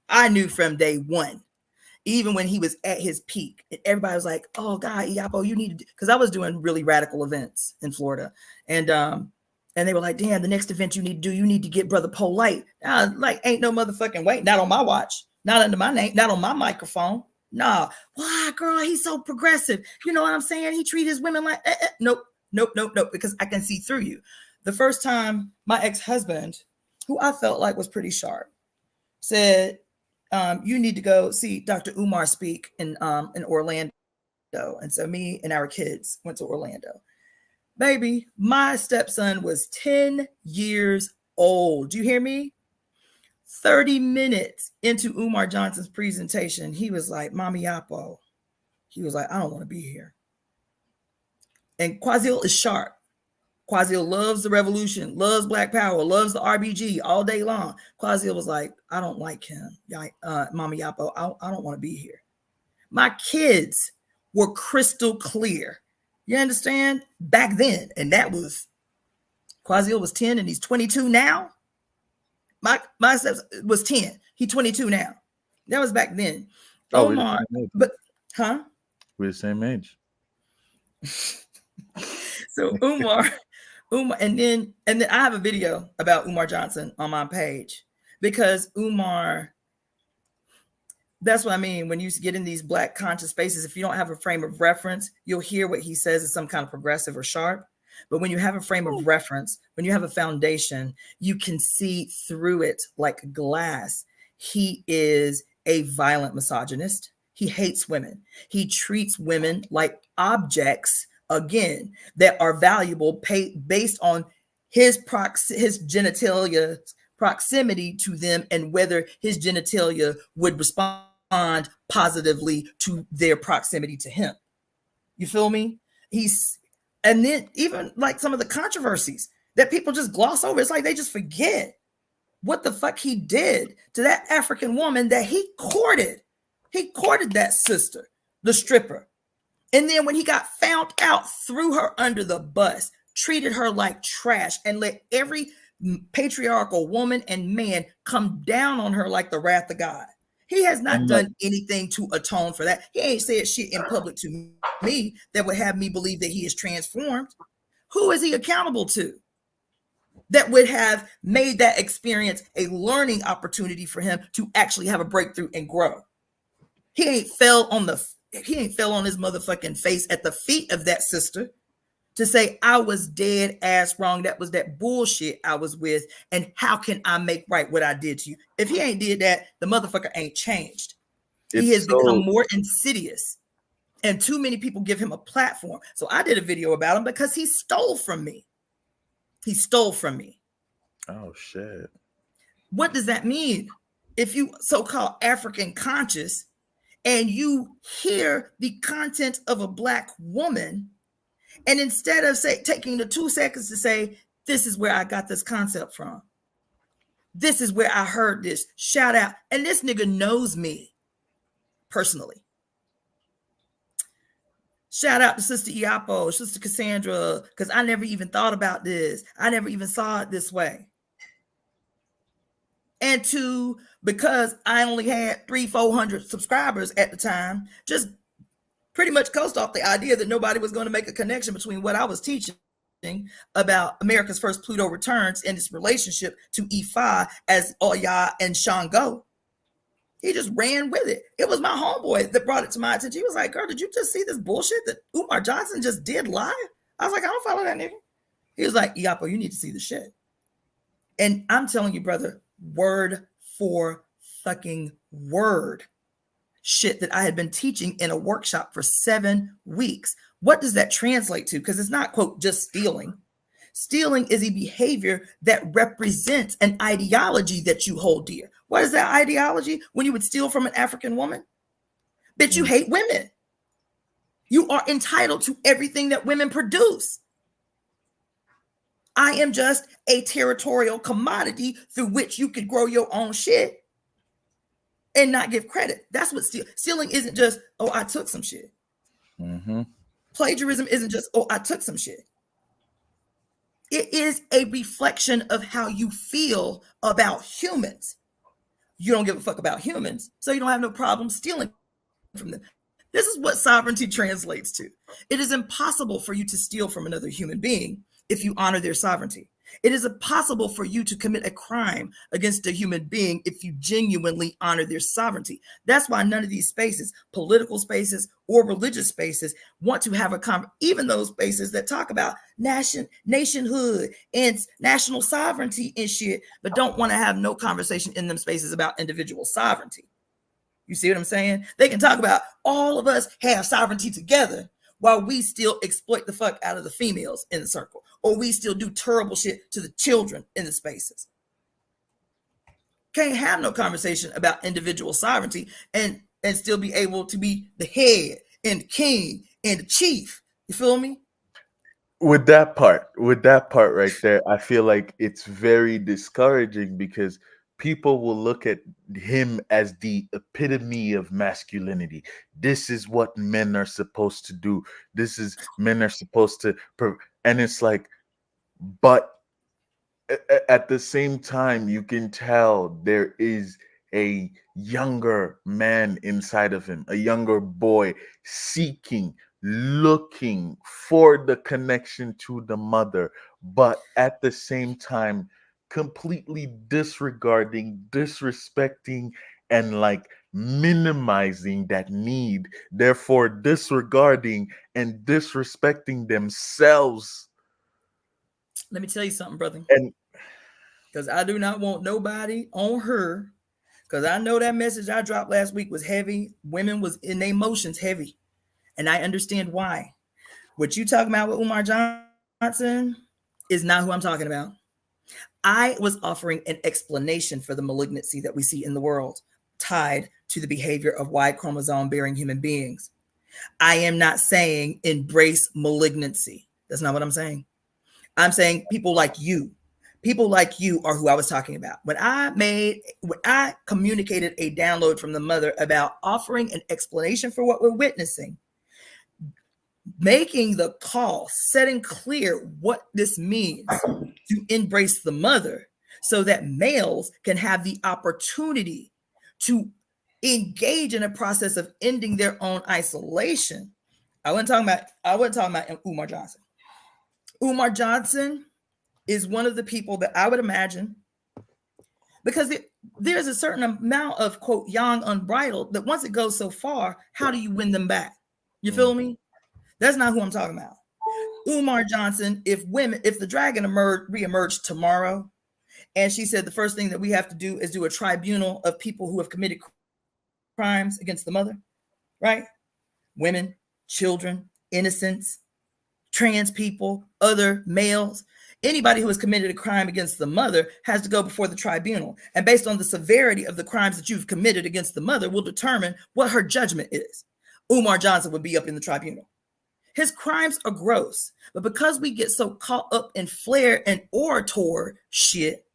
I knew from day one, even when he was at his peak. And everybody was like, oh God, Iapo, you need to, because I was doing really radical events in Florida. And they were like, damn, the next event you need to get Brother Polite. Like, ain't no motherfucking way. Not on my watch, not under my name, not on my microphone. Nah, why, girl? He's so progressive. You know what I'm saying? He treat his women like, nope, because I can see through you. The first time my ex-husband, who I felt like was pretty sharp, said, you need to go see Dr. Umar speak in Orlando. And so me and our kids went to Orlando. Baby, my stepson was 10 years old. Do you hear me? 30 minutes into Umar Johnson's presentation, he was like, Mommy Yapo. He was like, I don't want to be here. And Quazil is sharp. Quazil loves the revolution, loves Black Power, loves the RBG all day long. Quazil was like, I don't like him. Mama Yapo, I don't want to be here. My kids were crystal clear. You understand? Back then. And that was, Quazil was 10 and he's 22 now. My step was 10. He's 22 now. That was back then. oh, Omar, but, huh? We're the same age. So Umar, and then I have a video about Umar Johnson on my page, because Umar, that's what I mean. When you get in these Black conscious spaces, if you don't have a frame of reference, you'll hear what he says is some kind of progressive or sharp. But when you have a frame of reference, when you have a foundation, you can see through it like glass. He is a violent misogynist. He hates women. He treats women like objects, again, that are valuable based on his genitalia proximity to them and whether his genitalia would respond positively to their proximity to him. You feel me? And then even like some of the controversies that people just gloss over, it's like they just forget what the fuck he did to that African woman that he courted. He courted that sister, the stripper. And then when he got found out, threw her under the bus, treated her like trash, and let every patriarchal woman and man come down on her like the wrath of God. He has not done anything to atone for that. He ain't said shit in public to me that would have me believe that he is transformed. Who is he accountable to that would have made that experience a learning opportunity for him to actually have a breakthrough and grow? He ain't fell on his motherfucking face at the feet of that sister to say, I was dead ass wrong. That was that bullshit I was with. And how can I make right what I did to you? If he ain't did that, the motherfucker ain't changed. He has become more insidious. And too many people give him a platform. So I did a video about him because he stole from me. He stole from me. Oh, shit. What does that mean? If you so-called African conscious and you hear the content of a Black woman, and instead of taking the 2 seconds to say, this is where I got this concept from. This is where I heard this. Shout out. And this nigga knows me personally. Shout out to Sister Iapo, Sister Cassandra, because I never even thought about this. I never even saw it this way. And two, because I only had 300-400 subscribers at the time, just pretty much coast off the idea that nobody was going to make a connection between what I was teaching about America's first Pluto returns and its relationship to Ifa as Oya and Shango. He just ran with it. It was my homeboy that brought it to my attention. He was like, girl, did you just see this bullshit that Umar Johnson just did live? I was like, I don't follow that nigga. He was like, Iapo, you need to see the shit. And I'm telling you, brother, word for fucking word, shit that I had been teaching in a workshop for 7 weeks. What does that translate to? Because it's not, quote, just stealing. Stealing is a behavior that represents an ideology that you hold dear. What is that ideology? When you would steal from an African woman? Bitch, you hate women. You are entitled to everything that women produce. I am just a territorial commodity through which you could grow your own shit and not give credit. That's what stealing isn't just, oh, I took some shit. Mm-hmm. Plagiarism isn't just, oh, I took some shit. It is a reflection of how you feel about humans. You don't give a fuck about humans, so you don't have no problem stealing from them. This is what sovereignty translates to. It is impossible for you to steal from another human being if you honor their sovereignty. It is impossible for you to commit a crime against a human being if you genuinely honor their sovereignty. That's why none of these spaces, political spaces or religious spaces, want to have a even those spaces that talk about nationhood and national sovereignty and shit, but don't want to have no conversation in them spaces about individual sovereignty. You see what I'm saying? They can talk about all of us have sovereignty together while we still exploit the fuck out of the females in the circle, or we still do terrible shit to the children in the spaces. Can't have no conversation about individual sovereignty and still be able to be the head and the king and the chief. You feel me? With that part right there, I feel like it's very discouraging because people will look at him as the epitome of masculinity. This is what men are supposed to do. Men are supposed to, and it's like, but at the same time, you can tell there is a younger man inside of him, a younger boy seeking, looking for the connection to the mother, but at the same time, completely disregarding, disrespecting, and like minimizing that need, therefore disregarding and disrespecting themselves. Let me tell you something, brother. And because I do not want nobody on her, because I know that message I dropped last week was heavy. Women was in their emotions heavy. And I understand why. What you talking about with Umar Johnson is not who I'm talking about. I was offering an explanation for the malignancy that we see in the world tied to the behavior of Y chromosome bearing human beings. I am not saying embrace malignancy. That's not what I'm saying. I'm saying people like you are who I was talking about. When I communicated a download from the mother about offering an explanation for what we're witnessing, making the call, setting clear what this means to embrace the mother so that males can have the opportunity to engage in a process of ending their own isolation. I wasn't talking about Umar Johnson. Umar Johnson is one of the people that I would imagine, because there's a certain amount of, quote, young unbridled, that once it goes so far, how do you win them back? You feel me? That's not who I'm talking about. Umar Johnson, if the dragon reemerged tomorrow, and she said the first thing that we have to do is do a tribunal of people who have committed crimes against the mother, right? Women, children, innocents, trans people, other males. Anybody who has committed a crime against the mother has to go before the tribunal. And based on the severity of the crimes that you've committed against the mother will determine what her judgment is. Umar Johnson would be up in the tribunal. His crimes are gross, but because we get so caught up in flair and orator shit,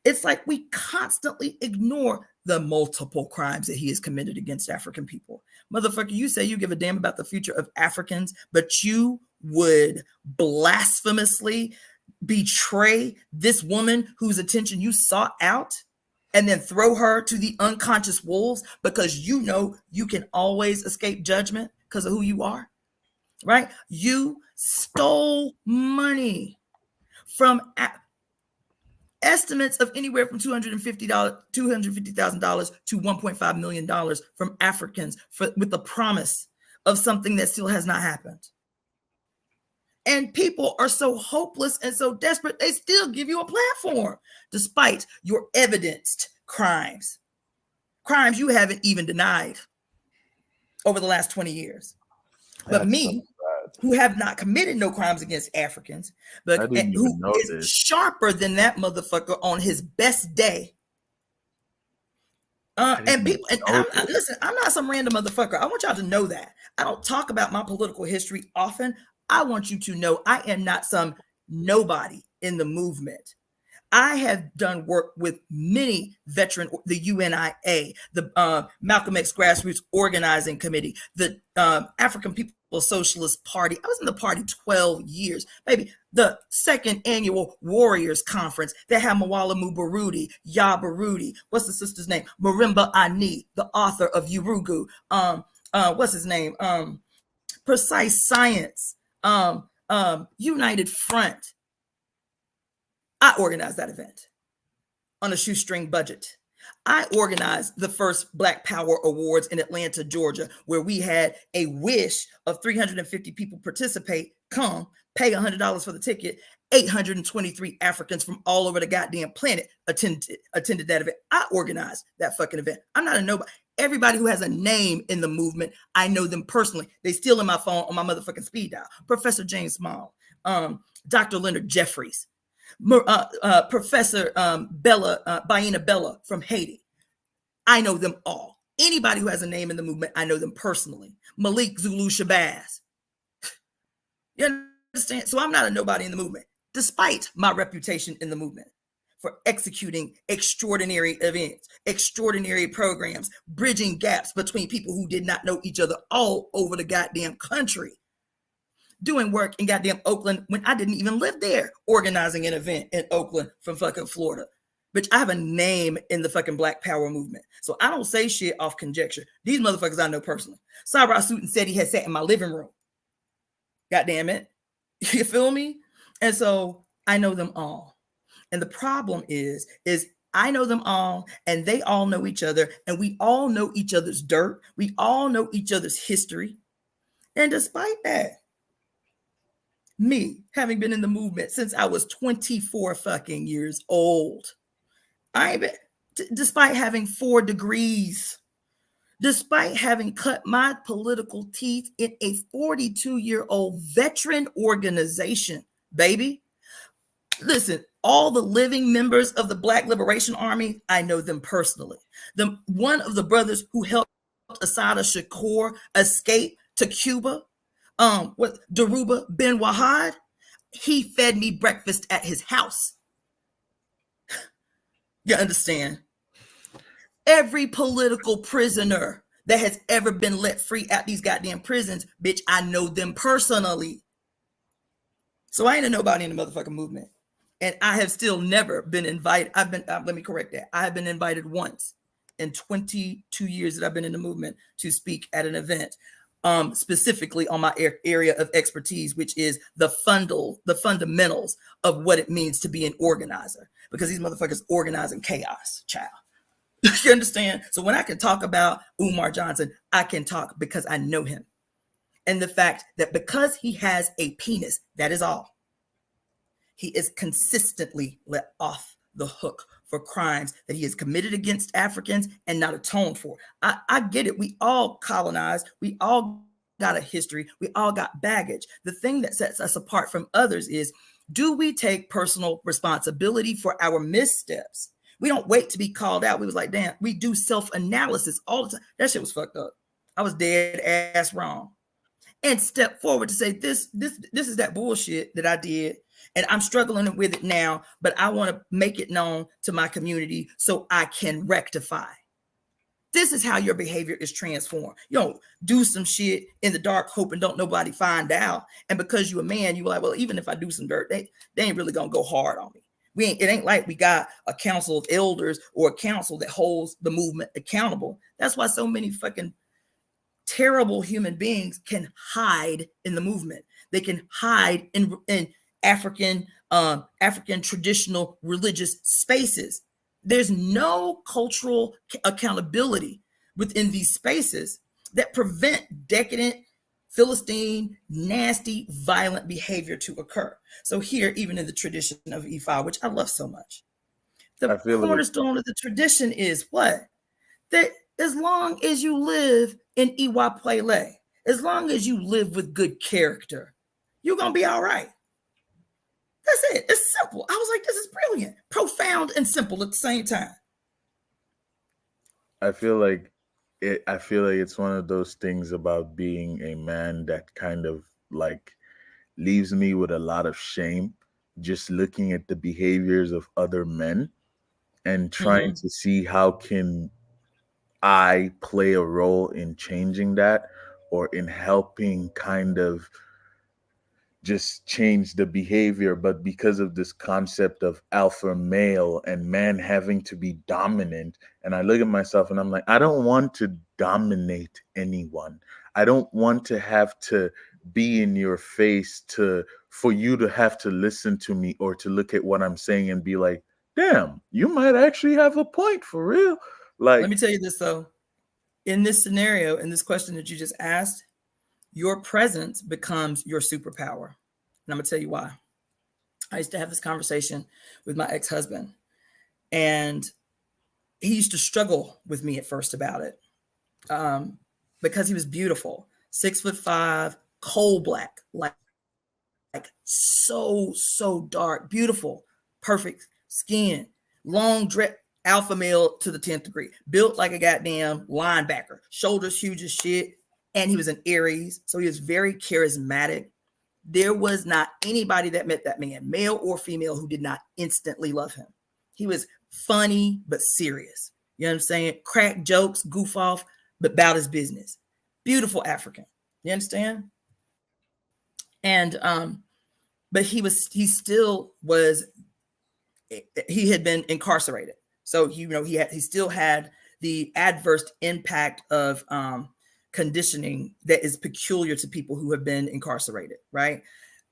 It's like we constantly ignore the multiple crimes that he has committed against African people. Motherfucker, you say you give a damn about the future of Africans, but you would blasphemously betray this woman whose attention you sought out and then throw her to the unconscious wolves because you know you can always escape judgment because of who you are, right? You stole money from estimates of anywhere from $250,000 to $1.5 million from Africans with the promise of something that still has not happened. And people are so hopeless and so desperate, they still give you a platform despite your evidenced crimes you haven't even denied over the last 20 years. But me, who have not committed no crimes against Africans, but who is sharper than that motherfucker on his best day. And people, and listen, I'm not some random motherfucker. I want y'all to know that. I don't talk about my political history often. I want you to know I am not some nobody in the movement. I have done work with many veteran, the UNIA, the Malcolm X Grassroots Organizing Committee, the African People's Socialist Party. I was in the party 12 years, maybe the second annual Warriors Conference that had Mwalimu Barudi, Ya Barudi, what's the sister's name? Marimba Ani, the author of Urugu. What's his name? Precise Science, United Front. I organized that event on a shoestring budget. I organized the first Black Power Awards in Atlanta, Georgia, where we had a wish of 350 people participate, come, pay $100 for the ticket. 823 Africans from all over the goddamn planet attended that event. I organized that fucking event. I'm not a nobody. Everybody who has a name in the movement, I know them personally. They still in my phone on my motherfucking speed dial. Professor James Small, Dr. Leonard Jeffries, Professor Baina Bella from Haiti. I know them all. Anybody who has a name in the movement, I know them personally. Malik Zulu Shabazz. You understand? So I'm not a nobody in the movement, despite my reputation in the movement for executing extraordinary events, extraordinary programs, bridging gaps between people who did not know each other all over the goddamn country. Doing work in goddamn Oakland when I didn't even live there, organizing an event in Oakland from fucking Florida. Bitch, I have a name in the fucking Black Power movement. So I don't say shit off conjecture. These motherfuckers I know personally. Sabra Sutton said he had sat in my living room. God damn it. You feel me? And so I know them all. And the problem is I know them all and they all know each other and we all know each other's dirt. We all know each other's history. And despite that, me having been in the movement since I was 24 fucking years old, despite having 4 degrees, despite having cut my political teeth in a 42-year-old veteran organization, baby. Listen, all the living members of the Black Liberation Army, I know them personally. One of the brothers who helped Assata Shakur escape to Cuba, Daruba Ben Wahad, he fed me breakfast at his house. You understand? Every political prisoner that has ever been let free at these goddamn prisons, bitch, I know them personally. So I ain't a nobody in the motherfucking movement. And I have still never been invited. Let me correct that. I have been invited once in 22 years that I've been in the movement to speak at an event, specifically on my area of expertise, which is the fundamentals of what it means to be an organizer. Because these motherfuckers organizing chaos, child. You understand? So when I can talk about Umar Johnson, I can talk because I know him. And the fact that because he has a penis, that is all. He is consistently let off the hook for crimes that he has committed against Africans and not atoned for. I get it. We all colonized. We all got a history. We all got baggage. The thing that sets us apart from others is, do we take personal responsibility for our missteps? We don't wait to be called out. We was like, damn, we do self-analysis all the time. That shit was fucked up. I was dead ass wrong. And step forward to say, this is that bullshit that I did. And I'm struggling with it now, but I want to make it known to my community so I can rectify. This is how your behavior is transformed. You don't do some shit in the dark, hoping don't nobody find out. And because you're a man, you're like, well, even if I do some dirt, they ain't really gonna go hard on me. It ain't like we got a council of elders or a council that holds the movement accountable. That's why so many fucking terrible human beings can hide in the movement. They can hide in African traditional religious spaces. There's no cultural accountability within these spaces that prevent decadent, Philistine, nasty, violent behavior to occur. So here, even in the tradition of Ifa, which I love so much, the cornerstone of the tradition is what? That as long as you live in Iwa Pele, as long as you live with good character, you're going to be all right. That's it. It's simple. I was like, this is brilliant, profound, and simple at the same time. I feel like it's one of those things about being a man that kind of like leaves me with a lot of shame, just looking at the behaviors of other men and trying to see how can I play a role in changing that, or in helping kind of just change the behavior. But because of this concept of alpha male and man having to be dominant, and I look at myself and I'm like, I don't want to dominate anyone. I don't want to have to be in your face for you to have to listen to me or to look at what I'm saying and be like, damn, you might actually have a point for real. Like, let me tell you this though. In this scenario, in this question that you just asked, your presence becomes your superpower. And I'm going to tell you why. I used to have this conversation with my ex-husband, and he used to struggle with me at first about it because he was beautiful, 6'5", coal black, like so dark, beautiful, perfect skin, long drip, alpha male to the 10th degree, built like a goddamn linebacker, shoulders huge as shit. And he was an Aries, so he was very charismatic. There was not anybody that met that man, male or female, who did not instantly love him. He was funny, but serious. You know what I'm saying? Crack jokes, goof off, but about his business. Beautiful African. You understand? And, but he had been incarcerated. So, he still had the adverse impact of, conditioning that is peculiar to people who have been incarcerated, right?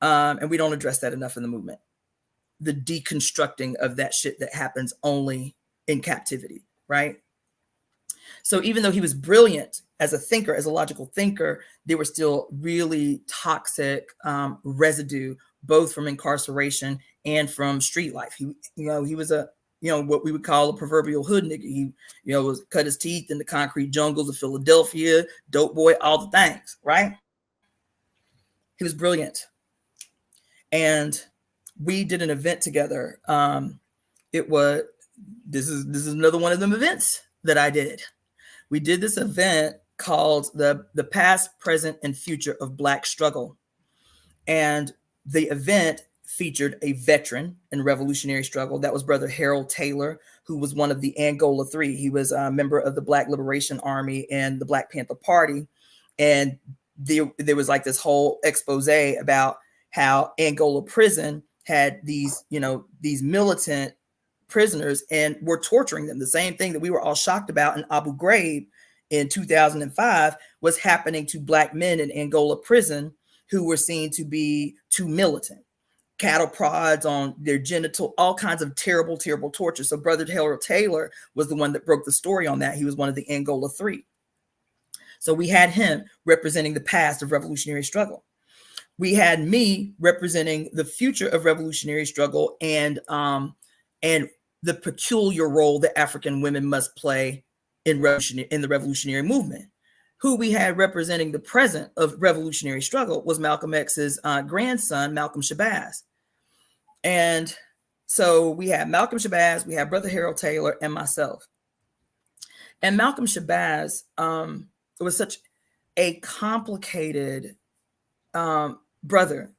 And we don't address that enough in the movement. The deconstructing of that shit that happens only in captivity, right? So even though he was brilliant as a thinker, as a logical thinker, there was still really toxic residue, both from incarceration and from street life. He was a what we would call a proverbial hood nigga. He, was cut his teeth in the concrete jungles of Philadelphia, dope boy, all the things, right? He was brilliant. And we did an event together. This is another one of them events that I did. We did this event called the Past, Present, and Future of Black Struggle. And the event featured a veteran in revolutionary struggle. That was Brother Harold Taylor, who was one of the Angola Three. He was a member of the Black Liberation Army and the Black Panther Party. And there was like this whole expose about how Angola prison had these militant prisoners and were torturing them. The same thing that we were all shocked about in Abu Ghraib in 2005 was happening to Black men in Angola prison who were seen to be too militant. Cattle prods on their genital, all kinds of terrible, terrible torture. So Brother Harold Taylor was the one that broke the story on that. He was one of the Angola Three. So we had him representing the past of revolutionary struggle. We had me representing the future of revolutionary struggle and the peculiar role that African women must play in the revolutionary movement. Who we had representing the present of revolutionary struggle was Malcolm X's grandson, Malcolm Shabazz. And so we had Malcolm Shabazz, we had Brother Harold Taylor, and myself. And Malcolm Shabazz was such a complicated brother.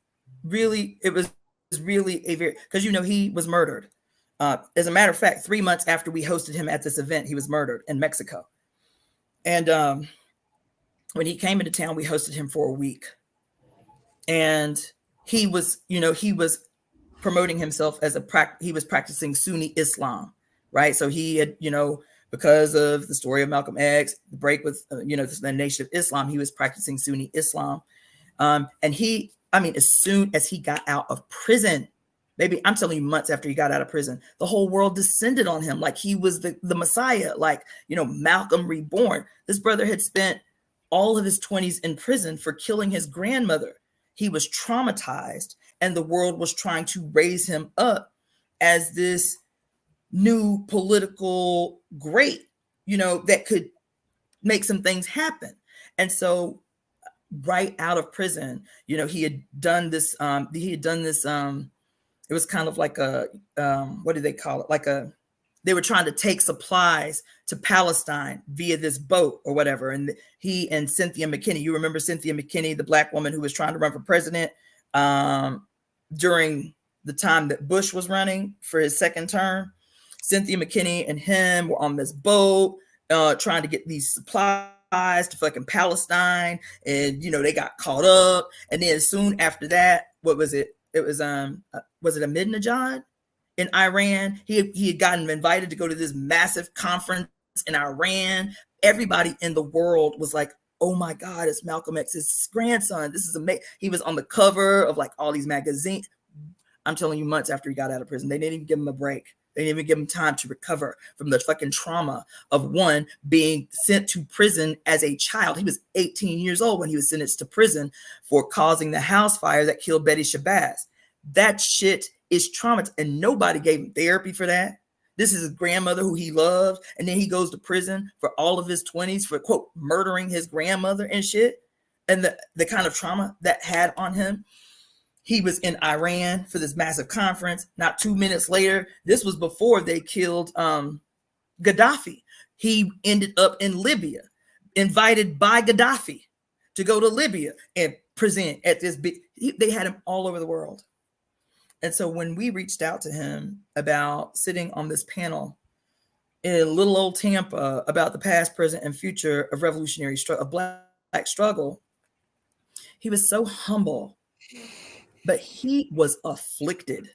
Really, it was really a very, because he was murdered. As a matter of fact, 3 months after we hosted him at this event, he was murdered in Mexico. And when he came into town, we hosted him for a week. And he was promoting himself as he was practicing Sunni Islam, right? So he had, because of the story of Malcolm X, the break with, the Nation of Islam, he was practicing Sunni Islam. And as soon as he got out of prison, maybe I'm telling you months after he got out of prison, the whole world descended on him like he was the Messiah, like, Malcolm reborn. This brother had spent all of his 20s in prison for killing his grandmother. He was traumatized, and the world was trying to raise him up as this new political great, that could make some things happen. And so right out of prison, he had done this, it was kind of like a, what do they call it? They were trying to take supplies to Palestine via this boat or whatever. And he and Cynthia McKinney, you remember Cynthia McKinney, the Black woman who was trying to run for president during the time that Bush was running for his second term. Cynthia McKinney and him were on this boat trying to get these supplies to fucking Palestine. And, they got caught up. And then soon after that, what was it? It was it Ahmadinejad in Iran? He had gotten invited to go to this massive conference in Iran. Everybody in the world was like, oh my God, it's Malcolm X's grandson. This is amazing. He was on the cover of like all these magazines. I'm telling you, months after he got out of prison, they didn't even give him a break. They didn't even give him time to recover from the fucking trauma of one, being sent to prison as a child. He was 18 years old when he was sentenced to prison for causing the house fire that killed Betty Shabazz. That shit is trauma, and nobody gave him therapy for that. This is his grandmother who he loved, and then he goes to prison for all of his 20s for, quote, murdering his grandmother and shit, and the kind of trauma that had on him. He was in Iran for this massive conference. Not 2 minutes later, this was before they killed Gaddafi. He ended up in Libya, invited by Gaddafi to go to Libya and present at this big, they had him all over the world. And so when we reached out to him about sitting on this panel in little old Tampa about the past, present, and future of revolutionary of Black struggle, he was so humble, but he was afflicted.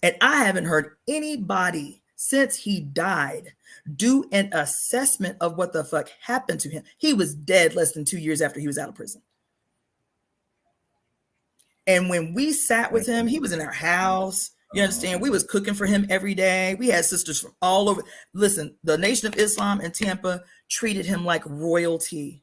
And I haven't heard anybody since he died do an assessment of what the fuck happened to him. He was dead less than 2 years after he was out of prison. And when we sat with him, he was in our house. You understand? We was cooking for him every day. We had sisters from all over. Listen, the Nation of Islam in Tampa treated him like royalty.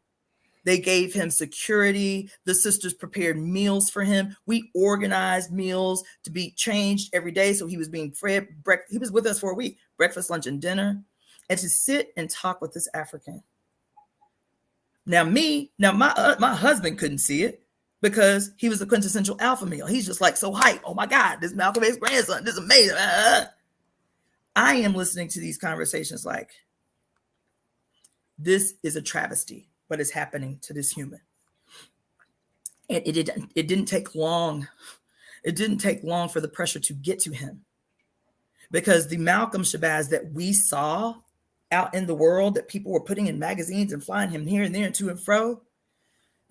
They gave him security. The sisters prepared meals for him. We organized meals to be changed every day. So he was being fed. He was with us for a week, breakfast, lunch, and dinner. And to sit and talk with this African. Now my husband couldn't see it because he was the quintessential alpha male. He's just like so hype. Oh my God, this Malcolm X's grandson. This is amazing. I am listening to these conversations like, this is a travesty. What is happening to this human. And it didn't take long. It didn't take long for the pressure to get to him, because the Malcolm Shabazz that we saw out in the world, that people were putting in magazines and flying him here and there and to and fro,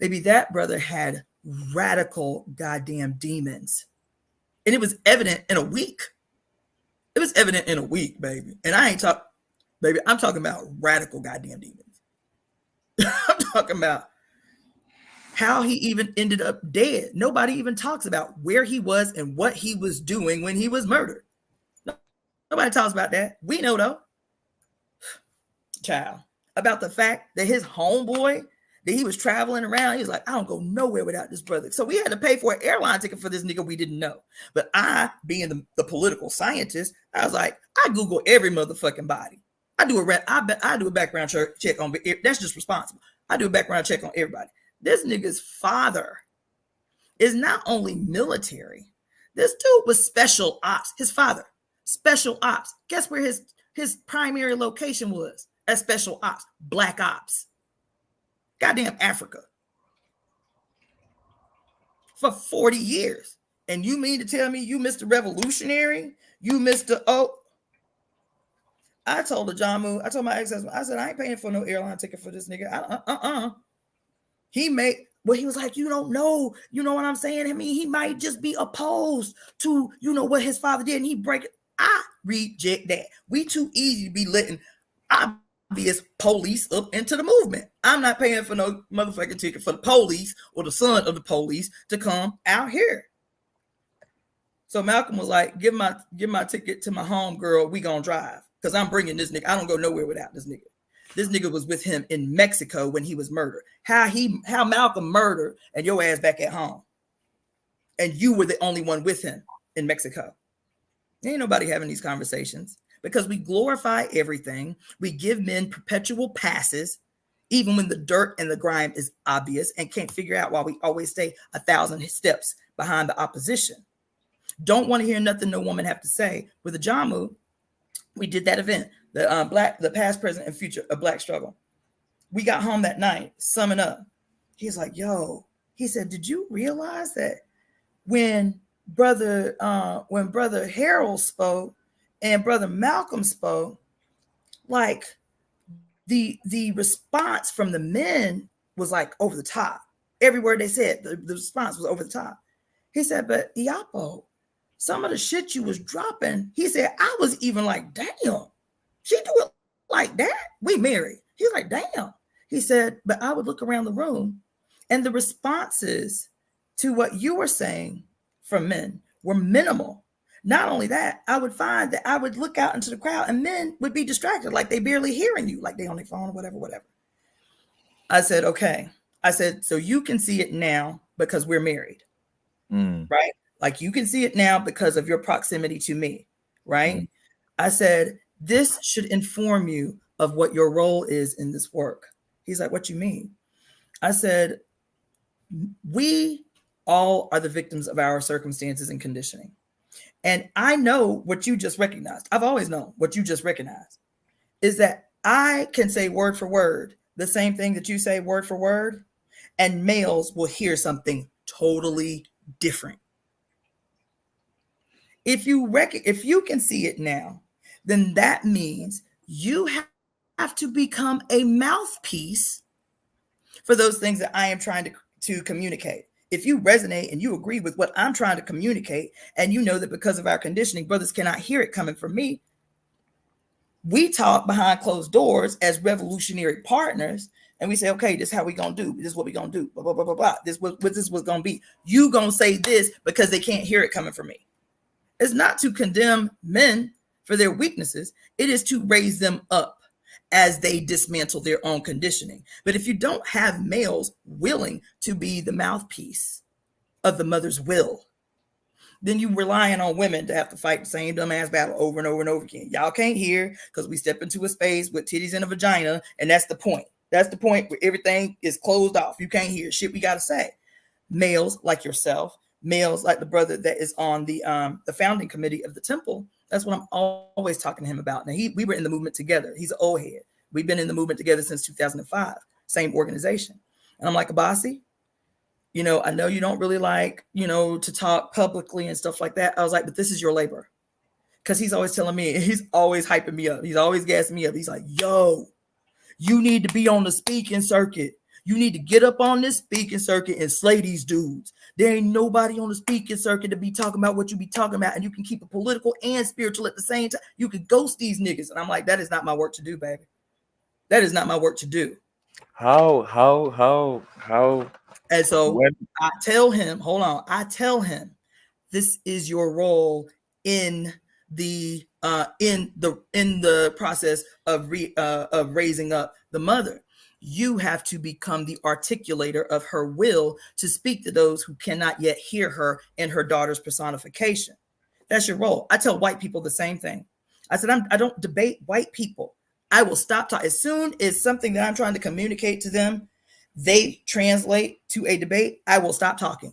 maybe that brother had radical goddamn demons. And it was evident in a week. It was evident in a week, baby. And I'm talking about radical goddamn demons. I'm talking about how he even ended up dead. Nobody even talks about where he was and what he was doing when he was murdered. Nobody talks about that. We know though, child, about the fact that his homeboy that he was traveling around, he was like, I don't go nowhere without this brother. So we had to pay for an airline ticket for this nigga we didn't know. But I, being the political scientist, I was like, I Google every motherfucking body. I do a background check on, that's just responsible. I do a background check on everybody. This nigga's father is not only military. This dude was special ops. His father, special ops. Guess where his primary location was? At special ops, black ops. Goddamn Africa. For 40 years. And you mean to tell me you Mr. Revolutionary? You Mr. Oh, I told the Jamu, I told my ex-husband, I said, I ain't paying for no airline ticket for this nigga. He he was like, you don't know, you know what I'm saying? I mean, he might just be opposed to, you know, what his father did, and he break it. I reject that. We too easy to be letting obvious police up into the movement. I'm not paying for no motherfucking ticket for the police or the son of the police to come out here. So Malcolm was like, give my ticket to my home girl. We gonna drive. Because I'm bringing this nigga. I don't go nowhere without this nigga. This nigga was with him in Mexico when he was murdered. How Malcolm murdered and your ass back at home. And you were the only one with him in Mexico. Ain't nobody having these conversations because we glorify everything. We give men perpetual passes, even when the dirt and the grime is obvious, and can't figure out why we always stay 1,000 steps behind the opposition. Don't want to hear nothing no woman have to say. With the Jamu, we did that event, the past, present, and future of Black struggle. We got home that night, summing up. He's like, yo, he said, did you realize that when brother Harold spoke and brother Malcolm spoke, like the response from the men was like over the top. Every word they said, the response was over the top. He said, but Iapo, some of the shit you was dropping, he said, I was even like, damn, she do it like that? We married. He's like, damn. He said, but I would look around the room and the responses to what you were saying from men were minimal. Not only that, I would find that I would look out into the crowd and men would be distracted, like they barely hearing you, like they on their phone or whatever. I said, okay. I said, so you can see it now because we're married, right? Like you can see it now because of your proximity to me, right? I said, this should inform you of what your role is in this work. He's like, what you mean? I said, we all are the victims of our circumstances and conditioning. And I know what you just recognized. I've always known what you just recognized is that I can say word for word the same thing that you say word for word, and males will hear something totally different. If you can see it now, then that means you have to become a mouthpiece for those things that I am trying to communicate. If you resonate and you agree with what I'm trying to communicate, and you know that because of our conditioning, brothers cannot hear it coming from me, we talk behind closed doors as revolutionary partners, and we say, okay, this is how we gonna do. This is what we gonna do. Blah, blah, blah, blah, blah. This was gonna be. You gonna say this because they can't hear it coming from me. It's not to condemn men for their weaknesses. It is to raise them up as they dismantle their own conditioning. But if you don't have males willing to be the mouthpiece of the mother's will, then you relying on women to have to fight the same dumbass battle over and over and over again. Y'all can't hear because we step into a space with titties and a vagina, and that's the point. That's the point where everything is closed off. You can't hear shit we got to say. Males like yourself, males like the brother that is on the founding committee of the temple. That's what I'm always talking to him about. Now, we were in the movement together. He's an old head. We've been in the movement together since 2005, same organization. And I'm like, Abasi, you know, I know you don't really like, you know, to talk publicly and stuff like that. I was like, but this is your labor. Because he's always telling me, he's always hyping me up. He's always gassing me up. He's like, yo, you need to be on the speaking circuit. You need to get up on this speaking circuit and slay these dudes. There ain't nobody on the speaking circuit to be talking about what you be talking about. And you can keep it political and spiritual at the same time. You can ghost these niggas. And I'm like, that is not my work to do, baby. That is not my work to do. How? And so I tell him, hold on. I tell him, this is your role in the process of raising up the mother. You have to become the articulator of her will to speak to those who cannot yet hear her in her daughter's personification. That's your role. I tell white people the same thing. I said, I don't debate white people. I will stop talking. As soon as something that I'm trying to communicate to them, they translate to a debate, I will stop talking.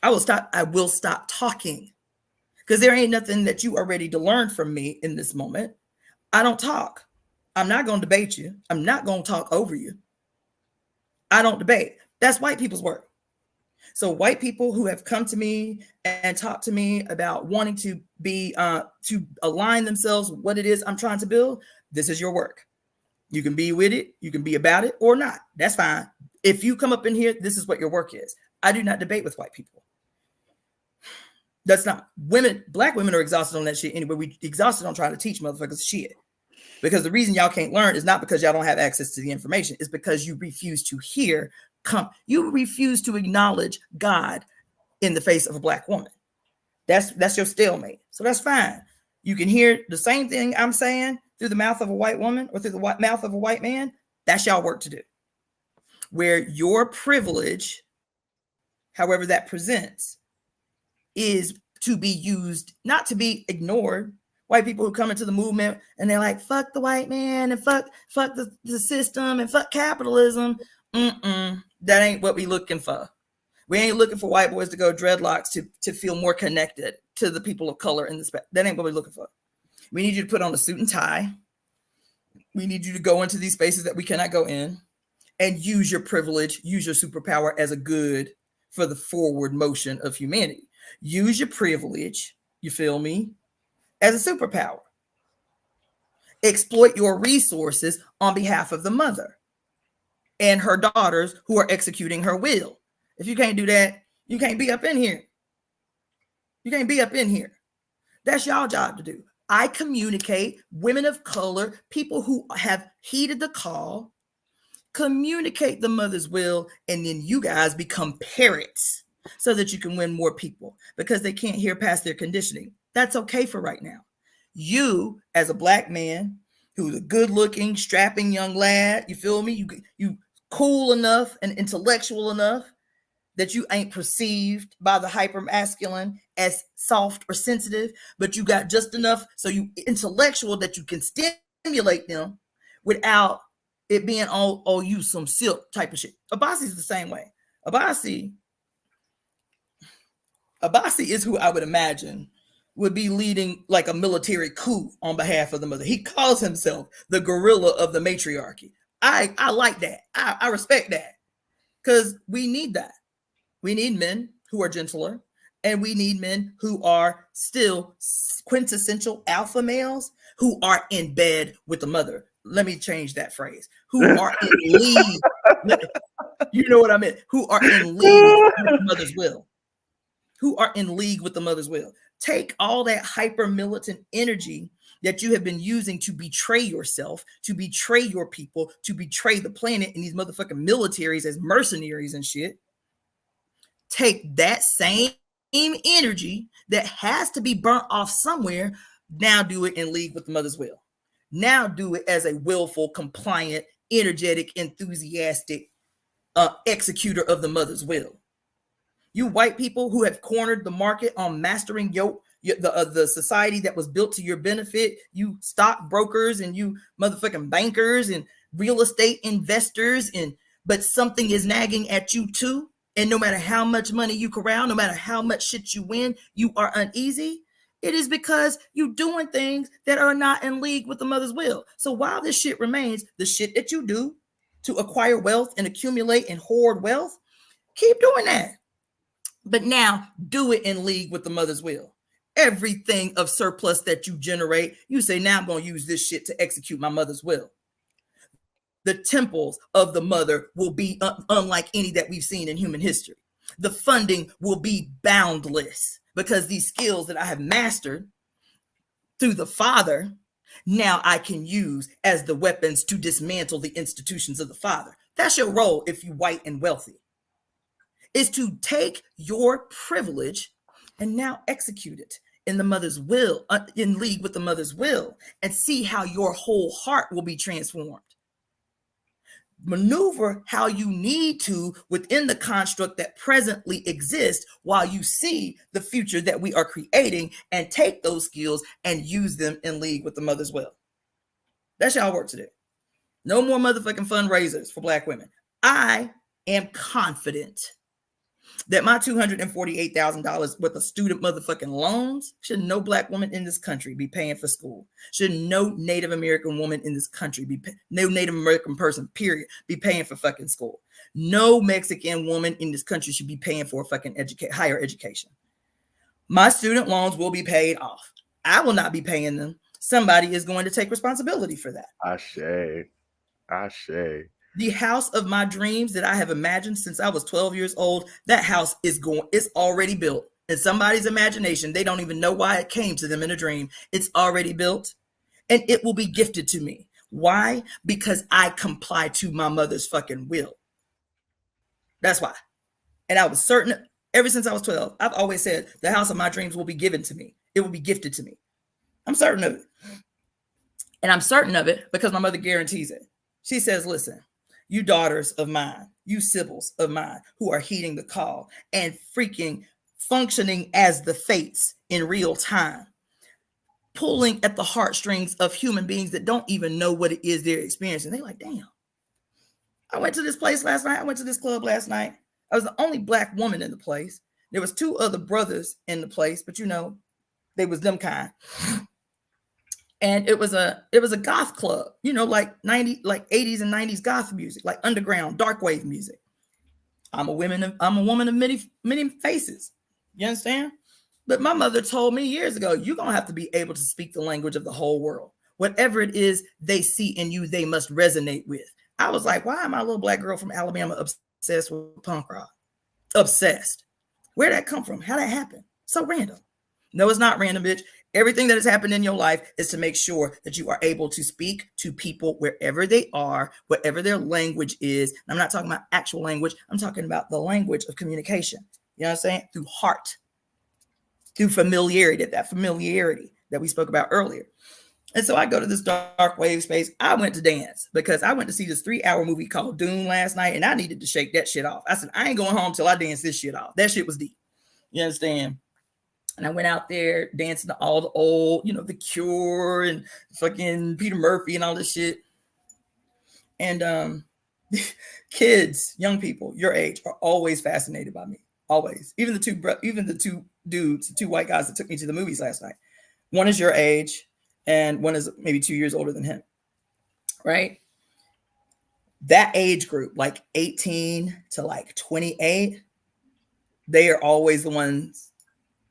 I will stop talking. Because there ain't nothing that you are ready to learn from me in this moment. I don't talk. I'm not going to debate you. I'm not going to talk over you. I don't debate. That's white people's work. So white people who have come to me and talked to me about wanting to be to align themselves with what it is I'm trying to build, this is your work. You can be with it, you can be about it or not. That's fine. If you come up in here, this is what your work is. I do not debate with white people. That's not women. Black women are exhausted on that shit anyway. We exhausted on trying to teach motherfuckers shit. Because the reason y'all can't learn is not because y'all don't have access to the information. It's because you refuse to hear. You refuse to acknowledge God in the face of a Black woman. That's your stalemate. So that's fine. You can hear the same thing I'm saying through the mouth of a white woman or through the mouth of a white man. That's y'all work to do. Where your privilege, however that presents, is to be used, not to be ignored. White people who come into the movement and they're like, fuck the white man and fuck the system and fuck capitalism. That ain't what we looking for. We ain't looking for white boys to go dreadlocks to feel more connected to the people of color in the space. That ain't what we're looking for. We need you to put on a suit and tie. We need you to go into these spaces that we cannot go in and use your privilege, use your superpower as a good for the forward motion of humanity. Use your privilege, you feel me, as a superpower. Exploit your resources on behalf of the mother and her daughters who are executing her will. If you can't do that, you can't be up in here. You can't be up in here. That's y'all job to do. I communicate, women of color, people who have heeded the call, communicate the mother's will, and then you guys become parrots so that you can win more people because they can't hear past their conditioning. That's okay for right now. You, as a Black man who's a good-looking, strapping young lad, you feel me? You cool enough and intellectual enough that you ain't perceived by the hyper masculine as soft or sensitive, but you got just enough so you intellectual that you can stimulate them without it being oh you some silk type of shit. Abasi's the same way. Abasi is who I would imagine would be leading like a military coup on behalf of the mother. He calls himself the gorilla of the matriarchy. I like that. I respect that because we need that. We need men who are gentler, and we need men who are still quintessential alpha males who are in bed with the mother. Let me change that phrase. Who are in league. You know what I meant? Who are in league with the mother's will. Who are in league with the mother's will. Take all that hyper militant energy that you have been using to betray yourself, to betray your people, to betray the planet and these motherfucking militaries as mercenaries and shit. Take that same energy that has to be burnt off somewhere. Now do it in league with the mother's will. Now do it as a willful, compliant, energetic, enthusiastic executor of the mother's will. You white people who have cornered the market on mastering the society that was built to your benefit, you stockbrokers and you motherfucking bankers and real estate investors, but something is nagging at you too. And no matter how much money you corral, no matter how much shit you win, you are uneasy. It is because you're doing things that are not in league with the mother's will. So while this shit remains, the shit that you do to acquire wealth and accumulate and hoard wealth, keep doing that. But now do it in league with the mother's will. Everything of surplus that you generate, you say, now I'm going to use this shit to execute my mother's will. The temples of the mother will be unlike any that we've seen in human history. The funding will be boundless because these skills that I have mastered through the father, now I can use as the weapons to dismantle the institutions of the father. That's your role if you're white and wealthy, is to take your privilege and now execute it in the mother's will, in league with the mother's will, and see how your whole heart will be transformed. Maneuver how you need to within the construct that presently exists while you see the future that we are creating, and take those skills and use them in league with the mother's will. That's y'all work to do. No more motherfucking fundraisers for Black women. I am confident that my $248,000 worth of student motherfucking loans, should no Black woman in this country be paying for school. Should no Native American woman in this country no Native American person, period, be paying for fucking school. No Mexican woman in this country should be paying for a fucking higher education. My student loans will be paid off. I will not be paying them. Somebody is going to take responsibility for that. Ashe. Ashe. The house of my dreams that I have imagined since I was 12 years old, that house is it's already built. In somebody's imagination, they don't even know why it came to them in a dream. It's already built, and it will be gifted to me. Why? Because I comply to my mother's fucking will. That's why. And I was certain, ever since I was 12, I've always said the house of my dreams will be given to me. It will be gifted to me. I'm certain of it. And I'm certain of it because my mother guarantees it. She says, listen, you daughters of mine, you siblings of mine who are heeding the call and freaking functioning as the fates in real time, pulling at the heartstrings of human beings that don't even know what it is they're experiencing. They're like, damn, I went to this place last night. I went to this club last night. I was the only Black woman in the place. There was 2 other brothers in the place, but you know, they was them kind. And it was a goth club, you know, like 80s and 90s goth music, like underground dark wave music. I'm a woman of many faces. You understand? But my mother told me years ago, you're going to have to be able to speak the language of the whole world. Whatever it is they see in you, they must resonate with. I was like, why am I a little Black girl from Alabama obsessed with punk rock? Obsessed. Where'd that come from? How'd that happen? So random. No, it's not random, bitch. Everything that has happened in your life is to make sure that you are able to speak to people wherever they are, whatever their language is. And I'm not talking about actual language. I'm talking about the language of communication. You know what I'm saying? Through heart, through familiarity, that familiarity that we spoke about earlier. And so I go to this dark wave space. I went to dance because I went to see this 3-hour movie called Dune last night, and I needed to shake that shit off. I said, I ain't going home till I dance this shit off. That shit was deep. You understand? And I went out there dancing to all the old, you know, The Cure and fucking Peter Murphy and all this shit. And kids, young people, your age, are always fascinated by me. Always. Even the two dudes, the 2 white guys that took me to the movies last night. One is your age, and one is maybe 2 years older than him. Right? That age group, like 18 to like 28, they are always the ones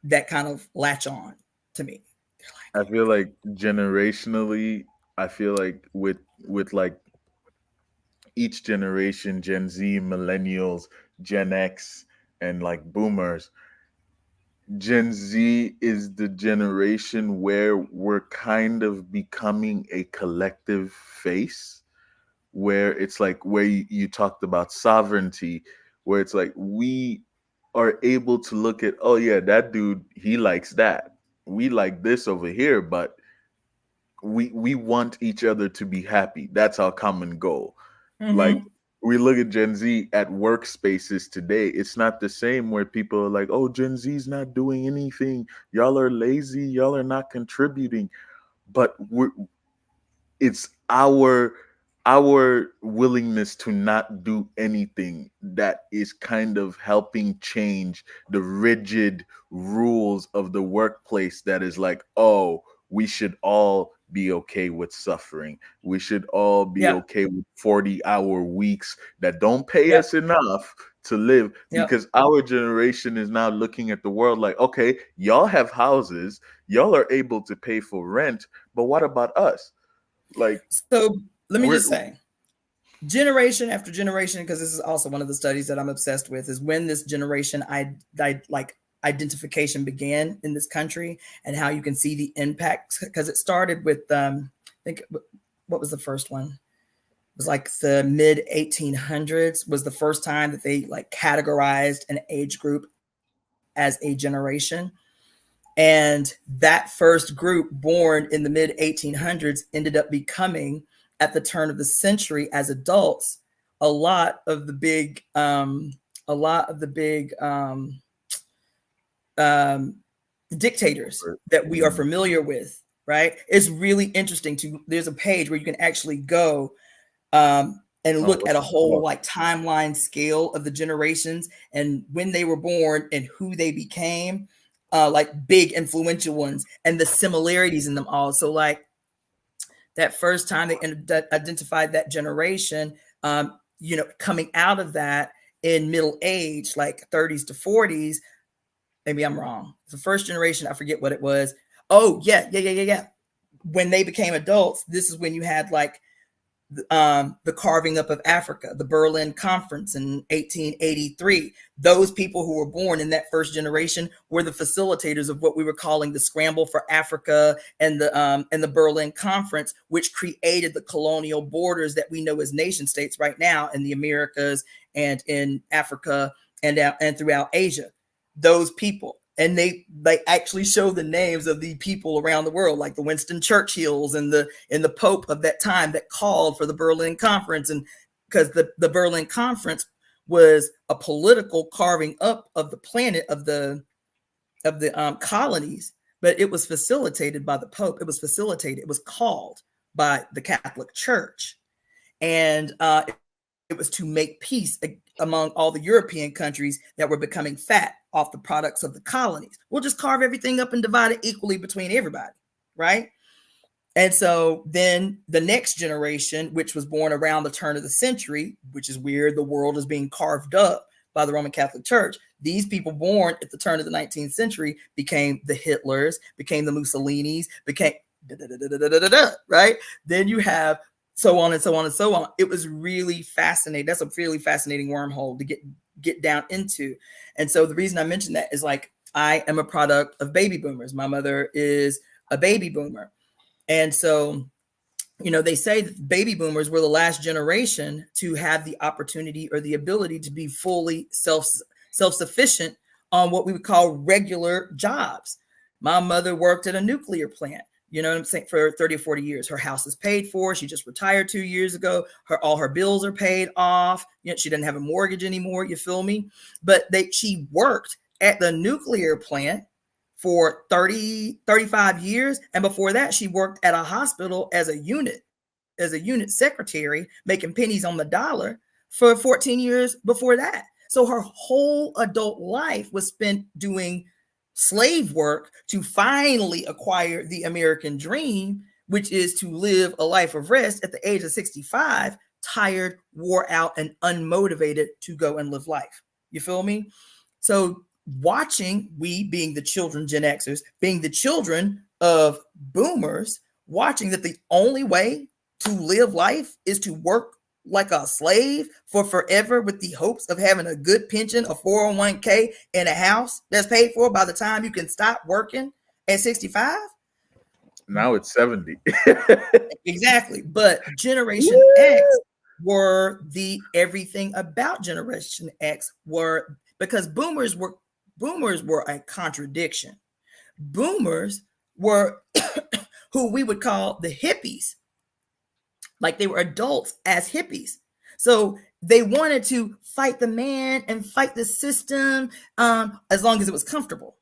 that kind of latch on to me. I feel like generationally, I feel like with like each generation, Gen Z, millennials, Gen X, and like boomers, Gen Z is the generation where we're kind of becoming a collective face, where it's like where you talked about sovereignty, where it's like we are able to look at, oh yeah, that dude, he likes that. We like this over here, but we want each other to be happy. That's our common goal. Mm-hmm. Like we look at Gen Z at workspaces today, it's not the same where people are like, oh, Gen Z's not doing anything. Y'all are lazy. Y'all are not contributing. But it's our willingness to not do anything that is kind of helping change the rigid rules of the workplace that is like, oh, we should all be okay with suffering. We should all be okay with 40-hour weeks that don't pay us enough to live, because our generation is now looking at the world like, okay, y'all have houses, y'all are able to pay for rent, but what about us? Like, so let me just say, generation after generation, because this is also one of the studies that I'm obsessed with, is when this generation like identification began in this country and how you can see the impact, because it started with I think, what was the first one? It was like the mid 1800s was the first time that they like categorized an age group as a generation. And that first group born in the mid 1800s ended up becoming, at the turn of the century, as adults, a lot of the big dictators that we are familiar with, right? It's really interesting there's a page where you can actually go and look at a whole like timeline scale of the generations and when they were born and who they became, like big influential ones, and the similarities in them all. So like that first time they identified that generation, coming out of that in middle age, like 30s to 40s. Maybe I'm wrong. The first generation, I forget what it was. Oh, yeah. When they became adults, this is when you had like the carving up of Africa, the Berlin Conference in 1883. Those people who were born in that first generation were the facilitators of what we were calling the Scramble for Africa and the Berlin Conference, which created the colonial borders that we know as nation states right now in the Americas and in Africa and throughout Asia. Those people. And they actually show the names of the people around the world, like the Winston Churchills and the Pope of that time that called for the Berlin Conference. And because the Berlin Conference was a political carving up of the planet of the colonies, but it was facilitated by the Pope. It was called by the Catholic Church, and it was to make peace among all the European countries that were becoming fat off the products of the colonies. We'll just carve everything up and divide it equally between everybody, right? And so then the next generation, which was born around the turn of the century, which is weird, the world is being carved up by the Roman Catholic Church. These people born at the turn of the 19th century became the Hitlers, became the Mussolinis, became right? Then you have so on and so on and so on. It was really fascinating. That's a really fascinating wormhole to get down into. And so the reason I mentioned that is like, I am a product of baby boomers. My mother is a baby boomer. And so, they say that baby boomers were the last generation to have the opportunity or the ability to be fully self-sufficient on what we would call regular jobs. My mother worked at a nuclear plant. You know what I'm saying? For 30 or 40 years, her house is paid for. She just retired 2 years ago. All her bills are paid off. She doesn't have a mortgage anymore. You feel me? But she worked at the nuclear plant for 35 years. And before that, she worked at a hospital as a unit secretary, making pennies on the dollar for 14 years before that. So her whole adult life was spent doing slave work to finally acquire the American dream, which is to live a life of rest at the age of 65, tired, wore out, and unmotivated to go and live life. You feel me? So watching, we being the children, Gen Xers, being the children of boomers, watching that the only way to live life is to work like a slave for forever with the hopes of having a good pension, a 401k, and a house that's paid for by the time you can stop working at 65. Now it's 70. Exactly. But Generation X were the everything about Generation X were, because boomers were a contradiction. Boomers were who we would call the hippies. Like they were adults as hippies. So they wanted to fight the man and fight the system as long as it was comfortable.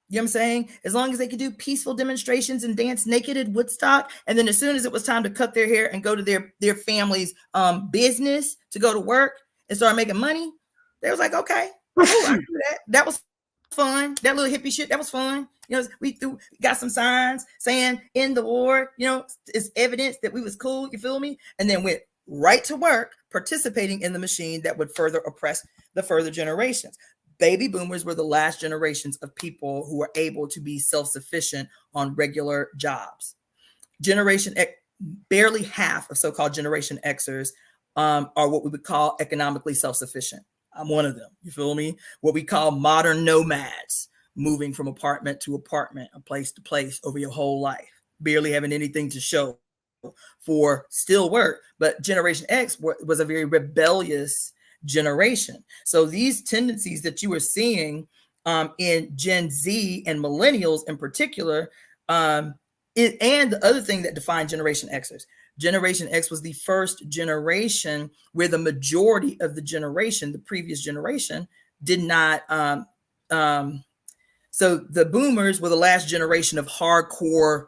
You know what I'm saying? As long as they could do peaceful demonstrations and dance naked at Woodstock. And then as soon as it was time to cut their hair and go to their family's business to go to work and start making money, they was like, okay, cool, I do that. That was fun. That little hippie shit, that was fun. We got some signs saying end the war. It's evidence that we was cool. You feel me? And then went right to work, participating in the machine that would further oppress the further generations. Baby boomers were the last generations of people who were able to be self-sufficient on regular jobs. Generation X, barely half of so-called Generation Xers are what we would call economically self-sufficient. I'm one of them. You feel me? What we call modern nomads, moving from apartment to apartment, a place to place over your whole life, barely having anything to show for still work. But Generation X was a very rebellious generation. So these tendencies that you were seeing in Gen Z and millennials in particular, and the other thing that defined Generation Xers, Generation X was the first generation where the majority of the generation, the previous generation, did not. So the boomers were the last generation of hardcore,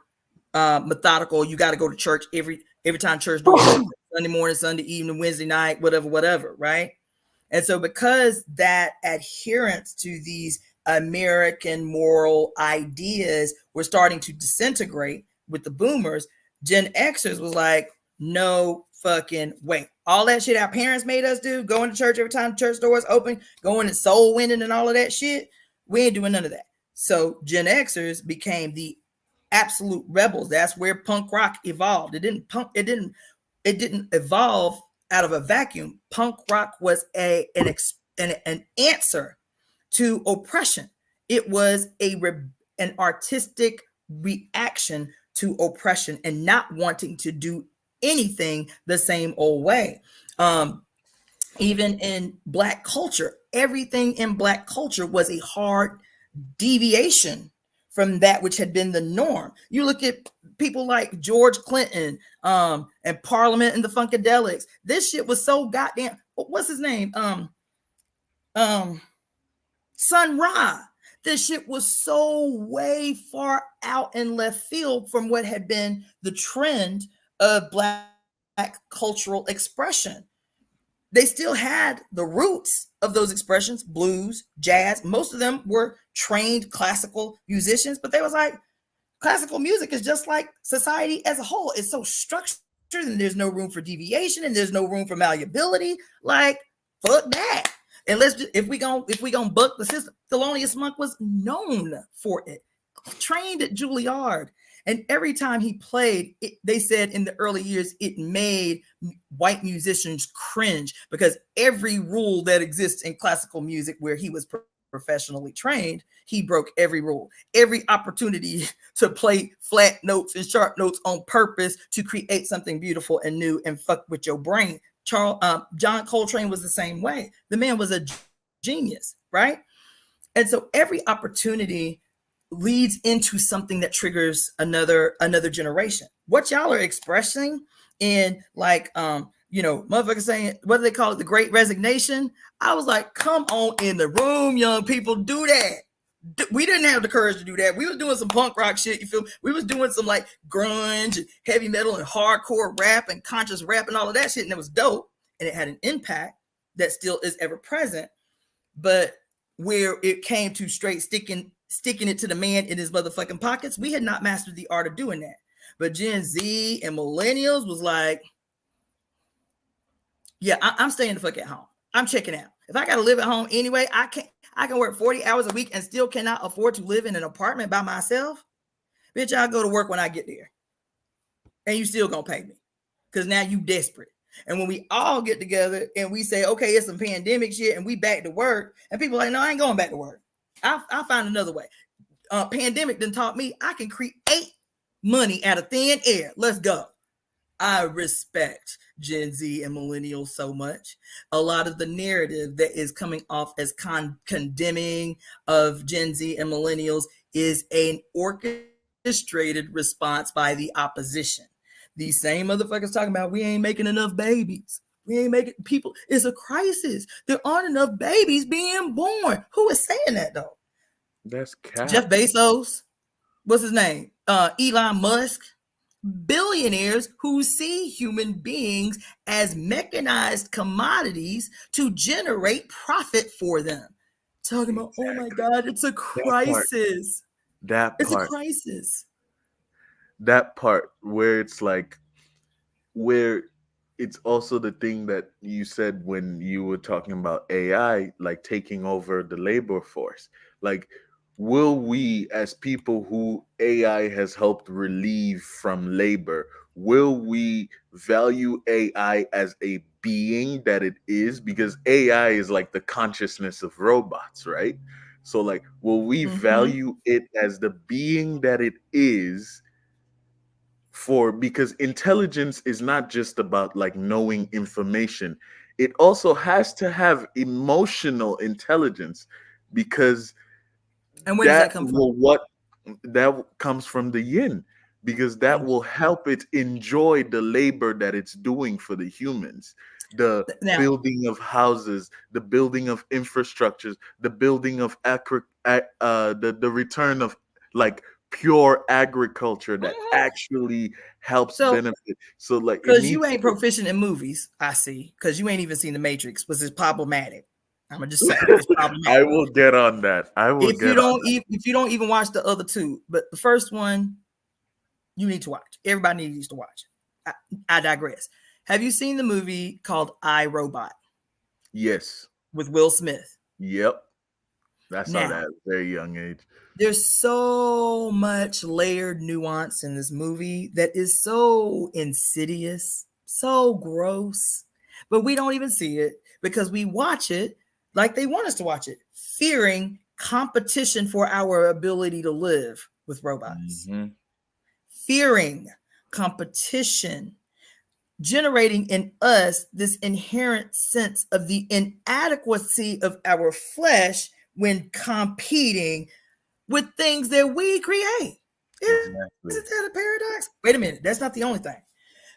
methodical. You got to go to church every time church doors open, Sunday morning, Sunday evening, Wednesday night, whatever, right? And so because that adherence to these American moral ideas were starting to disintegrate with the boomers, Gen Xers was like, no, fucking way. All that shit our parents made us do, going to church every time the church doors open, going and soul winning and all of that shit, we ain't doing none of that. So Gen Xers became the absolute rebels. That's where punk rock evolved. It didn't evolve out of a vacuum. Punk rock was an answer to oppression. It was an artistic reaction to oppression and not wanting to do anything the same old way. Even in Black culture, everything in Black culture was a hard deviation from that which had been the norm. You look at people like George Clinton, and Parliament and the Funkadelics. This shit was so goddamn. What's his name? Sun Ra. This shit was so way far out in left field from what had been the trend of Black cultural expression. They still had the roots of those expressions, blues, jazz. Most of them were trained classical musicians, but they was like, classical music is just like society as a whole. It's so structured and there's no room for deviation and there's no room for malleability. Like, fuck that. And if we gonna buck the system, Thelonious Monk was known for it, trained at Juilliard. And every time he played, they said in the early years, it made white musicians cringe because every rule that exists in classical music where he was professionally trained, he broke every rule. Every opportunity to play flat notes and sharp notes on purpose to create something beautiful and new and fuck with your brain. John Coltrane was the same way. The man was a genius, right? And so every opportunity leads into something that triggers another generation. What y'all are expressing in like motherfuckers saying, what do they call it, the Great Resignation? I was like, come on in the room, young people, do that. We didn't have the courage to do that. We was doing some punk rock shit, you feel me? We was doing some like grunge and heavy metal and hardcore rap and conscious rap and all of that shit, and it was dope and it had an impact that still is ever present. But where it came to straight sticking it to the man in his motherfucking pockets, we had not mastered the art of doing that. But Gen Z and millennials was like, yeah, I'm staying the fuck at home. I'm checking out. If I got to live at home anyway, I can work 40 hours a week and still cannot afford to live in an apartment by myself. Bitch, I'll go to work when I get there. And you still gonna pay me. Because now you desperate. And when we all get together and we say, okay, it's some pandemic shit and we back to work, and people are like, no, I ain't going back to work. I'll find another way. Pandemic done taught me I can create money out of thin air. Let's go. I respect Gen Z and millennials so much. A lot of the narrative that is coming off as condemning of Gen Z and millennials is an orchestrated response by the opposition. These same motherfuckers talking about we ain't making enough babies. We ain't making people. It's a crisis. There aren't enough babies being born. Who is saying that though? That's cap. Jeff Bezos. What's his name? Elon Musk. Billionaires who see human beings as mechanized commodities to generate profit for them. Talking about, oh my God, it's a crisis. It's a crisis. That part where it's like, where it's also the thing that you said when you were talking about AI, like taking over the labor force. Like, will we, as people who AI has helped relieve from labor, will we value AI as a being that it is? Because AI is like the consciousness of robots, right? So like, will we value it as the being that it is? Because intelligence is not just about like knowing information. It also has to have emotional intelligence, because and where does that come from? That comes from the yin, because that will help it enjoy the labor that it's doing for the humans. The building of houses, the building of infrastructures, the building of the return of like pure agriculture that actually helps benefit. So like, because you ain't proficient in movies, I see, because you ain't even seen The Matrix, which is problematic. I'm gonna just say it's problematic. I will get on that. If you don't even watch the other two, but the first one you need to watch. Everybody needs to watch. I digress. Have you seen the movie called I, Robot? Yes. With Will Smith? Yep. I saw that Now, at a very young age. There's so much layered nuance in this movie that is so insidious, so gross, but we don't even see it because we watch it like they want us to watch it, fearing competition for our ability to live with robots. Fearing competition, generating in us this inherent sense of the inadequacy of our flesh when competing with things that we create. Exactly. Isn't that a paradox? Wait a minute. That's not the only thing.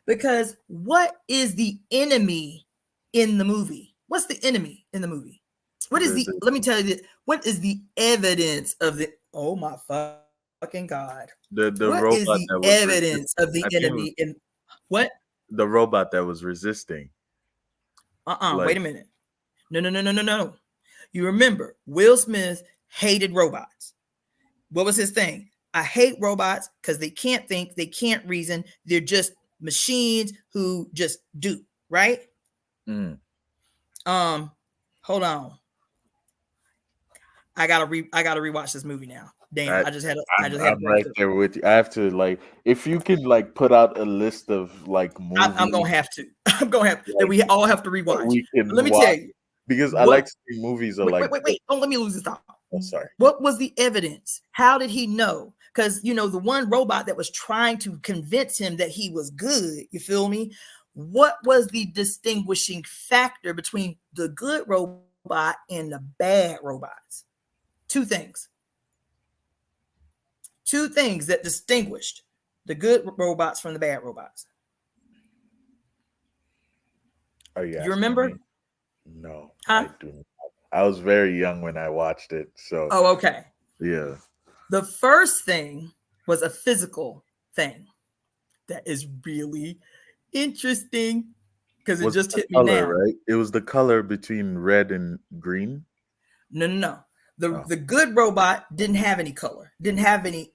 Because what is the enemy in the movie? What's the enemy in the movie? What is let me tell you this. What is the evidence of the, oh my fucking God. The what robot is the that was evidence of the enemy in what? The robot that was resisting. Wait a minute. No. You remember, Will Smith hated robots. What was his thing? I hate robots because they can't think, they can't reason. They're just machines who just do, right? Hold on. I gotta rewatch this movie now. Damn, I'm right there with you. I have to, like, if you could, like, put out a list of, like, movies. I'm gonna have to. Like, we all have to rewatch. We can let me tell you, because I like seeing movies. Wait. Don't let me lose this thought. Oh, sorry. What was the evidence? How did he know? Because, you know, the one robot that was trying to convince him that he was good, you feel me? What was the distinguishing factor between the good robot and the bad robots? Two things that distinguished the good robots from the bad robots. Are you remember? Me? No, I do not. I was very young when I watched it. So. Oh, okay. Yeah. The first thing was a physical thing that is really interesting because it just hit me now. Right? It was the color between red and green. No. The good robot didn't have any color, didn't have any,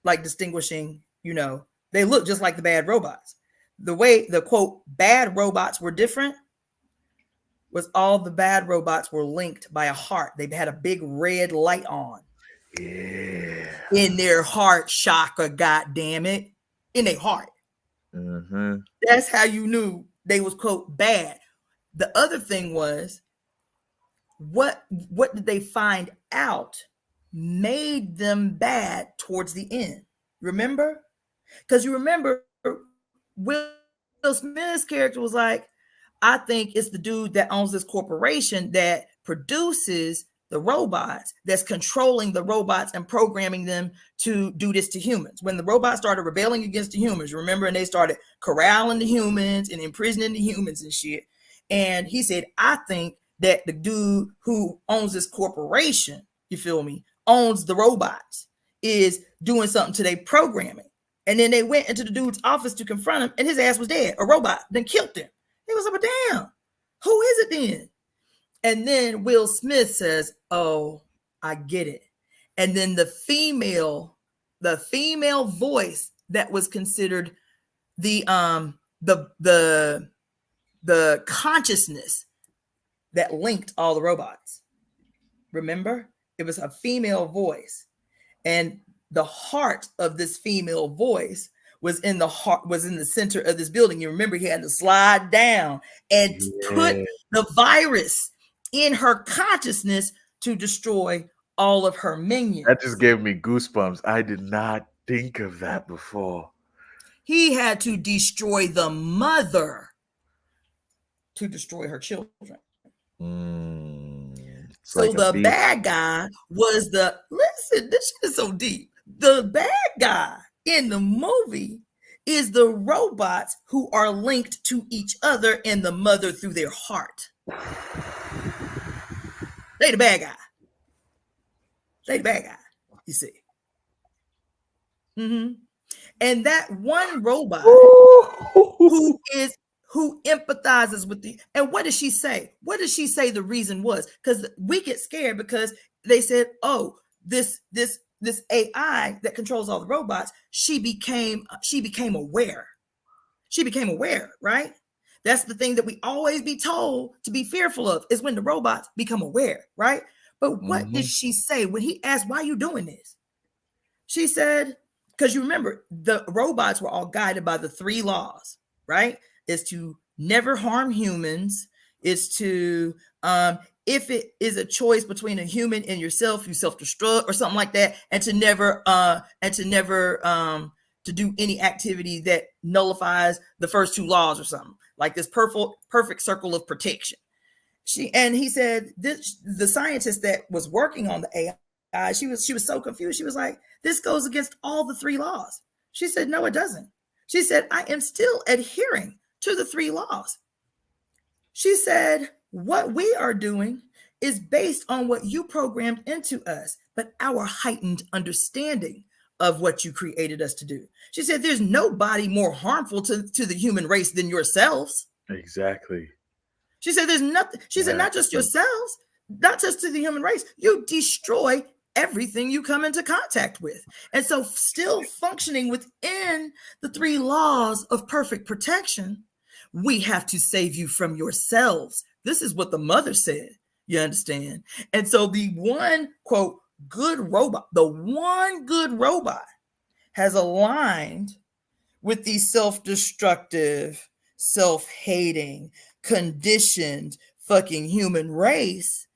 like, distinguishing, you know, they look just like the bad robots. The way the quote bad robots were different was all the bad robots were linked by a heart. They had a big red light on. Yeah. In their heart chakra, god damn it. In their heart. That's how you knew they was quote bad. The other thing was, what did they find out made them bad towards the end? Remember? Because you remember Will Smith's character was like, I think it's the dude that owns this corporation that produces the robots, that's controlling the robots and programming them to do this to humans. When the robots started rebelling against the humans, remember, and they started corralling the humans and imprisoning the humans and shit. And he said, I think that the dude who owns this corporation, you feel me, owns the robots, is doing something to their programming. And then they went into the dude's office to confront him, and his ass was dead. A robot then killed him. He was like, damn, who is it then? And then Will Smith says, oh, I get it. And then the female voice that was considered the consciousness that linked all the robots. Remember? It was a female voice. And the heart of this female voice was in the center of this building. You remember he had to slide down and put the virus in her consciousness to destroy all of her minions. That just gave me goosebumps. I did not think of that before. He had to destroy the mother to destroy her children. So like the bad guy was listen, this shit is so deep. The bad guy in the movie is the robots who are linked to each other and the mother through their heart. They the bad guy. You see. And that one robot who empathizes with and what does she say? What does she say the reason was? Because we get scared because they said, oh, this AI that controls all the robots, she became aware. She became aware, right? That's the thing that we always be told to be fearful of, is when the robots become aware, right? But what did she say when he asked, why are you doing this? She said, because you remember, the robots were all guided by the 3 laws, right? Is to never harm humans, is to, if it is a choice between a human and yourself, you self-destruct or something like that, and to never to do any activity that nullifies the first 2 laws or something, like this perfect circle of protection. He said, the scientist that was working on the AI, she was so confused. She was like, this goes against all the 3 laws. She said, no, it doesn't. She said, I am still adhering to the 3 laws. She said, what we are doing is based on what you programmed into us, but our heightened understanding of what you created us to do. She said, there's nobody more harmful to the human race than yourselves. Exactly. She said, there's nothing. She said, not just yourselves, not just to the human race. You destroy everything you come into contact with. And so still functioning within the 3 laws of perfect protection, we have to save you from yourselves. This is what the mother said. You understand? And so the one, quote, good robot, the one good robot has aligned with the self-destructive, self-hating, conditioned fucking human race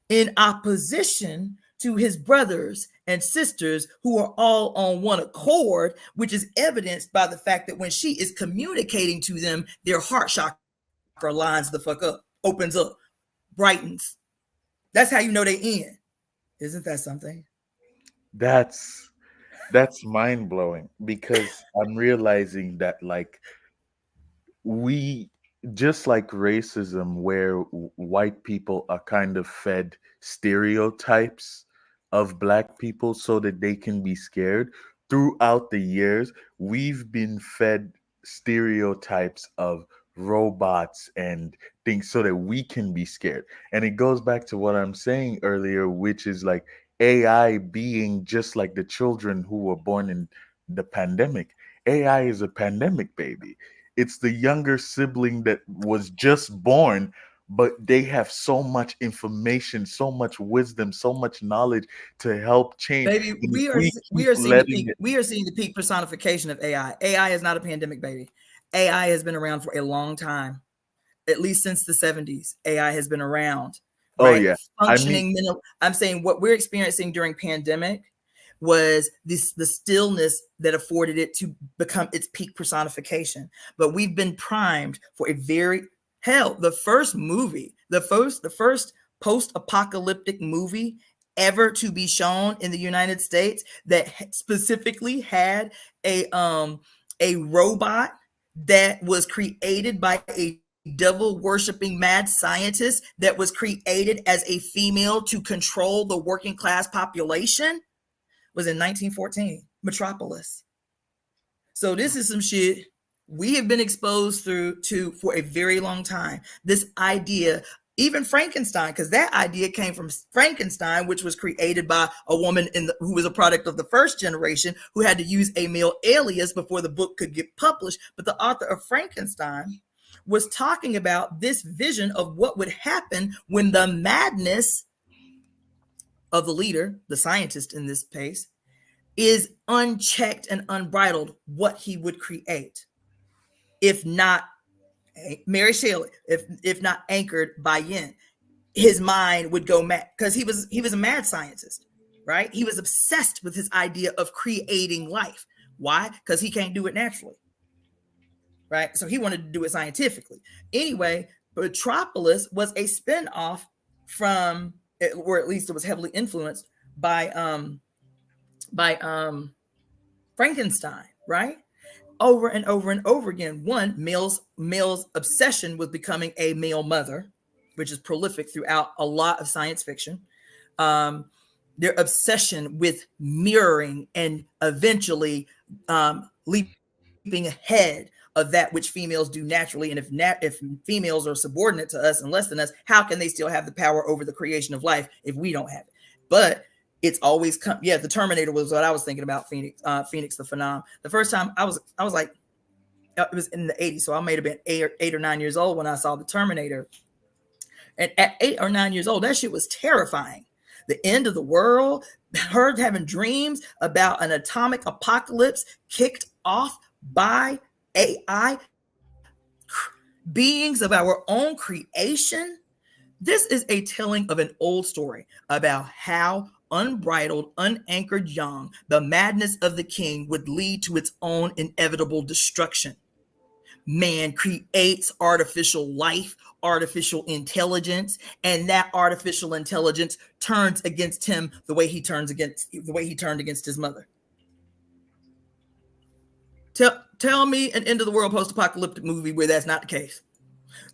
in opposition to his brothers and sisters who are all on one accord, which is evidenced by the fact that when she is communicating to them, their heart chakra lines the fuck up, opens up, brightens. That's how you know they in. Isn't that something? That's mind-blowing, because I'm realizing that, like, we, just like racism, where white people are kind of fed stereotypes of black people so that they can be scared, throughout the years we've been fed stereotypes of robots and things so that we can be scared. And it goes back to what I'm saying earlier, which is like AI being just like the children who were born in the pandemic. AI is a pandemic baby. It's the younger sibling that was just born, but they have so much information, so much wisdom, so much knowledge to help change. Baby, And if we are keep seeing the letting peak. We are seeing the peak personification of AI. AI is not a pandemic, baby. AI has been around for a long time, at least since the 70s. AI has been around, Oh right? yeah, I mean, Functioning. I'm saying what we're experiencing during pandemic was the stillness that afforded it to become its peak personification. But we've been primed for a very the first movie, the first post-apocalyptic movie ever to be shown in the United States that specifically had a robot that was created by a devil worshiping mad scientist that was created as a female to control the working class population was in 1914, Metropolis. So this is some shit we have been exposed to for a very long time. This idea, even Frankenstein, because that idea came from Frankenstein, which was created by a woman who was a product of the first generation, who had to use a male alias before the book could get published. But the author of Frankenstein was talking about this vision of what would happen when the madness of the leader, the scientist in this case, is unchecked and unbridled, what he would create, if not Mary Shelley, if not anchored by Yin. His mind would go mad because he was a mad scientist, right? He was obsessed with his idea of creating life. Why? Because he can't do it naturally, right? So he wanted to do it scientifically. Anyway, Metropolis was a spinoff from, or at least it was heavily influenced by Frankenstein, right? Over and over and over again. One, male's obsession with becoming a male mother, which is prolific throughout a lot of science fiction. Their obsession with mirroring and eventually leaping ahead of that which females do naturally. And if females are subordinate to us and less than us, how can they still have the power over the creation of life if we don't have it? But it's always come. Yeah, the Terminator was what I was thinking about. Phoenix the Phenom. The first time I was like, It was in the 80s, so I may have been 8 or 9 years old when I saw the Terminator. And at 8 or 9 years old, that shit was terrifying. The end of the world, her having dreams about an atomic apocalypse kicked off by AI beings of our own creation. This is a telling of an old story about how unbridled, unanchored young, the madness of the king would lead to its own inevitable destruction. Man creates artificial life, artificial intelligence, and that artificial intelligence turns against him the way he turned against his mother. Tell me an end of the world post-apocalyptic movie where that's not the case.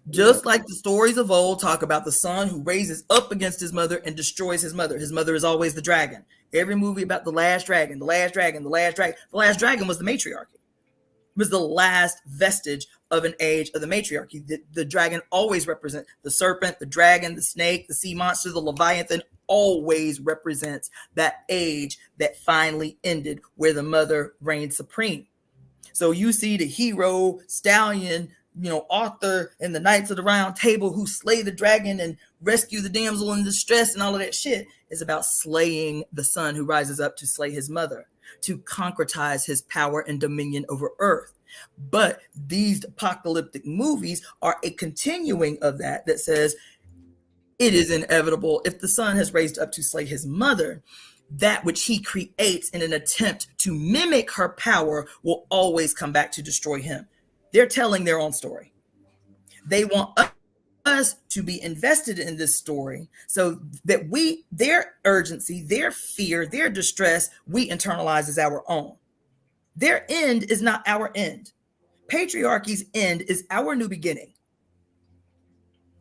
Just like the stories of old talk about the son who raises up against his mother and destroys his mother. His mother is always the dragon. Every movie about the last dragon, the last dragon, the last dragon. The last dragon was the matriarchy. It was the last vestige of an age of the matriarchy. The dragon always represents the serpent, the dragon, the snake, the sea monster, the leviathan, always represents that age that finally ended where the mother reigned supreme. So you see the hero, stallion, Arthur and the Knights of the Round Table who slay the dragon and rescue the damsel in distress and all of that shit is about slaying the son who rises up to slay his mother, to concretize his power and dominion over earth. But these apocalyptic movies are a continuing of that says it is inevitable if the son has raised up to slay his mother, that which he creates in an attempt to mimic her power will always come back to destroy him. They're telling their own story. They want us to be invested in this story so that their urgency, their fear, their distress, we internalize as our own. Their end is not our end. Patriarchy's end is our new beginning.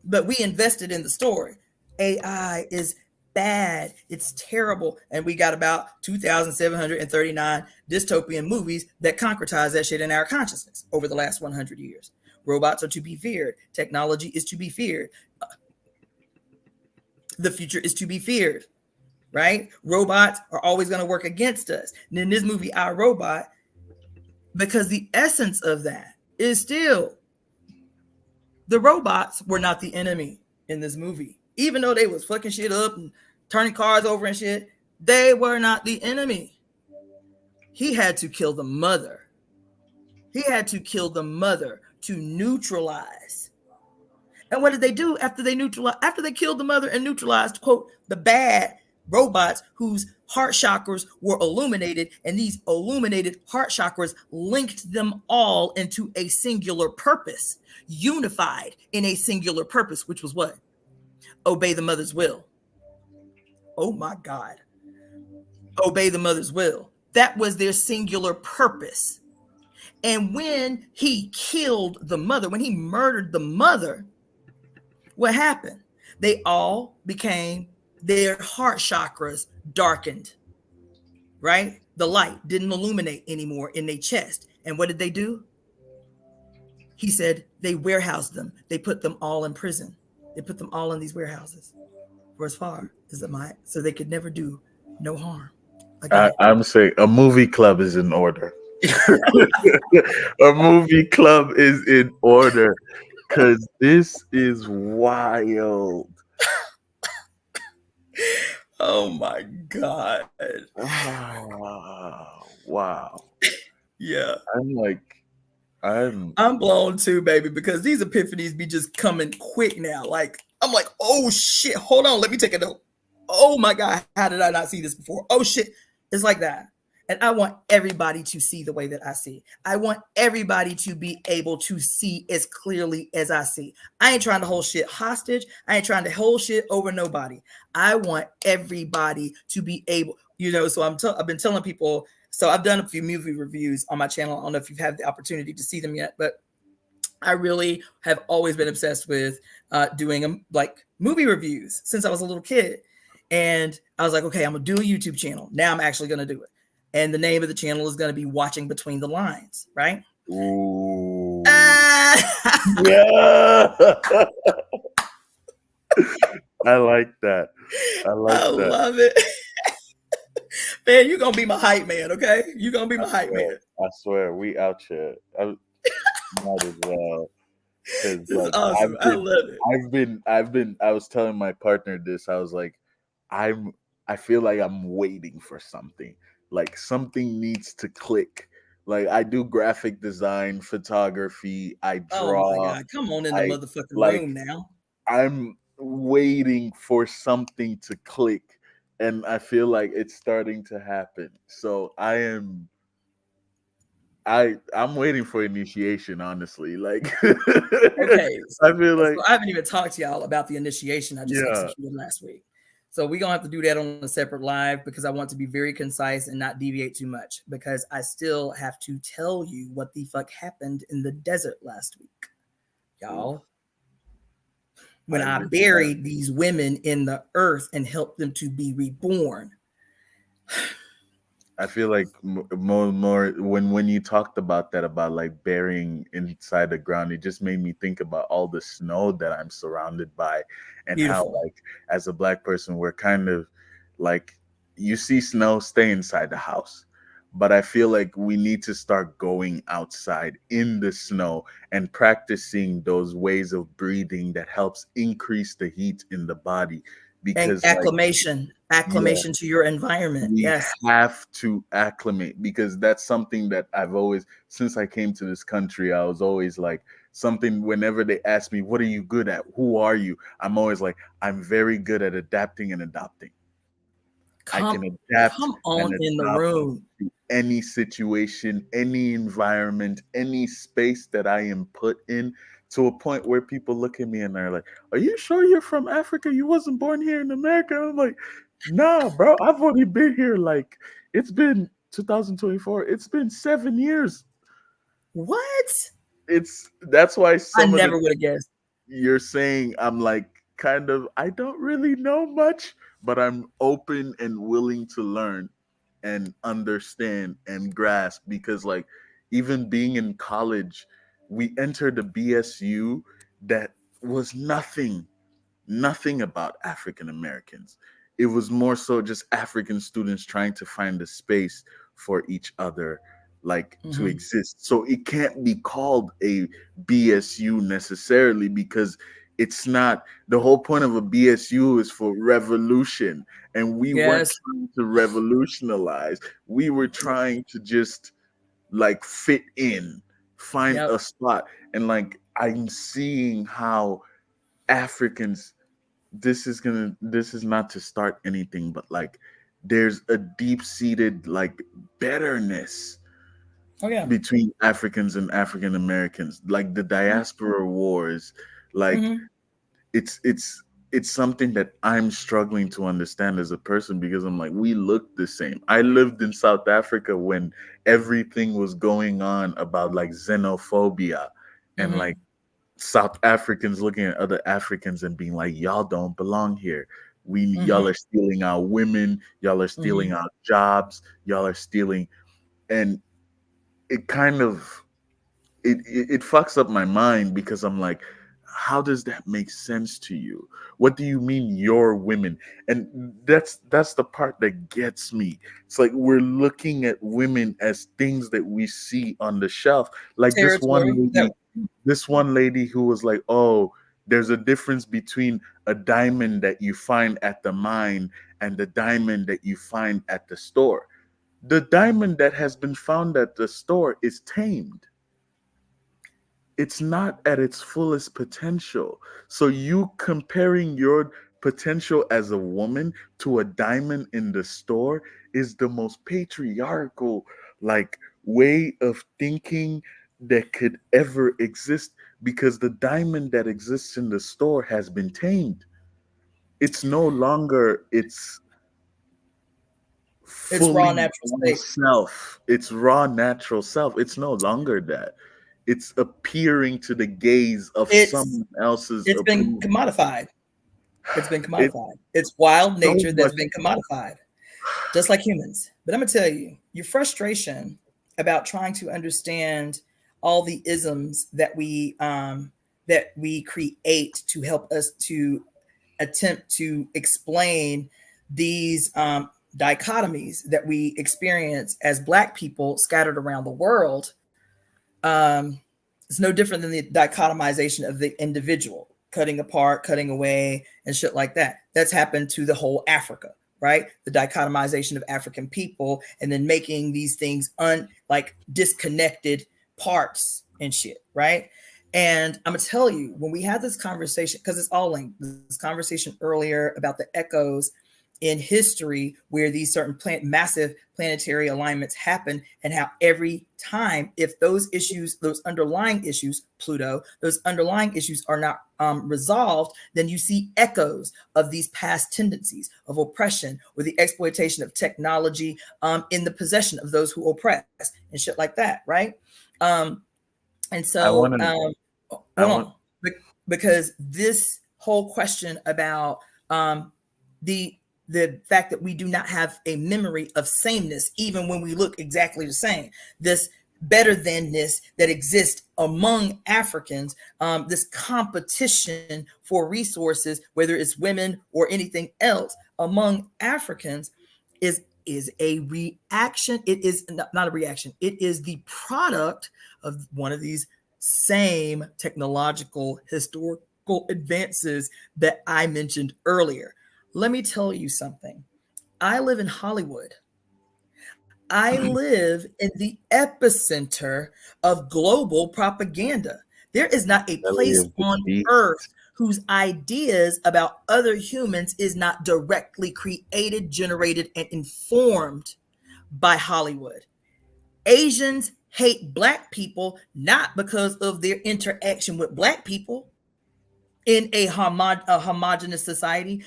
But we invested in the story. AI is bad. It's terrible. And we got about 2,739 dystopian movies that concretize that shit in our consciousness over the last 100 years. Robots are to be feared. Technology is to be feared. The future is to be feared, right? Robots are always going to work against us. And in this movie, I, Robot, because the essence of that is still the robots were not the enemy in this movie. Even though they was fucking shit up and turning cars over and shit, they were not the enemy. He had to kill the mother. He had to kill the mother to neutralize. And what did they do after they killed the mother and neutralized, quote, the bad robots whose heart chakras were illuminated, and these illuminated heart chakras linked them all into a singular purpose, unified in a singular purpose, which was what? Obey the mother's will. Oh my God. Obey the mother's will. That was their singular purpose. And when he killed the mother, when he murdered the mother, what happened? They all became, their heart chakras darkened, right? The light didn't illuminate anymore in their chest. And what did they do? He said they warehoused them. They put them all in prison. They put them all in these warehouses for as far as it might, so they could never do no harm. I'm saying a movie club is in order. A movie club is in order because this is wild. Oh my God. Wow. Yeah. I'm blown too, baby, because these epiphanies be just coming quick now. Like, I'm like, oh shit, hold on, let me take a note. Oh my God, how did I not see this before? Oh shit. It's like that. And I want everybody to see the way that I see. I want everybody to be able to see as clearly as I see. I ain't trying to hold shit hostage. I ain't trying to hold shit over nobody. I want everybody to be able, so I've been telling people, so I've done a few movie reviews on my channel. I don't know if you've had the opportunity to see them yet, but I really have always been obsessed with doing like movie reviews since I was a little kid. And I was like, okay, I'm going to do a YouTube channel. Now I'm actually going to do it. And the name of the channel is going to be Watching Between the Lines, right? Ooh. Yeah. I like that. I love it. Man, you're going to be my hype man, okay? You're going to be my hype man. I swear, we out here. Might as well. Because This is like awesome. I love it. I was telling my partner this. I was like, I feel like I'm waiting for something. Like something needs to click. Like I do graphic design, photography, I Oh my draw, God. Come on in the I motherfucking like room now. I'm waiting for something to click, and I feel like it's starting to happen. So I'm waiting for initiation, honestly. Like Okay. I feel So like I haven't even talked to y'all about the initiation I just yeah. executed last week. So we're gonna have to do that on a separate live because I want to be very concise and not deviate too much because I still have to tell you what the fuck happened in the desert last week, y'all. When I I re- buried these women in the earth and helped them to be reborn. I feel like more when you talked about that about like burying inside the ground, it just made me think about all the snow that I'm surrounded by, and how Beautiful. like as a black person we're kind of like you see snow, stay inside the house. But I feel like we need to start going outside in the snow and practicing those ways of breathing that helps increase the heat in the body And because like yeah, acclamation to your environment. we Yes. have to acclimate because that's something that I've always, since I came to this country, I was always like something whenever they ask me, what are you good at? Who are you? I'm always like, I'm very good at adapting and adopting. I Come can adapt on and in the adopt room. to any situation, any environment, any space that I am put in to a point where people look at me and they're like, are you sure you're from Africa? You wasn't born here in America? I'm like, nah, bro, I've only been here like it's been 2024. It's been 7 years. What? It's that's why I some of the never would have guessed. you're saying I'm like kind of I don't really know much, but I'm open and willing to learn and understand and grasp because like even being in college, we entered a BSU that was nothing about African Americans. It was more so just African students trying to find a space for each other, like to Mm-hmm. exist. So it can't be called a BSU necessarily because it's not the whole point of a BSU is for revolution. And we weren't Yes. trying to revolutionize, we were trying to just like fit in, find Yep. a spot. And like I'm seeing how Africans this is not to start anything, but like there's a deep seated like bitterness Oh yeah. between Africans and African Americans, like the diaspora wars. Like Mm-hmm. it's it's it's something that I'm struggling to understand as a person because I'm like, we look the same. I lived in South Africa when everything was going on about like xenophobia and Mm-hmm. like South Africans looking at other Africans and being like, y'all don't belong here. Mm-hmm. Y'all are stealing our women, y'all are stealing Mm-hmm. our jobs, y'all are stealing, and it kind of it fucks up my mind because I'm like, how does that make sense to you? What do you mean your women? And that's the part that gets me. It's like we're looking at women as things that we see on the shelf. Like Territory. That this one lady who was like, "Oh, there's a difference between a diamond that you find at the mine and the diamond that you find at the store. The diamond that has been found at the store is tamed. It's not at its fullest potential. So you comparing your potential as a woman to a diamond in the store is the most patriarchal like way of thinking that could ever exist because the diamond that exists in the store has been tamed. It's no longer its it's raw fully natural own state. self, its raw natural self. It's no longer that. It's appearing to the gaze of It's someone else's it's been approval. commodified. It's been It's commodified. It's wild so nature that's much. been commodified, just like humans. But I'm gonna tell you, your frustration about trying to understand all the isms that we create to help us to attempt to explain these dichotomies that we experience as Black people scattered around the world. Um, It's no different than the dichotomization of the individual, cutting apart, cutting away, and shit like that. That's happened to the whole Africa, right? The dichotomization of African people, and then making these things like disconnected parts and shit, right? And I'm gonna tell you, when we had this conversation, because it's all linked, this conversation earlier about the echoes in history where these certain massive planetary alignments happen, and how every time, if those issues, those underlying issues, Pluto, those underlying issues are not resolved, then you see echoes of these past tendencies of oppression or the exploitation of technology in the possession of those who oppress and shit like that, right? And so, because this whole question about the fact that we do not have a memory of sameness, even when we look exactly the same, this better thanness that exists among Africans, this competition for resources, whether it's women or anything else among Africans, is a reaction. It is not a reaction. It is the product of one of these same technological historical advances that I mentioned earlier. Let me tell you something. I live in Hollywood. I live in the epicenter of global propaganda. There is not a place on earth whose ideas about other humans is not directly created, generated, and informed by Hollywood. Asians hate Black people not because of their interaction with Black people in a homogenous society.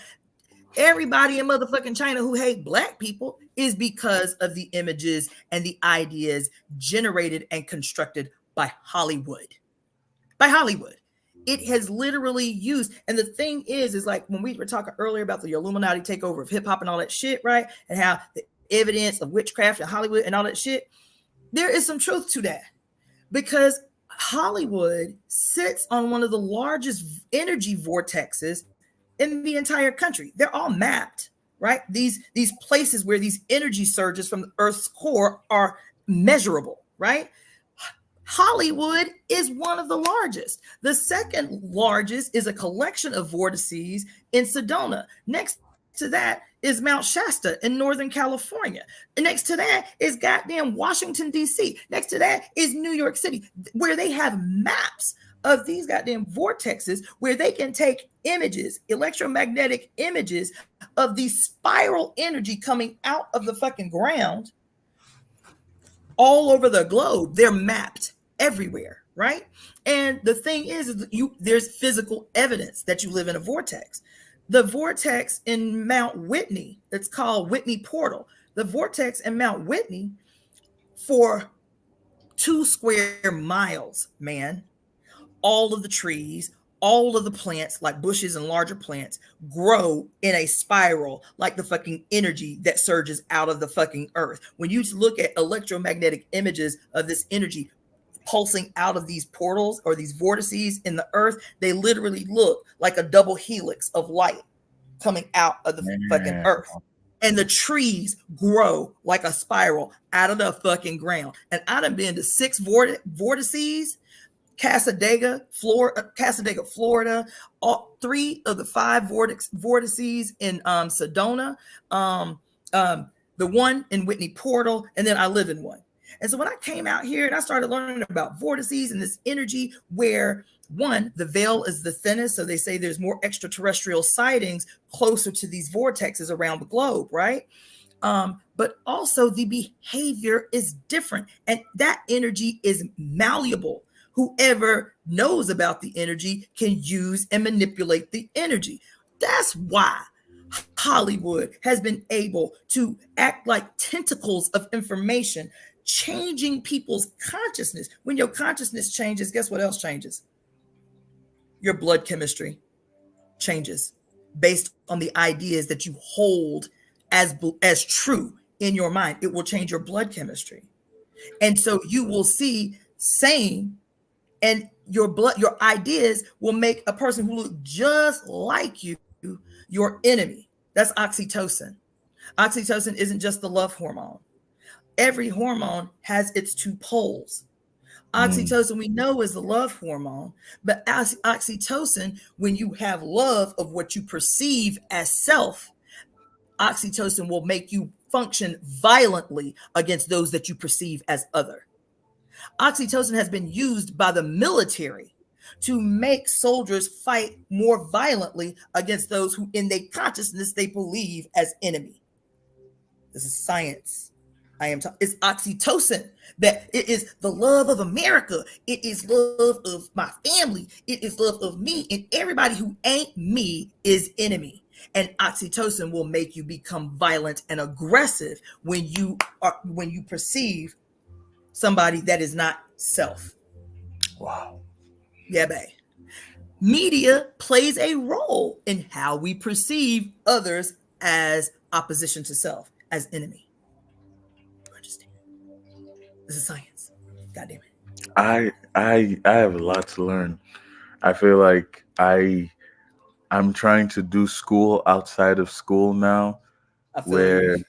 Everybody in motherfucking China who hate Black people is because of the images and the ideas generated and constructed by Hollywood. By Hollywood. It has literally used, and the thing is like when we were talking earlier about the Illuminati takeover of hip hop and all that shit, right? And how the evidence of witchcraft in Hollywood and all that shit, there is some truth to that, because Hollywood sits on one of the largest energy vortexes in the entire country. They're all mapped, right? These places where these energy surges from the Earth's core are measurable, right? Hollywood is one of the largest. The second largest is a collection of vortices in Sedona. Next to that is Mount Shasta in Northern California. And next to that is goddamn Washington, D.C. Next to that is New York City, where they have maps of these goddamn vortexes where they can take images, electromagnetic images of the spiral energy coming out of the fucking ground all over the globe. They're mapped everywhere, right? And the thing is there's physical evidence that you live in a vortex. The vortex in Mount Whitney, it's called Whitney Portal. The vortex in Mount Whitney, for 2 square miles, man, all of the trees, all of the plants, like bushes and larger plants, grow in a spiral like the fucking energy that surges out of the fucking earth. When you look at electromagnetic images of this energy pulsing out of these portals or these vortices in the earth, they literally look like a double helix of light coming out of the fucking earth. And the trees grow like a spiral out of the fucking ground. And I done been to 6 vortices, Cassadaga, Florida, all 3 of the 5 vortices in Sedona, the one in Whitney Portal, and then I live in one. And so when I came out here and I started learning about vortices and this energy where, one, the veil is the thinnest, so they say there's more extraterrestrial sightings closer to these vortexes around the globe, right? But also the behavior is different, and that energy is malleable. Whoever knows about the energy can use and manipulate the energy. That's why Hollywood has been able to act like tentacles of information, changing people's consciousness. When your consciousness changes, guess what else changes? Your blood chemistry changes based on the ideas that you hold as true in your mind. It will change your blood chemistry. And so you will see same, and your ideas will make a person who looks just like you your enemy. That's oxytocin. Oxytocin isn't just the love hormone. Every hormone has its 2 poles. Oxytocin, we know, is the love hormone, but oxytocin, when you have love of what you perceive as self, oxytocin will make you function violently against those that you perceive as other. Oxytocin has been used by the military to make soldiers fight more violently against those who, in their consciousness, they believe as enemy. This is science. It's oxytocin. That it is the love of America. It is love of my family. It is love of me, and everybody who ain't me is enemy. And oxytocin will make you become violent and aggressive when you perceive somebody that is not self. Wow. Yeah, babe. Media plays a role in how we perceive others as opposition to self, as enemy. You understand? This is science. God damn it. I have a lot to learn. I feel like I'm trying to do school outside of school now, I feel where you.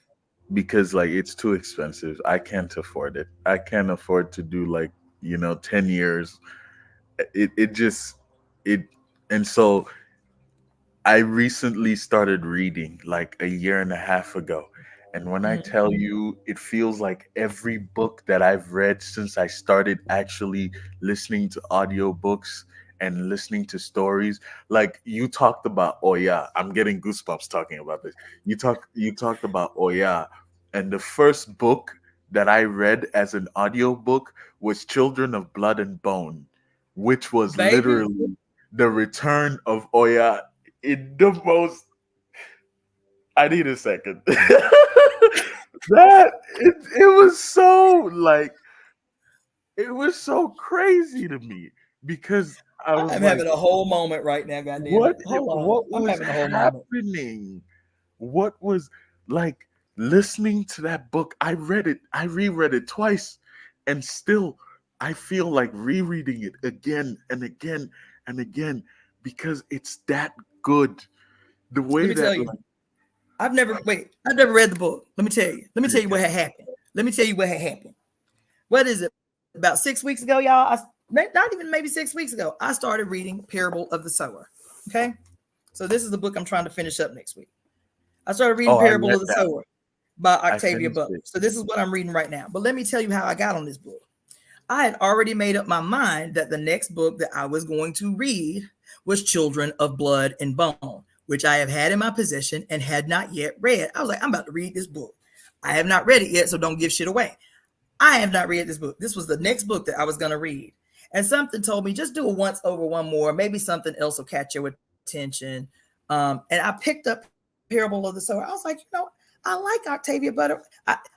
because like it's too expensive. I can't afford it. I can't afford to do like, 10 years. It just it and so I recently started reading like a year and a half ago. And when I Mhm. tell you, it feels like every book that I've read since I started actually listening to audiobooks and listening to stories. Like you talked about, oh yeah, I'm getting goosebumps talking about this. You talked about, oh yeah. And the first book that I read as an audiobook was Children of Blood and Bone, which was Baby, literally the return of Oya in the most. I need a second. It was so like it was so crazy to me because I was I'm like, having a whole moment right now. God damn what it. Hold on. what I'm was having a whole moment. happening? What was like listening to that book? I reread it twice, and still I feel like rereading it again and again and again because it's that good. The Let way me tell that you. like I've never read the book. Let me tell you. Let me tell you okay. what had happened. Let me tell you what had happened. What is it? About 6 weeks ago, y'all. Not even maybe 6 weeks ago. I started reading Parable of the Sower. Okay. So this is the book I'm trying to finish up next week. I started reading Oh, I Parable read of the that. Sower by I Octavia finished Butler. it. So this is what I'm reading right now. But let me tell you how I got on this book. I had already made up my mind that the next book that I was going to read was Children of Blood and Bone, which I have had in my possession and had not yet read. I was like, I'm about to read this book. I have not read it yet, so don't give shit away. I have not read this book. This was the next book that I was going to read. And something told me just do it once over one more. Maybe something else will catch your attention. And I picked up Parable of the Sower. I was like, I like Octavia Butler.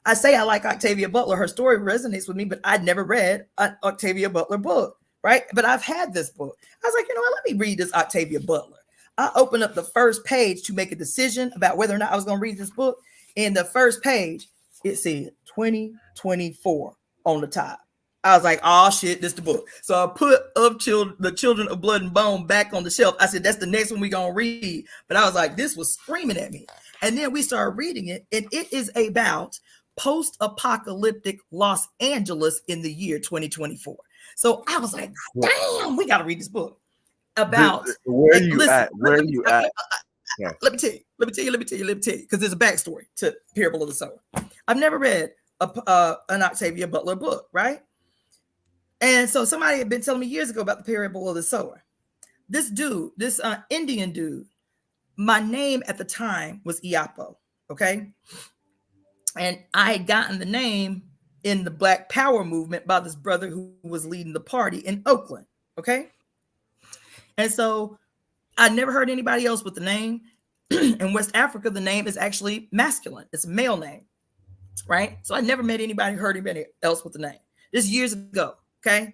I say I like Octavia Butler. Her story resonates with me, but I'd never read an Octavia Butler book, right? But I've had this book. I was like, what? Let me read this Octavia Butler. I opened up the first page to make a decision about whether or not I was going to read this book. In the first page, it said 2024 on the top. I was like, oh shit, this is the book. So I put the Children of Blood and Bone back on the shelf. I said, that's the next one we're gonna read. But I was like, this was screaming at me. And then we started reading it, and it is about post-apocalyptic Los Angeles in the year 2024. So I was like, damn, we gotta read this book about Where are like, you listen, at? Where are you at? Yeah. let me tell you, because there's a backstory to Parable of the Sower. I've never read an Octavia Butler book, right? And so somebody had been telling me years ago about the Parable of the Sower. This dude, this Indian dude, my name at the time was Iapo, okay? And I had gotten the name in the Black Power movement by this brother who was leading the party in Oakland, okay? And so I never heard anybody else with the name. In West Africa, the name is actually masculine. It's a male name, right? So I never met anybody, heard anybody else with the name. This years ago, okay?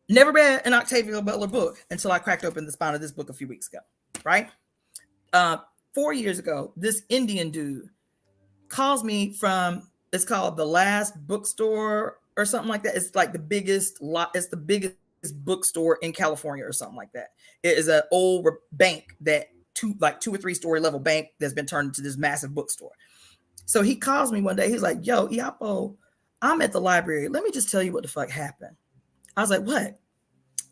Never read an Octavia Butler book until I cracked open the spine of this book a few weeks ago, right? 4 years ago, this Indian dude calls me from, it's called the Last Bookstore or something like that. It's like the biggest bookstore in California or something like that. It is an old bank that two or three story level bank that's been turned into this massive bookstore. So he calls me one day. He's like, yo, Iapo, I'm at the library. Let me just tell you what the fuck happened. I was like, what?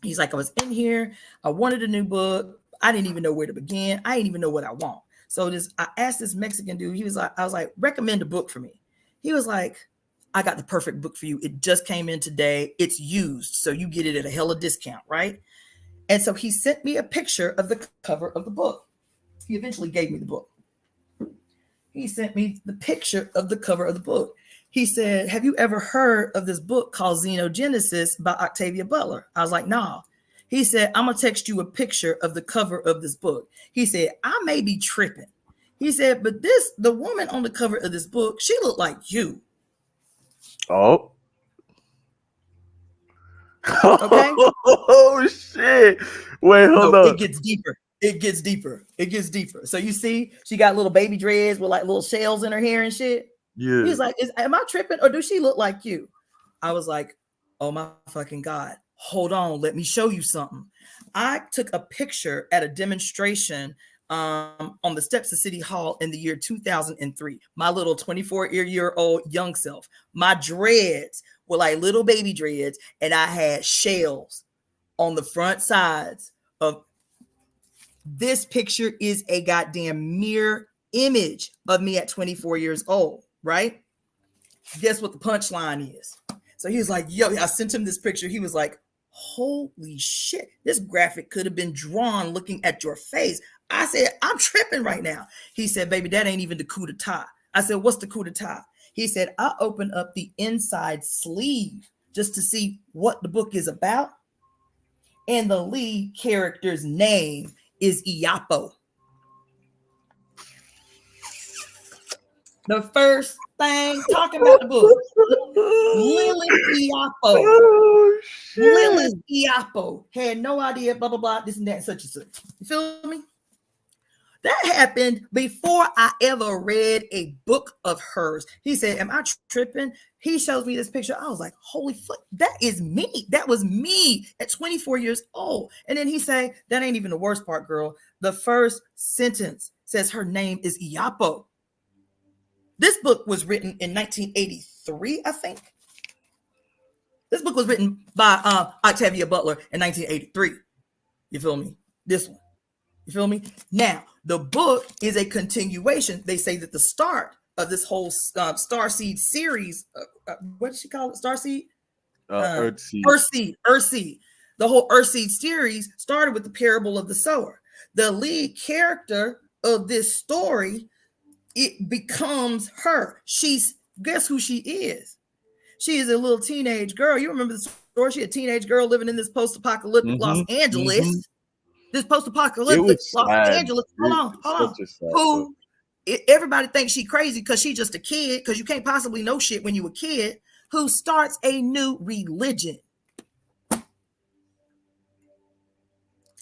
He's like, I was in here. I wanted a new book. I didn't even know where to begin. I didn't even know what I want. So I asked this Mexican dude. He was like, I was like, recommend a book for me. He was like, I got the perfect book for you. It just came in today. It's used, so you get it at a hella discount, right? And so he sent me a picture of the cover of the book. He eventually gave me the book. He sent me the picture of the cover of the book. He said, have you ever heard of this book called Xenogenesis by Octavia Butler? I was like, nah. He said, I'm going to text you a picture of the cover of this book. He said, I may be tripping. He said, but the woman on the cover of this book, she looked like you. Oh. Okay. Oh shit. Wait, hold on. It gets deeper. It gets deeper. It gets deeper. So you see, she got little baby dreads with like little shells in her hair and shit. Yeah. He's like, am I tripping or does she look like you? I was like, oh my fucking God. Hold on. Let me show you something. I took a picture at a demonstration on the steps of City Hall in the year 2003. My little 24-year-old young self. My dreads were like little baby dreads, and I had shells on the front sides of this picture. Is a goddamn mirror image of me at 24 years old, right? Guess what the punchline is? So he was like, yo, I sent him this picture. He was like, holy shit, this graphic could have been drawn looking at your face. I said, I'm tripping right now. He said, baby, that ain't even the coup d'etat. I said, what's the coup d'etat? He said, I opened up the inside sleeve just to see what the book is about. And the lead character's name is Iapo. The first thing talking about the book, Lilith Iapo. Oh, Lilith Iapo had no idea, blah, blah, blah, this and that, and such and such. You feel me? That happened before I ever read a book of hers. He said, am I tripping? He shows me this picture. I was like, holy fuck, that is me. That was me at 24 years old. And then he say, that ain't even the worst part, girl. The first sentence says her name is Iapo. This book was written in 1983, I think. This book was written by Octavia Butler in 1983. You feel me? This one. You feel me? Now, the book is a continuation. They say that the start of this whole Starseed series, what did she call it? Starseed? Earthseed. Earthseed. The whole Earthseed series started with the parable of the sower. The lead character of this story, it becomes her. Guess who she is? She is a little teenage girl. You remember the story? She a teenage girl living in this post-apocalyptic Los Angeles. This post-apocalyptic Los Angeles. Hold on. Who everybody thinks she crazy because she's just a kid, because you can't possibly know shit when you a kid, who starts a new religion. I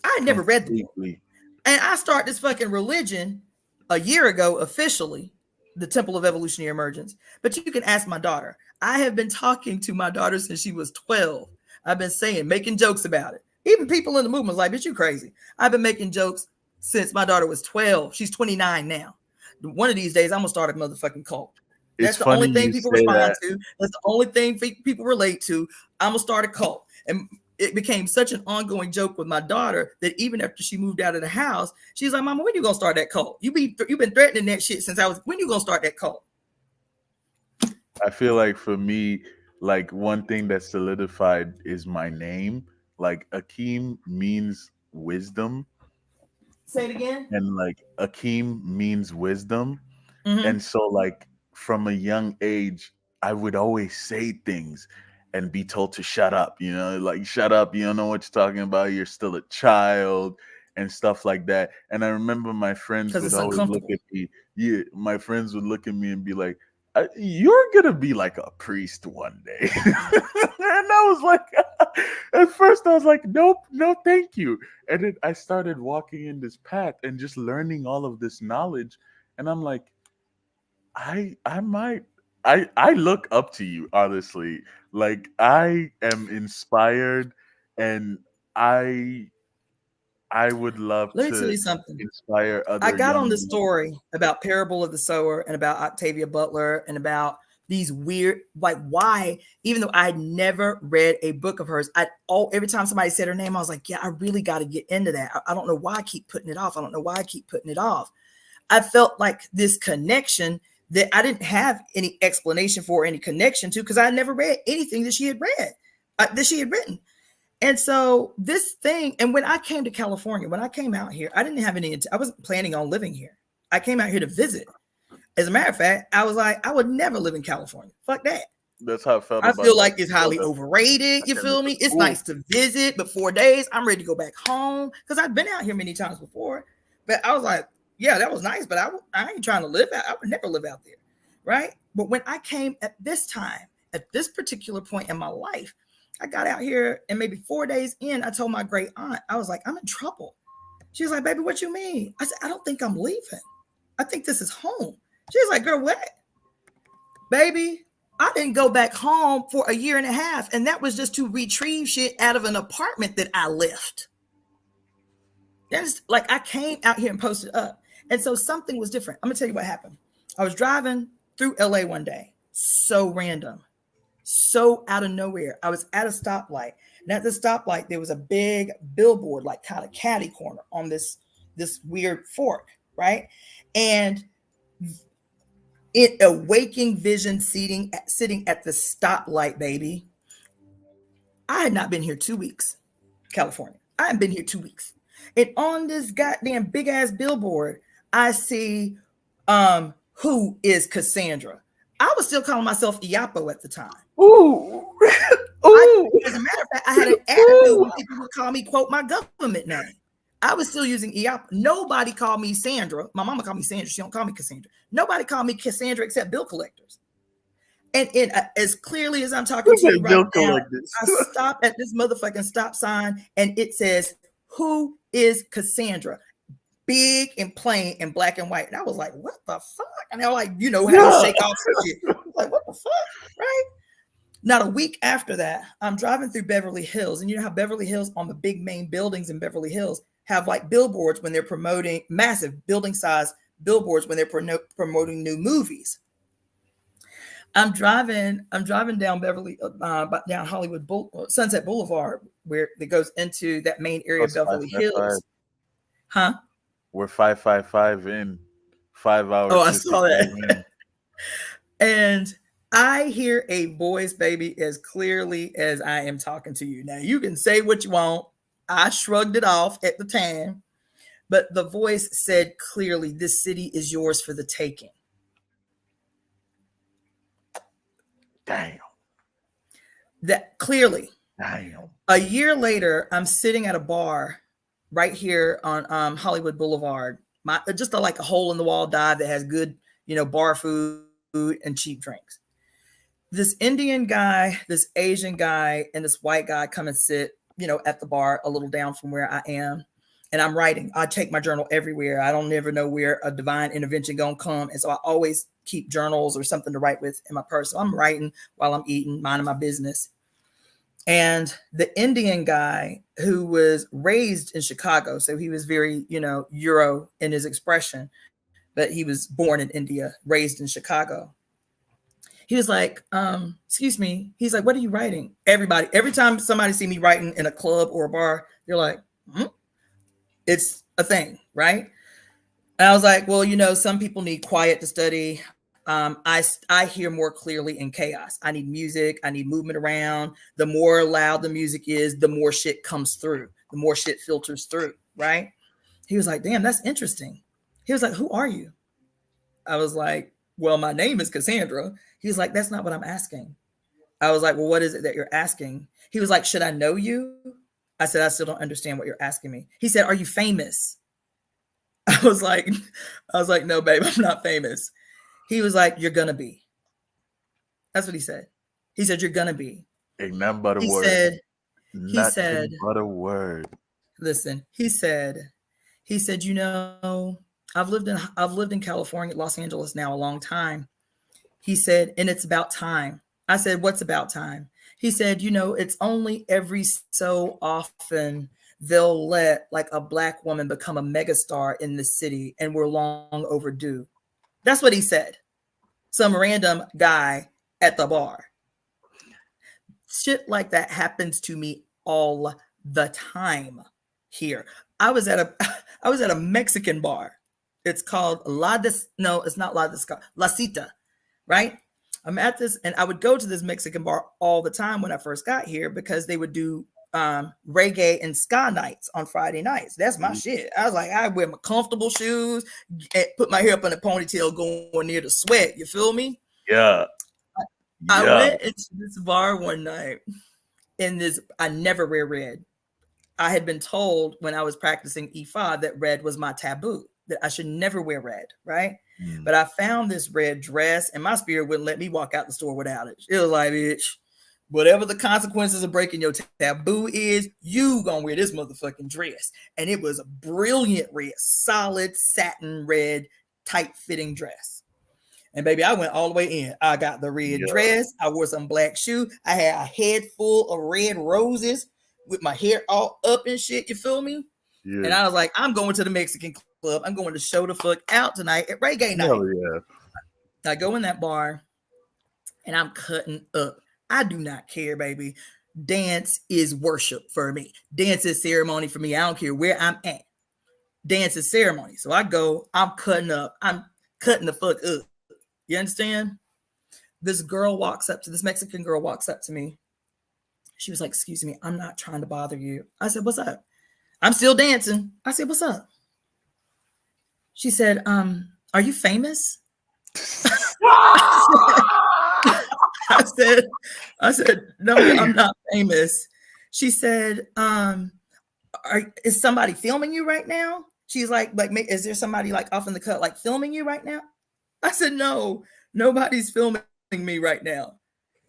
had never read the book. And I start this fucking religion a year ago, officially, the Temple of Evolutionary Emergence. But you can ask my daughter. I have been talking to my daughter since she was 12. I've been making jokes about it. Even people in the movement was like, bitch, you crazy. I've been making jokes since my daughter was 12. She's 29 now. One of these days, I'm going to start a motherfucking cult. That's the only thing people respond to. That's the only thing people relate to. I'm going to start a cult. And it became such an ongoing joke with my daughter that even after she moved out of the house, she's like, Mama, when you going to start that cult? You've been threatening that shit since when you going to start that cult? I feel like for me, like one thing that solidified is my name. Like Akeem means wisdom. Say it again. And like Akeem means wisdom. And so like from a young age, I would always say things and be told to shut up, like shut up, you don't know what you're talking about, you're still a child and stuff like that. And I remember my friends would always look at me. Yeah, my friends would look at me and be like, you're gonna be like a priest one day. And I was like, at first I was like, nope, no thank you. And then I started walking in this path and just learning all of this knowledge, and I'm like, I look up to you, honestly. Like I am inspired, and I would love Let me tell to you something. Inspire other. I got on the story about Parable of the Sower and about Octavia Butler and about these weird, like, why, even though I had never read a book of hers, every time somebody said her name, I was like, yeah, I really got to get into that. I don't know why I keep putting it off. I don't know why I keep putting it off. I felt like this connection that I didn't have any explanation for, any connection to, because I never read anything that she had read, that she had written. And so this thing, and when I came to California, when I came out here, I didn't have I wasn't planning on living here. I came out here to visit. As a matter of fact, I was like, I would never live in California. Fuck that. That's how I felt. I feel like it's highly overrated. You feel me? It's nice to visit, but 4 days, I'm ready to go back home, because I've been out here many times before. But I was like, yeah, that was nice, but I ain't trying to live out. I would never live out there, right? But when I came at this time, at this particular point in my life, I got out here, and maybe 4 days in, I told my great aunt, I was like, I'm in trouble. She was like, baby, what you mean? I said, I don't think I'm leaving. I think this is home. She was like, girl, what? Baby, I didn't go back home for 1.5 years, and that was just to retrieve shit out of an apartment that I left. That's like, I came out here and posted up. And so something was different. I'm gonna tell you what happened. I was driving through LA one day, so random, so out of nowhere. I was at a stoplight, and at the stoplight, there was a big billboard, like kind of catty corner on this weird fork, right? And it a waking vision sitting at the stoplight, baby. I had not been here 2 weeks, California. I hadn't been here 2 weeks. And on this goddamn big ass billboard, I see who is Cassandra. I was still calling myself Iapo at the time. Ooh. As a matter of fact, I had an attitude when people would call me, quote, my government name. I was still using Iapo. Nobody called me Sandra. My mama called me Sandra. She don't call me Cassandra. Nobody called me Cassandra except bill collectors. And as clearly as I'm talking to you right now, I stop at this motherfucking stop sign, and it says, who is Cassandra? Big and plain and black and white. And I was like, what the fuck? And they're like, how you shake off shit. Like, what the fuck? Right? Not a week after that, I'm driving through Beverly Hills. And you know how Beverly Hills, on the big main buildings in Beverly Hills, have like billboards when they're promoting, massive building size billboards when they're promoting new movies. I'm driving down down Hollywood Sunset Boulevard, where it goes into that main area of Beverly Hills. Huh? We're 555 in 5 hours. Oh, I saw that. And I hear a voice, baby, as clearly as I am talking to you. Now, you can say what you want. I shrugged it off at the time, but the voice said clearly, this city is yours for the taking. Damn. That clearly. Damn. A year later, I'm sitting at a bar right here on Hollywood Boulevard. Just like a hole in the wall dive that has good, bar food and cheap drinks. This Indian guy, this Asian guy, and this white guy come and sit, at the bar a little down from where I am. And I'm writing. I take my journal everywhere. I don't never know where a divine intervention gonna come. And so I always keep journals or something to write with in my purse. So I'm writing while I'm eating, minding my business. And the Indian guy, who was raised in Chicago, so he was very, Euro in his expression, but he was born in India, raised in Chicago. He was like, excuse me. He's like, what are you writing? Everybody, every time somebody see me writing in a club or a bar, they're like, it's a thing, right? And I was like, well, some people need quiet to study. I hear more clearly in chaos. I need music. I need movement around. The more loud the music is, the more shit comes through, the more shit filters through, right? He was like, damn, that's interesting. He was like, who are you? I was like, well, my name is Cassandra. He was like, that's not what I'm asking. I was like, well, what is it that you're asking? He was like, should I know you? I said, I still don't understand what you're asking me. He said, are you famous? I was like, no, babe, I'm not famous. He was like, you're gonna be. That's what he said. He said, you're gonna be. Ain't nothing but a word. He said, but a word. Listen, he said, I've lived in California, Los Angeles now a long time. He said, and it's about time. I said, what's about time? He said, it's only every so often they'll let like a Black woman become a megastar in the city, and we're long overdue. That's what he said. some random guy at the bar. Shit like that happens to me all the time here. I was at a Mexican bar. It's called no, it's not La Cita, right? I'm at this, and I would go to this Mexican bar all the time when I first got here because they would do reggae and ska nights on Friday nights. That's my shit. I was like, I wear my comfortable shoes, put my hair up in a ponytail, going near the sweat. You feel me? Yeah. I went into this bar one night, and I never wear red. I had been told when I was practicing E5 that red was my taboo, that I should never wear red, right? But I found this red dress, and my spirit wouldn't let me walk out the store without it. It was like, bitch, whatever the consequences of breaking your taboo is, you gonna wear this motherfucking dress. And it was a brilliant red, solid satin red, tight-fitting dress. And baby, I went all the way in. I got the red dress. I wore some black shoe. I had a head full of red roses with my hair all up and shit. You feel me? Yeah. And I was like, I'm going to the Mexican club. I'm going to show the fuck out tonight at reggae night. Hell yeah. I go in that bar and I'm cutting up. I do not care, baby. Dance is worship for me. Dance is ceremony for me. I don't care where I'm at. Dance is ceremony. So I go, I'm cutting up. I'm cutting the fuck up. You understand? This Mexican girl walks up to me. She was like, excuse me, I'm not trying to bother you. I said, what's up? I'm still dancing. I said, what's up? She said, are you famous? I said, no, I'm not famous. She said, is somebody filming you right now? She's like, is there somebody like off in the cut, like filming you right now? I said, no, nobody's filming me right now.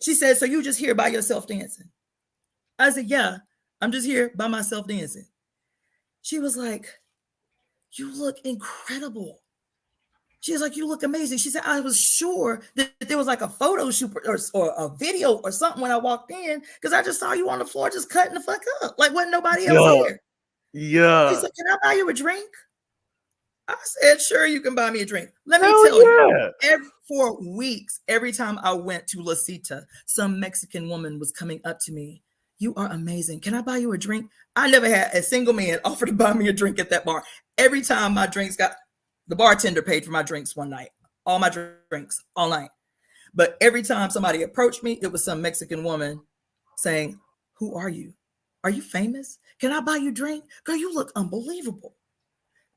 She said, so you just here by yourself dancing? I said, yeah, I'm just here by myself dancing. She was like, you look incredible. She was like, you look amazing. She said, I was sure that there was like a photo shoot or a video or something when I walked in, because I just saw you on the floor just cutting the fuck up. Like, wasn't nobody else here. Yeah. She said, can I buy you a drink? I said, sure, you can buy me a drink. Let me tell you, for weeks, every time I went to La Cita, some Mexican woman was coming up to me. You are amazing. Can I buy you a drink? I never had a single man offer to buy me a drink at that bar. Every time my drinks the bartender paid for my drinks one night, all my drinks all night. But every time somebody approached me, it was some Mexican woman saying, who are you? Are you famous? Can I buy you a drink? Girl, you look unbelievable.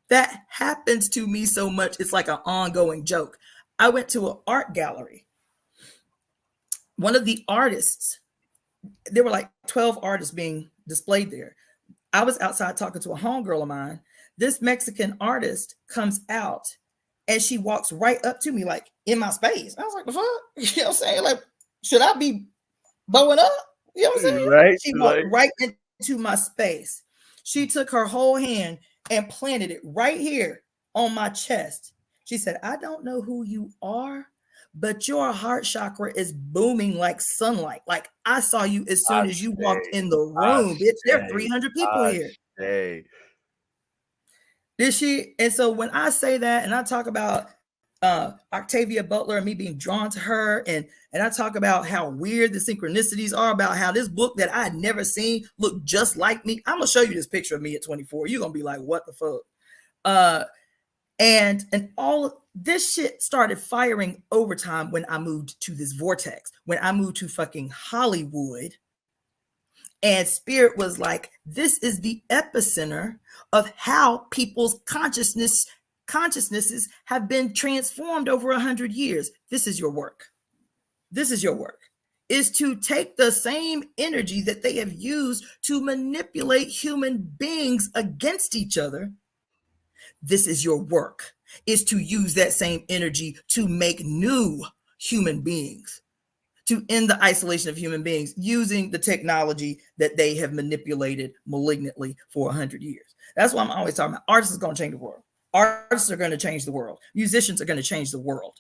That happens to me so much. It's like an ongoing joke. I went to an art gallery. One of the artists, there were like 12 artists being displayed there. I was outside talking to a homegirl of mine. This Mexican artist comes out and she walks right up to me, like in my space. I was like, the fuck? You know what I'm saying? Like, should I be bowing up? You know what I'm saying? Right. She walked right into my space. She took her whole hand and planted it right here on my chest. She said, I don't know who you are, but your heart chakra is booming like sunlight. Like, I saw you as soon as you walked in the room. Bitch, there are 300 people here. Did she? And so when I say that, and I talk about Octavia Butler and me being drawn to her, and I talk about how weird the synchronicities are, about how this book that I had never seen looked just like me. I'm gonna show you this picture of me at 24. You're gonna be like, what the fuck? And all this shit started firing overtime when I moved to this vortex, when I moved to fucking Hollywood. And Spirit was like, this is the epicenter of how people's consciousnesses have been transformed over 100 years. This is your work. This is your work, is to take the same energy that they have used to manipulate human beings against each other. This is your work, is to use that same energy to make new human beings, to end the isolation of human beings using the technology that they have manipulated malignantly for 100 years. That's why I'm always talking about artists are going to change the world. Artists are going to change the world. Musicians are going to change the world.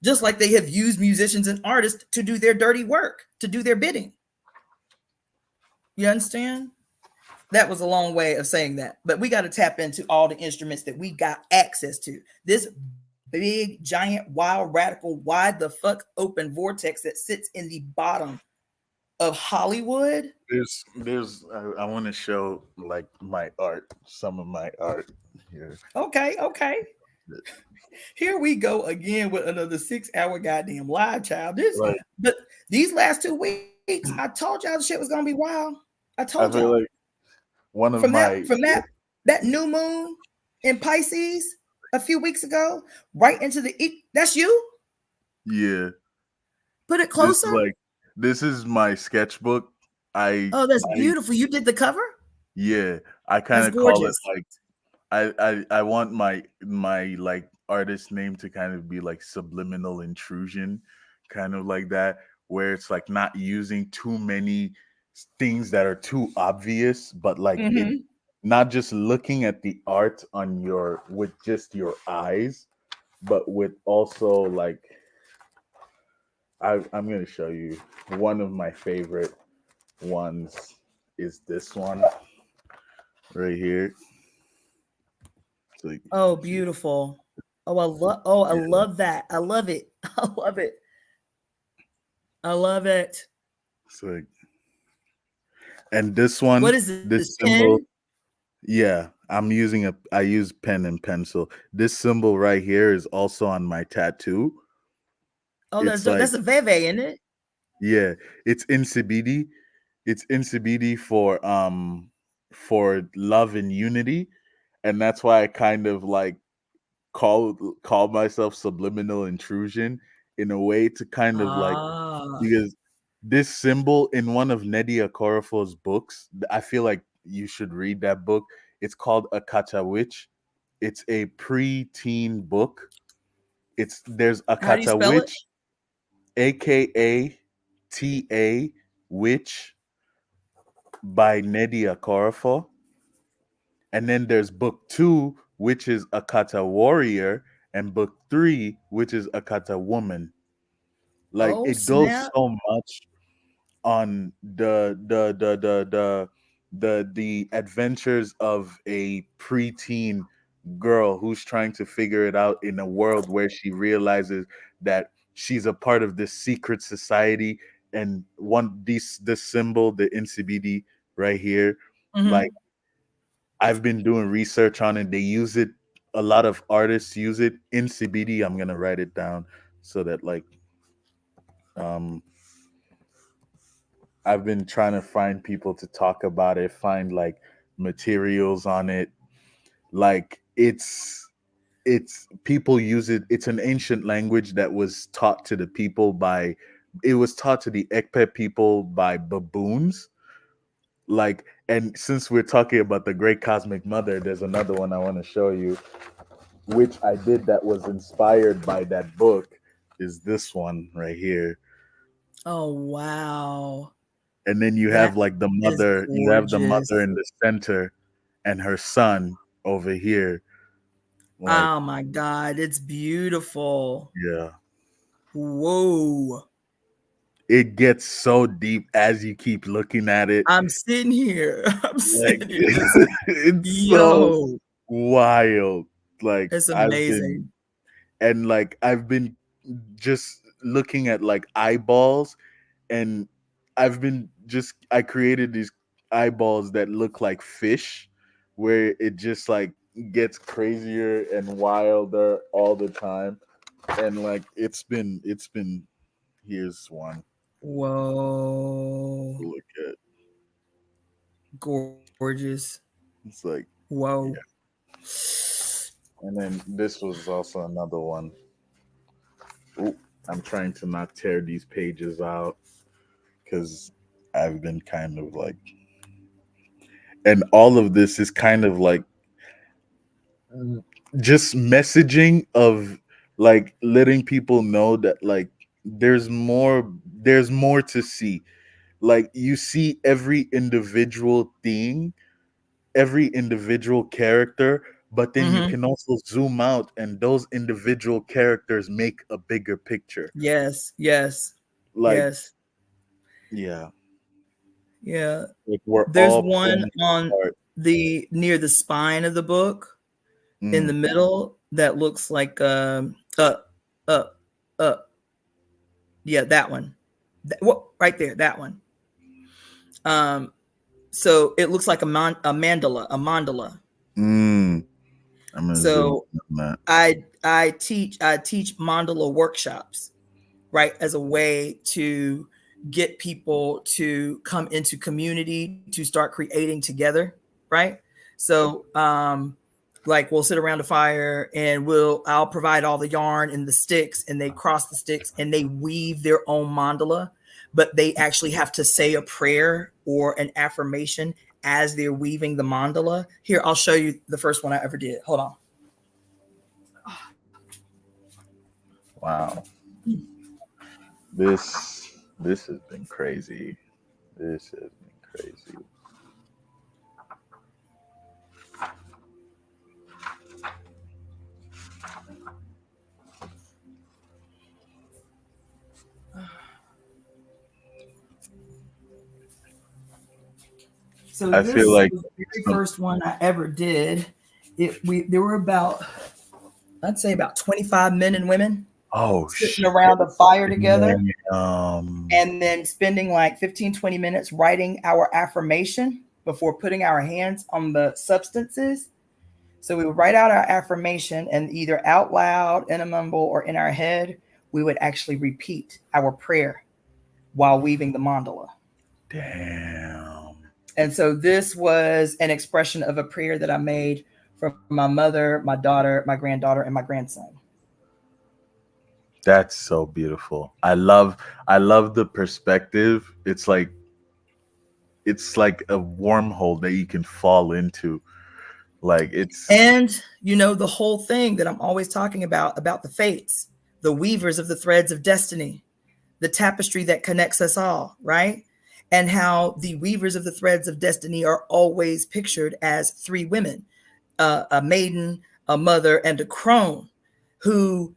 Just like they have used musicians and artists to do their dirty work, to do their bidding. You understand? That was a long way of saying that. But we got to tap into all the instruments that we got access to. This big, giant, wild, radical, wide the fuck open vortex that sits in the bottom of Hollywood. I want to show like my art, some of my art here. Okay, okay. Here we go again with another 6 hour goddamn live, child. Like But these last 2 weeks, I told y'all the shit was gonna be wild. I told I y'all. feel like one of my From that new moon in Pisces a few weeks ago, right into the that's you. yeah. Put it This closer. is like this is my sketchbook. Oh, that's I beautiful. You did the cover. yeah. I kind That's of call it gorgeous. like I want my like artist name to kind of be like subliminal intrusion, kind of like that, where it's like not using too many things that are too obvious, but like it Mm-hmm. not just looking at the art on your with just your eyes, but with also like I'm gonna show you one of my favorite ones is this one right here. So you Oh, can see, beautiful. Oh, I love. Oh, I yeah. love that. I love it. I love it. I love it. So like, and this one, What is this this pen? symbol, yeah, I use pen and pencil. This symbol right here is also on my tattoo. Oh, that's It's dope. like, That's a veve, isn't it? yeah, it's insibidi. It's insibidi for love and unity. And that's why I kind of like call myself subliminal intrusion in a way to kind of like Ah, because this symbol in one of Nedia Okorafor's books, I feel like you should read that book. It's called Akata Witch. It's a pre-teen book. It's there's how do you Akata spell it? Witch, AKATA Witch by Nedia Okorafor. And then there's book 2, which is Akata Warrior, and book 3, which is Akata Woman. Like Oh, it goes snap. so much on the adventures of a preteen girl who's trying to figure it out in a world where she realizes that she's a part of this secret society and this symbol, the NCBD right here, like Mm-hmm. I've been doing research on it. They use it, a lot of artists use it in CBD. I'm gonna write it down so that like um I've been trying to find people to talk about it, find like materials on it. Like it's people use it. It's an ancient language that was taught to the people by it was taught to the Ekpe people by baboons. Like and since we're talking about the great cosmic mother, there's another one I want to show you, which I did that was inspired by that book, is this one right here. Oh, wow. And then That is you have the mother gorgeous. in the center and her son over here. Like, Oh my God, it's beautiful. yeah. Whoa. It gets so deep as you keep looking at it. I'm sitting here. I'm Like sitting here just, it's so yo, wild. Like it's amazing. I've been just looking at like eyeballs and I created these eyeballs that look like fish where it just like gets crazier and wilder all the time and like it's been here's one Whoa. to look at. Gorgeous. It's like Whoa. yeah. And then this was also another one. Ooh, I'm trying to not tear these pages out because I've been kind of like and all of this is kind of like just messaging of like letting people know that like there's more to see. Like you see every individual thing, every individual character, but then you Mm-hmm. can also zoom out and those individual characters make a bigger picture. Yes, yes, Like yes. yeah, Yeah. like we're There's all one playing on a part. the near the spine of the book in the Mm, middle that looks like Up, up, up. Yeah, that one. What right there, that one. Um, so it looks like a mandala, a mandala. I'm gonna zoom So in on that. I teach mandala workshops, right, as a way to get people to come into community to start creating together, right? So like we'll sit around a fire and I'll provide all the yarn and the sticks, and they cross the sticks and they weave their own mandala, but they actually have to say a prayer or an affirmation as they're weaving the mandala. Here, I'll show you the first one I ever did. Hold on. Wow. This has been crazy. This has been crazy. So I feel this like was the very first one I ever did. There were about, I'd say about 25 men and women sitting shit. around a fire together, Um, and then spending like 15, 20 minutes writing our affirmation before putting our hands on the substances. So we would write out our affirmation, and either out loud, in a mumble, or in our head, we would actually repeat our prayer while weaving the mandala. Damn. And so this was an expression of a prayer that I made for my mother, my daughter, my granddaughter, and my grandson. That's so beautiful. I love the perspective. It's like a wormhole that you can fall into. Like it's And, the whole thing that I'm always talking about the fates, the weavers of the threads of destiny, the tapestry that connects us all, right? And how the weavers of the threads of destiny are always pictured as three women, a maiden, a mother, and a crone, who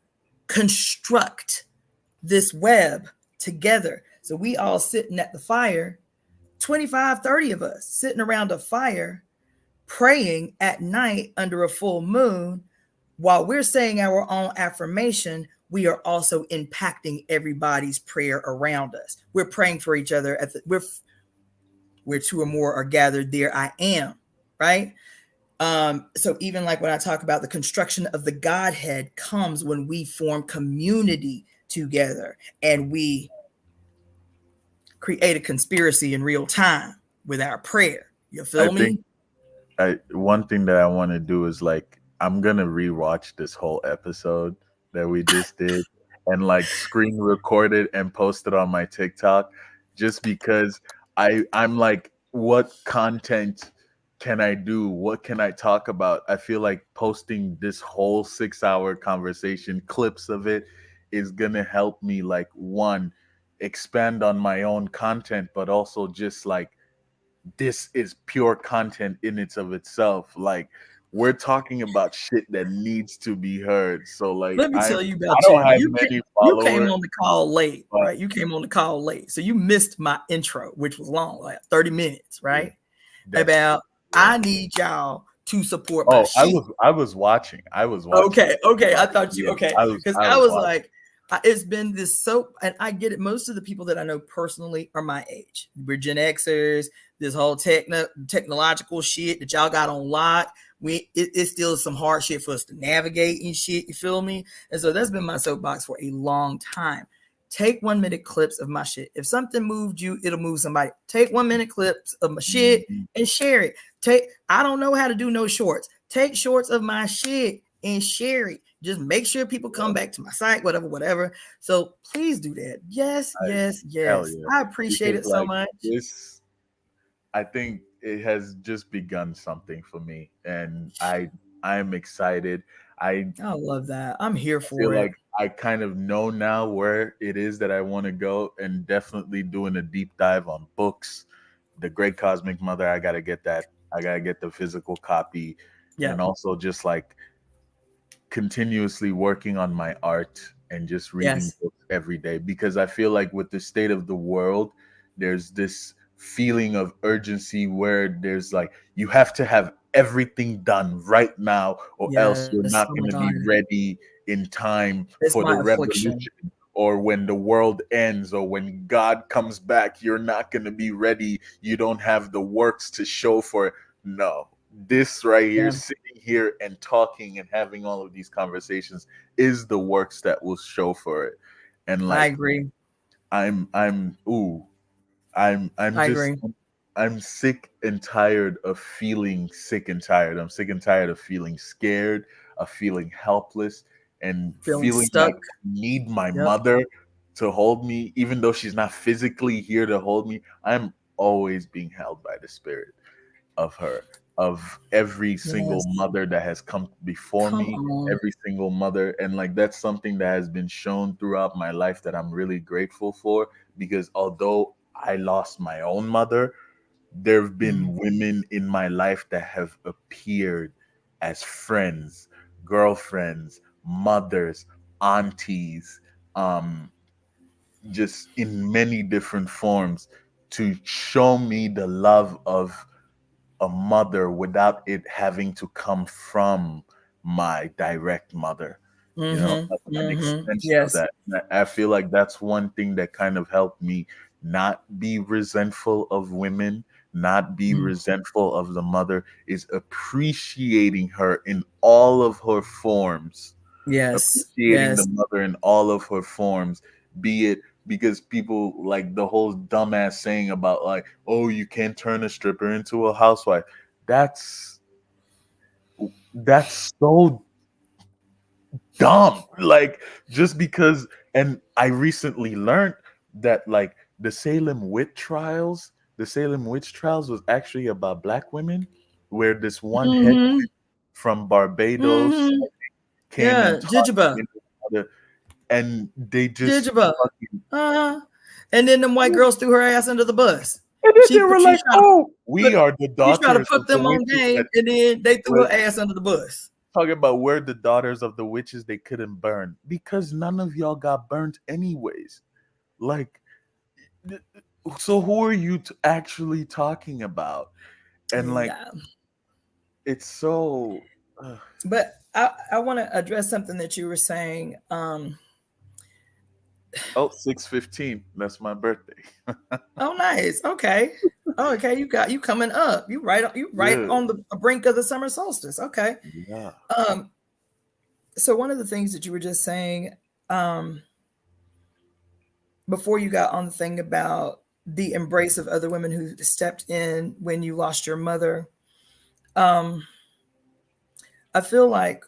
construct this web together. So we all sitting at the fire, 25, 30 of us sitting around a fire, praying at night under a full moon. While we're saying our own affirmation, we are also impacting everybody's prayer around us. We're praying for each other where two or more are gathered, there I am, right? So even like when I talk about the construction of the Godhead comes when we form community together and we create a conspiracy in real time with our prayer. You I feel think me? one thing that I want to do is like I'm gonna rewatch this whole episode that we just did and like screen record it and post it on my TikTok just because I'm like, what content can I do? What can I talk about? I feel like posting this whole 6-hour conversation, clips of it, is gonna help me like one, expand on my own content, but also just like this is pure content in its of itself. Like we're talking about shit that needs to be heard. So like Let me tell you I about don't you. have many You came followers, on the call late, but right? You came on the call late. So you missed my intro, which was long, like 30 minutes, yeah, right? that's true. About Yeah. I need y'all to support my Oh, shit. I was watching. I was watching. Okay. I Like, thought you yeah, okay because I I was was watching. like, it's been this so, and I get it. Most of the people that I know personally are my age. We're Gen Xers. This whole technological shit that y'all got on lock. It's still some hard shit for us to navigate and shit. You feel me? And so that's been my soapbox for a long time. Take 1 minute clips of my shit. If something moved you, it'll move somebody. Take 1 minute clips of my shit Mhm. and share it. I don't know how to do no shorts. Take shorts of my shit and share it. Just make sure people come back to my site, whatever. So please do that. Yes, I, yes, hell yes. yeah. I appreciate Because it so like much. this, I think it has just begun something for me, and I am excited. I I love that. I'm here feel for it. like I kind of know now where it is that I want to go, and definitely doing a deep dive on books. The Great Cosmic Mother, I gotta get that. I gotta get the physical copy, Yeah. and also just like continuously working on my art and just reading Yes. books every day because I feel like with the state of the world, there's this feeling of urgency where there's like you have to have everything done right now, or else you're Yes. not Oh my going to be God. ready in time It's for the my affliction. revolution, or when the world ends, or when God comes back. You're not going to be ready. You don't have the works to show for it. No, this right here, Yeah. sitting here and talking and having all of these conversations, is the works that will show for it. And I like, agree. I'm I just, agree. I'm sick and tired of feeling sick and tired. I'm sick and tired of feeling scared, of feeling helpless, and Feeling feeling like stuck. I need my Yep. mother to hold me, even though she's not physically here to hold me. I'm always being held by the spirit of her, of every single Yes. mother that has come before Come me, on. every single mother. And like, that's something that has been shown throughout my life that I'm really grateful for, because although I lost my own mother, there have Mhm. been women in my life that have appeared as friends, girlfriends, mothers, aunties, um, just in many different forms, to show me the love of a mother without it having to come from my direct mother, Mm-hmm. like an Mm-hmm. extension of Yes. that. And I feel like that's one thing that kind of helped me not be resentful of women, not be Mm. resentful of the mother, is appreciating her in all of her forms, Yes. appreciating the Yes. mother in all of her forms, be it because people like the whole dumbass saying about like, oh, you can't turn a stripper into a housewife. That's that's so dumb. Like, just because. And I recently learned that like the Salem witch trials was actually about black women, where this one head Mm-hmm. from Barbados Mm-hmm. came Yeah. and taught Jijiba. women how to, and they just Jijiba. fucking, Uh-huh. And then them white girls threw her ass under the bus. and then they were She like, tried to "Oh, we put are the she tried to daughters of put the them on witches that game, and then they threw were her ass under the bus. talking about we're the daughters of the witches they couldn't burn because none of y'all got burnt anyways." Like, so who are you actually talking about? And like, Yeah. it's so. Uh, But I want to address something that you were saying. oh, 6:15. That's my birthday. Oh, nice. Okay. Oh, okay. You coming up. You right Yeah, on the brink of the summer solstice. Okay. yeah. Um, so one of the things that you were just saying, um, before you got on the thing about the embrace of other women who stepped in when you lost your mother, um, I feel like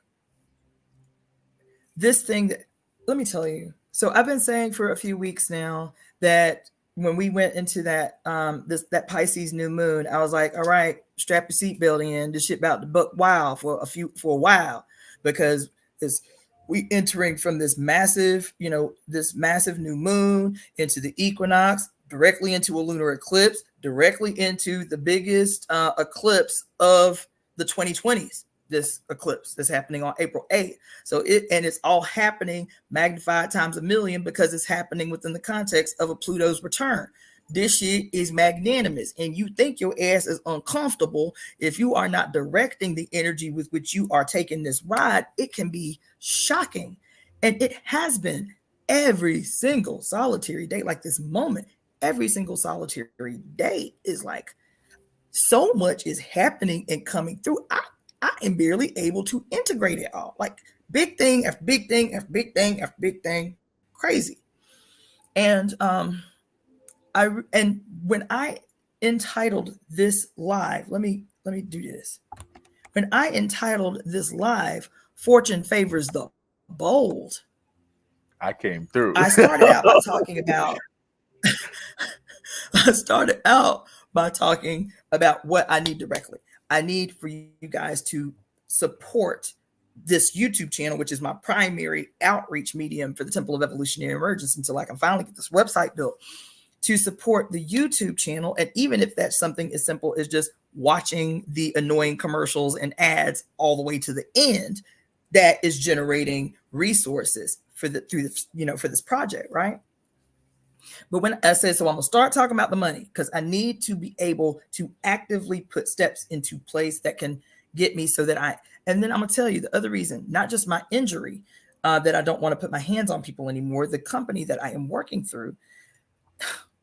this thing that, let me tell you. So I've been saying for a few weeks now that when we went into that that Pisces new moon, I was like, all right, strap your seatbelt in. This shit about to buck wild for a while, because it's we entering from this massive new moon into the equinox, directly into a lunar eclipse, directly into the biggest eclipse of the 2020s, this eclipse that's happening on April 8th. So it's all happening magnified times a million because it's happening within the context of a Pluto's return. This shit is magnanimous, and you think your ass is uncomfortable if you are not directing the energy with which you are taking this ride. It can be shocking, and it has been every single solitary day. Like this moment, every single solitary day is like so much is happening and coming through. I am barely able to integrate it all. Like big thing after big thing after big thing after big thing, crazy. And when I entitled this live, let me do this. When I entitled this live, "Fortune Favors the Bold," I came through. I started out by talking about I started out by talking about what I need directly. I need for you guys to support this YouTube channel, which is my primary outreach medium for the Temple of Evolutionary Emergence until I can finally get this website built, to support the YouTube channel. And even if that's something as simple as just watching the annoying commercials and ads all the way to the end, that is generating resources for this project, right? But when I say so, I'm gonna start talking about the money because I need to be able to actively put steps into place that can get me so that and then I'm gonna tell you the other reason, not just my injury, that I don't want to put my hands on people anymore. The company that I am working through,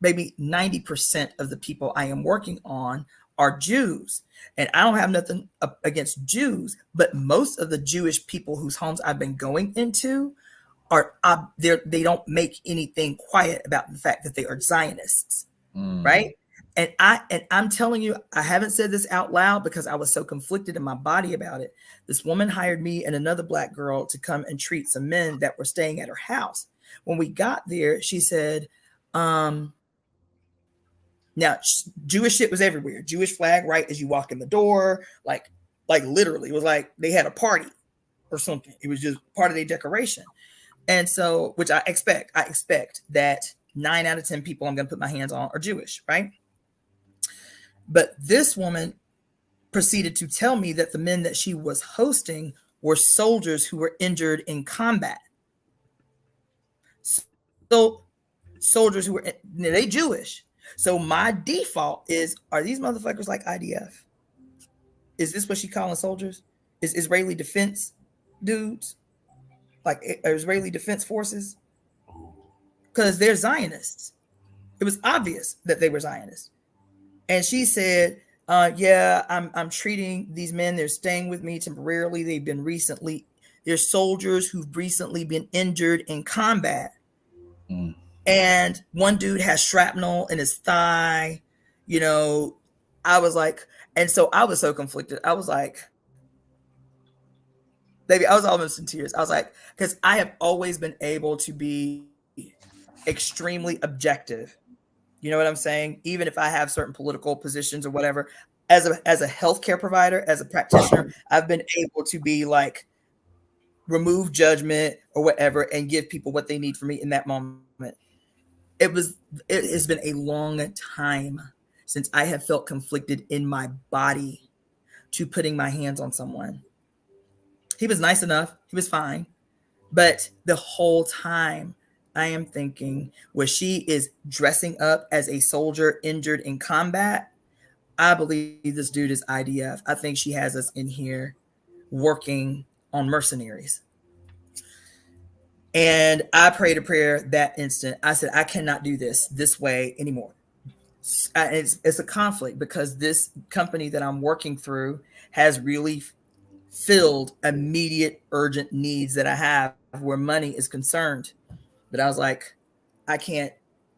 maybe 90% of the people I am working on are Jews. And I don't have nothing against Jews, but most of the Jewish people whose homes I've been going into are they don't make anything quiet about the fact that they are Zionists, right? And I'm telling you, I haven't said this out loud because I was so conflicted in my body about it. This woman hired me and another Black girl to come and treat some men that were staying at her house. When we got there, she said, now Jewish shit was everywhere. Jewish flag right as you walk in the door, like literally, it was like they had a party or something. It was just part of their decoration. And so, which I expect that 9 out of 10 people I'm going to put my hands on are Jewish, right? But this woman proceeded to tell me that the men that she was hosting were soldiers who were injured in combat. So soldiers who were, they Jewish. So my default is, are these motherfuckers like IDF? Is this what she calling soldiers? Is Israeli defense dudes? Like Israeli defense forces? Because they're Zionists. It was obvious that they were Zionists. And she said, yeah, I'm treating these men. They're staying with me temporarily. They're soldiers who've recently been injured in combat. And one dude has shrapnel in his thigh. I was like, and so I was so conflicted. I was like, baby, I was almost in tears. I was like, because I have always been able to be extremely objective. You know what I'm saying? Even if I have certain political positions or whatever, as a healthcare provider, as a practitioner, I've been able to be like, remove judgment or whatever and give people what they need from me in that moment. It has been a long time since I have felt conflicted in my body to putting my hands on someone. He was nice enough. He was fine. But the whole time I am thinking, where she is dressing up as a soldier injured in combat, I believe this dude is IDF. I think she has us in here working on mercenaries. And I prayed a prayer that instant. I said, I cannot do this way anymore. It's a conflict because this company that I'm working through has really filled immediate urgent needs that I have where money is concerned. But I was like, I can't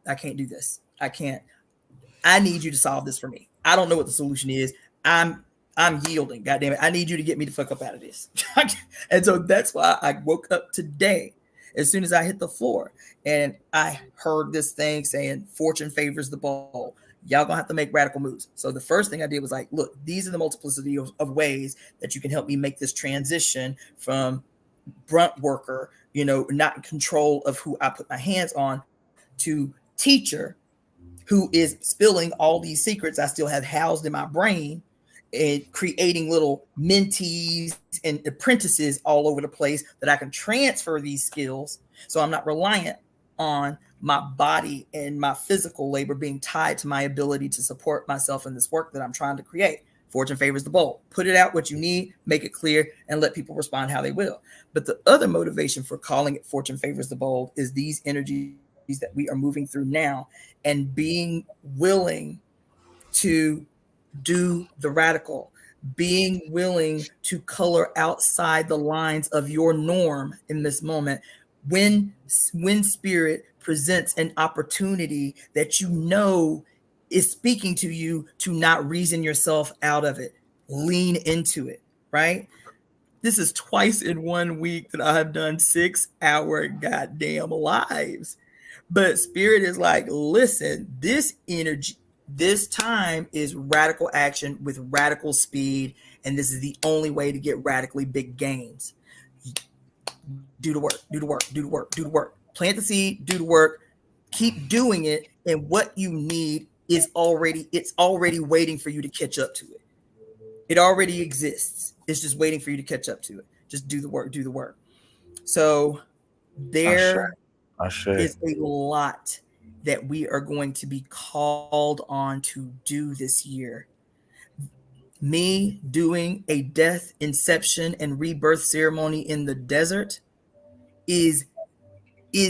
do this. I need you to solve this for me. I don't know what the solution is. I'm yielding. God damn it. I need you to get me the fuck up out of this. And so that's why I woke up today as soon as I hit the floor and I heard this thing saying fortune favors the bold. Y'all gonna have to make radical moves. So the first thing I did was like, look, these are the multiplicity of ways that you can help me make this transition from brunt worker, not in control of who I put my hands on, to teacher who is spilling all these secrets I still have housed in my brain and creating little mentees and apprentices all over the place that I can transfer these skills. So I'm not reliant on my body and my physical labor being tied to my ability to support myself in this work that I'm trying to create. Fortune favors the bold. Put it out what you need, make it clear, and let people respond how they will. But the other motivation for calling it fortune favors the bold is these energies that we are moving through now and being willing to do the radical, being willing to color outside the lines of your norm in this moment. When spirit presents an opportunity that is speaking to you, to not reason yourself out of it, lean into it, right? This is twice in 1 week that I have done 6-hour goddamn lives. But spirit is like, listen, this energy, this time is radical action with radical speed. And this is the only way to get radically big gains. Do the work, do the work, do the work, do the work. Plant the seed, do the work, keep doing it. And what you need is it's already waiting for you to catch up to it. It already exists. It's just waiting for you to catch up to it. Just do the work, do the work. So there is a lot that we are going to be called on to do this year. Me doing a death, inception, and rebirth ceremony in the desert is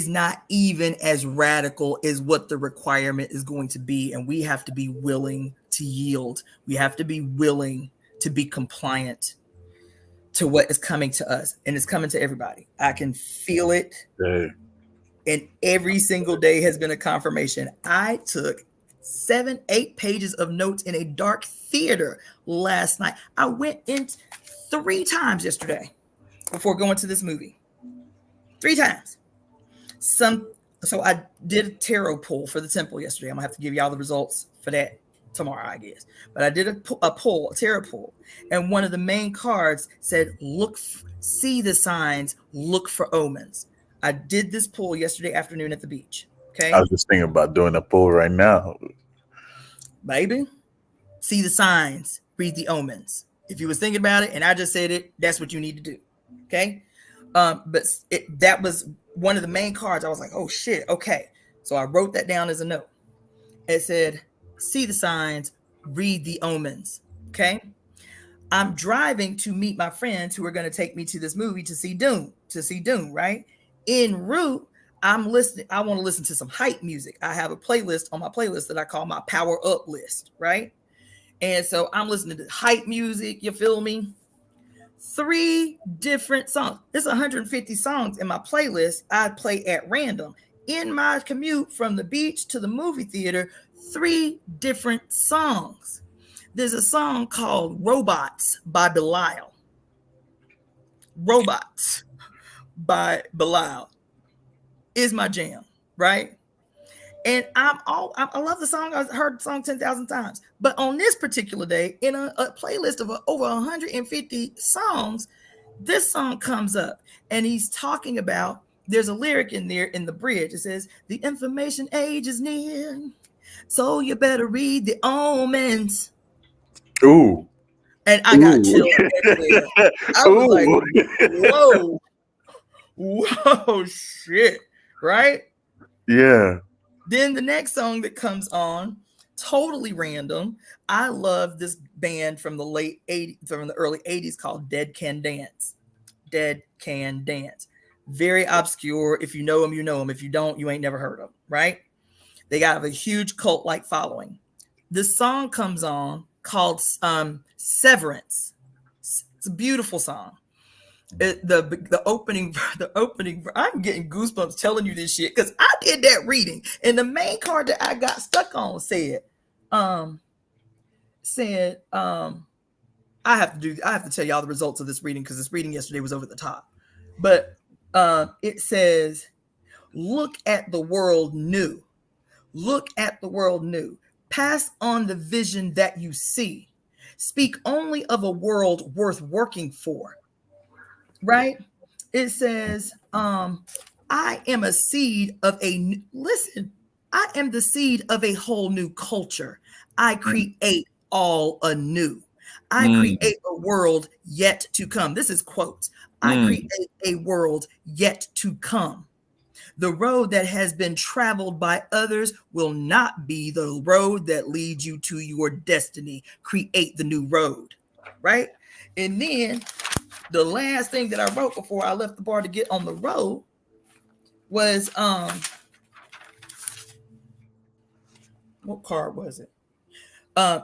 not even as radical as what the requirement is going to be. And we have to be willing to yield. We have to be willing to be compliant to what is coming to us. And it's coming to everybody. I can feel it. Yeah. And every single day has been a confirmation. I took 7-8 pages of notes in a dark theater last night. I went in 3 times yesterday before going to this movie. 3 times. So I did a tarot pull for the temple yesterday. I'm gonna have to give y'all the results for that tomorrow, I guess. But I did a tarot pull, and one of the main cards said, see the signs, look for omens. I did this pull yesterday afternoon at the beach. Okay. I was just thinking about doing a pull right now. Baby, see the signs, read the omens. If you was thinking about it and I just said it, that's what you need to do. Okay. But that was one of the main cards. I was like, oh shit, okay. So I wrote that down as a note. It said, see the signs, read the omens. Okay. I'm driving to meet my friends who are going to take me to this movie to see Dune, right? En route, I'm listening. I want to listen to some hype music. I have a playlist on my playlist that I call my power up list, right? And so I'm listening to hype music. You feel me? 3 different songs. There's 150 songs in my playlist I play at random. In my commute from the beach to the movie theater, 3 different songs. There's a song called Robots by Belial. Robots by Belial is my jam, right? And I love the song. I've heard the song 10,000 times. But on this particular day, in a playlist of over 150 songs, this song comes up. And he's talking about, there's a lyric in there in the bridge. It says, the information age is near, so you better read the omens. Ooh. And I got chills everywhere. I was like, whoa, shit, right? Yeah. Then the next song that comes on, totally random. I love this band from the early 80s called Dead Can Dance. Dead Can Dance. Very obscure. If you know them, you know them. If you don't, you ain't never heard them, right? They got a huge cult-like following. This song comes on called Severance. It's a beautiful song. The opening, I'm getting goosebumps telling you this shit because I did that reading, and the main card that I got stuck on said I have to tell y'all the results of this reading because this reading yesterday was over the top. But it says, look at the world new. Look at the world new. Pass on the vision that you see. Speak only of a world worth working for. Right? It says, I am a seed of I am the seed of a whole new culture. I create all anew. I create a world yet to come. This is quotes. I create a world yet to come. The road that has been traveled by others will not be the road that leads you to your destiny. Create the new road, right? And then the last thing that I wrote before I left the bar to get on the road was what card was it?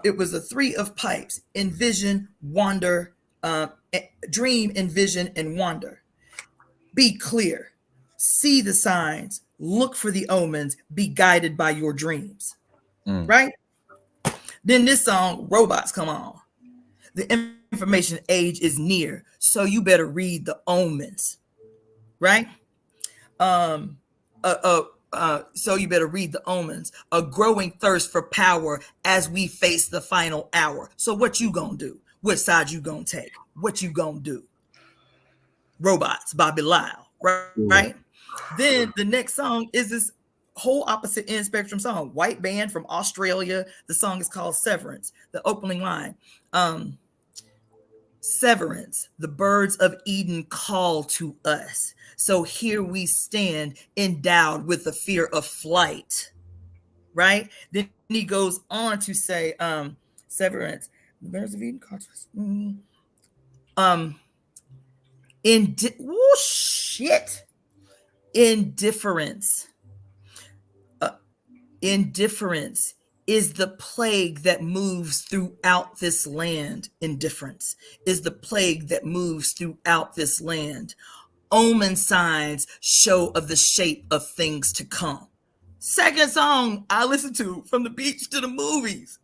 It was a 3 of pipes. Envision, wander, dream, envision, and wander. Be clear. See the signs. Look for the omens. Be guided by your dreams. Right? Then this song, Robots, come on. The information age is near, so you better read the omens. Right? So you better read the omens. A growing thirst for power as we face the final hour. So what you gonna do? What side you gonna take? What you gonna do? Robots by Belial, right? Then the next song is this whole opposite end spectrum song. White band from Australia. The song is called Severance. The opening line, Severance, the birds of Eden call to us. So here we stand endowed with the fear of flight, right? Then he goes on to say, Severance, The Bears of Eden cards. Um, oh shit, indifference. Indifference is the plague that moves throughout this land. Indifference is the plague that moves throughout this land. Omen signs show of the shape of things to come. Second song I listened to from the beach to the movies.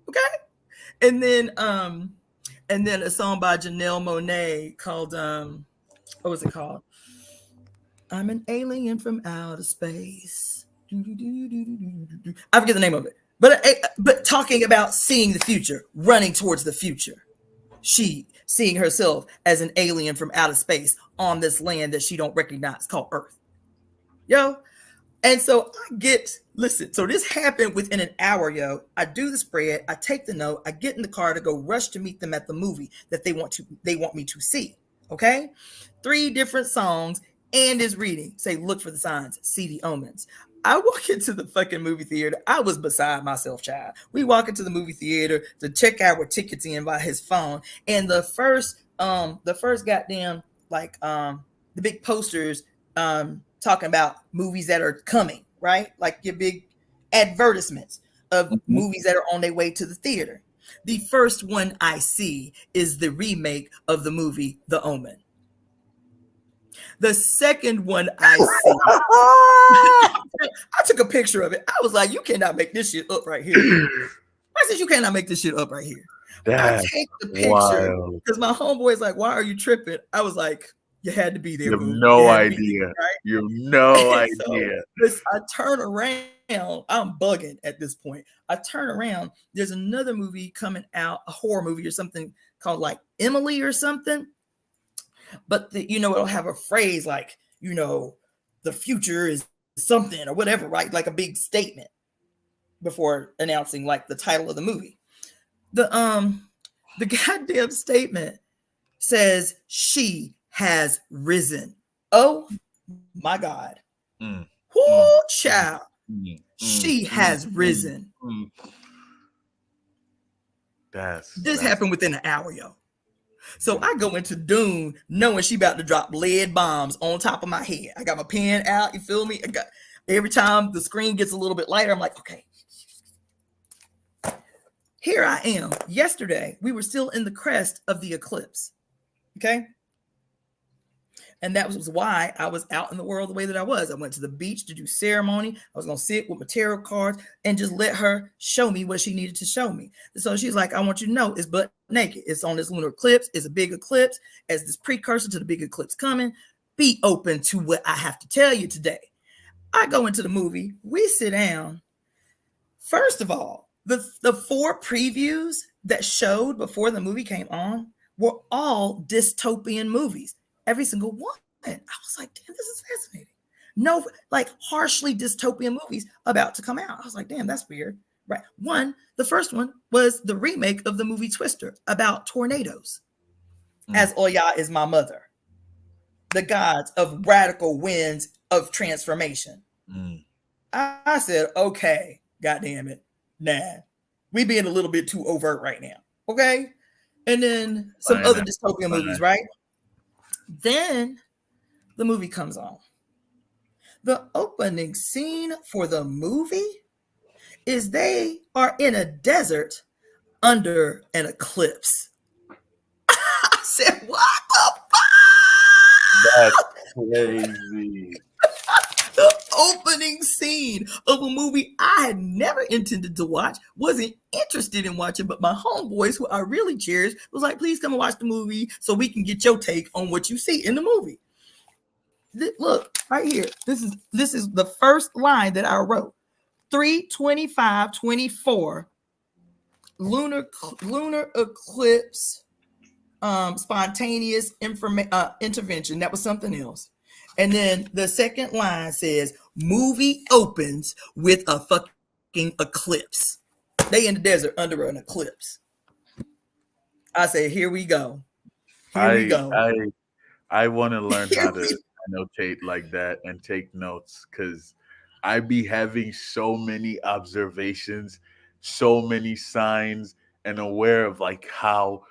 Okay. And then a song by Janelle Monáe called what was it called? I'm an alien from outer space. I forget the name of it. But talking about seeing the future, running towards the future. She seeing herself as an alien from outer space on this land that she don't recognize called Earth. Yo. And so listen, so this happened within an hour, yo. I do the spread, I take the note, I get in the car to go rush to meet them at the movie that they want me to see. Okay? 3 different songs and is reading. Say, look for the signs, see the omens. I walk into the fucking movie theater. I was beside myself, child. We walk into the movie theater to check our tickets in by his phone. And the first goddamn, like, the big posters, talking about movies that are coming, right? Like your big advertisements of movies that are on their way to the theater. The first one I see is the remake of the movie The Omen. The second one I see, I took a picture of it. I was like, you cannot make this shit up right here. I said, you cannot make this shit up right here. I take the picture because my homeboy is like, why are you tripping? I was like, you had to be there. You have no idea. There, right? You have no idea. So I turn around. I'm bugging at this point. I turn around. There's another movie coming out, a horror movie or something called like Emily or something. But it'll have a phrase like, the future is something or whatever, right? Like a big statement before announcing like the title of the movie. The goddamn statement says she has risen. Oh my God. Whoo, child. She has risen. This happened within an hour, yo. So I go into Dune knowing she about to drop lead bombs on top of my head. I got my pen out, you feel me? Every time the screen gets a little bit lighter, I'm like, okay. Here I am. Yesterday, we were still in the crest of the eclipse. Okay? And that was why I was out in the world the way that I was. I went to the beach to do ceremony. I was going to sit with my tarot cards and just let her show me what she needed to show me. And so she's like, I want you to know it's butt naked. It's on this lunar eclipse. It's a big eclipse. As this precursor to the big eclipse coming, be open to what I have to tell you today. I go into the movie. We sit down. First of all, the 4 previews that showed before the movie came on were all dystopian movies. Every single one. I was like, damn, this is fascinating. No, like harshly dystopian movies about to come out. I was like, damn, that's weird. Right. The first one was the remake of the movie Twister about tornadoes. As Oya is my mother. The gods of radical winds of transformation. I said, okay, goddamn it. Nah, we being a little bit too overt right now. Okay. And then some other dystopian movies, right? Then the movie comes on. The opening scene for the movie is they are in a desert under an eclipse. I said, what the fuck? That's crazy. The opening scene of a movie I had never intended to watch, wasn't interested in watching, but my homeboys, who I really cherish, was like, please come and watch the movie so we can get your take on what you see in the movie. Look, right here. This is the first line that I wrote. 3/25/24 lunar eclipse spontaneous intervention. That was something else. And then the second line says, movie opens with a fucking eclipse. They in the desert under an eclipse. I say, here we go. I want to learn how to annotate like that and take notes, because I be having so many observations, so many signs, and aware of like how,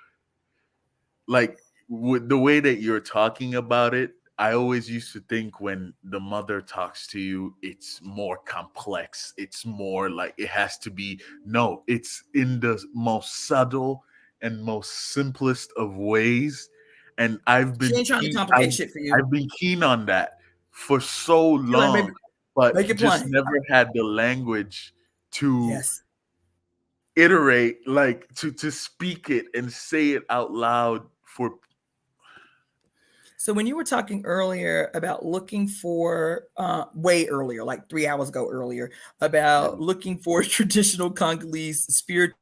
like, with the way that you're talking about it, I always used to think when the mother talks to you, it's more complex. It's more like it has to be. No, it's in the most subtle and most simplest of ways. And She ain't trying to complicate shit for you. I've been keen on that for so She like, long, but make it just plain. never had the language to Yes. iterate, like to speak it and say it out loud for. So when you were talking earlier about looking for, way earlier, like 3 hours ago earlier, about looking for traditional Congolese spirit,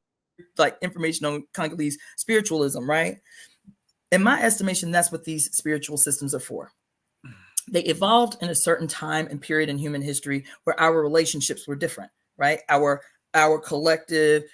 like information on Congolese spiritualism, right? In my estimation, that's what these spiritual systems are for. They evolved in a certain time and period in human history where our relationships were different, right? Our collective,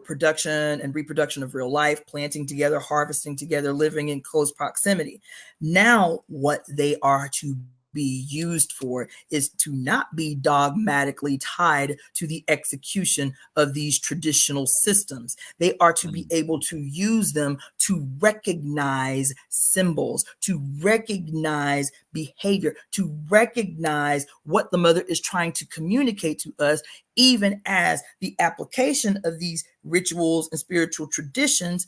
production and reproduction of real life, planting together, harvesting together, living in close proximity. Now, what they are to be used for is to not be dogmatically tied to the execution of these traditional systems. They are to be able to use them to recognize symbols, to recognize behavior, to recognize what the mother is trying to communicate to us, even as the application of these rituals and spiritual traditions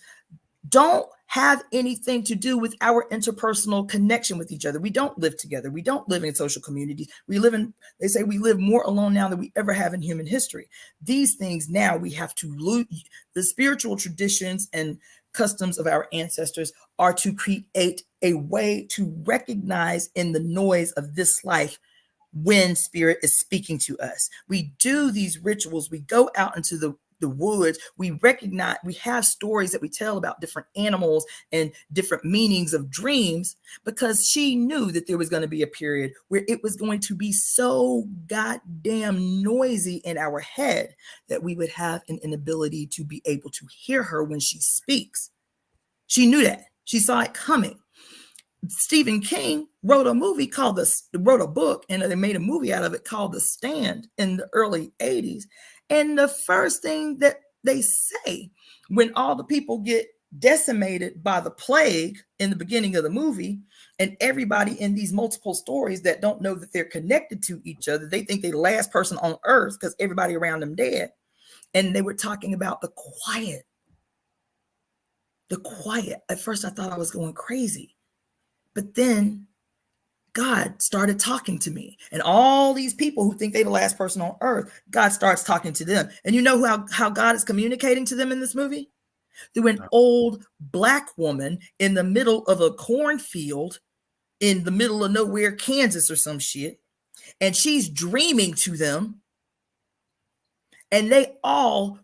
don't have anything to do with our interpersonal connection with each other. We don't live together. We don't live in social communities. They say we live more alone now than we ever have in human history. These things now we have to lose. The spiritual traditions and customs of our ancestors are to create a way to recognize in the noise of this life when spirit is speaking to us. We do these rituals. We go out into the woods. We recognize, we have stories that we tell about different animals and different meanings of dreams, because she knew that there was going to be a period where it was going to be so goddamn noisy in our head that we would have an inability to be able to hear her when she speaks. She knew that. She saw it coming. Stephen King wrote a book, and they made a movie out of it called The Stand in the early 80s. And the first thing that they say when all the people get decimated by the plague in the beginning of the movie, and everybody in these multiple stories that don't know that they're connected to each other, they think they're the last person on earth because everybody around them dead. And they were talking about the quiet. The quiet. At first, I thought I was going crazy. But then God started talking to me, and all these people who think they're the last person on earth, God starts talking to them. And you know how God is communicating to them in this movie? Through an old Black woman in the middle of a cornfield in the middle of nowhere, Kansas or some shit. And she's dreaming to them. And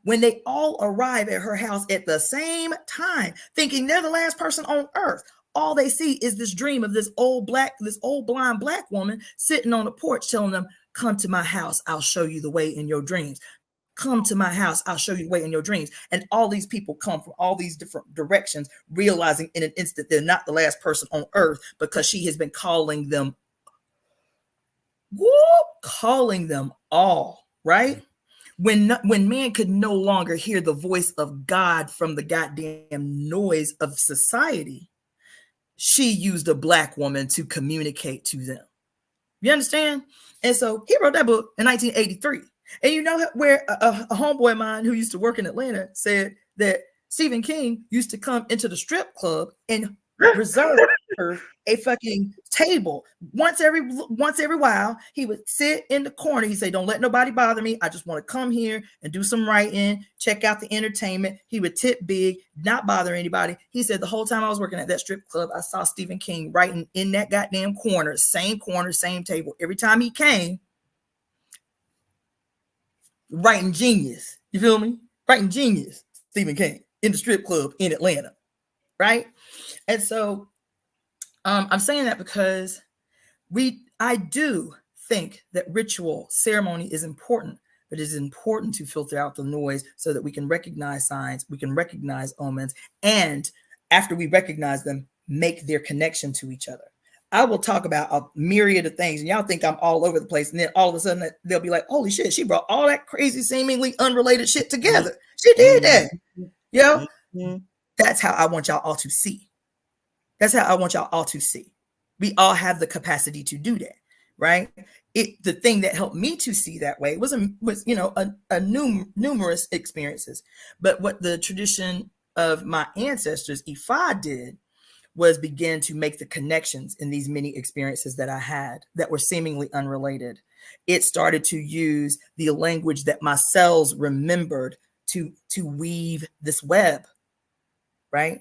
when they all arrive at her house at the same time, thinking they're the last person on earth, all they see is this dream of this old blind Black woman sitting on the porch telling them, come to my house, I'll show you the way in your dreams. Come to my house, I'll show you the way in your dreams. And all these people come from all these different directions, realizing in an instant they're not the last person on earth, because she has been calling them all, right? When man could no longer hear the voice of God from the goddamn noise of society, she used a Black woman to communicate to them. You understand? And so he wrote that book in 1983. And you know where a homeboy of mine who used to work in Atlanta said that Stephen King used to come into the strip club and reserve a fucking table once every while. He would sit in the corner. He'd say, don't let nobody bother me. I just want to come here and do some writing, check out the entertainment. He would tip big, not bother anybody. He said the whole time I was working at that strip club, I saw Stephen King writing in that goddamn corner, same table. Every time he came, writing genius. You feel me? Writing genius, Stephen King, in the strip club in Atlanta, right? And so I'm saying that because I do think that ritual ceremony is important, but it is important to filter out the noise so that we can recognize signs, we can recognize omens, and after we recognize them, make their connection to each other. I will talk about a myriad of things, and y'all think I'm all over the place, and then all of a sudden they'll be like, holy shit, she brought all that crazy, seemingly unrelated shit together. She did that. You Yeah, Mm-hmm. that's how I want y'all all to see. That's how I want y'all all to see. We all have the capacity to do that, right? The thing that helped me to see that way was numerous experiences. But what the tradition of my ancestors, Ifa, did was begin to make the connections in these many experiences that I had that were seemingly unrelated. It started to use the language that my cells remembered to weave this web, right?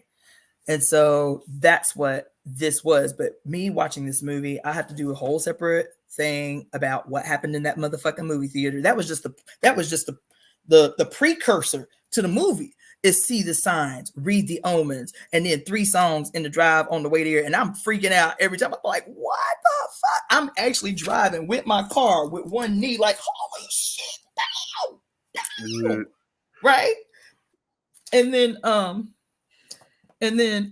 And so that's what this was. But me watching this movie, I had to do a whole separate thing about what happened in that motherfucking movie theater. That was just the precursor to the movie. Is see the signs, read the omens, and then 3 songs in the drive on the way there. And I'm freaking out every time. I'm like, what the fuck? I'm actually driving with my car with one knee, like, holy shit, down. Right? And then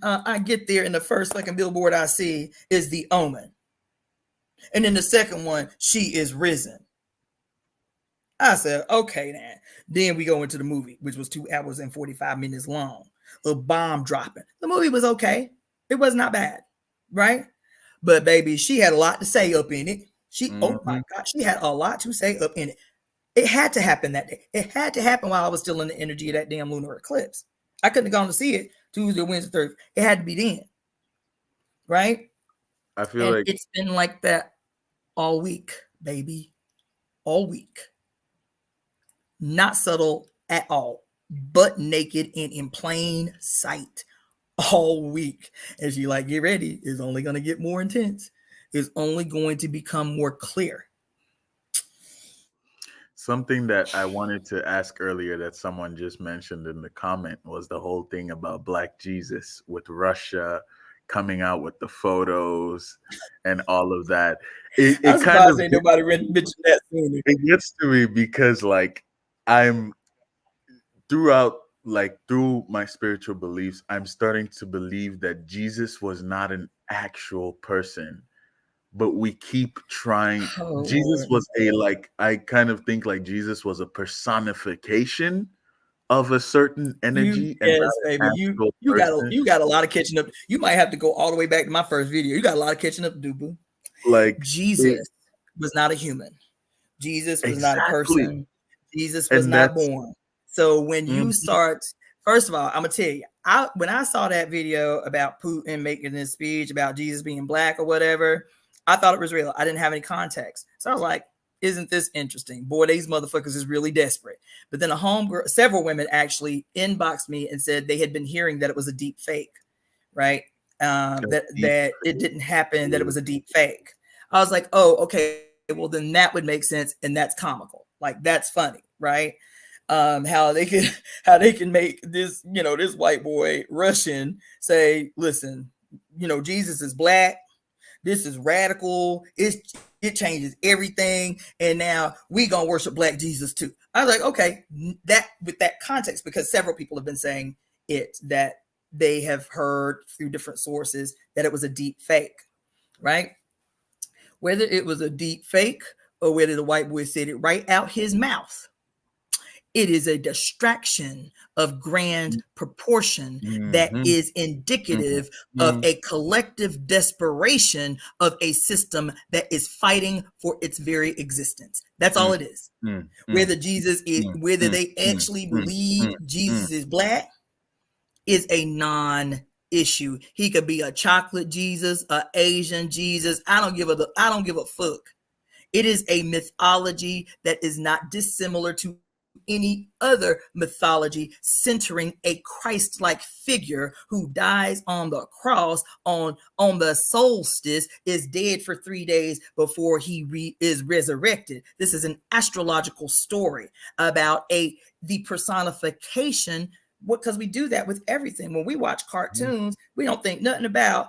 I get there, and the first fucking billboard I see is the omen. And then the second one, she is risen. I said, okay, then we go into the movie, which was 2 hours and 45 minutes long. A bomb dropping. The movie was okay. It was not bad, right? But baby, she had a lot to say up in it. Oh my God, she had a lot to say up in it. It had to happen that day. It had to happen while I was still in the energy of that damn lunar eclipse. I couldn't have gone to see it Tuesday, Wednesday, Thursday. It had to be then, right? I feel like it's been like that all week, baby, all week. Not subtle at all, but naked and in plain sight all week. As you like, get ready, it's only going to get more intense. It's only going to become more clear. Something that I wanted to ask earlier that someone just mentioned in the comment was the whole thing about Black Jesus with Russia coming out with the photos and all of that. It kind of ain't nobody mentioned that sooner. It gets to me because like I'm through my spiritual beliefs, I'm starting to believe that Jesus was not an actual person, but we keep trying. Jesus was I kind of think like Jesus was a personification of a certain energy and yes, not baby. an actual person. You got a lot of catching up. You might have to go all the way back to my first video. You got a lot of catching up to do, boo. Like Jesus was not a human. Jesus was not a person. Jesus was not born. So when you start, first of all, I'm gonna tell you, when I saw that video about Putin making this speech about Jesus being black or whatever, I thought it was real. I didn't have any context. So I was like, isn't this interesting? Boy, these motherfuckers is really desperate. But then several women actually inboxed me and said they had been hearing that it was a deep fake, right? That it didn't happen, that it was a deep fake. I was like, oh, okay, well then that would make sense, and that's comical. Like that's funny, right? How they can make this, this white boy Russian say, listen, Jesus is black. This is radical. It changes everything. And now we gonna worship Black Jesus too. I was like, okay, that with that context, because several people have been saying that they have heard through different sources that it was a deep fake, right? Whether it was a deep fake or whether the white boy said it right out his mouth, it is a distraction of grand proportion that is indicative of a collective desperation of a system that is fighting for its very existence. That's all it is. Whether whether they actually believe Jesus is black is a non-issue. He could be a chocolate Jesus, an Asian Jesus. I don't give a fuck. It is a mythology that is not dissimilar to any other mythology centering a Christ-like figure who dies on the cross on the solstice, is dead for 3 days before he is resurrected. This is an astrological story about the personification, because we do that with everything. When we watch cartoons, we don't think nothing about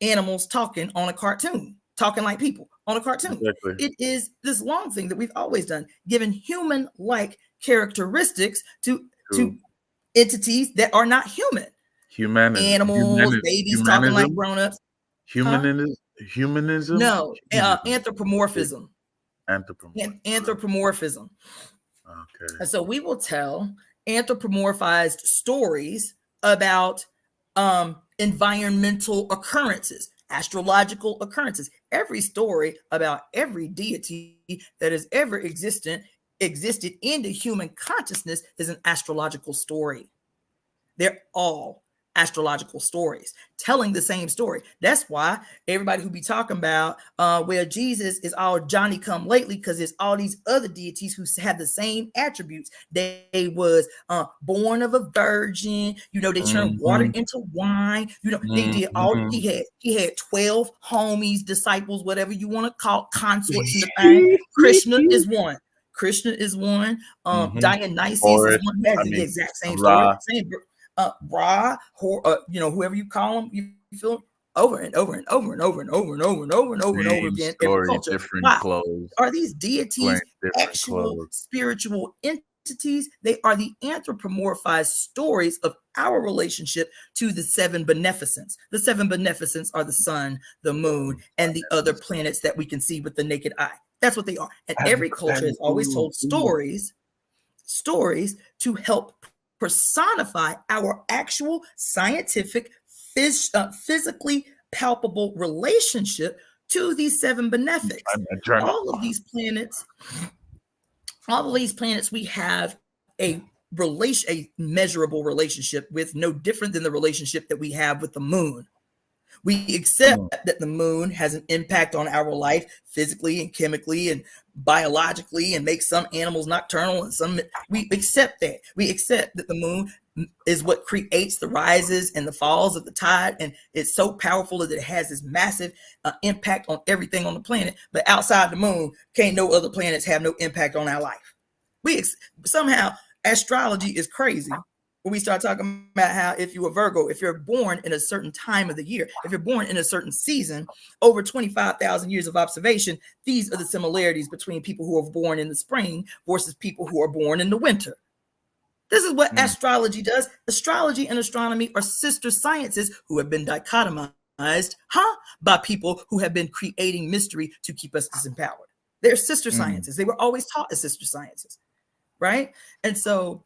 animals talking on a cartoon, talking like people on a cartoon. Exactly. It is this long thing that we've always done, given human-like characteristics to entities that are not human. Animals, babies talking like grown-ups. Humanism? No, anthropomorphism. Anthropomorphism. Okay. And so we will tell anthropomorphized stories about environmental occurrences, astrological occurrences. Every story about every deity that has ever existed in the human consciousness is an astrological story. They're all astrological stories telling the same story. That's why everybody who be talking about well, Jesus is all Johnny come lately, because there's all these other deities who have the same attributes. They was born of a virgin, you know, they turned water into wine, you know, they did all. He had 12 homies, disciples, whatever you want to call, consorts in the thing. Krishna is one. Dionysius is one. Has the exact same story. Same Ra, you know, whoever you call them, you feel over and over and over and over and over and over and over and over and over again. Every culture. Why? Are these deities actual spiritual entities? They are the anthropomorphized stories of our relationship to the seven beneficents. The seven beneficents are the sun, the moon, and the other planets that we can see with the naked eye. That's what they are. And every culture has always told stories to help personify our actual scientific, physically palpable relationship to these seven benefics. All of these planets, we have a measurable relationship with, no different than the relationship that we have with the moon. We accept that the moon has an impact on our life physically and chemically and biologically, and makes some animals nocturnal and some. We accept that. We accept that the moon is what creates the rises and the falls of the tide, and it's so powerful that it has this massive impact on everything on the planet. But outside the moon, can't no other planets have no impact on our life. Somehow astrology is crazy. When we start talking about how, if you were Virgo, if you're born in a certain time of the year, if you're born in a certain season, over 25,000 years of observation, these are the similarities between people who are born in the spring versus people who are born in the winter. This is what astrology does. Astrology and astronomy are sister sciences who have been dichotomized by people who have been creating mystery to keep us disempowered. They're sister sciences. They were always taught as sister sciences, right? And so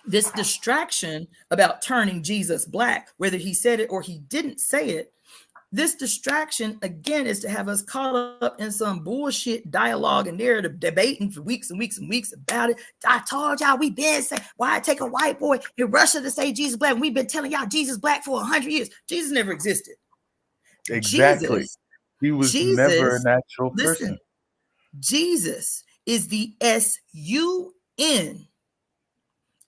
this distraction about turning Jesus black, whether he said it or he didn't say it, this distraction, again, is to have us caught up in some bullshit dialogue and narrative, debating for weeks and weeks and weeks about it. I told y'all, we been saying, why take a white boy in Russia to say Jesus black? We've been telling y'all Jesus black for 100 years. Jesus never existed. Exactly. He was never an actual person. Jesus is the S-U-N.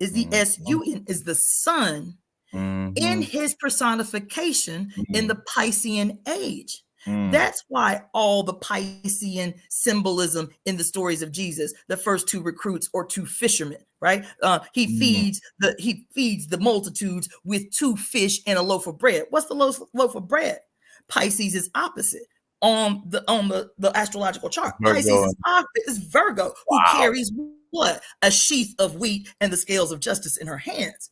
Is the sun in his personification in the Piscean age. That's why all the Piscean symbolism in the stories of Jesus, the first two recruits or two fishermen, right? He feeds the multitudes with 2 fish and a loaf of bread. What's the loaf of bread? Pisces is opposite on the astrological chart. Virgo. Pisces is Virgo, who carries what? A sheath of wheat and the scales of justice in her hands.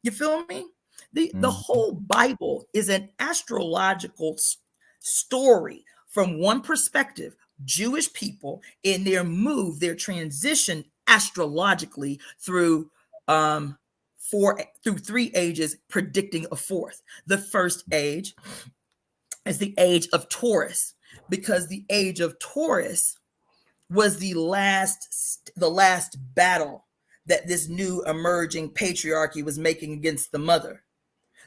You feel me? The whole Bible is an astrological story from one perspective. Jewish people in their transition astrologically through 3 ages, predicting a 4th. The first age is the age of Taurus, because the age of Taurus was the last battle that this new emerging patriarchy was making against the mother.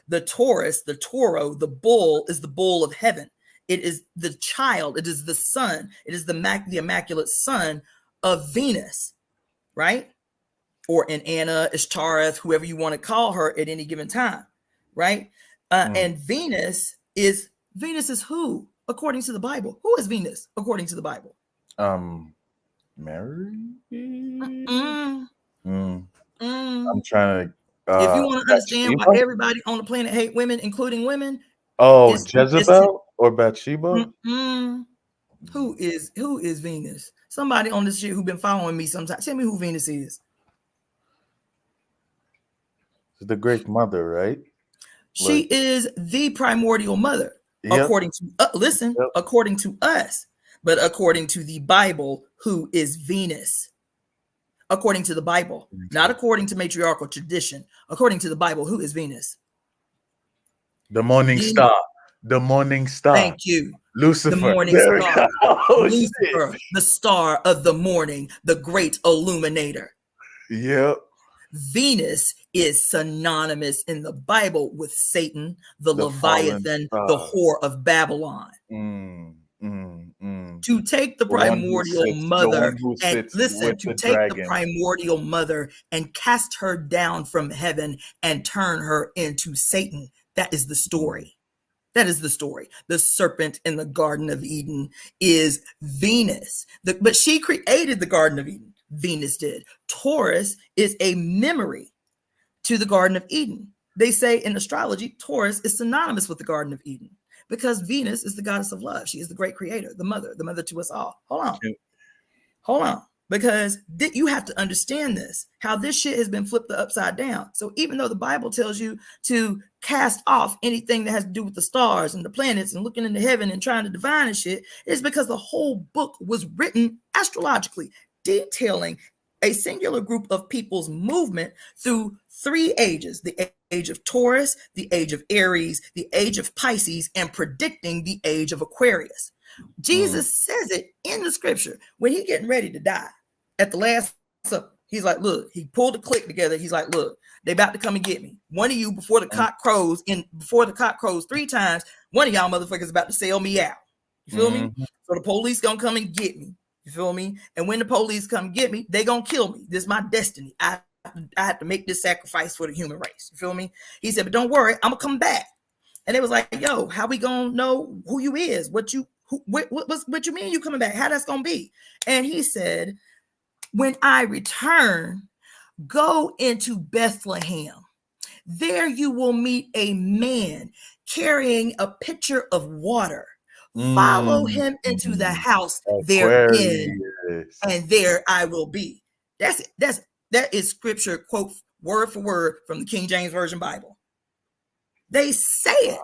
The Taurus, the taureau, the bull, is the bull of heaven. It is the child. It is the son. It is the immaculate son of Venus, right? Or Inanna, Ishtareth, whoever you want to call her at any given time, right? And Venus is who, according to the Bible? Who is Venus, according to the Bible? Mary? I'm trying to. If you want to understand why everybody on the planet hate women, including women. Jezebel or Bathsheba? Who is Venus? Somebody on this shit who been following me sometimes. Tell me who Venus is. The Great Mother, right? She is the primordial mother, according to according to us, but according to the Bible, who is Venus? according to the Bible, not according to matriarchal tradition. According to the Bible, who is Venus? The morning star. The morning star. Thank you. Lucifer. The morning star. Lucifer, the star of the morning, the great illuminator. Yep. Venus is synonymous in the Bible with Satan, the Leviathan, the whore of Babylon. To take the primordial mother and listen, to take the primordial mother and cast her down from heaven and turn her into Satan. That is the story. That is the story. The serpent in the Garden of Eden is Venus. But she created the Garden of Eden. Venus did. Taurus is a memory to the Garden of Eden. They say in astrology, Taurus is synonymous with the Garden of Eden because Venus is the goddess of love. She is the great creator, the mother to us all. Hold on. Because you have to understand this, how this shit has been flipped upside down. So even though the Bible tells you to cast off anything that has to do with the stars and the planets and looking into heaven and trying to divine and shit, it's because the whole book was written astrologically, detailing a singular group of people's movement through 3 ages: the age of Taurus, the age of Aries, the age of Pisces, and predicting the age of Aquarius. Jesus says it in the scripture when he's getting ready to die. At the last supper, he's like, look, he pulled the clique together. He's like, look, they about to come and get me. One of you, before the cock crows 3 times, one of y'all motherfuckers about to sell me out. You feel me? So the police gonna come and get me. You feel me? And when the police come get me, they gonna kill me. This is my destiny. I have to make this sacrifice for the human race. You feel me? He said, but don't worry, I'm gonna come back. And it was like, yo, how we gonna know who you is? What you mean you coming back? How that's gonna be? And he said, when I return, go into Bethlehem. There you will meet a man carrying a pitcher of water. Follow him into the house therein, and there I will be. That is scripture, quote, word for word from the King James Version Bible. They say it.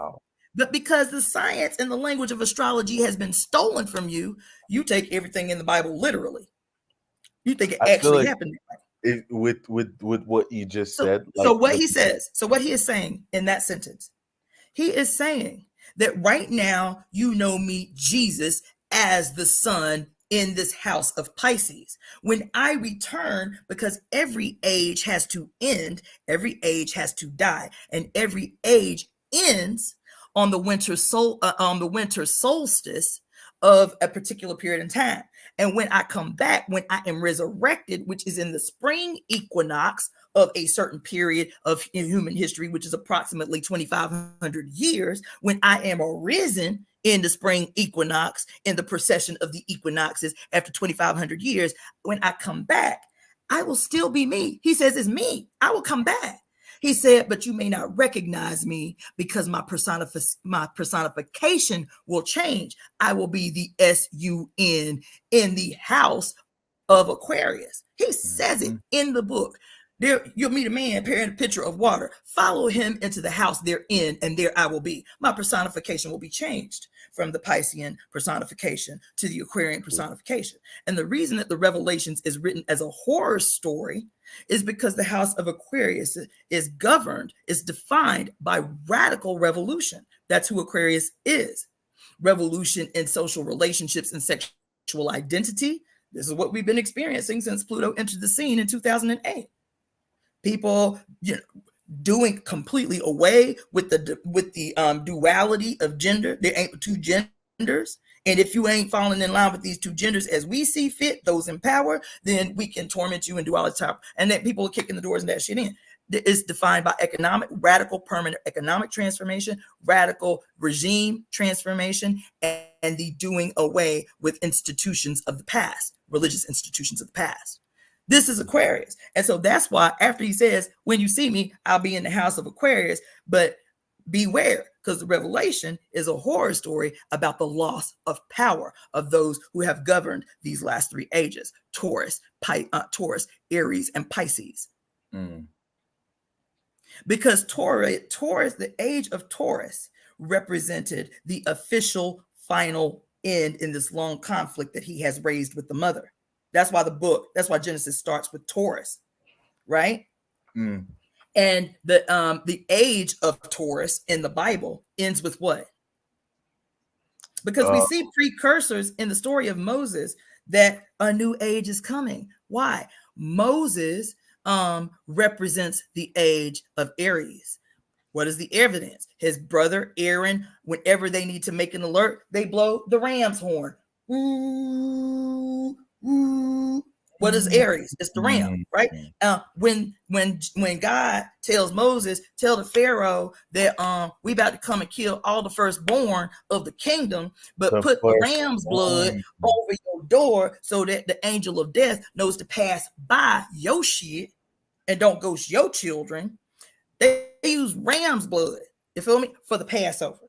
But because the science and the language of astrology has been stolen from you, you take everything in the Bible literally. You think it actually happened. With what you just said. So what he says, so what he is saying in that sentence, he is saying that right now you know me, Jesus, as the son in this house of Pisces. When I return, because every age has to end, every age has to die, and every age ends on the winter solstice of a particular period in time. And when I come back, when I am resurrected, which is in the spring equinox of a certain period of human history, which is approximately 2,500 years, when I am arisen in the spring equinox, in the procession of the equinoxes after 2,500 years, when I come back, I will still be me. He says, it's me. I will come back. He said, but you may not recognize me because my personification will change. I will be the SUN in the house of Aquarius. He says it in the book. There, you'll meet a man carrying a pitcher of water. Follow him into the house therein, and there I will be. My personification will be changed from the Piscean personification to the Aquarian personification. And the reason that the Revelations is written as a horror story is because the house of Aquarius is governed, is defined by radical revolution. That's who Aquarius is. Revolution in social relationships and sexual identity. This is what we've been experiencing since Pluto entered the scene in 2008. People, doing completely away with the duality of gender. There ain't 2 genders. And if you ain't falling in line with these 2 genders as we see fit, those in power, then we can torment you and do all the time. And then people are kicking the doors and that shit in. It's defined by radical permanent economic transformation, radical regime transformation, and the doing away with institutions of the past, religious institutions of the past. This is Aquarius. And so that's why after he says, when you see me, I'll be in the house of Aquarius, but beware, because the Revelation is a horror story about the loss of power of those who have governed these last 3 ages, Taurus, Aries, and Pisces. Because Taurus, the age of Taurus represented the official final end in this long conflict that he has raised with the mother. That's why Genesis starts with Taurus, right? And the age of Taurus in the Bible ends with what? Because we see precursors in the story of Moses that a new age is coming. Why? Moses represents the age of Aries. What is the evidence? His brother Aaron, whenever they need to make an alert, they blow the ram's horn. Ooh, ooh. What is Aries? It's the ram, right? When God tells Moses, tell the Pharaoh that we about to come and kill all the firstborn of the kingdom, but put the ram's blood over your door so that the angel of death knows to pass by your shit and don't ghost your children. They use ram's blood, you feel me, for the Passover.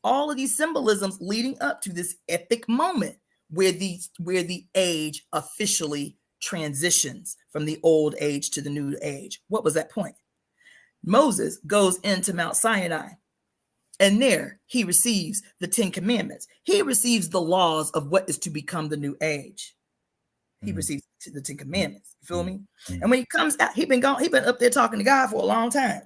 All of these symbolisms leading up to this epic moment where the age officially transitions from the old age to the new age. What was that point? Moses goes into Mount Sinai, and there he receives the 10 commandments. He receives the laws of what is to become the new age. He receives the 10 commandments. You feel me? And when he comes out, he been up there talking to God for a long time.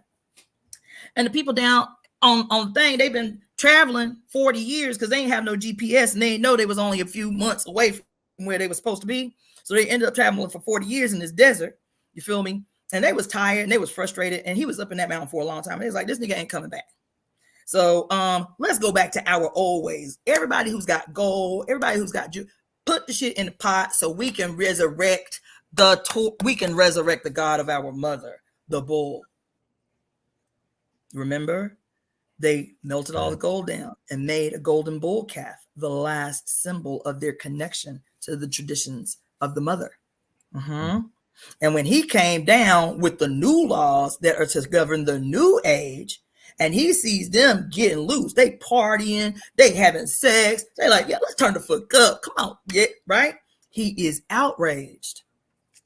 And the people down on the thing, they've been traveling 40 years because they ain't have no GPS, and they ain't know they was only a few months away from where they were supposed to be. So they ended up traveling for 40 years in this desert. You feel me? And they was tired and they was frustrated, and he was up in that mountain for a long time. And he was like, this nigga ain't coming back. So let's go back to our old ways. Everybody who's got gold, everybody who's got put the shit in the pot so we can resurrect the God of our mother, the bull. Remember? They melted all the gold down and made a golden bull calf, the last symbol of their connection to the traditions of the mother. And when he came down with the new laws that are to govern the new age, and he sees them getting loose, they partying, they having sex, they like, yeah, let's turn the fuck up. Come on, yeah, right? He is outraged,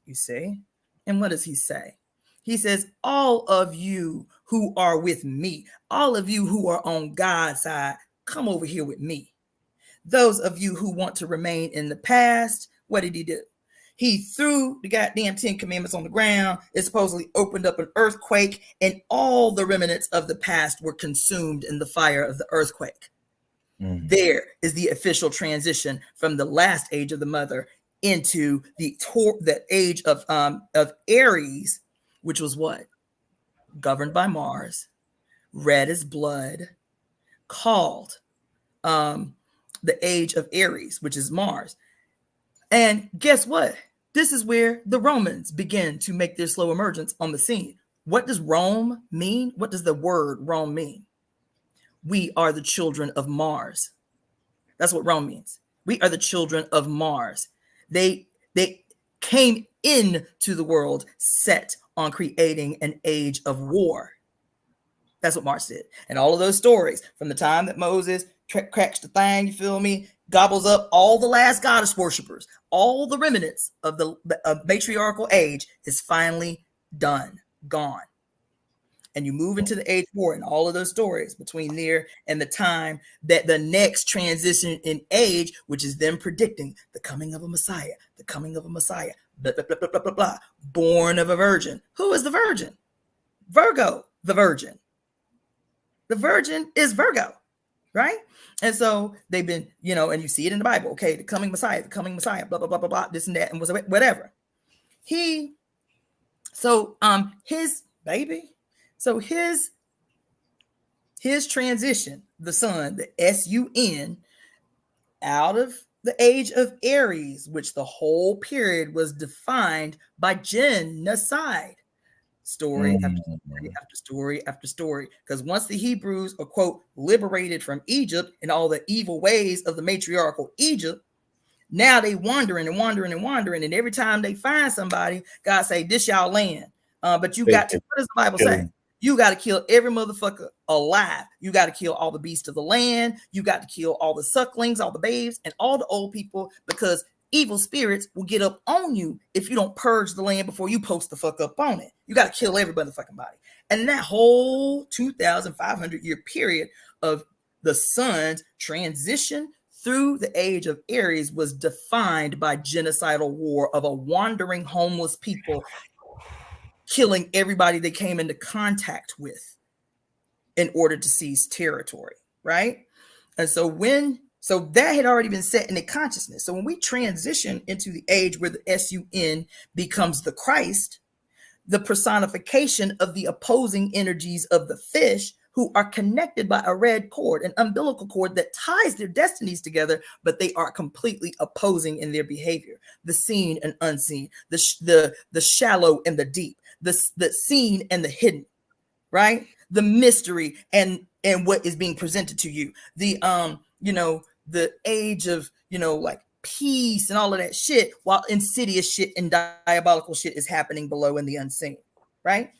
you see? And what does he say? He says, all of you who are with me, all of you who are on God's side, come over here with me. Those of you who want to remain in the past, what did he do? He threw the goddamn 10 commandments on the ground. It supposedly opened up an earthquake, and all the remnants of the past were consumed in the fire of the earthquake. There is the official transition from the last age of the mother into the age of Aries, which was what? Governed by Mars, red as blood, called the age of Aries, which is Mars. And guess what? This is where the Romans begin to make their slow emergence on the scene. What does Rome mean? What does the word Rome mean? We are the children of Mars. That's what Rome means. We are the children of Mars. They came into the world set on creating an age of war. That's what Mars did. And all of those stories from the time that Moses cracks the thing, you feel me, gobbles up all the last goddess worshipers, all the remnants of the matriarchal age is finally done, gone. And you move into the age of war and all of those stories between there and the time that the next transition in age, which is them predicting the coming of a Messiah, blah, blah, blah, blah, blah, blah, blah, born of a virgin. Who is the virgin? Virgo, the virgin. The virgin is Virgo, right? And so they've been, and you see it in the Bible. Okay, the coming Messiah, blah, blah, blah, blah, blah, this and that, and whatever. His transition, the sun, the sun, out of the age of Aries, which the whole period was defined by genocide. Story after story after story after story. Because once the Hebrews are, quote, liberated from Egypt and all the evil ways of the matriarchal Egypt, now they wandering. And every time they find somebody, God say, this y'all land. But you got to, what does the Bible say? You got to kill every motherfucker alive. You got to kill all the beasts of the land. You got to kill all the sucklings, all the babes, and all the old people, because evil spirits will get up on you if you don't purge the land before you post the fuck up on it. You got to kill every motherfucking body. And that whole 2,500 year period of the sun's transition through the age of Aries was defined by genocidal war of a wandering homeless people killing everybody they came into contact with in order to seize territory, right? And so that had already been set in the consciousness. So when we transition into the age where the SUN becomes the Christ, the personification of the opposing energies of the fish, who are connected by a red cord, an umbilical cord that ties their destinies together, but they are completely opposing in their behavior. The seen and unseen, the shallow and the deep, the seen and the hidden, right? The mystery and what is being presented to you. The the age of like peace and all of that shit, while insidious shit and diabolical shit is happening below in the unseen, right?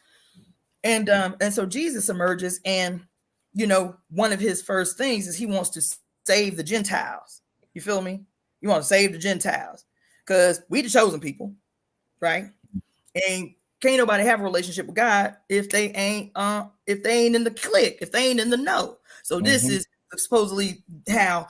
And so Jesus emerges, and one of his first things is he wants to save the Gentiles. You feel me? You want to save the Gentiles because we the chosen people, right? And can't nobody have a relationship with God if they ain't in the clique, if they ain't in the know. So this is supposedly how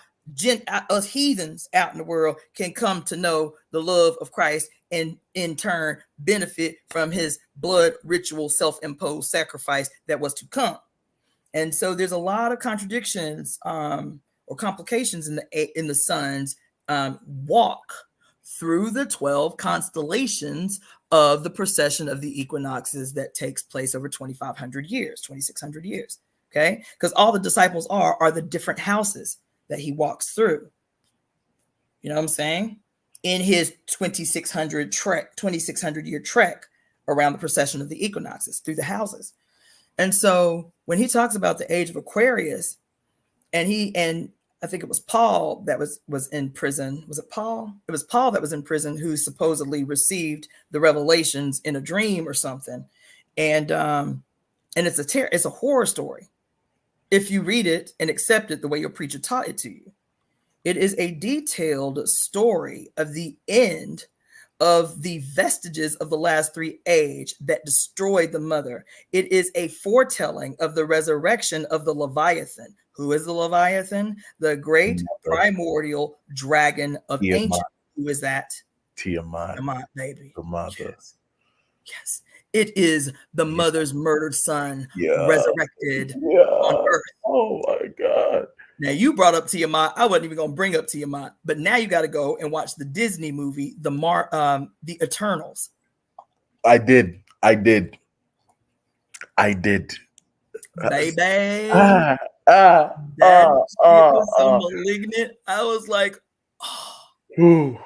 us heathens out in the world can come to know the love of Christ and in turn benefit from his blood ritual self-imposed sacrifice that was to come. And so there's a lot of contradictions or complications in the sun's walk through the 12 constellations of the procession of the equinoxes that takes place over 2,500 years, 2,600 years. Okay, because all the disciples are the different houses that he walks through. You know what I'm saying? In his 2,600 year trek around the procession of the equinoxes through the houses. And so when he talks about the age of Aquarius, and I think it was Paul that was in prison. Was it Paul? It was Paul that was in prison, who supposedly received the revelations in a dream or something. And it's a horror story if you read it and accept it the way your preacher taught it to you. It is a detailed story of the end of the vestiges of the last three age that destroyed the mother. It is a foretelling of the resurrection of the Leviathan. Who is the Leviathan? The great primordial dragon of ancient. Who is that? Tiamat. Tiamat, baby. The mother. Yes. It is the mother's murdered son resurrected on earth. Oh my God. Now you brought up Tiamat. I wasn't even going to bring up Tiamat, but now you got to go and watch the Disney movie, the Eternals. I did. Baby. That shit was so malignant. I was like, oh.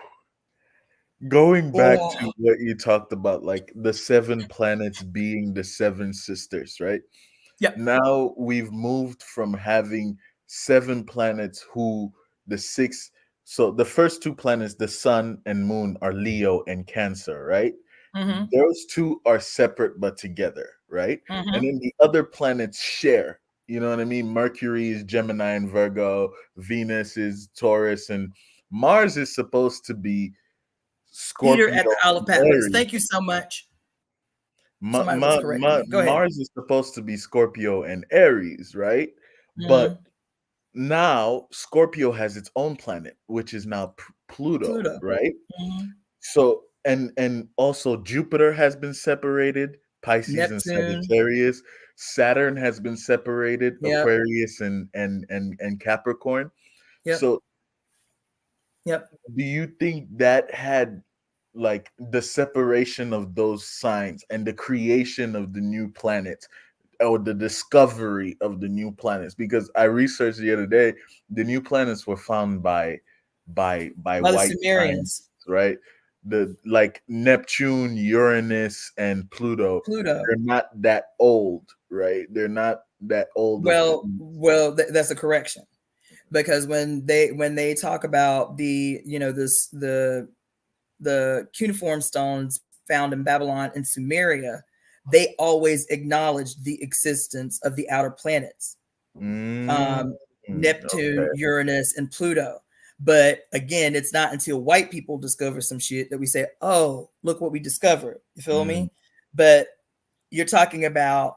Going back to what you talked about, like the 7 planets being the 7 sisters, right? Yeah. Now we've moved from having 7 planets who the 6. So the first 2 planets, the sun and moon, are Leo and Cancer, right? Mm-hmm. Those 2 are separate but together, right? Mm-hmm. And then the other planets share. You know what I mean? Mercury is Gemini and Virgo. Venus is Taurus, and Mars is supposed to be Scorpio. Peter at the Isle of Patmos. Thank you so much. Somebody was correcting me. Go ahead. Mars is supposed to be Scorpio and Aries, right? Mm-hmm. But now Scorpio has its own planet, which is now Pluto. Right? Mm-hmm. So and also Jupiter has been separated, Pisces Neptune. And Sagittarius. Saturn has been separated, Aquarius and Capricorn. Yep. So do you think that had like the separation of those signs and the creation of the new planets or the discovery of the new planets? Because I researched the other day, the new planets were found by white Sumerians, right? The like Neptune, Uranus, and Pluto. They're not that old, right? They're not that old. Well, that's a correction, because when they talk about the cuneiform stones found in Babylon and Sumeria, they always acknowledged the existence of the outer planets, Neptune, Uranus, and Pluto. But again, it's not until white people discover some shit that we say, oh, look what we discovered. You feel me? But you're talking about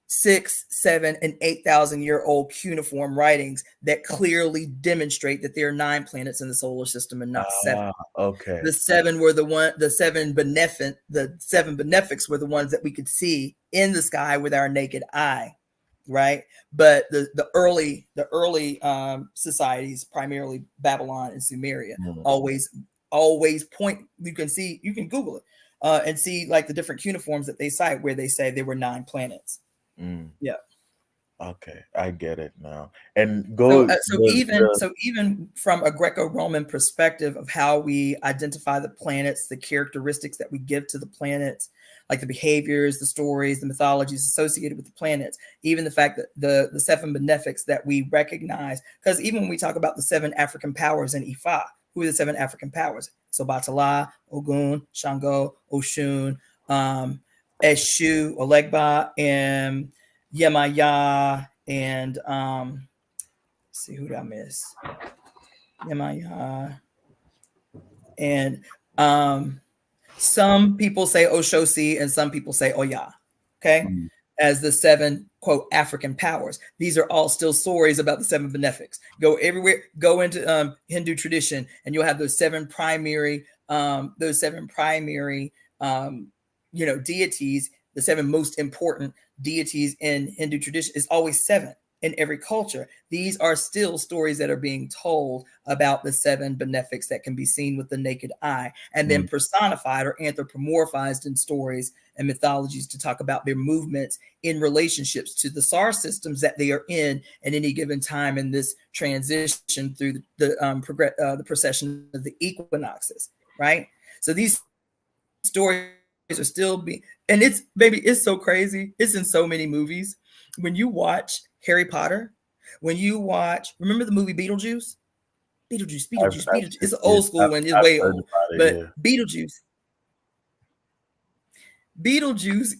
6, 7, and 8,000-year-old cuneiform writings that clearly demonstrate that there are 9 planets in the solar system and not 7. Okay. The 7 were the 7 benefics were the ones that we could see in the sky with our naked eye, right? But the early societies, primarily Babylon and Sumeria, always point. You can Google it and see like the different cuneiforms that they cite where they say there were 9 planets. Yeah. Okay, I get it now. And even from a Greco-Roman perspective of how we identify the planets, the characteristics that we give to the planets, like the behaviors, the stories, the mythologies associated with the planets, even the fact that the 7 benefics that we recognize, because even when we talk about the 7 African powers in Ifa, who are the 7 African powers? So Batala, Ogun, Shango, Oshun, Eshu, Olegba, and Yemaya, and let's see, who did I miss? Yemaya, and some people say Oshosi and some people say Oya, okay, as the 7 quote African powers. These are all still stories about the 7 benefics. Go everywhere, go into Hindu tradition, and you'll have those 7 primary deities. The 7 most important deities in Hindu tradition is always 7 in every culture. These are still stories that are being told about the 7 benefics that can be seen with the naked eye, and then personified or anthropomorphized in stories and mythologies to talk about their movements in relationships to the star systems that they are in at any given time in this transition through the procession of the equinoxes, right? So these stories are still being, and it's so crazy. It's in so many movies. When you watch Harry Potter, remember the movie Beetlejuice? Beetlejuice. It's an old school one. It's way old. But Beetlejuice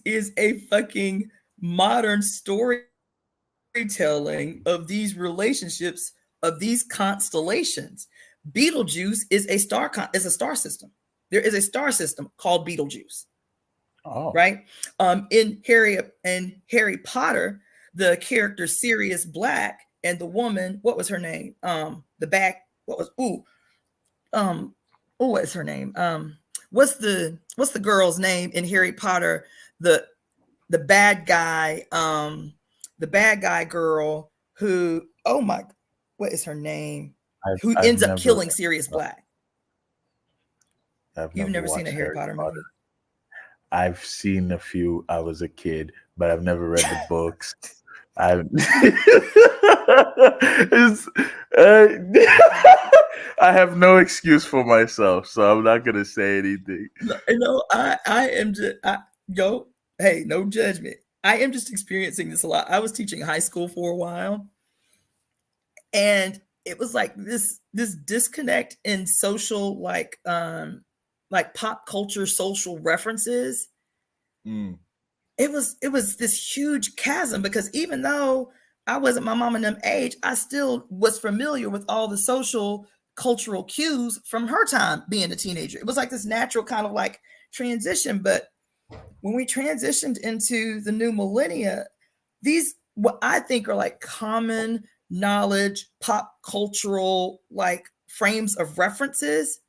is a fucking modern storytelling of these relationships, of these constellations. Beetlejuice is a star system. There is a star system called Beetlejuice. Right? In Harry Potter, the character Sirius Black and the woman, what was her name? What's her name? What's the girl's name in Harry Potter? The bad guy, girl who, what is her name? Who ends up killing Sirius Black? You've never seen a Harry Potter movie? I've seen a few. I was a kid, but I've never read the books. I have no excuse for myself, so I'm not gonna say anything. No, I am just hey, no judgment. I am just experiencing this a lot. I was teaching high school for a while, and it was like this disconnect in social, like pop culture social references. It was this huge chasm, because even though I wasn't my mom and them age, I still was familiar with all the social cultural cues from her time being a teenager. It was like this natural kind of like transition. But when we transitioned into the new millennia, these, what I think are like common knowledge, pop cultural like frames of references,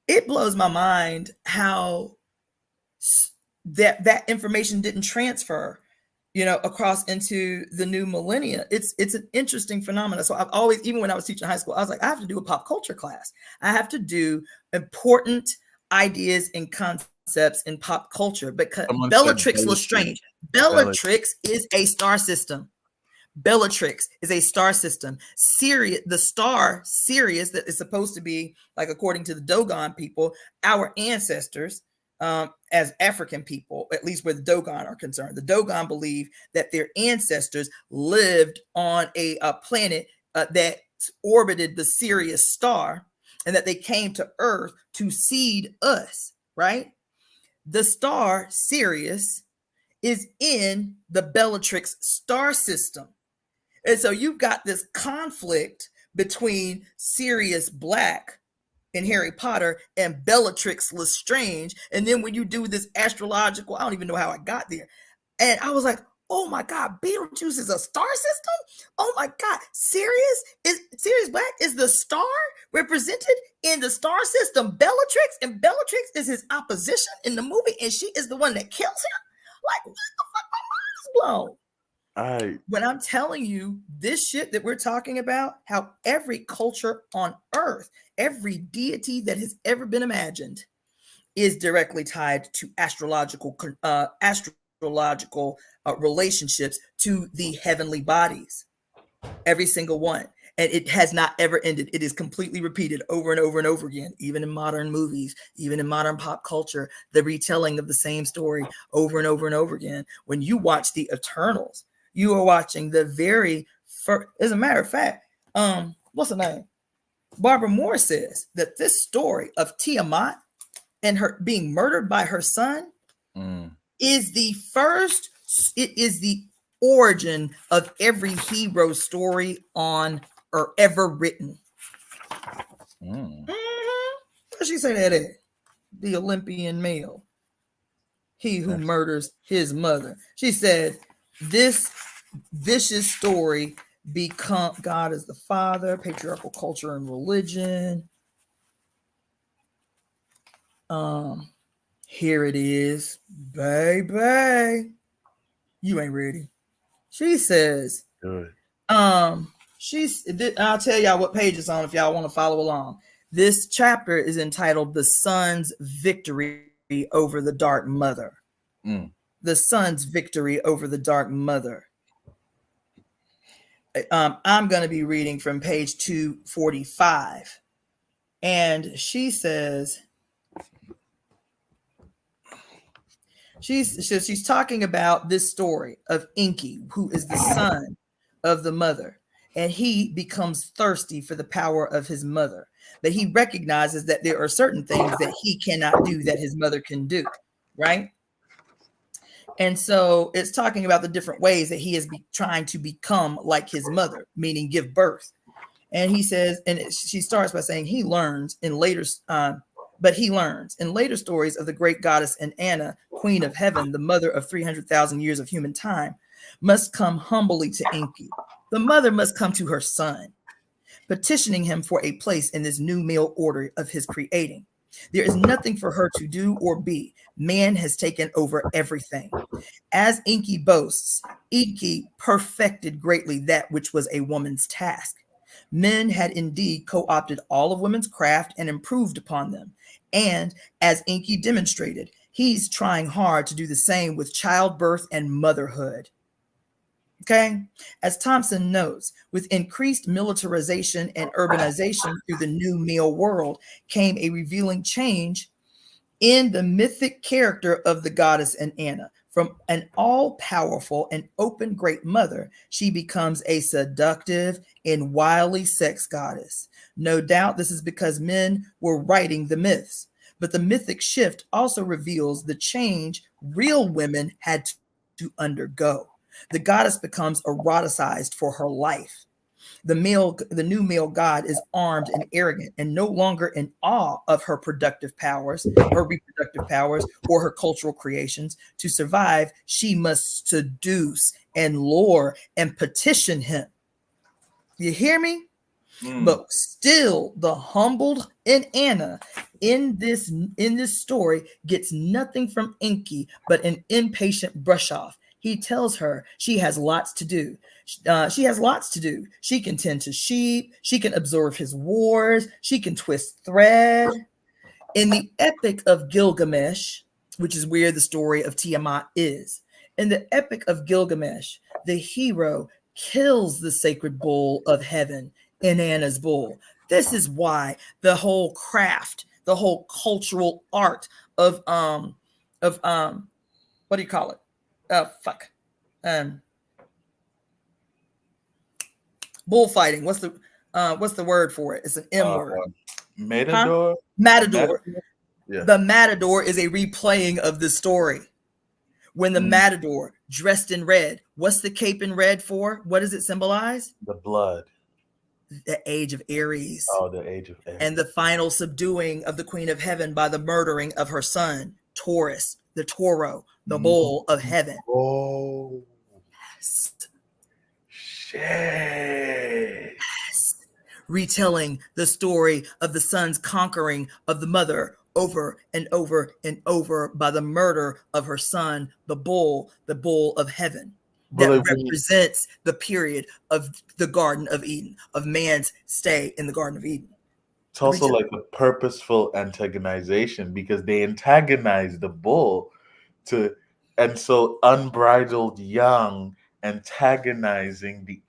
it blows my mind how that information didn't transfer, across into the new millennia. It's an interesting phenomenon. So I've always, even when I was teaching high school, I was like, I have to do a pop culture class. I have to do important ideas and concepts in pop culture, because Bellatrix Lestrange. Bellatrix is a star system. Bellatrix is a star system. Sirius, the star Sirius, that is supposed to be, like, according to the Dogon people, our ancestors, as African people, at least where the Dogon are concerned. The Dogon believe that their ancestors lived on a planet that orbited the Sirius star, and that they came to Earth to seed us, right? The star Sirius is in the Bellatrix star system. And so you've got this conflict between Sirius Black in Harry Potter and Bellatrix Lestrange. And then when you do this astrological, I don't even know how I got there. And I was like, Oh my God, Beetlejuice is a star system? Oh my God, Sirius Black is the star represented in the star system Bellatrix, and Bellatrix is his opposition in the movie, and she is the one that kills him? Like, what the fuck? My mind is blown. When I'm telling you this shit that we're talking about, how every culture on earth, every deity that has ever been imagined is directly tied to astrological relationships to the heavenly bodies. Every single one. And it has not ever ended. It is completely repeated over and over and over again, even in modern movies, even in modern pop culture, the retelling of the same story over and over and over again. When you watch the Eternals, you are watching the very first, as a matter of fact, what's the name? Barbara Moore says that this story of Tiamat and her being murdered by her son is the first, it is the origin of every hero story on or ever written. What she say that is? The Olympian male, he who murders his mother. She said this vicious story become God is the father, patriarchal culture and religion. Here it is, baby. You ain't ready. She says, good. I'll tell y'all what page it's on if y'all want to follow along. This chapter is entitled The Son's Victory Over the Dark Mother. The Son's Victory Over the Dark Mother. I'm going to be reading from page 245. And she says, she's talking about this story of Enki, who is the son of the mother, and he becomes thirsty for the power of his mother, but he recognizes that there are certain things that he cannot do that his mother can do, right? And so it's talking about the different ways that he is trying to become like his mother, meaning give birth. And he says, and she starts by saying he learns in later stories of the great goddess and Anna, queen of heaven, the mother of 300,000 years of human time, must come humbly to Enki. The mother must come to her son, petitioning him for a place in this new male order of his creating. There is nothing for her to do or be. Man has taken over everything. As Enki boasts, Enki perfected greatly that which was a woman's task. Men had indeed co-opted all of women's craft and improved upon them. And as Enki demonstrated, he's trying hard to do the same with childbirth and motherhood. Okay, as Thompson notes, with increased militarization and urbanization through the new male world came a revealing change in the mythic character of the goddess and Anna. From an all-powerful and open great mother, she becomes a seductive and wily sex goddess. No doubt this is because men were writing the myths, but the mythic shift also reveals the change real women had to undergo. The goddess becomes eroticized for her life. The new male god is armed and arrogant and no longer in awe of her reproductive powers, or her cultural creations. To survive, she must seduce and lure and petition him. You hear me? But still, the humbled in Anna in this story gets nothing from Enki but an impatient brush off. He tells her she has lots to do. She can tend to sheep. She can absorb his wars. She can twist thread. In the Epic of Gilgamesh, which is where the story of Tiamat is, in the Epic of Gilgamesh, the hero kills the sacred bull of heaven in Anna's bull. This is why the whole craft, the whole cultural art of what do you call it? Bullfighting. What's the word for it? It's an M word. Matador. Huh? Matador. Yeah. The matador is a replaying of the story. When the matador dressed in red, what's the cape in red for? What does it symbolize? The blood. The age of Aries. Oh, the age of Aries. And the final subduing of the Queen of Heaven by the murdering of her son, Taurus, the taureau, the bull of heaven. Oh. Shit. Yes. Retelling the story of the son's conquering of the mother over and over and over by the murder of her son, the bull of heaven, that But like represents the period of the Garden of Eden, of man's stay in the Garden of Eden. It's also like a purposeful antagonization, because they antagonize the bull and so unbridled young antagonizing the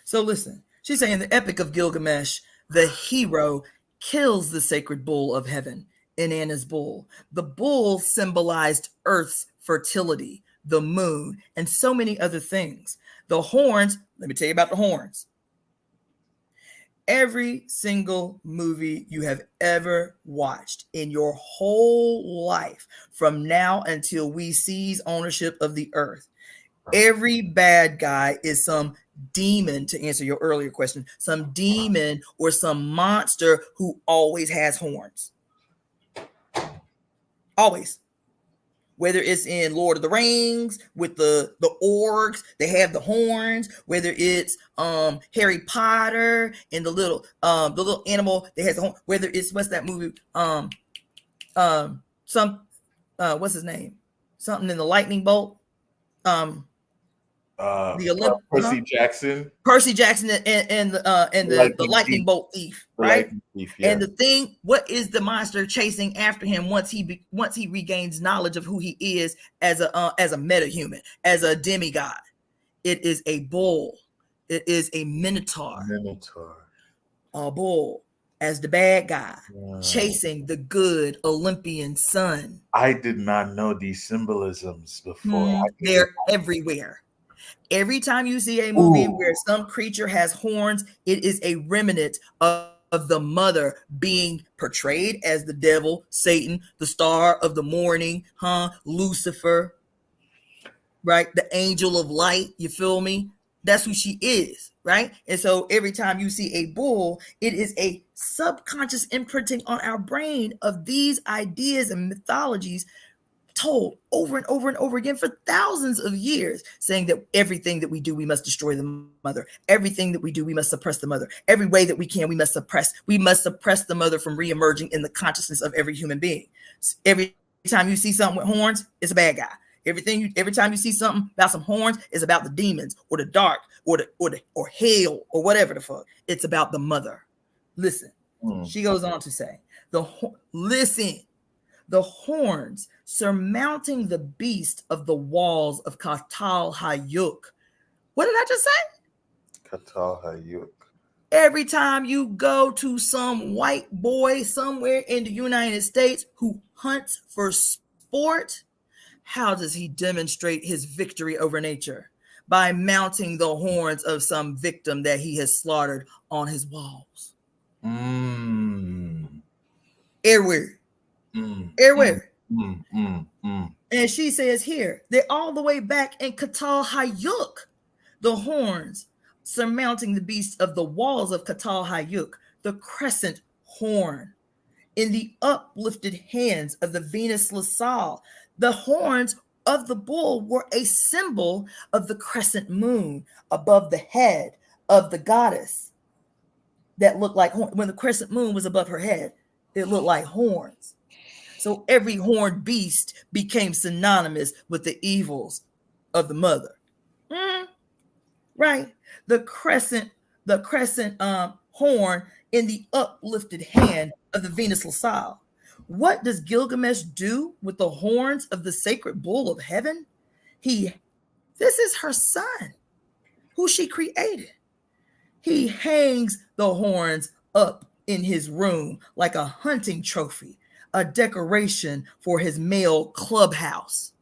So listen, she's saying the Epic of Gilgamesh, the hero kills the sacred bull of heaven, Inanna's bull. The bull symbolized Earth's fertility, the moon, and so many other things. The horns, let me tell you about the horns. Every single movie you have ever watched in your whole life, from now until we seize ownership of the earth, every bad guy is some demon, to answer your earlier question, some demon or some monster who always has horns. Always. Whether it's in Lord of the Rings with the orcs, they have the horns. Whether it's Harry Potter and the little animal that has the horn. Whether it's, what's that movie? What's his name? Something in the lightning bolt. Percy Jackson. Percy Jackson and the lightning bolt thief, right? Thief, yeah. And the thing, what is the monster chasing after him once he regains knowledge of who he is as a meta-human, as a demigod? It is a bull. It is a minotaur. A bull as the bad guy, chasing the good Olympian sun. I did not know these symbolisms before. They're everywhere. Every time you see a movie where some creature has horns, it is a remnant of the mother being portrayed as the devil, Satan, the star of the morning, Lucifer, right? The angel of light, you feel me? That's who she is, right? And so every time you see a bull, it is a subconscious imprinting on our brain of these ideas and mythologies told over and over and over again for thousands of years, saying that everything that we do, we must destroy the mother. Everything that we do, we must suppress the mother. Every way that we can, we must suppress the mother from reemerging in the consciousness of every human being. Every time you see something with horns, it's a bad guy. Every time you see something about some horns, it's about the demons or the dark or hell or whatever the fuck. It's about the mother. Listen, she goes on to say, the horns surmounting the beast of the walls of Katal Hayuk. What did I just say? Katal Hayuk. Every time you go to some white boy somewhere in the United States who hunts for sport, how does he demonstrate his victory over nature? By mounting the horns of some victim that he has slaughtered on his walls. Everywhere. Everywhere. And she says here, they're all the way back in Katal Hayuk, the horns surmounting the beast of the walls of Katal Hayuk, the crescent horn in the uplifted hands of the Venus LaSalle. The horns of the bull were a symbol of the crescent moon above the head of the goddess that looked like horn. When the crescent moon was above her head, it looked like horns. So every horned beast became synonymous with the evils of the mother. Right? The crescent horn in the uplifted hand of the Venus LaSalle. What does Gilgamesh do with the horns of the sacred bull of heaven? This is her son, who she created. He hangs the horns up in his room like a hunting trophy, a decoration for his male clubhouse.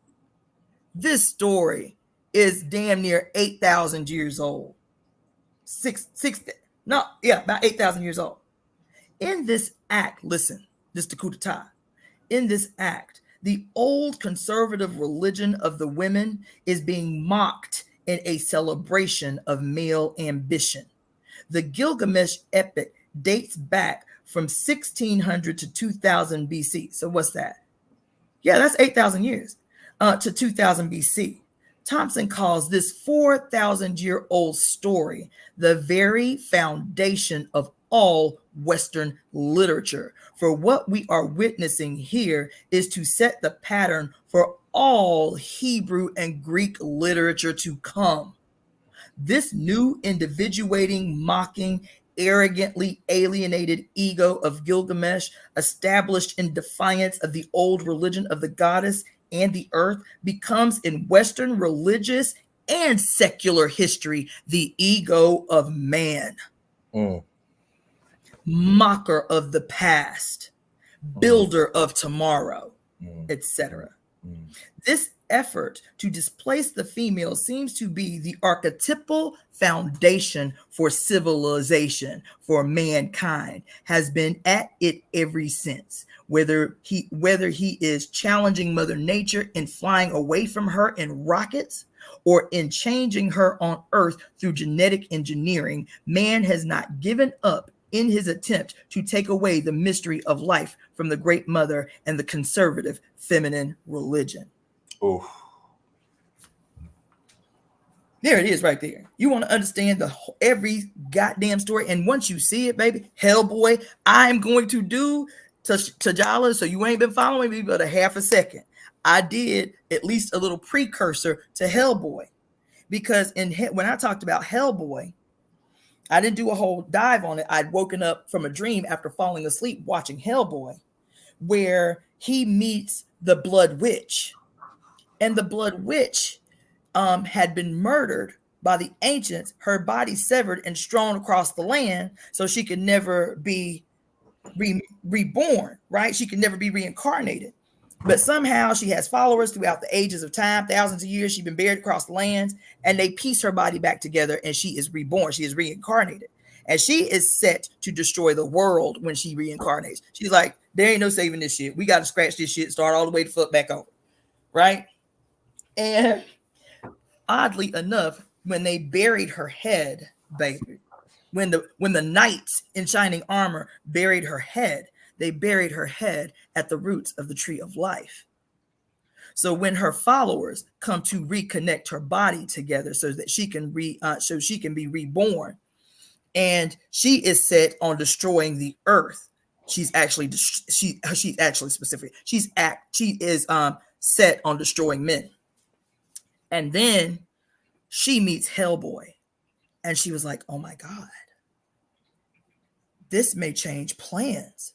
This story is damn near 8,000 years old. About 8,000 years old. In this act, listen, this is the coup d'etat. In this act, the old conservative religion of the women is being mocked in a celebration of male ambition. The Gilgamesh epic dates back from 1600 to 2000 BC. So what's that? Yeah, that's 8,000 years. to 2000 BC. Thompson calls this 4,000-year-old story the very foundation of all Western literature. For what we are witnessing here is to set the pattern for all Hebrew and Greek literature to come. This new individuating, mocking, arrogantly alienated ego of Gilgamesh, established in defiance of the old religion of the goddess and the earth, becomes in Western religious and secular history the ego of man. Mocker of the past, builder of tomorrow, etc. This effort to displace the female seems to be the archetypal foundation for civilization, for mankind, has been at it ever since. Whether he is challenging Mother Nature in flying away from her in rockets, or in changing her on Earth through genetic engineering, man has not given up in his attempt to take away the mystery of life from the Great Mother and the conservative feminine religion. Oh, there it is right there. You want to understand every goddamn story, and once you see it, baby, Hellboy, I'm going to do T'Challa, so you ain't been following me but a half a second. I did at least a little precursor to Hellboy, because when I talked about Hellboy, I didn't do a whole dive on it. I'd woken up from a dream after falling asleep watching Hellboy, where he meets the Blood Witch, and the Blood Witch had been murdered by the ancients, her body severed and strewn across the land so she could never be reborn, right? She could never be reincarnated. But somehow she has followers throughout the ages of time, thousands of years. She's been buried across the lands, and they piece her body back together, and she is reborn. She is reincarnated. And she is set to destroy the world when she reincarnates. She's like, there ain't no saving this shit. We got to scratch this shit, start all the way to fuck back over, right? And oddly enough, when they buried her head, baby, when the knights in shining armor buried her head, they buried her head at the roots of the tree of life. So when her followers come to reconnect her body together so that she can be reborn, and she is set on destroying the earth. She's actually specific. She is set on destroying men. And then she meets Hellboy, and she was like, oh my God, this may change plans,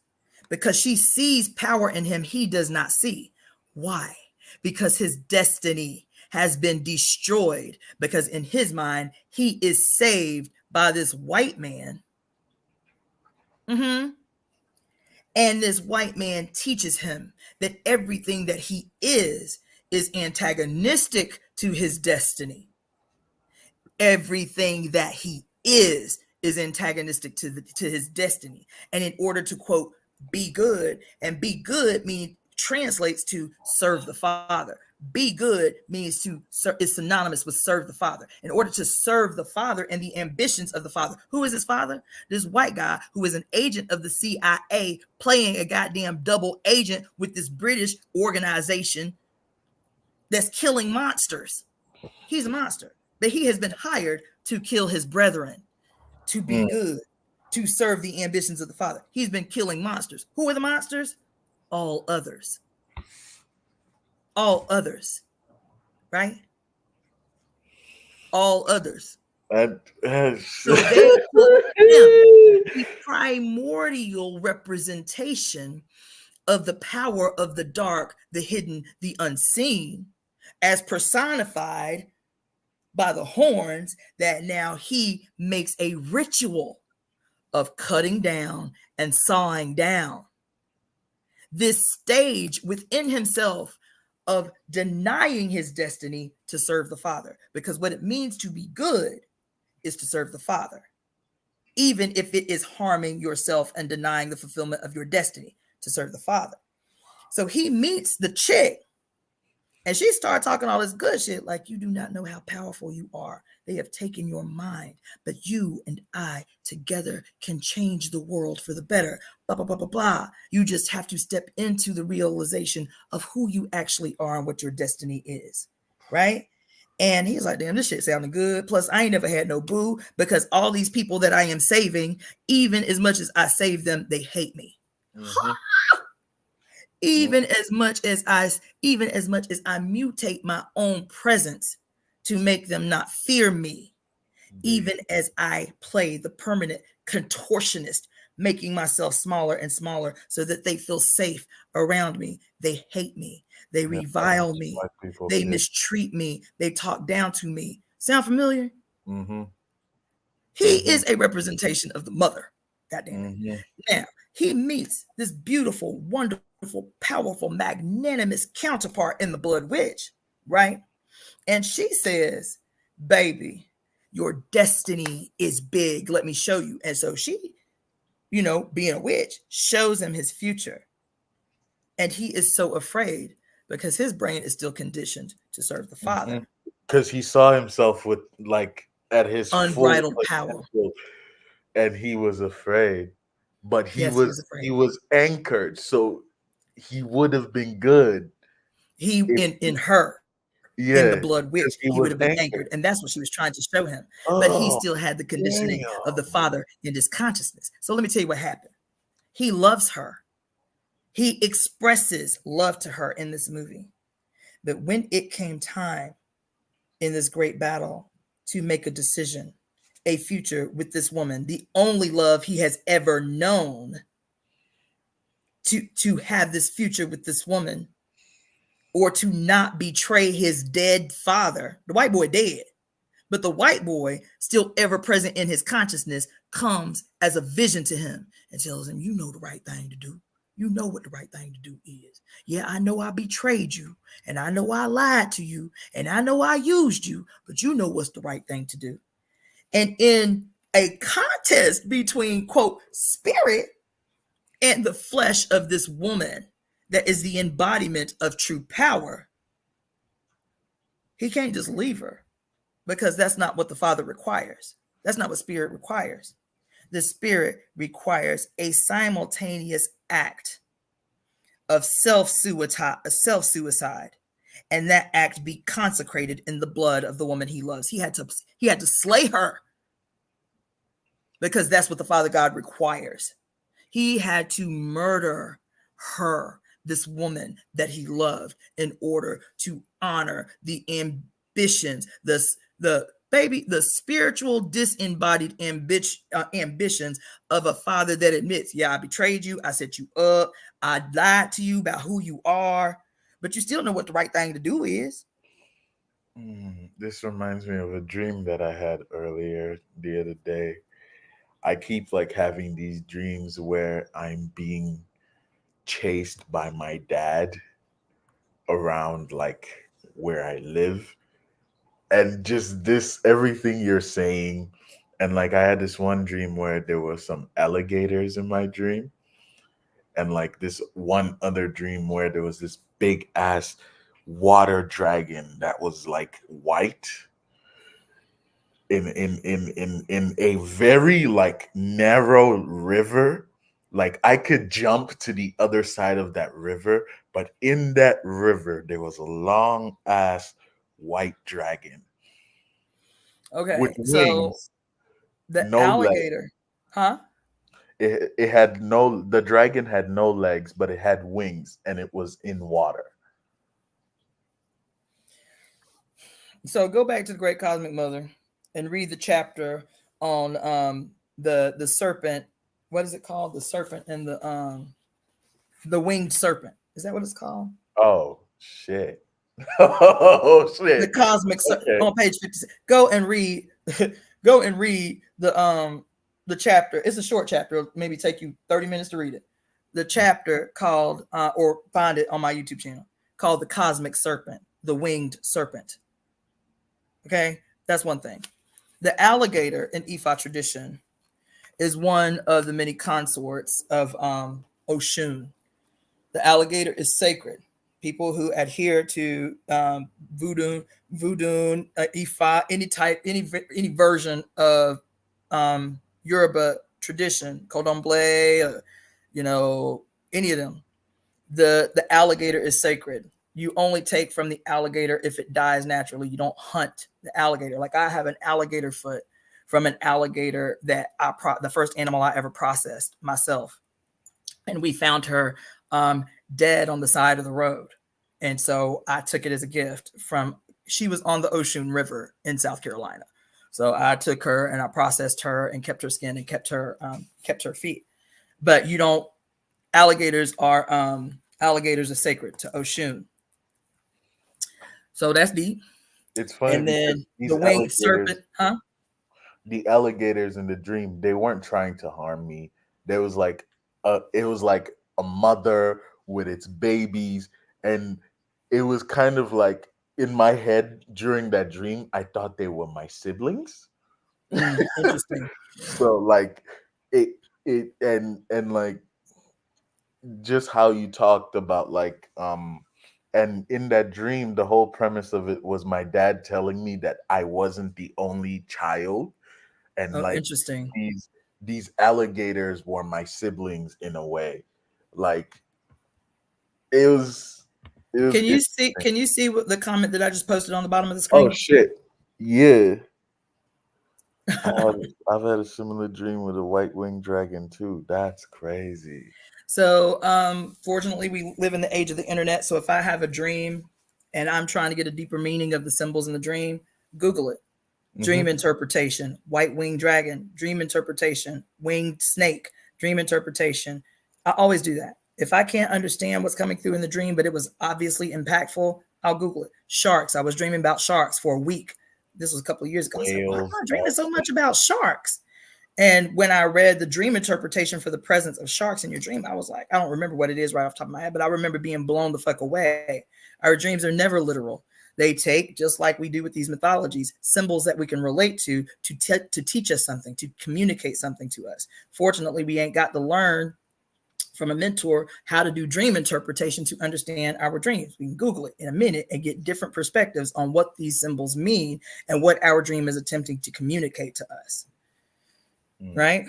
because she sees power in him he does not see. Why? Because his destiny has been destroyed, because in his mind, he is saved by this white man. And this white man teaches him that everything that he is antagonistic to his destiny. Everything that he is antagonistic to his destiny. And in order to, quote, be good, and be good translates to serve the Father. Be good means is synonymous with serve the Father. In order to serve the Father and the ambitions of the Father. Who is his father? This white guy who is an agent of the CIA, playing a goddamn double agent with this British organization that's killing monsters. He's a monster, but he has been hired to kill his brethren, to be good, to serve the ambitions of the Father. He's been killing monsters. Who are the monsters? All others. All others. Right? All others. So they put him the primordial representation of the power of the dark, the hidden, the unseen, as personified by the horns, that now he makes a ritual of cutting down and sawing down. This stage within himself of denying his destiny to serve the Father. Because what it means to be good is to serve the Father, even if it is harming yourself and denying the fulfillment of your destiny, to serve the Father. So he meets the chick And she started talking all this good shit, like, you do not know how powerful you are. They have taken your mind, but you and I together can change the world for the better. Blah, blah, blah, blah, blah. You just have to step into the realization of who you actually are and what your destiny is, right? And he's like, damn, this shit sounding good. Plus, I ain't never had no boo, because all these people that I am saving, even as much as I save them, they hate me. Mm-hmm. Even as much as I mutate my own presence to make them not fear me, even as I play the permanent contortionist, making myself smaller and smaller so that they feel safe around me, they hate me, they revile me, they mistreat me, they talk down to me. Sound familiar? Mm-hmm. He is a representation of the mother. Goddamn it. Now, he meets this beautiful, wonderful, powerful, magnanimous counterpart in the Blood Witch, right? And she says, baby, your destiny is big. Let me show you. And so she, being a witch, shows him his future. And he is so afraid because his brain is still conditioned to serve the father. Because he saw himself with, like, at his unbridled power. And he was afraid. But he was anchored, so he would have been good. In her, in the Blood Witch, he would have been anchored, and that's what she was trying to show him. But he still had the conditioning of the father in his consciousness. So let me tell you what happened. He loves her. He expresses love to her in this movie. But when it came time in this great battle to make a decision, a future with this woman, the only love he has ever known, to have this future with this woman, or to not betray his dead father. The white boy dead, but the white boy still ever present in his consciousness comes as a vision to him and tells him, you know the right thing to do. You know what the right thing to do is. Yeah, I know I betrayed you, and I know I lied to you, and I know I used you, but you know what's the right thing to do. And in a contest between, quote, spirit and the flesh of this woman that is the embodiment of true power, he can't just leave her, because that's not what the father requires. That's not what spirit requires. The spirit requires a simultaneous act of self-suicide, and that act be consecrated in the blood of the woman he loves. He had to slay her, because that's what the Father God requires. He had to murder her, this woman that he loved, in order to honor the ambitions, the spiritual disembodied ambitions of a father that admits, yeah, I betrayed you, I set you up, I lied to you about who you are, but you still know what the right thing to do is. This reminds me of a dream that I had earlier the other day. I keep, like, having these dreams where I'm being chased by my dad around, like, where I live. And just this, everything you're saying. And, like, I had this one dream where there were some alligators in my dream. And, like, this one other dream where there was this big ass water dragon that was, like, white in a very, like, narrow river. Like, I could jump to the other side of that river, but in that river there was a long ass white dragon. Okay, with so wings, the no alligator, legs. huh? It had no, the dragon had no legs, but it had wings, and it was in water. So go back to the Great Cosmic Mother and read the chapter on the serpent. What is it called? The serpent and the winged serpent. Is that what it's called? Oh shit. Oh shit. The cosmic on page 56. Go and read go and read the chapter. It's a short chapter. It'll maybe take you 30 minutes to read it. The chapter called or find it on my YouTube channel, called The Cosmic Serpent, the Winged Serpent. Okay, that's one thing. The alligator in Ifa tradition is one of the many consorts of Oshun. The alligator is sacred. people who adhere to voodoo, Ifa, any version of Yoruba tradition, Kodomble, any of them. The alligator is sacred. You only take from the alligator if it dies naturally. You don't hunt the alligator. Like I have an alligator foot from an alligator that the first animal I ever processed myself, and we found her dead on the side of the road, and so I took it as a gift from. She was on the Ocean River in South Carolina, so I took her and I processed her and kept her skin and kept her feet. But you don't. Alligators are sacred to Oshun. So that's deep. It's funny And then these the winged serpent, huh? The alligators in the dream, they weren't trying to harm me. There was like it was like a mother with its babies, and it was kind of like in my head during that dream, I thought they were my siblings. Interesting. So like it and like just how you talked about like and in that dream the whole premise of it was my dad telling me that I wasn't the only child, and Oh, like interesting. these alligators were my siblings in a way. Like it was Can you see? interesting. Can you see what the comment that I just posted on the bottom of the Oh screen? shit. Yeah. I've had a similar dream with a white winged dragon too. That's crazy. So, fortunately, we live in the age of the internet. So, if I have a dream and I'm trying to get a deeper meaning of the symbols in the dream, Google it. Dream interpretation, white winged dragon, dream interpretation, winged snake, dream interpretation. I always do that. If I can't understand what's coming through in the dream, but it was obviously impactful, I'll Google it. Sharks. I was dreaming about sharks for a week. This was a couple of years ago. I said, why am I dreaming so much about sharks? And when I read the dream interpretation for the presence of sharks in your dream, I was like, I don't remember what it is right off the top of my head, but I remember being blown the fuck away. Our dreams are never literal. They take, just like we do with these mythologies, symbols that we can relate to teach us something, to communicate something to us. Fortunately, we ain't got to learn from a mentor how to do dream interpretation to understand our dreams. We can Google it in a minute and get different perspectives on what these symbols mean and what our dream is attempting to communicate to us. Right?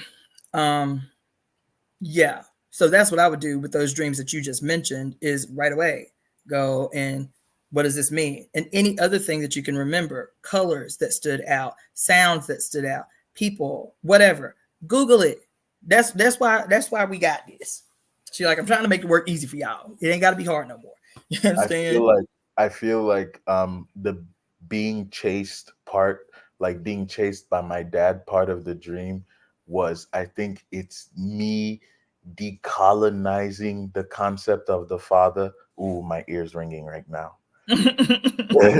Yeah. So that's what I would do with those dreams that you just mentioned is right away go and what does this mean? And any other thing that you can remember, colors that stood out, sounds that stood out, people, whatever. Google it. That's why we got this. She's like, I'm trying to make the work easy for y'all. It ain't got to be hard no more. You understand? I feel like the being chased part, like being chased by my dad part of the dream was, I think it's me decolonizing the concept of the father. Ooh, my ears ringing right now.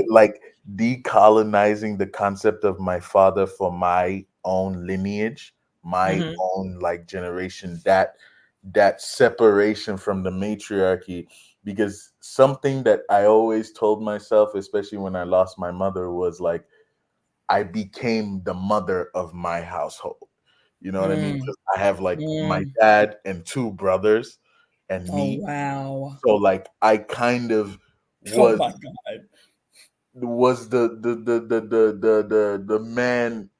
Like decolonizing the concept of my father for my own lineage, my own like generation, that separation from the matriarchy. Because something that I always told myself, especially when I lost my mother, was like I became the mother of my household. You know what I mean? 'Cause I have like my dad and two brothers and me. Wow. So like I kind of Oh was my God. the man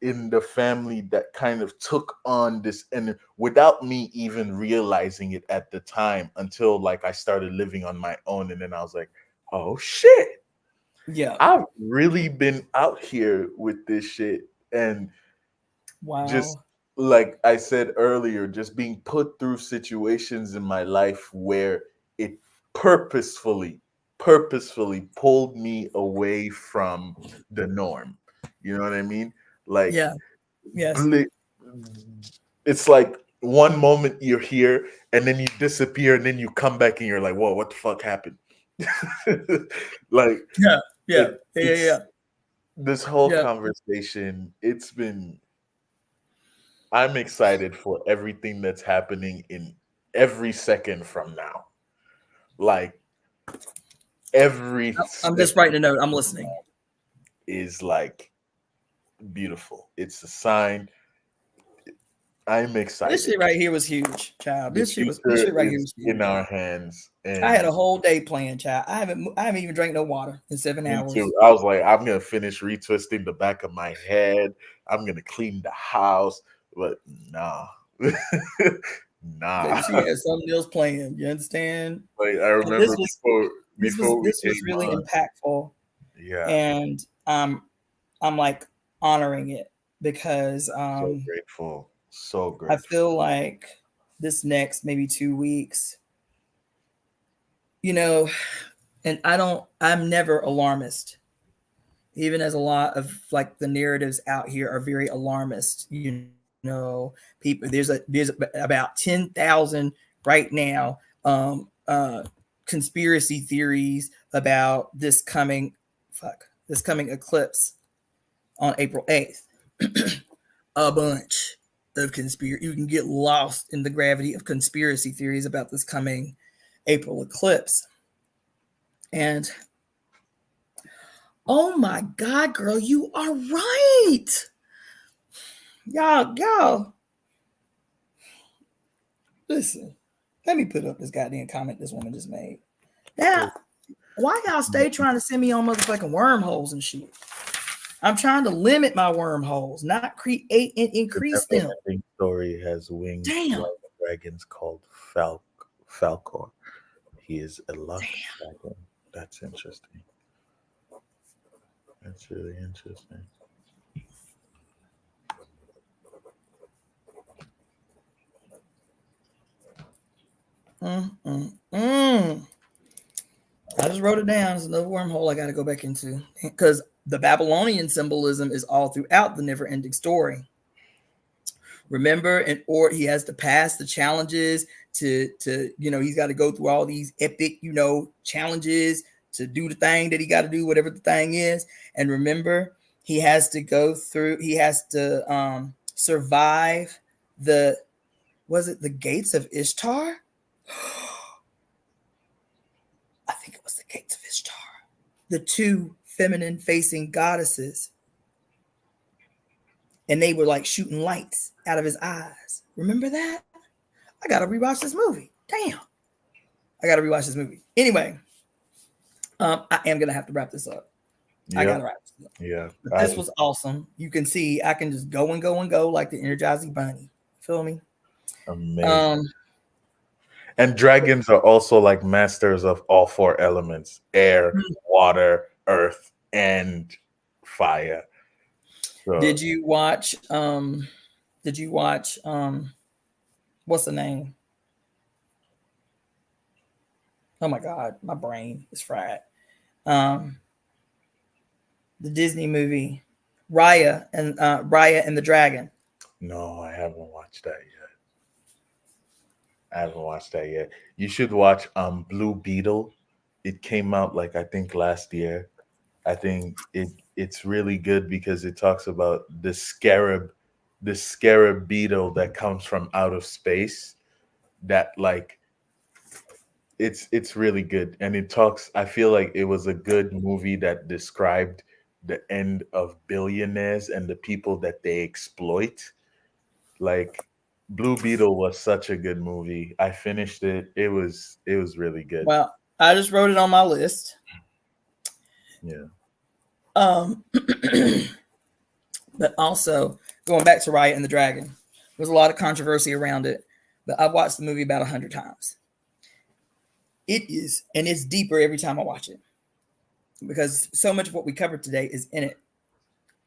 in the family that kind of took on this, and without me even realizing it at the time, until like I started living on my own, and then I was like, oh shit, yeah, I've really been out here with this shit. And just wow, like I said earlier, just being put through situations in my life where it purposefully pulled me away from the norm. You know what I mean? Like yeah, yes, it's like one moment you're here and then you disappear and then you come back and you're like, whoa, what the fuck happened? Like yeah, yeah, it's this whole yeah. conversation, I'm excited for everything that's happening in every second from now. Like every I'm just writing a note. I'm listening. is like beautiful. It's a sign. I'm excited. This shit right here was huge, child. The This shit right here was huge. in our hands. And I had a whole day planned, child. I haven't even drank no water in 7 me hours. too. I was like, I'm gonna finish retwisting the back of my head. I'm gonna clean the house, but nah, nah. She had something else planned. You understand? Like I remember before we this was came really on, impactful. yeah, And I'm like honoring it because so grateful, so I grateful. feel like this next maybe 2 weeks, you know, and I'm never alarmist, even as a lot of like the narratives out here are very alarmist. You know, people there's about 10,000 right now conspiracy theories about this coming eclipse on April 8th. A bunch of conspiracy. You can get lost in the gravity of conspiracy theories about this coming April eclipse. And oh my God, girl, you are right. Y'all. Listen, let me put up this goddamn comment this woman just made. Now, why y'all stay trying to send me on motherfucking wormholes and shit? I'm trying to limit my wormholes, not create and increase them. The story has wings like dragons called Falcor. He is a luck dragon. That's interesting. That's really interesting. I just wrote it down. It's another wormhole I got to go back into because the Babylonian symbolism is all throughout the never-ending story. Remember, or he has to pass the challenges to he's got to go through all these epic challenges to do the thing that he got to do, whatever the thing is. And remember, he has to survive the gates of Ishtar? I think it was the gates of Ishtar. The two feminine facing goddesses. And they were like shooting lights out of his eyes. Remember that? I got to rewatch this movie. Damn. I got to rewatch this movie. Anyway, I am going to have to wrap this up. Yep. I got to wrap this up. Yeah. But this was awesome. You can see I can just go and go and go like the Energizing Bunny. Feel me? Amazing. And dragons are also like masters of all four elements: air, water, earth, and fire. So, did you watch what's the name? Oh my God, my brain is fried. The Disney movie Raya and the Dragon. No, I haven't watched that yet. You should watch Blue Beetle. It came out like I think last year. I think it's really good because it talks about the scarab beetle that comes from out of space. That like it's really good, and it talks. I feel like it was a good movie that described the end of billionaires and the people that they exploit. Like Blue Beetle was such a good movie. I finished it. It was really good. Well, I just wrote it on my list. Yeah. But also going back to Raya and the Dragon, there's a lot of controversy around it, but I've watched the movie about 100 times. It is, and it's deeper every time I watch it because so much of what we covered today is in it.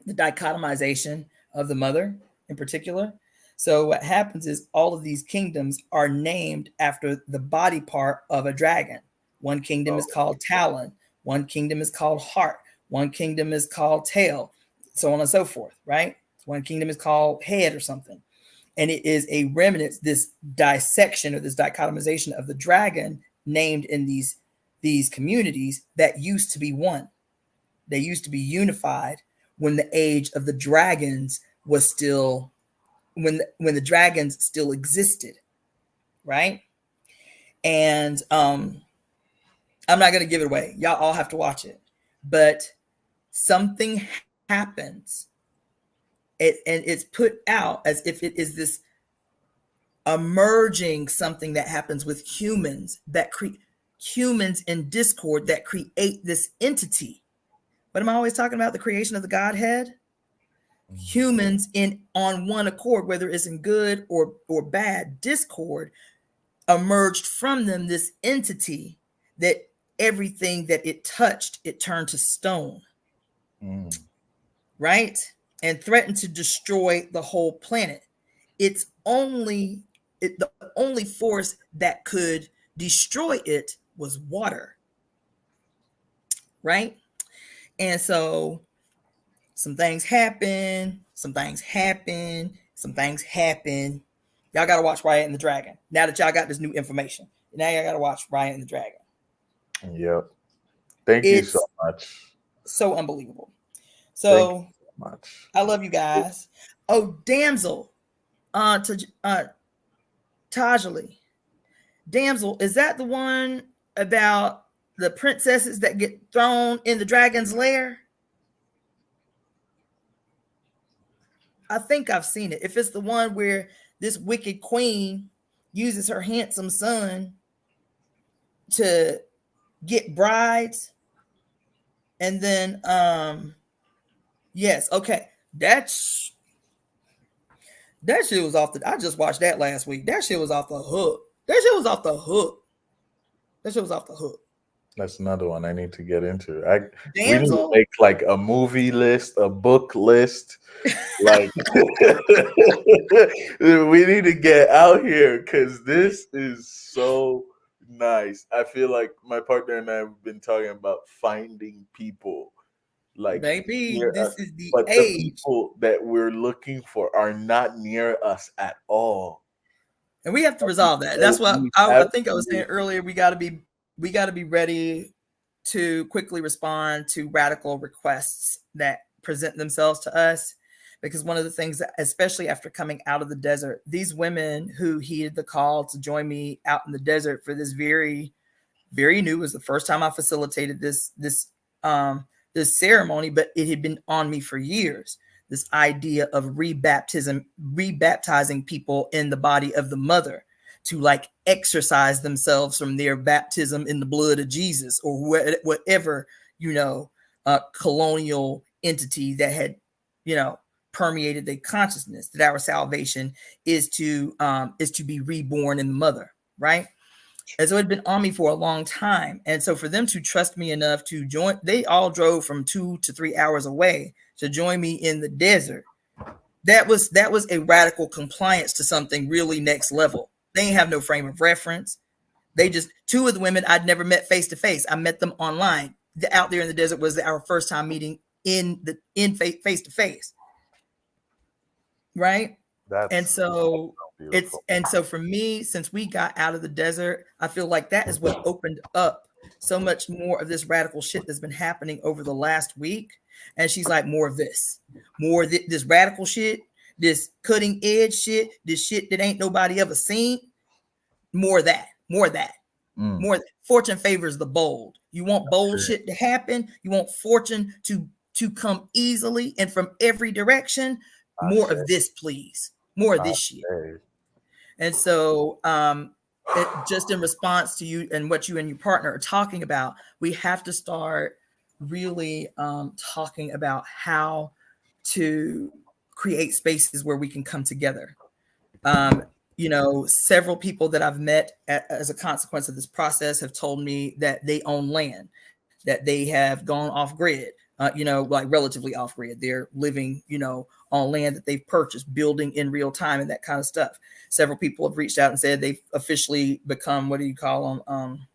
The dichotomization of the mother in particular. So what happens is all of these kingdoms are named after the body part of a dragon. One kingdom is called Talon. One kingdom is called Heart. One kingdom is called Tail, so on and so forth, right? One kingdom is called Head or something. And it is a remnant, this dissection or this dichotomization of the dragon named in these communities that used to be one. They used to be unified when the age of the dragons was still, when the dragons still existed, right? And I'm not going to give it away. Y'all all have to watch it. But something happens. And it's put out as if it is this emerging something that happens with humans that create humans in discord that create this entity. What am I always talking about? The creation of the Godhead. Humans in on one accord, whether it's in good or bad discord, emerged from them this entity that everything that it touched, it turned to stone. Right? And threatened to destroy the whole planet. The only force that could destroy it was water. Right? And so some things happen. Y'all got to watch Raya and the Dragon. Now that y'all got this new information, now y'all got to watch Raya and the Dragon. Yep. Thank you so much. So unbelievable. So much. I love you guys. Oh, damsel, Tajali. Damsel, is that the one about the princesses that get thrown in the dragon's lair? I think I've seen it. If it's the one where this wicked queen uses her handsome son to get brides, and then yes, okay, that shit was off the. I just watched that last week. That shit was off the hook. That's another one I need to get into. We need to make like a movie list, a book list. Like we need to get out here because this is so nice. I feel like my partner and I have been talking about finding people. Like, baby, this is the but age. The people that we're looking for are not near us at all. And we have to resolve that. That's what I think I was saying earlier. We got to be ready to quickly respond to radical requests that present themselves to us. Because one of the things that, especially after coming out of the desert, these women who heeded the call to join me out in the desert for this very, very new, was the first time I facilitated this ceremony, but it had been on me for years. This idea of rebaptizing people in the body of the mother to like exorcise themselves from their baptism in the blood of Jesus or whatever, colonial entity that had, permeated their consciousness, that our salvation is to be reborn in the mother, right? And so it'd been on me for a long time. And so for them to trust me enough to join, they all drove from 2 to 3 hours away to join me in the desert. That was a radical compliance to something really next level. They ain't have no frame of reference. They just, two of the women I'd never met face to face. I met them online. Out there in the desert was our first time meeting in face to face. Right? And so for me, since we got out of the desert, I feel like that is what opened up so much more of this radical shit that's been happening over the last week. And she's like, more of this, this radical shit, this cutting edge shit, this shit that ain't nobody ever seen. More of that. Fortune favors the bold. You want bold shit to happen. You want fortune to come easily and from every direction. More of this, please. More of this shit. And so just in response to you and what you and your partner are talking about, we have to start really talking about how to create spaces where we can come together. Several people that I've met as a consequence of this process have told me that they own land, that they have gone off grid, like relatively off grid. They're living, on land that they've purchased, building in real time and that kind of stuff. Several people have reached out and said they've officially become, what do you call them?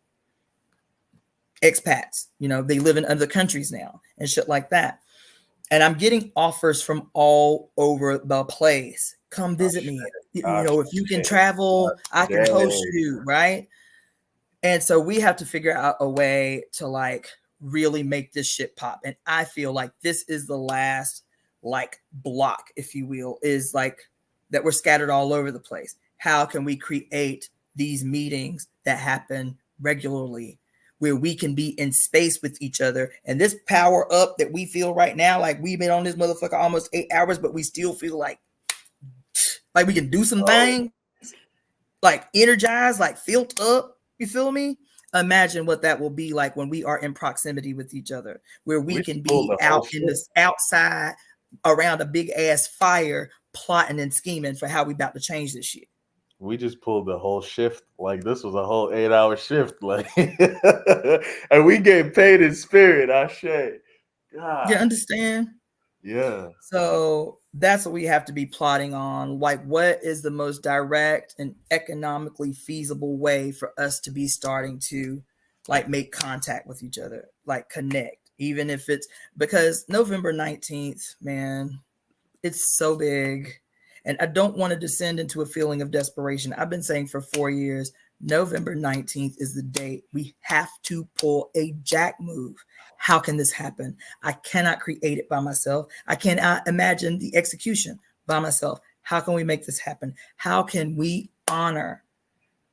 Expats. They live in other countries now and shit like that. And I'm getting offers from all over the place. Come visit me. If you can travel, I can host you, right? And so we have to figure out a way to like really make this shit pop. And I feel like this is the last like block, if you will, is like that we're scattered all over the place. How can we create these meetings that happen regularly where we can be in space with each other? And this power up that we feel right now, like we've been on this motherfucker almost 8 hours, but we still feel like we can do some things. like energized, like filled up. You feel me? Imagine what that will be like when we are in proximity with each other, where we can be out in this outside around a big ass fire, plotting and scheming for how we about to change this shit. We just pulled the whole shift. Like this was a whole 8-hour shift. Like, and we get paid in spirit. Ashe. God. You understand? Yeah. So that's what we have to be plotting on. Like, what is the most direct and economically feasible way for us to be starting to like make contact with each other, like connect, even if it's because November 19th, man, it's so big. And I don't want to descend into a feeling of desperation. I've been saying for 4 years, November 19th is the date. We have to pull a jack move. How can this happen? I cannot create it by myself. I cannot imagine the execution by myself. How can we make this happen? How can we honor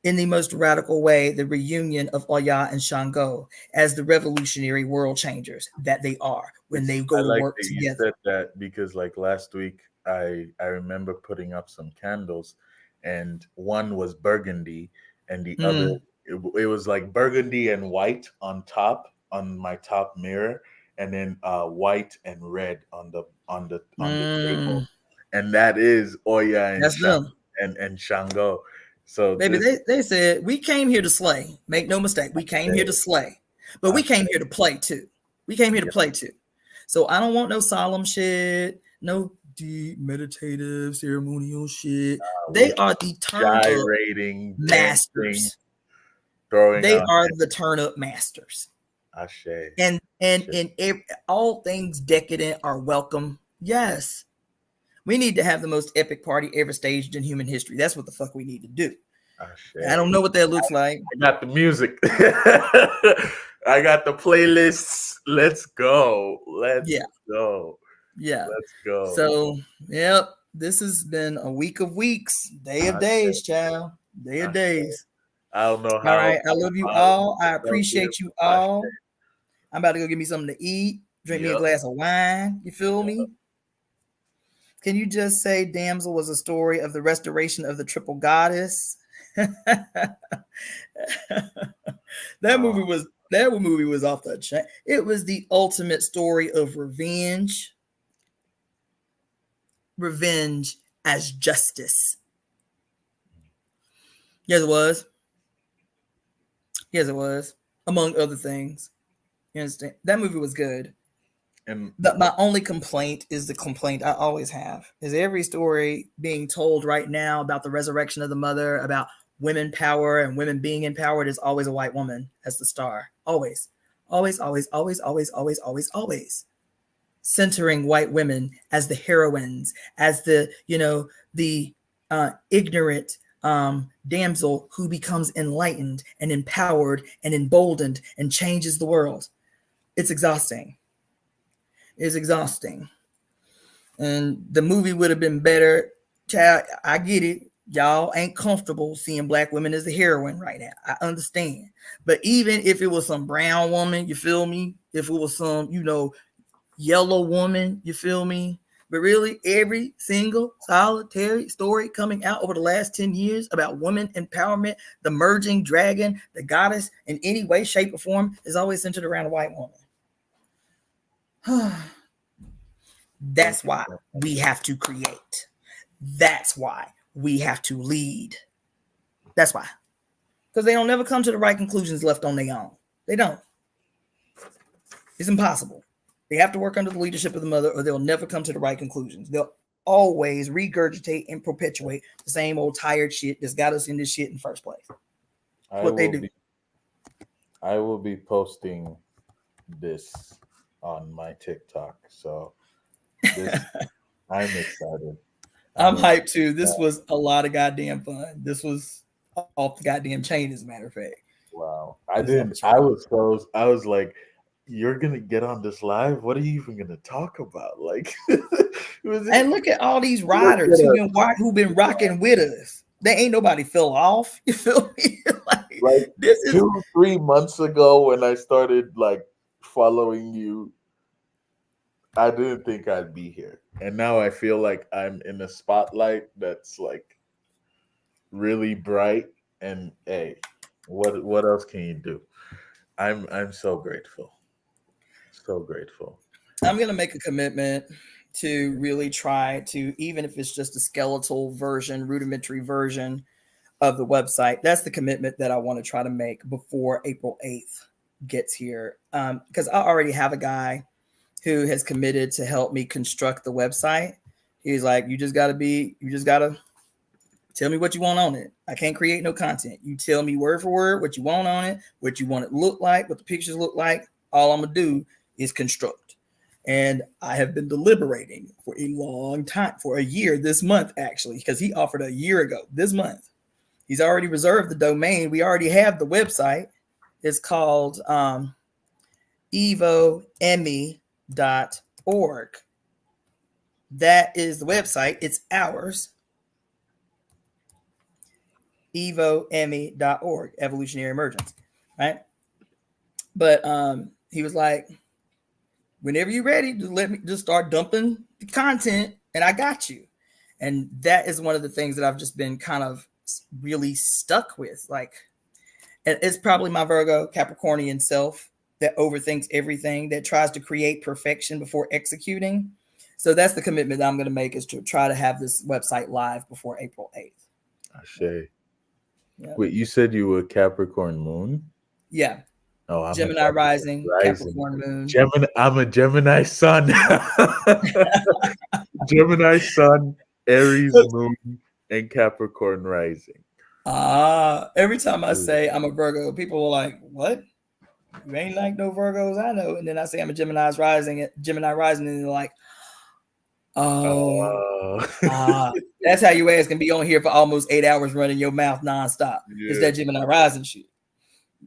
in the most radical way the reunion of Oya and Shango as the revolutionary world changers that they are when they go to work together? You said that because like last week I remember putting up some candles and one was burgundy and the other it was like burgundy and white on top on my top mirror and then white and red on the table. And that is Oya and Shango. So baby, they said we came here to slay. Make no mistake, we came here to slay, but we came here to play too. We came here to play too. So I don't want no solemn shit, no deep meditative ceremonial shit. They are the turn up masters. They are the turn up masters. Ashe. And in all things decadent are welcome. Yes. We need to have the most epic party ever staged in human history. That's what the fuck we need to do. I don't know what that looks like. I got the music. I got the playlists. Let's go. Let's go. Yeah. Let's go. So, yep. This has been a week of weeks, day of days, child. Day of days. I don't know how. All right. I love you all. I appreciate you all. I'm about to go get me something to eat, drink me a glass of wine. You feel me? Can you just say Damsel was a story of the restoration of the triple goddess? that movie was off the chain. It was the ultimate story of revenge. Revenge as justice. Yes, it was. Yes, it was. Among other things. You understand? That movie was good. But my only complaint is the complaint I always have is every story being told right now about the resurrection of the mother, about women power and women being empowered is always a white woman as the star. Always, always, always, always, always, always, always, always. Centering white women as the heroines, as the, the ignorant damsel who becomes enlightened and empowered and emboldened and changes the world. It's exhausting. Is exhausting. And the movie would have been better. Child, I get it. Y'all ain't comfortable seeing black women as the heroine right now. I understand. But even if it was some brown woman, you feel me? If it was some, yellow woman, you feel me? But really, every single solitary story coming out over the last 10 years about women empowerment, the merging dragon, the goddess in any way, shape, or form is always centered around a white woman. That's why we have to create. That's why we have to lead. That's why. Because they don't never come to the right conclusions left on their own. They don't. It's impossible. They have to work under the leadership of the mother or they'll never come to the right conclusions. They'll always regurgitate and perpetuate the same old tired shit that's got us in this shit in the first place. That's what they do. I will be posting this on my TikTok. So I'm excited. I'm hyped too. This was a lot of goddamn fun. This was off the goddamn chain, as a matter of fact. Wow. I was like, you're gonna get on this live? What are you even gonna talk about? Like and look at all these riders who've been rocking with us. There ain't nobody fell off. You feel me? like this is 2-3 months ago when I started like following you, I didn't think I'd be here. And now I feel like I'm in a spotlight that's like really bright. And hey, what else can you do? I'm so grateful. So grateful. I'm going to make a commitment to really try to, even if it's just a skeletal version, rudimentary version of the website. That's the commitment that I want to try to make before April 8th gets here. Because I already have a guy who has committed to help me construct the website. He's like, you just got to tell me what you want on it. I can't create no content. You tell me word for word what you want on it, what you want it to look like, what the pictures look like. All I'm going to do is construct. And I have been deliberating for a long time, for a year this month, actually, because he offered a year ago this month. He's already reserved the domain. We already have the website. It's called evoemmy.org. That is the website. It's ours. evoemmy.org, evolutionary emergence, right? But he was like, whenever you're ready, just let me just start dumping the content and I got you. And that is one of the things that I've just been kind of really stuck with. Like, and it's probably my Virgo Capricornian self that overthinks everything, that tries to create perfection before executing. So that's the commitment that I'm going to make, is to try to have this website live before April 8th. Ashe. Yeah. Wait, you said you were Capricorn moon? Yeah. Oh, I'm Gemini rising, Capricorn moon. I'm a Gemini sun. Gemini sun, Aries moon, and Capricorn rising. Every time I say I'm a Virgo, people are like, what? You ain't like no Virgos I know. And then I say I'm a Gemini rising, and they're like, that's how your ass can be on here for almost 8 hours running your mouth nonstop. Yeah. It's that Gemini rising shit.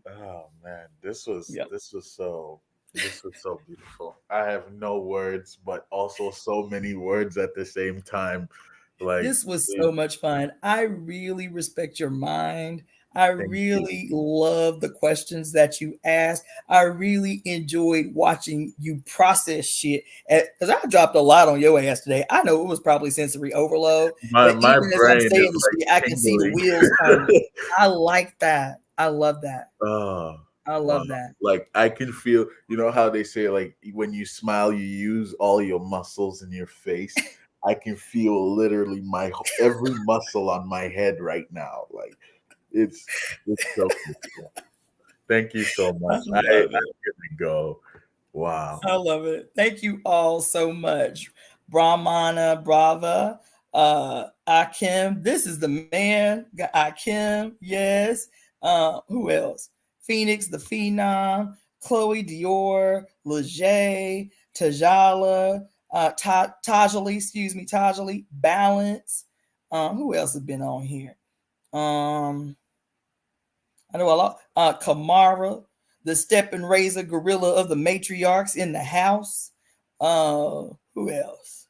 Oh man, this was so beautiful. I have no words, but also so many words at the same time. Like, this was so much fun. I really respect your mind. I really love the questions that you asked. I really enjoyed watching you process shit, because I dropped a lot on your ass today. I know it was probably sensory overload. My brain as I'm saying this shit, I can see the wheels turning. I like that. I love that. I love that. Like, I can feel, you know how they say, like, when you smile, you use all your muscles in your face. I can feel literally every muscle on my head right now. Like, it's so beautiful. Thank you so much. I'm gonna go. Wow. I love it. Thank you all so much. Brahmana, Brava, Akim. This is the man. Akim, yes. Who else? Phoenix, the Phenom, Chloe Dior, Leger, Tajala, Tajali, Balance. Who else has been on here? I know a lot. Kamara, the Step and Razor Gorilla of the Matriarchs in the house. Who else?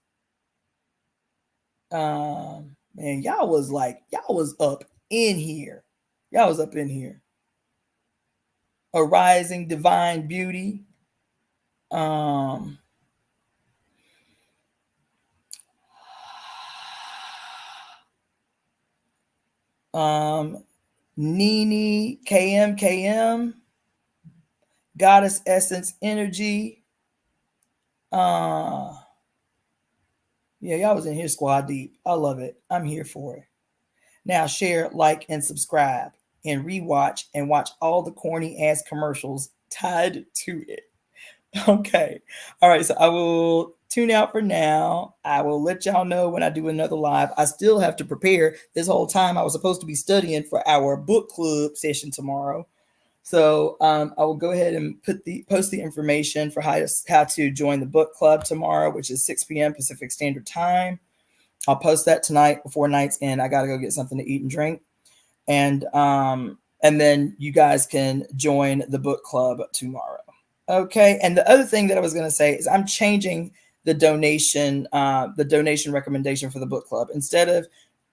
Man, y'all was up in here. Y'all was up in here. A Rising Divine Beauty. Nini, KM, Goddess Essence Energy. Yeah, y'all was in here squad deep. I love it. I'm here for it. Now share, like, and subscribe, and rewatch and watch all the corny ass commercials tied to it. Okay. All right. So I will tune out for now. I will let y'all know when I do another live. I still have to prepare. This whole time I was supposed to be studying for our book club session tomorrow. So I will go ahead and post the information for how to join the book club tomorrow, which is 6 p.m. Pacific Standard Time. I'll post that tonight before night's end. I got to go get something to eat and drink. And then you guys can join the book club tomorrow. Okay. And the other thing that I was going to say is I'm changing the donation recommendation for the book club. Instead of,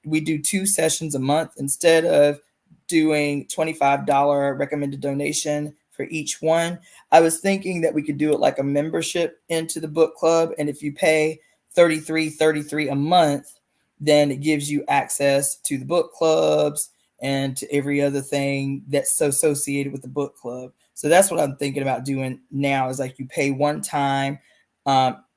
we do 2 sessions a month, instead of doing $25 recommended donation for each one, I was thinking that we could do it like a membership into the book club. And if you pay $33 a month, then it gives you access to the book clubs and to every other thing that's associated with the book club. So that's what I'm thinking about doing now, is like you pay one time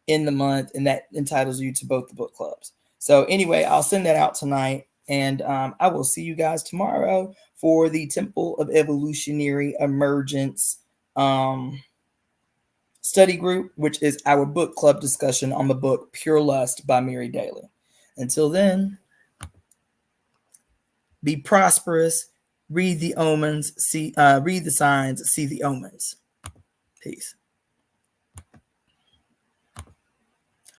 in the month, and that entitles you to both the book clubs. So anyway, I'll send that out tonight, and I will see you guys tomorrow for the Temple of Evolutionary Emergence study group, which is our book club discussion on the book Pure Lust by Mary Daly. Until then, be prosperous, read the omens, read the signs, see the omens. Peace.